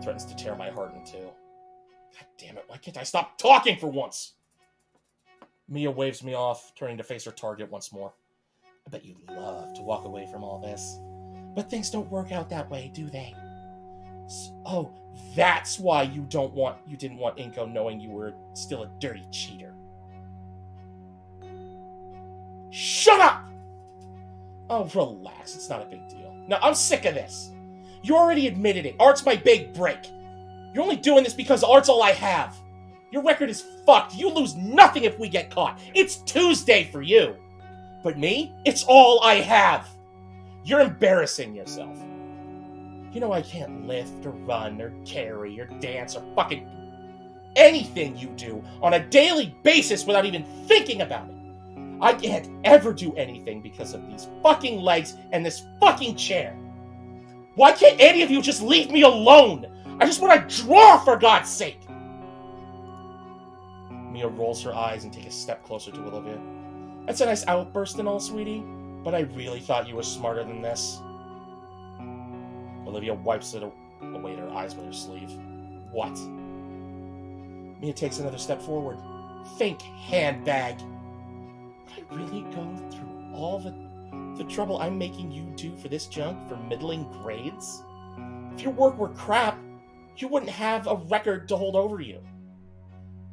threatens to tear my heart in two. God damn it, why can't I stop talking for once? Mia waves me off, turning to face her target once more. I bet you'd love to walk away from all this. But things don't work out that way, do they? Oh, that's why you didn't want Inko knowing you were still a dirty cheater. Shut up! Oh, relax. It's not a big deal. Now, I'm sick of this. You already admitted it. Art's my big break. You're only doing this because art's all I have. Your record is fucked. You lose nothing if we get caught. It's Tuesday for you. But me, it's all I have. You're embarrassing yourself. You know I can't lift or run or carry or dance or fucking anything you do on a daily basis without even thinking about it. I can't ever do anything because of these fucking legs and this fucking chair. Why can't any of you just leave me alone? I just want to draw, for God's sake. Mia rolls her eyes and takes a step closer to Olivia. That's a nice outburst and all, sweetie, but I really thought you were smarter than this. Olivia wipes away her eyes with her sleeve. What? Mia takes another step forward. Think, handbag. Would I really go through all the trouble I'm making you do for this junk for middling grades? If your work were crap, you wouldn't have a record to hold over you.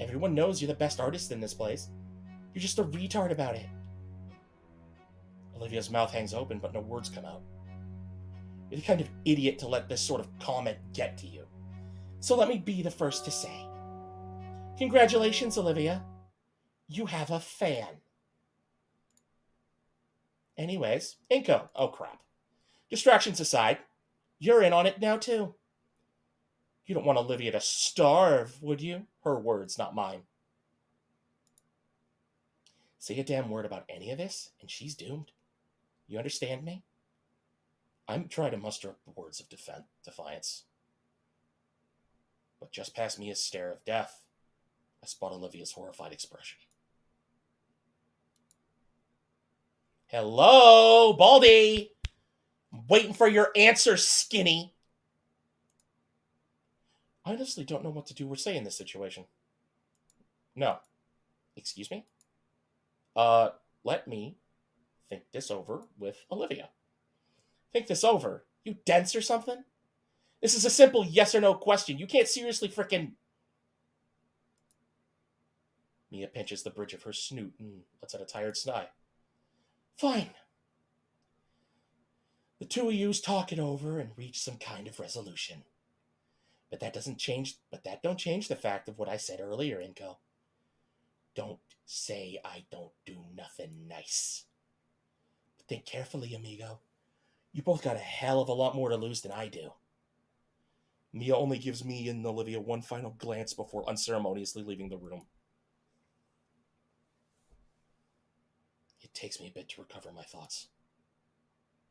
Everyone knows you're the best artist in this place. You're just a retard about it. Olivia's mouth hangs open, but no words come out. You're the kind of idiot to let this sort of comment get to you. So let me be the first to say, congratulations, Olivia. You have a fan. Anyways, Inko. Oh, crap. Distractions aside, you're in on it now, too. You don't want Olivia to starve, would you? Her words, not mine. Say a damn word about any of this, and she's doomed. You understand me? I'm trying to muster up the words of defiance. But just past Mia's stare of death, I spot Olivia's horrified expression. Hello, Baldy! I'm waiting for your answer, skinny. I honestly don't know what to do or say in this situation. No. Excuse me? Let me think this over with Olivia. Think this over? You dense or something? This is a simple yes or no question. You can't seriously frickin'... Mia pinches the bridge of her snoot and lets out a tired sigh. Fine. The two of yous talk it over and reach some kind of resolution. But that don't change the fact of what I said earlier, Inko. Don't say I don't do nothing nice. But think carefully, amigo. You both got a hell of a lot more to lose than I do. Mia only gives me and Olivia one final glance before unceremoniously leaving the room. It takes me a bit to recover my thoughts.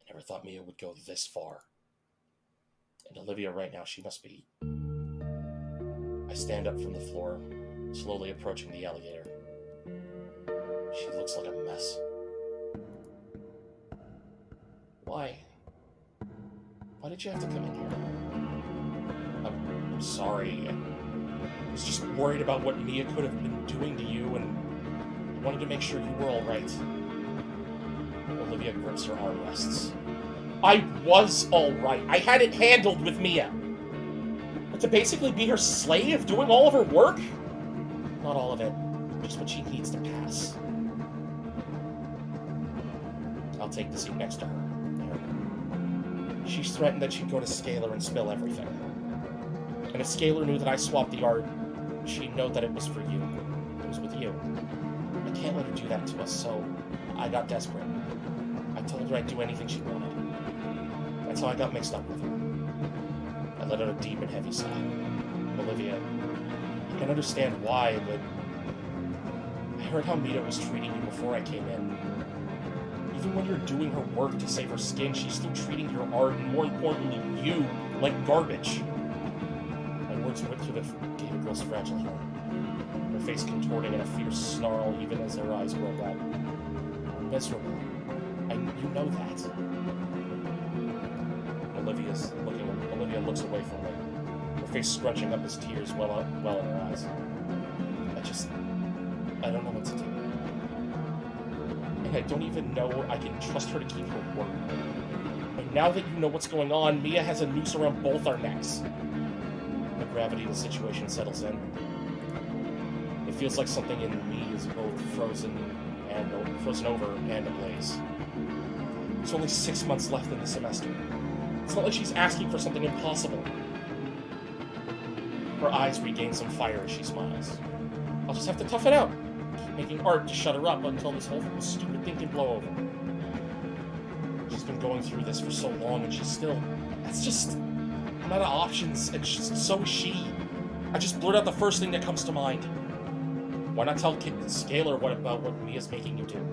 I never thought Mia would go this far. And Olivia right now, she must be... I stand up from the floor, slowly approaching the alligator. She looks like a mess. Why? Why did you have to come in here? I'm sorry. I was just worried about what Mia could have been doing to you, and I wanted to make sure you were alright. Olivia grips her armrests. I was alright. I had it handled with Mia. But to basically be her slave, doing all of her work? Not all of it. Just what she needs to pass. I'll take the seat next to her. She's threatened that she'd go to Scalar and spill everything. And if Scalar knew that I swapped the art, she'd know that it was for you. It was with you. I can't let her do that to us, so I got desperate. I told her I'd do anything she wanted. That's how I got mixed up with her. I let out a deep and heavy sigh. Olivia, I can understand why, but I heard how Mita was treating you before I came in. Even when you're doing her work to save her skin, she's still treating your art, and more importantly, you, like garbage. My words went through the gator girl's fragile heart, her face contorting in a fierce snarl even as her eyes rolled out. I'm miserable. You know that. Olivia looks away from me, her face scrunching up as tears well in her eyes. I don't know what to do. And I don't even know I can trust her to keep her word. And now that you know what's going on, Mia has a noose around both our necks. The gravity of the situation settles in. It feels like something in me is both frozen over and ablaze. There's only 6 months left in the semester. It's not like she's asking for something impossible. Her eyes regain some fire as she smiles. I'll just have to tough it out. Keep making art to shut her up until this whole stupid thing can blow over. She's been going through this for so long and she's still... I'm out of options, and so is she. I just blurt out the first thing that comes to mind. Why not tell Scalar about what Mia's making you do?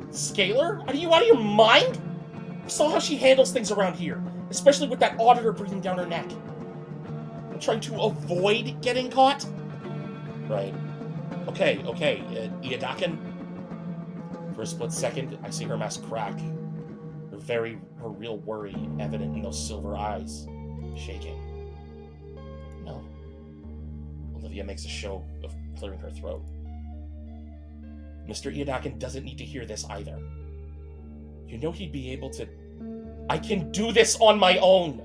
Scalar? Are you out of your mind? You saw how she handles things around here, especially with that auditor breathing down her neck. I'm trying to avoid getting caught? Right. Okay, Iadakin. For a split second, I see her mask crack. Her real worry evident in those silver eyes, shaking. No. Olivia makes a show of clearing her throat. Mr. Iodakin doesn't need to hear this either. You know he'd be able to... I can do this on my own!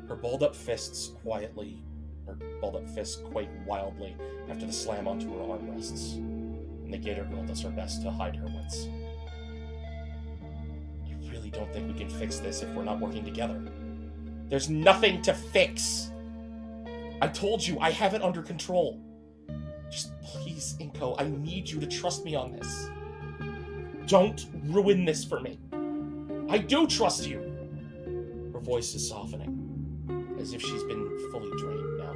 Her balled-up fists quake wildly after the slam onto her armrests, and the Gator Girl does her best to hide her wits. You really don't think we can fix this if we're not working together? There's nothing to fix! I told you, I have it under control. Just please, Inko, I need you to trust me on this. Don't ruin this for me. I do trust you! Her voice is softening, as if she's been fully drained now.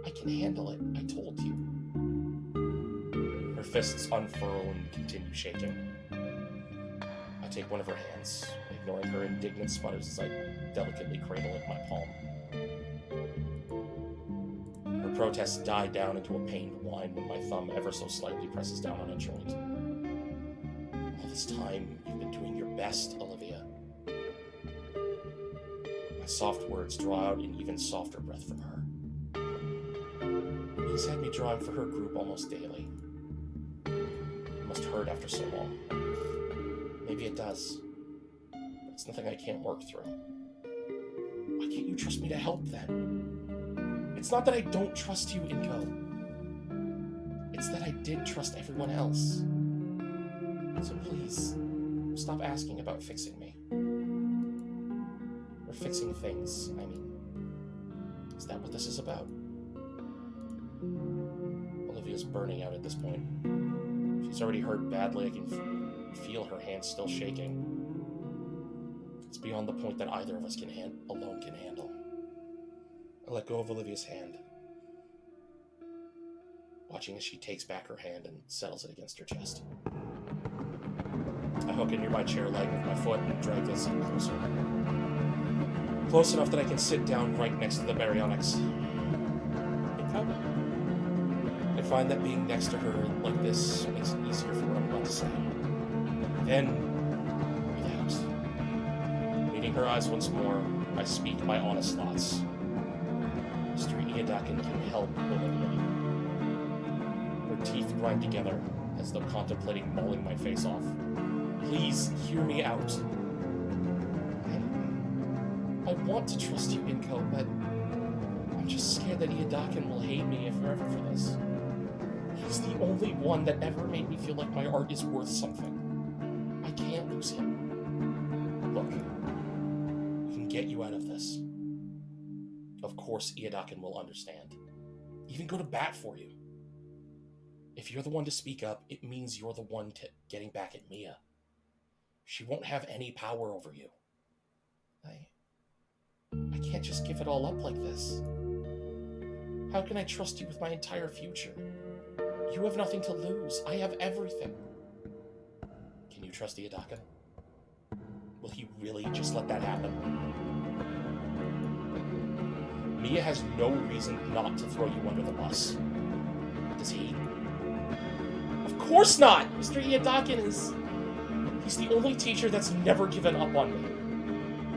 I can handle it, I told you. Her fists unfurl and continue shaking. I take one of her hands, ignoring her indignant sputters as I delicately cradle it in my palm. Her protests die down into a pained whine when my thumb ever so slightly presses down on a joint. All this time, you've been doing your best, Olivia. My soft words draw out an even softer breath from her. He's had me drawing for her group almost daily. It must hurt after so long. Maybe it does. But it's nothing I can't work through. Why can't you trust me to help then? It's not that I don't trust you, Inko. It's that I did trust everyone else. So please, stop asking about fixing me. Or fixing things, I mean. Is that what this is about? Olivia's burning out at this point. She's already hurt badly. I can feel her hands still shaking. It's beyond the point that either of us alone can handle. I let go of Olivia's hand, watching as she takes back her hand and settles it against her chest. I hook a nearby chair leg with my foot and drag this in closer. Close enough that I can sit down right next to the baryonyx. I find that being next to her like this makes it easier for what I'm about to say. Then, without meeting her eyes once more, I speak my honest thoughts. Mr. Iodakin can help Olivia. Her teeth grind together as though contemplating mauling my face off. Please hear me out. I want to trust you, Inko, but I'm just scared that Iodakin will hate me forever for this. He's the only one that ever made me feel like my art is worth something. I can't lose him. Look, we can get you out of this. Of course, Iodakin will understand. Even go to bat for you. If you're the one to speak up, it means you're the one getting back at Mia. She won't have any power over you. I can't just give it all up like this. How can I trust you with my entire future? You have nothing to lose. I have everything. Can you trust Iodakin? Will he really just let that happen? Mia has no reason not to throw you under the bus. Does he? Of course not! Mr. Iodakin is... He's the only teacher that's never given up on me.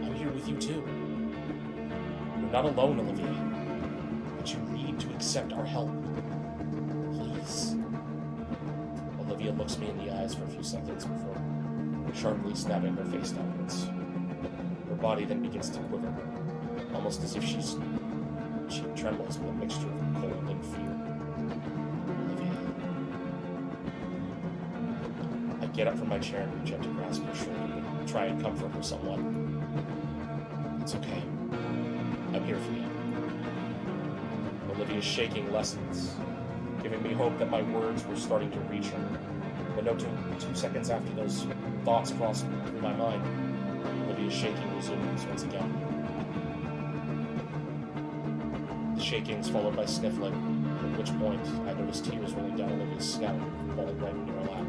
I'm here with you too. You're not alone, Olivia. But you need to accept our help. Please. Olivia looks me in the eyes for a few seconds before sharply snapping her face downwards. Her body then begins to quiver, almost as if she trembles with a mixture of cold and fear. Olivia. I get up from my chair and reach out to grasp her shoulder and try and comfort her somewhat. It's okay. I'm here for you. Olivia's shaking lessens, giving me hope that my words were starting to reach her. But no, 2 seconds after those thoughts crossed through my mind, Olivia's shaking resumes once again. The shakings followed by sniffling, at which point I noticed tears rolling down Olivia's snout, falling right into her lap.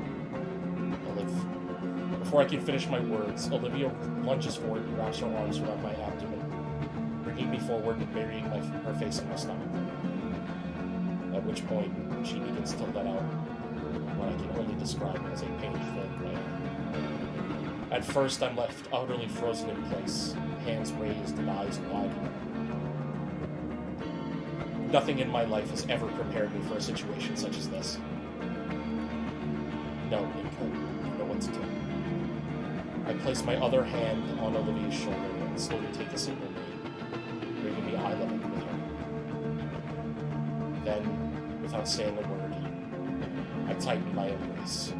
Before I can finish my words, Olivia lunges forward and wraps her arms around my abdomen, bringing me forward and burying her face in my stomach. At which point, she begins to let out what I can only describe as a pain-filled wail. At first, I'm left utterly frozen in place, hands raised and eyes wide. Nothing in my life has ever prepared me for a situation such as this. No, Inca, you know what to do. I place my other hand on Olivia's shoulder and slowly take a single knee, bringing me eye level with her. Then, without saying a word, I tighten my embrace,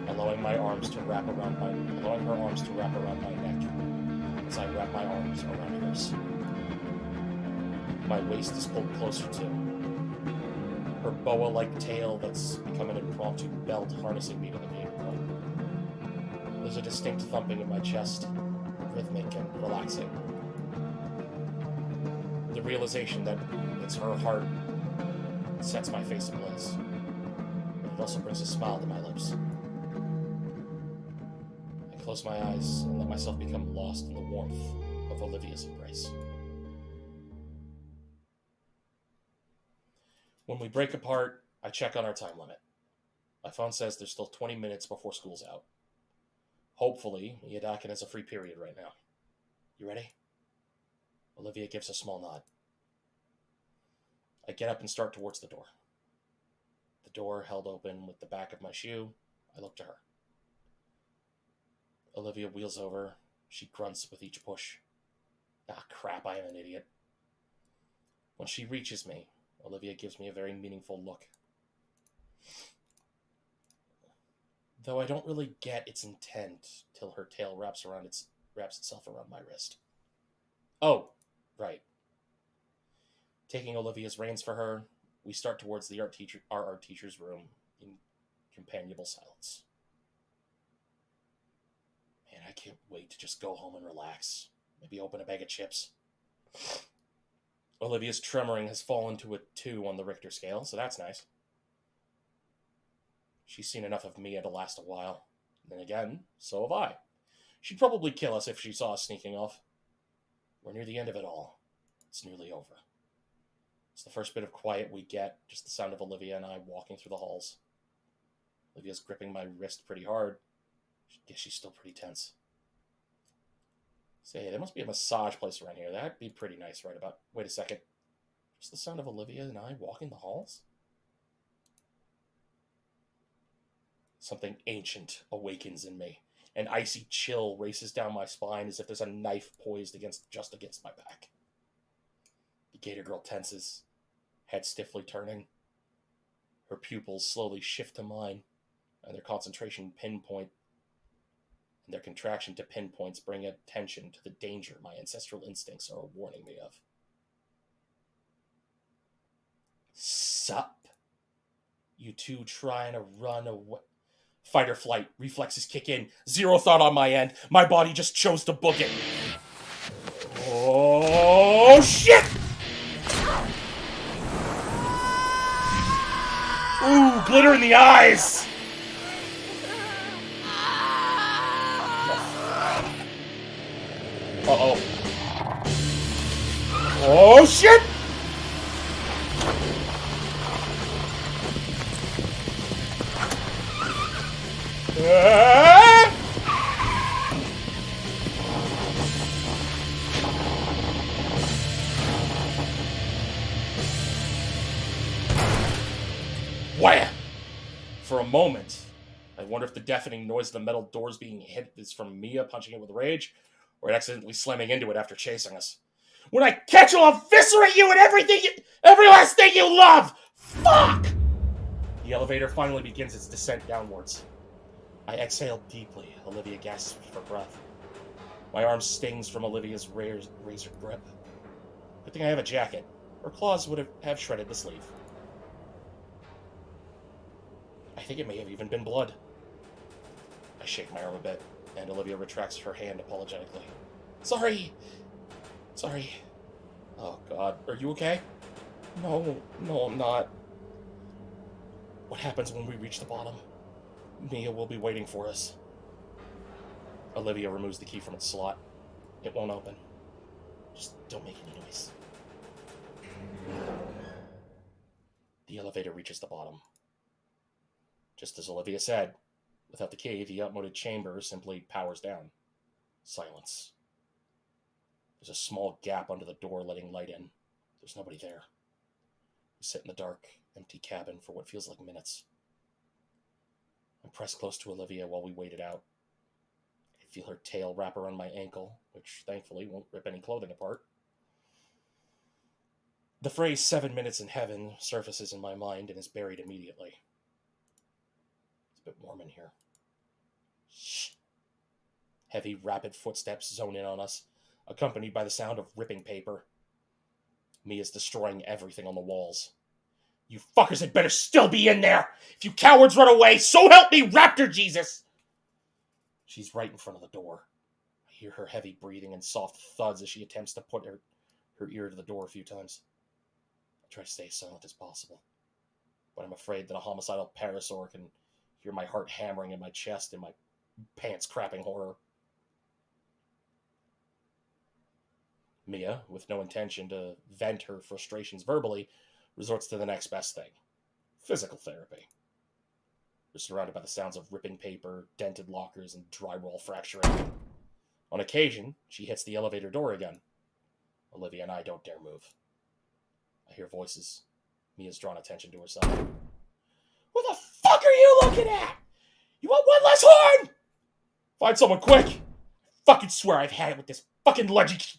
allowing her arms to wrap around my neck as I wrap my arms around hers. My waist is pulled closer to her boa-like tail that's become an impromptu belt harnessing me to the gator girl. There's a distinct thumping in my chest, rhythmic and relaxing. The realization that it's her heart sets my face ablaze, but it also brings a smile to my lips. I close my eyes and let myself become lost in the warmth of Olivia's embrace. When we break apart, I check on our time limit. My phone says there's still 20 minutes before school's out. Hopefully, Yadakin has a free period right now. You ready? Olivia gives a small nod. I get up and start towards the door. The door held open with the back of my shoe. I look to her. Olivia wheels over. She grunts with each push. Ah, crap, I am an idiot. When she reaches me, Olivia gives me a very meaningful look. Though I don't really get its intent till her tail wraps itself around my wrist. Oh, right. Taking Olivia's reins for her, we start towards our art teacher's room in companionable silence. Man, I can't wait to just go home and relax. Maybe open a bag of chips. Olivia's tremoring has fallen to a 2 on the Richter scale, so that's nice. She's seen enough of Mia to last a while. Then again, so have I. She'd probably kill us if she saw us sneaking off. We're near the end of it all. It's nearly over. It's the first bit of quiet we get, just the sound of Olivia and I walking through the halls. Olivia's gripping my wrist pretty hard. I guess she's still pretty tense. Say, there must be a massage place around here. That'd be pretty nice right about... Wait a second. Just the sound of Olivia and I walking the halls? Something ancient awakens in me. An icy chill races down my spine as if there's a knife poised just against my back. The gator girl tenses, head stiffly turning. Her pupils slowly shift to mine, and their concentration pinpoint and their contraction to pinpoints bring attention to the danger my ancestral instincts are warning me of. Sup? You two trying to run away? Fight or flight. Reflexes kick in. Zero thought on my end. My body just chose to book it. Oh, shit! Ooh, glitter in the eyes! Uh-oh. Oh, shit! Wham! For a moment, I wonder if the deafening noise of the metal doors being hit is from Mia punching it with rage, or accidentally slamming into it after chasing us. When I catch you, I'll eviscerate you and every last thing you love! Fuck! The elevator finally begins its descent downwards. I exhale deeply. Olivia gasps for breath. My arm stings from Olivia's razor grip. Good thing I have a jacket. Her claws would have shredded the sleeve. I think it may have even been blood. I shake my arm a bit, and Olivia retracts her hand apologetically. Sorry! Oh, God. Are you okay? No, I'm not. What happens when we reach the bottom? Mia will be waiting for us. Olivia removes the key from its slot. It won't open. Just don't make any noise. The elevator reaches the bottom. Just as Olivia said, without the key, the outmoded chamber simply powers down. Silence. There's a small gap under the door letting light in. There's nobody there. We sit in the dark, empty cabin for what feels like minutes. I'm pressed close to Olivia while we wait it out. I feel her tail wrap around my ankle, which thankfully won't rip any clothing apart. The phrase 7 minutes in heaven surfaces in my mind and is buried immediately. It's a bit warm in here. Shh. Heavy, rapid footsteps zone in on us, accompanied by the sound of ripping paper. Mia's destroying everything on the walls. You fuckers had better still be in there! If you cowards run away, so help me, Raptor Jesus! She's right in front of the door. I hear her heavy breathing and soft thuds as she attempts to put her ear to the door a few times. I try to stay as silent as possible, but I'm afraid that a homicidal parasaur can hear my heart hammering in my chest and my pants crapping horror. Mia, with no intention to vent her frustrations verbally, resorts to the next best thing: physical therapy. We're surrounded by the sounds of ripping paper, dented lockers, and drywall fracturing. On occasion, she hits the elevator door again. Olivia and I don't dare move. I hear voices. Mia's drawn attention to herself. What the fuck are you looking at? You want one less horn? Find someone quick. I fucking swear I've had it with this fucking luggage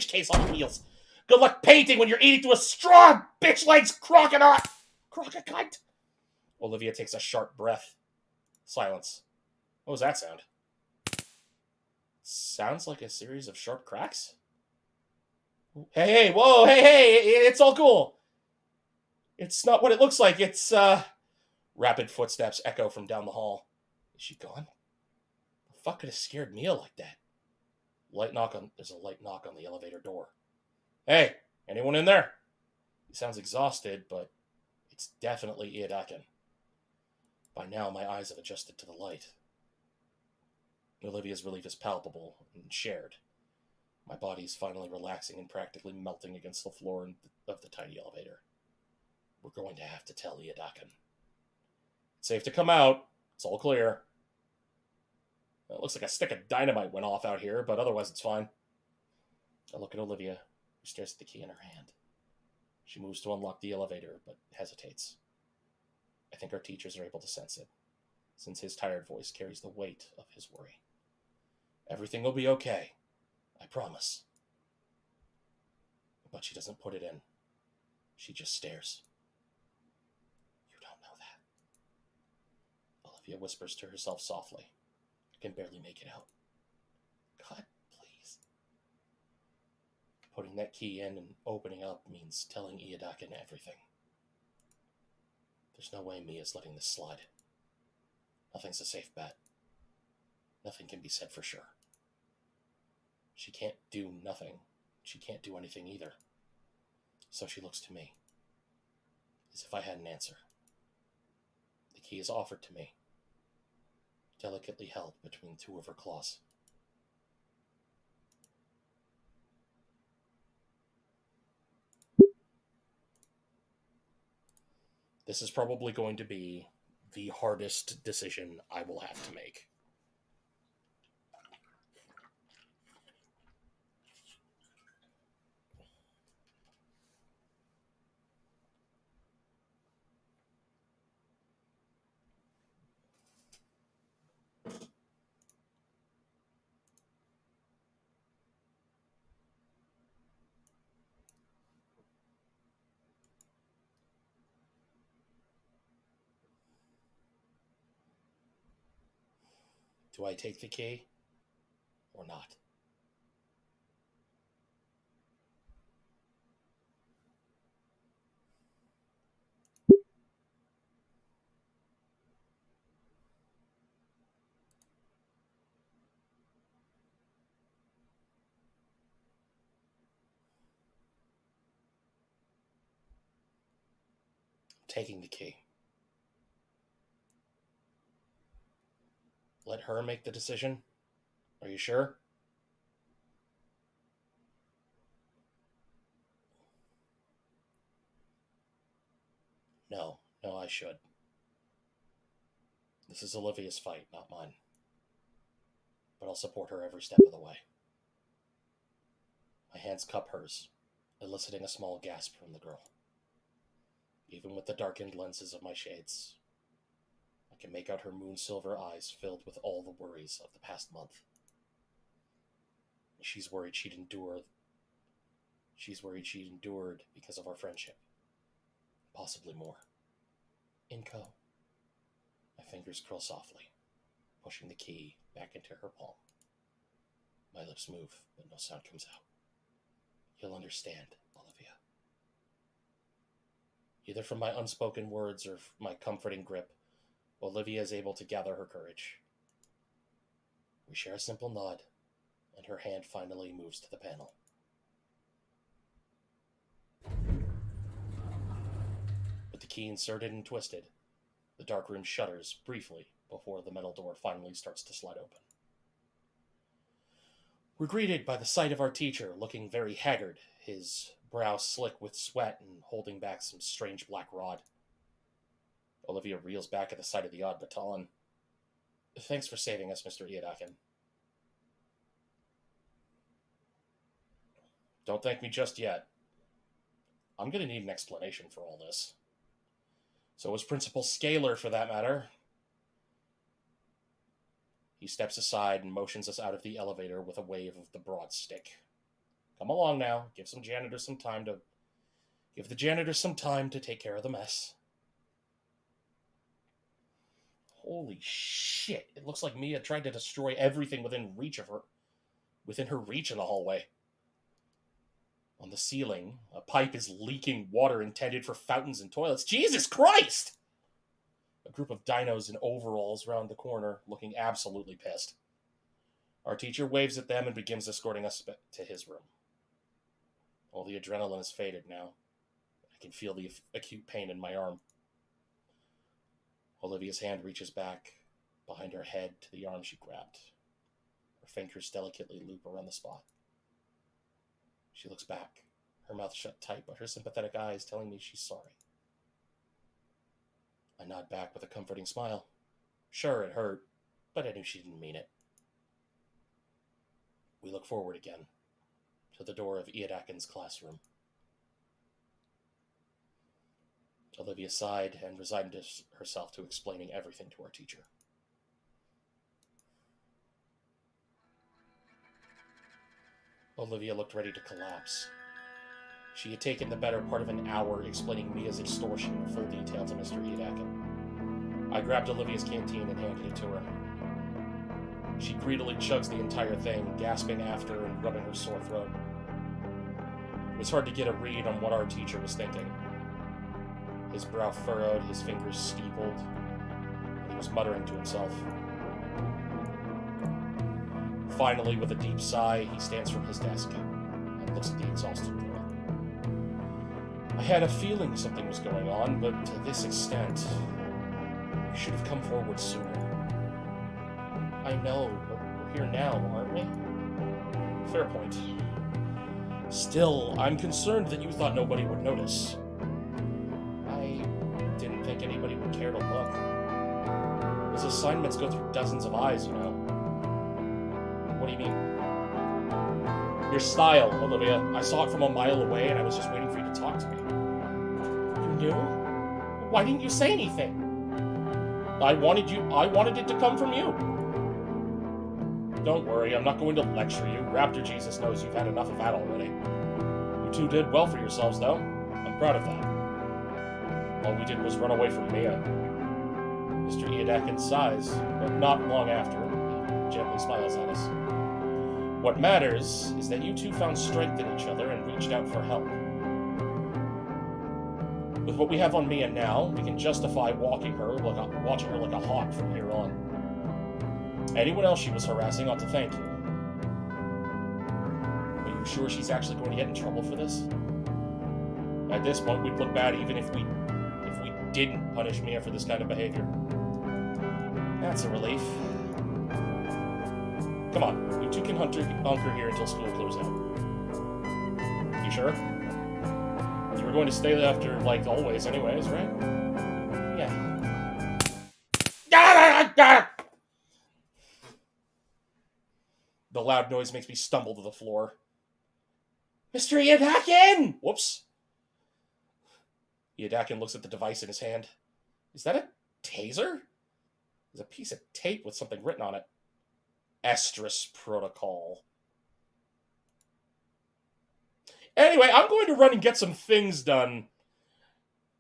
case on wheels. Good luck painting when you're eating through a straw, bitch legs crocodile. Crocodile. Olivia takes a sharp breath. Silence. What was that sound? Sounds like a series of sharp cracks. Hey, whoa, hey, it's all cool. It's not what it looks like. It's, Rapid footsteps echo from down the hall. Is she gone? The fuck could have scared Mia like that? There's a light knock on the elevator door. Hey, anyone in there? He sounds exhausted, but it's definitely Iadakin. By now, my eyes have adjusted to the light. Olivia's relief is palpable and shared. My body is finally relaxing and practically melting against the floor of the tiny elevator. We're going to have to tell Iadakin. It's safe to come out. It's all clear. It looks like a stick of dynamite went off out here, but otherwise it's fine. I look at Olivia, who stares at the key in her hand. She moves to unlock the elevator, but hesitates. I think our teachers are able to sense it, since his tired voice carries the weight of his worry. Everything will be okay. I promise. But she doesn't put it in. She just stares. You don't know that. Olivia whispers to herself softly. I can barely make it out. God, please. Putting that key in and opening up means telling Iadakin everything. There's no way Mia's letting this slide. Nothing's a safe bet. Nothing can be said for sure. She can't do nothing. She can't do anything either. So she looks to me, as if I had an answer. The key is offered to me, delicately held between two of her claws. This is probably going to be the hardest decision I will have to make. Do I take the key or not? Taking the key. Let her make the decision. Are you sure? No, I should. This is Olivia's fight, not mine. But I'll support her every step of the way. My hands cup hers, eliciting a small gasp from the girl. Even with the darkened lenses of my shades, can make out her moon-silver eyes filled with all the worries of the past month. She's worried she'd endured because of our friendship. Possibly more. Inco. My fingers curl softly, pushing the key back into her palm. My lips move, but no sound comes out. You'll understand, Olivia. Either from my unspoken words or my comforting grip, Olivia is able to gather her courage. We share a simple nod, and her hand finally moves to the panel. With the key inserted and twisted, the dark room shudders briefly before the metal door finally starts to slide open. We're greeted by the sight of our teacher, looking very haggard, his brow slick with sweat and holding back some strange black rod. Olivia reels back at the sight of the odd baton. Thanks for saving us, Mr. Iadakin. Don't thank me just yet. I'm going to need an explanation for all this. So was Principal Scalar, for that matter. He steps aside and motions us out of the elevator with a wave of the broad stick. Come along now. Give the janitor some time to take care of the mess. Holy shit. It looks like Mia tried to destroy everything within her reach in the hallway. On the ceiling, a pipe is leaking water intended for fountains and toilets. Jesus Christ! A group of dinos in overalls round the corner, looking absolutely pissed. Our teacher waves at them and begins escorting us to his room. All the adrenaline is faded now. I can feel the acute pain in my arm. Olivia's hand reaches back behind her head to the arm she grabbed. Her fingers delicately loop around the spot. She looks back, her mouth shut tight, but her sympathetic eyes telling me she's sorry. I nod back with a comforting smile. Sure, it hurt, but I knew she didn't mean it. We look forward again, to the door of Iadakin's classroom. Olivia sighed and resigned herself to explaining everything to our teacher. Olivia looked ready to collapse. She had taken the better part of an hour explaining Mia's extortion in full detail to Mr. Iadakin. I grabbed Olivia's canteen and handed it to her. She greedily chugs the entire thing, gasping after and rubbing her sore throat. It was hard to get a read on what our teacher was thinking. His brow furrowed, his fingers steepled, and he was muttering to himself. Finally, with a deep sigh, he stands from his desk and looks at the exhausted girl. I had a feeling something was going on, but to this extent, you should have come forward sooner. I know, but we're here now, aren't we? Fair point. Still, I'm concerned that you thought nobody would notice. I didn't think anybody would care to look. Those assignments go through dozens of eyes, you know. What do you mean? Your style, Olivia. I saw it from a mile away and I was just waiting for you to talk to me. You knew? Why didn't you say anything? I wanted it to come from you. Don't worry, I'm not going to lecture you. Raptor Jesus knows you've had enough of that already. You two did well for yourselves, though. I'm proud of that. All we did was run away from Mia. Mr. Iadakin sighs, but not long after, he gently smiles at us. What matters is that you two found strength in each other and reached out for help. With what we have on Mia now, we can justify watching her like a hawk from here on. Anyone else she was harassing ought to thank you. Are you sure she's actually going to get in trouble for this? At this point, we'd look bad even if we didn't punish Mia for this kind of behavior. That's a relief. Come on, you two can hunker here until school closes out. You sure? You were going to stay after, like always anyways, right? Yeah. The loud noise makes me stumble to the floor. Mr. Iadakin! Whoops. Iadakin looks at the device in his hand. Is that a taser? There's a piece of tape with something written on it. Estrus Protocol. Anyway, I'm going to run and get some things done.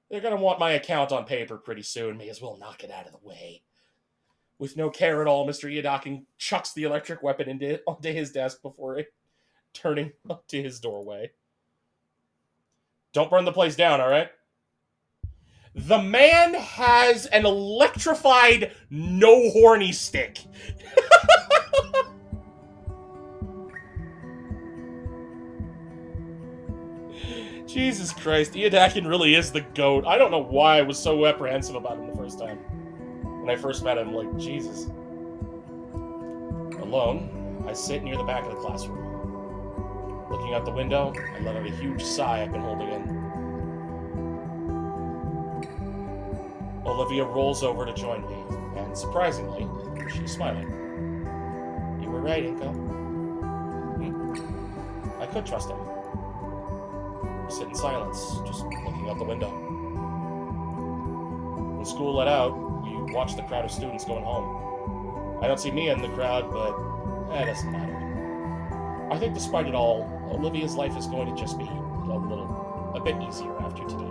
They're going to want my account on paper pretty soon. May as well knock it out of the way. With no care at all, Mr. Iadakin chucks the electric weapon onto his desk before turning up to his doorway. Don't burn the place down, all right? The man has an electrified no horny stick. Jesus Christ, Iadakin really is the GOAT. I don't know why I was so apprehensive about him the first time. When I first met him, like, Jesus. Alone, I sit near the back of the classroom. Looking out the window, I let out a huge sigh I've been holding in. Olivia rolls over to join me, and surprisingly, she's smiling. You were right, Inko. I could trust him. We sit in silence, just looking out the window. When school let out, we watch the crowd of students going home. I don't see Mia in the crowd, but it doesn't matter. I think despite it all, Olivia's life is going to just be a bit easier after today.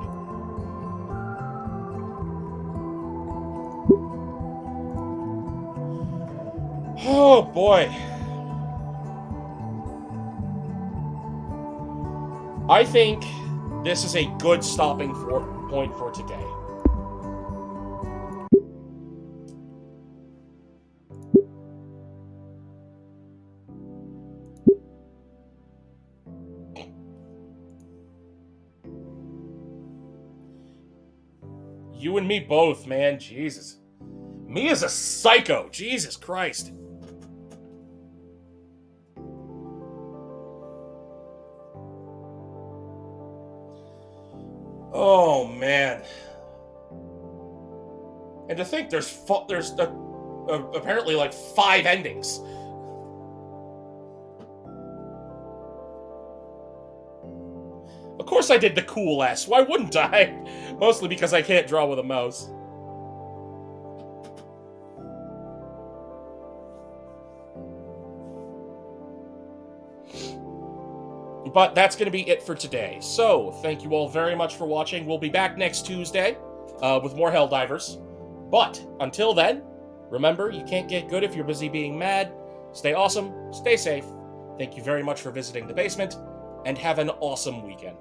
Oh boy. I think this is a good stopping point for today. You and me both, man. Jesus. Mia's a psycho. Jesus Christ. Oh, man. And to think there's apparently like 5 endings. Of course I did the cool S. Why wouldn't I? Mostly because I can't draw with a mouse. But that's going to be it for today. So, thank you all very much for watching. We'll be back next Tuesday with more Helldivers. But, until then, remember, you can't get good if you're busy being mad. Stay awesome, stay safe. Thank you very much for visiting the basement, and have an awesome weekend.